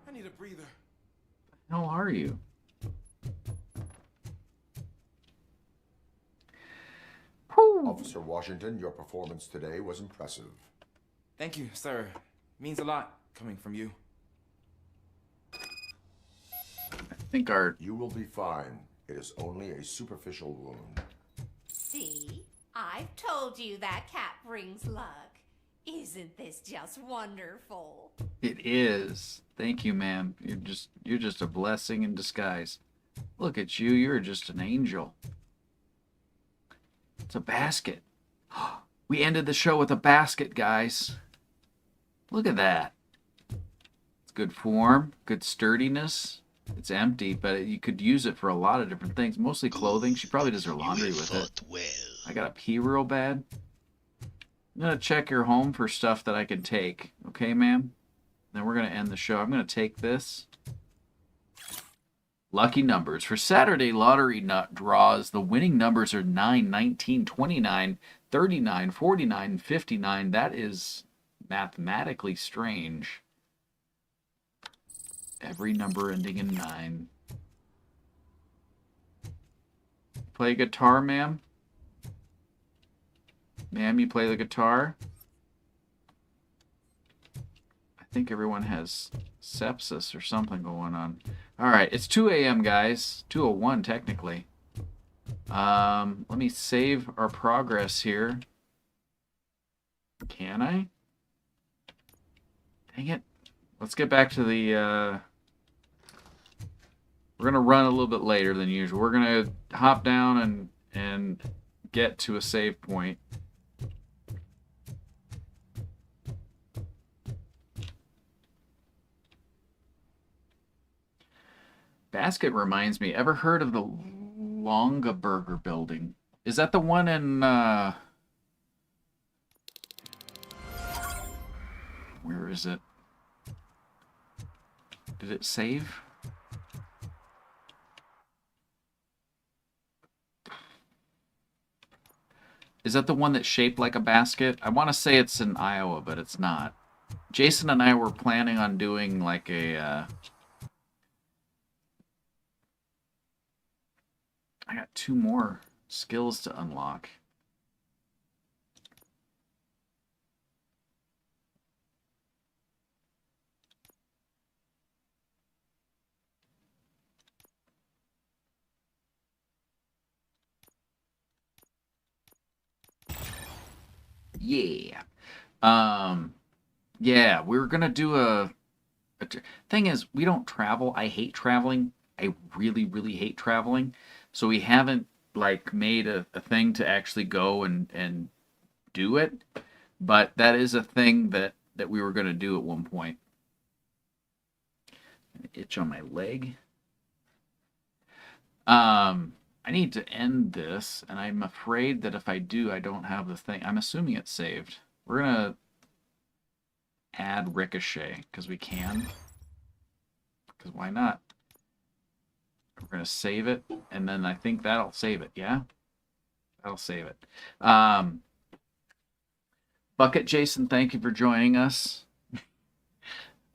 I need a breather. How are you? Officer Washington, your performance today was impressive. Thank you, sir. Means a lot coming from you. I think our... You will be fine. It is only a superficial wound. See? I've told you that cat brings luck. Isn't this just wonderful? It is. Thank you, ma'am. You're just a blessing in disguise. Look at you. You're just an angel. It's a basket. We ended the show with a basket, guys. Look at that. It's good form, good sturdiness. It's empty, but you could use it for a lot of different things. Mostly clothing. She probably does her laundry with it. Well. I gotta pee real bad. I'm gonna check your home for stuff that I can take. Okay, ma'am? Then we're gonna end the show. I'm gonna take this. Lucky numbers. For Saturday lottery nut draws, the winning numbers are 9, 19, 29, 39, 49, 59. That is mathematically strange. Every number ending in 9. Play guitar, ma'am? Ma'am, you play the guitar? I think everyone has sepsis or something going on. Alright, it's 2 a.m., guys. 2:01, technically. Let me save our progress here. Can I? Dang it. Let's get back to the, We're going to run a little bit later than usual. We're going to hop down and get to a save point. Basket reminds me, ever heard of the Longa Burger building? Is that the one in, where is it? Did it save? Is that the one that's shaped like a basket? I want to say it's in Iowa, but it's not. Jason and I were planning on doing like a, I got 2 more skills to unlock. Yeah. Yeah, we were gonna do a thing is, we don't travel. I hate traveling. I really, really hate traveling. So we haven't like made a thing to actually go and do it. But that is a thing that we were gonna do at one point. An itch on my leg. I need to end this, and I'm afraid that if I do, I don't have the thing. I'm assuming it's saved. We're gonna add Ricochet because we can. Because why not? We're going to save it, and then I think that'll save it, yeah? That'll save it. Bucket Jason, thank you for joining us.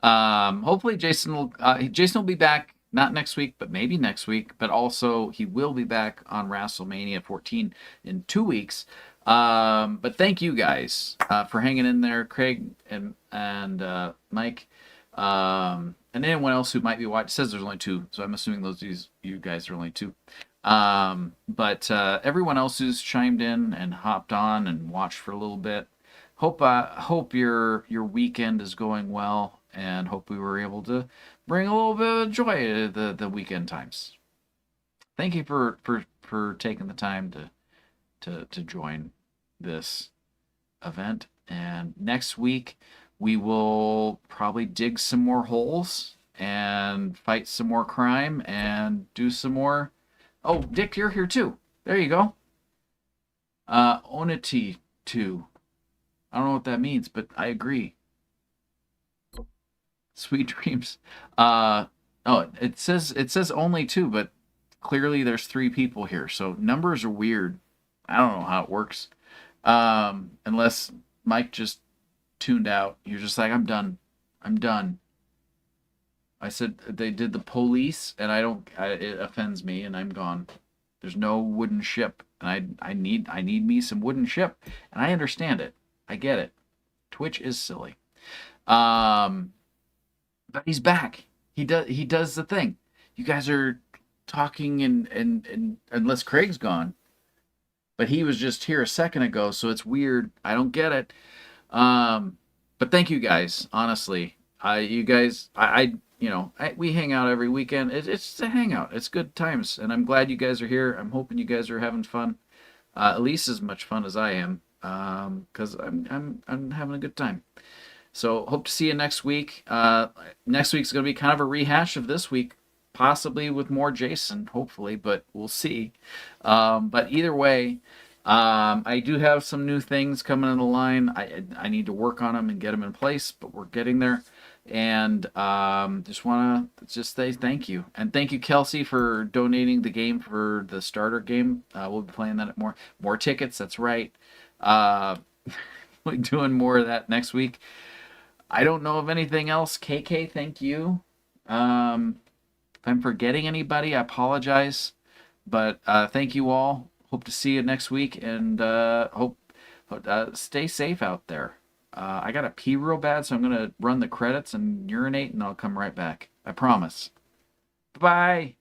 Hopefully Jason will be back, not next week, but maybe next week, but also he will be back on WrestleMania 14 in 2 weeks. But thank you guys for hanging in there, Craig and Mike. And anyone else who might be watching. It says there's only 2, so I'm assuming you guys are only 2. But everyone else who's chimed in and hopped on and watched for a little bit, hope your weekend is going well, and hope we were able to bring a little bit of joy to the weekend times. Thank you for taking the time to join this event. And next week we will probably dig some more holes and fight some more crime and do some more. Oh, Dick, you're here too. There you go. Onity 2. I don't know what that means, but I agree. Sweet dreams. Oh, it says only 2, but clearly there's 3 people here, so numbers are weird. I don't know how it works. Unless Mike just tuned out. You're just like, I'm done. I said they did the police, and it offends me, and I'm gone. There's no wooden ship, and I need me some wooden ship, and I understand it. I get it. Twitch is silly. But he's back. He does the thing. You guys are talking and unless Craig's gone. But he was just here a second ago, so it's weird. I don't get it. But thank you guys, honestly. You guys, we hang out every weekend. It's a hangout. It's good times, and I'm glad you guys are here. I'm hoping you guys are having fun, at least as much fun as I am, because I'm having a good time. So hope to see you next week. Next week's gonna be kind of a rehash of this week, possibly with more Jason, hopefully, but we'll see. But either way, I do have some new things coming in the line. I need to work on them and get them in place, but we're getting there. And just want to say thank you. And thank you, Kelsey, for donating the game for the starter game. We'll be playing that at more tickets. That's right. We're doing more of that next week. I don't know of anything else. KK, thank you. If I'm forgetting anybody, I apologize. But thank you all. Hope to see you next week, and hope stay safe out there. I got to pee real bad, so I'm going to run the credits and urinate, and I'll come right back. I promise. Bye-bye.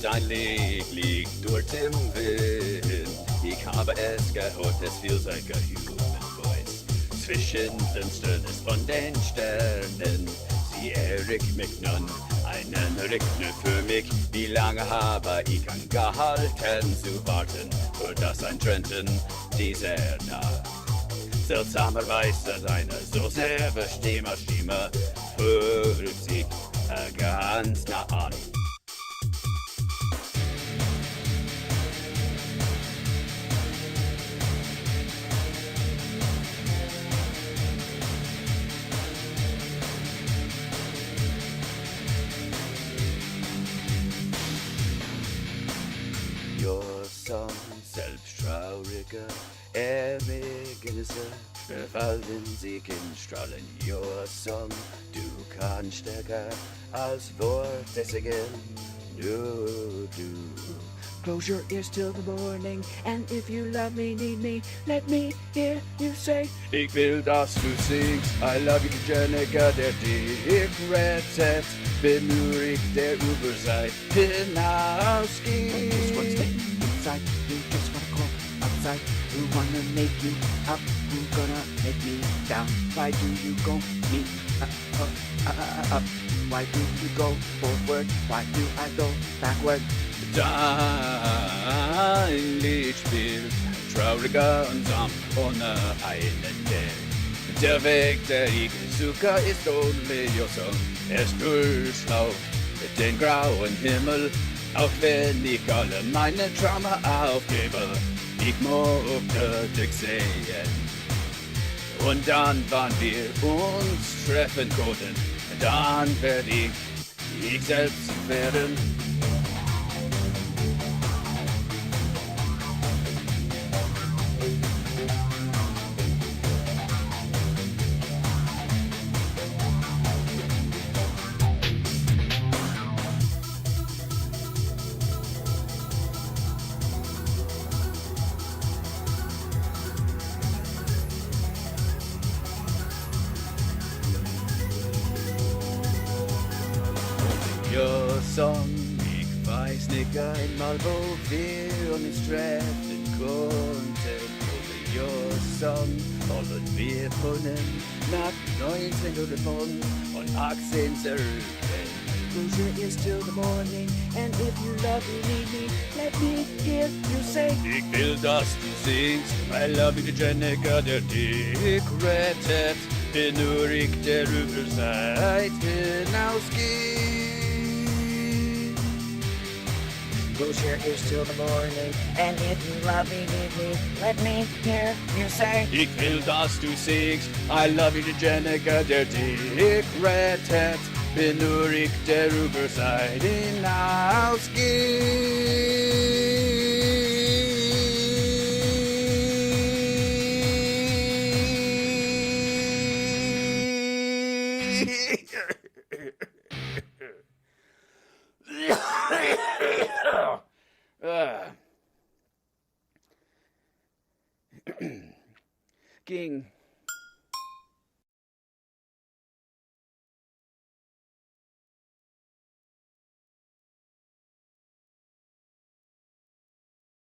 Dein Leg liegt durch den Wind. Ich habe es gehört, es fiel like a human voice. Zwischen Finsternis von den Sternen. Sie Eric McNunn, einen Rückner für mich. Wie lange habe ich angehalten zu warten, für das ein Trenton dieser Nacht. Seltsamerweise deine so sehr Stimme fühlt sich ganz nah an. Song, selbst trauriger, Ergebnisse befallen sie in Strahlen. Your Song, du kannst stärker als Worte du. Close your ears till the morning, and if you love me, need me, let me hear you say. Ich will, dass du singst, I love you, Jenica, der dich rettet, bin nur ich, der über Zeit hinausgeht. Just what's hitting inside, you just wanna call outside, who wanna make you up, who gonna make me down, why do you go me up, why do you go forward, why do I go backward? Dein Lied spielt trauriger und sanft ohne einen Ding. Der Weg, der ich suche, ist only your song. Es durchlauft den grauen Himmel, auch wenn ich alle meine Trauma aufgebe. Ich mochte dich sehen. Und dann, wann wir uns treffen konnten, dann werde ich selbst werden. Your Song, ich weiß nicht einmal, wo wir uns treffen konnten. Your Song, wollen wir können nach 1918 zurück. Close your ears till the morning, and if you love me, need me, let me hear you say. Ich will, dass du singst, I love you, Jenica, der dich rettet, bin nur ich, der über Zeit hinausgeht. Close your ears till the morning, and if you love me, need me, let me hear you say. Ich will, dass du singst, I love you, Jenica, der dich rettet, bin nur ich, der über Zeit hinausgeht. Ging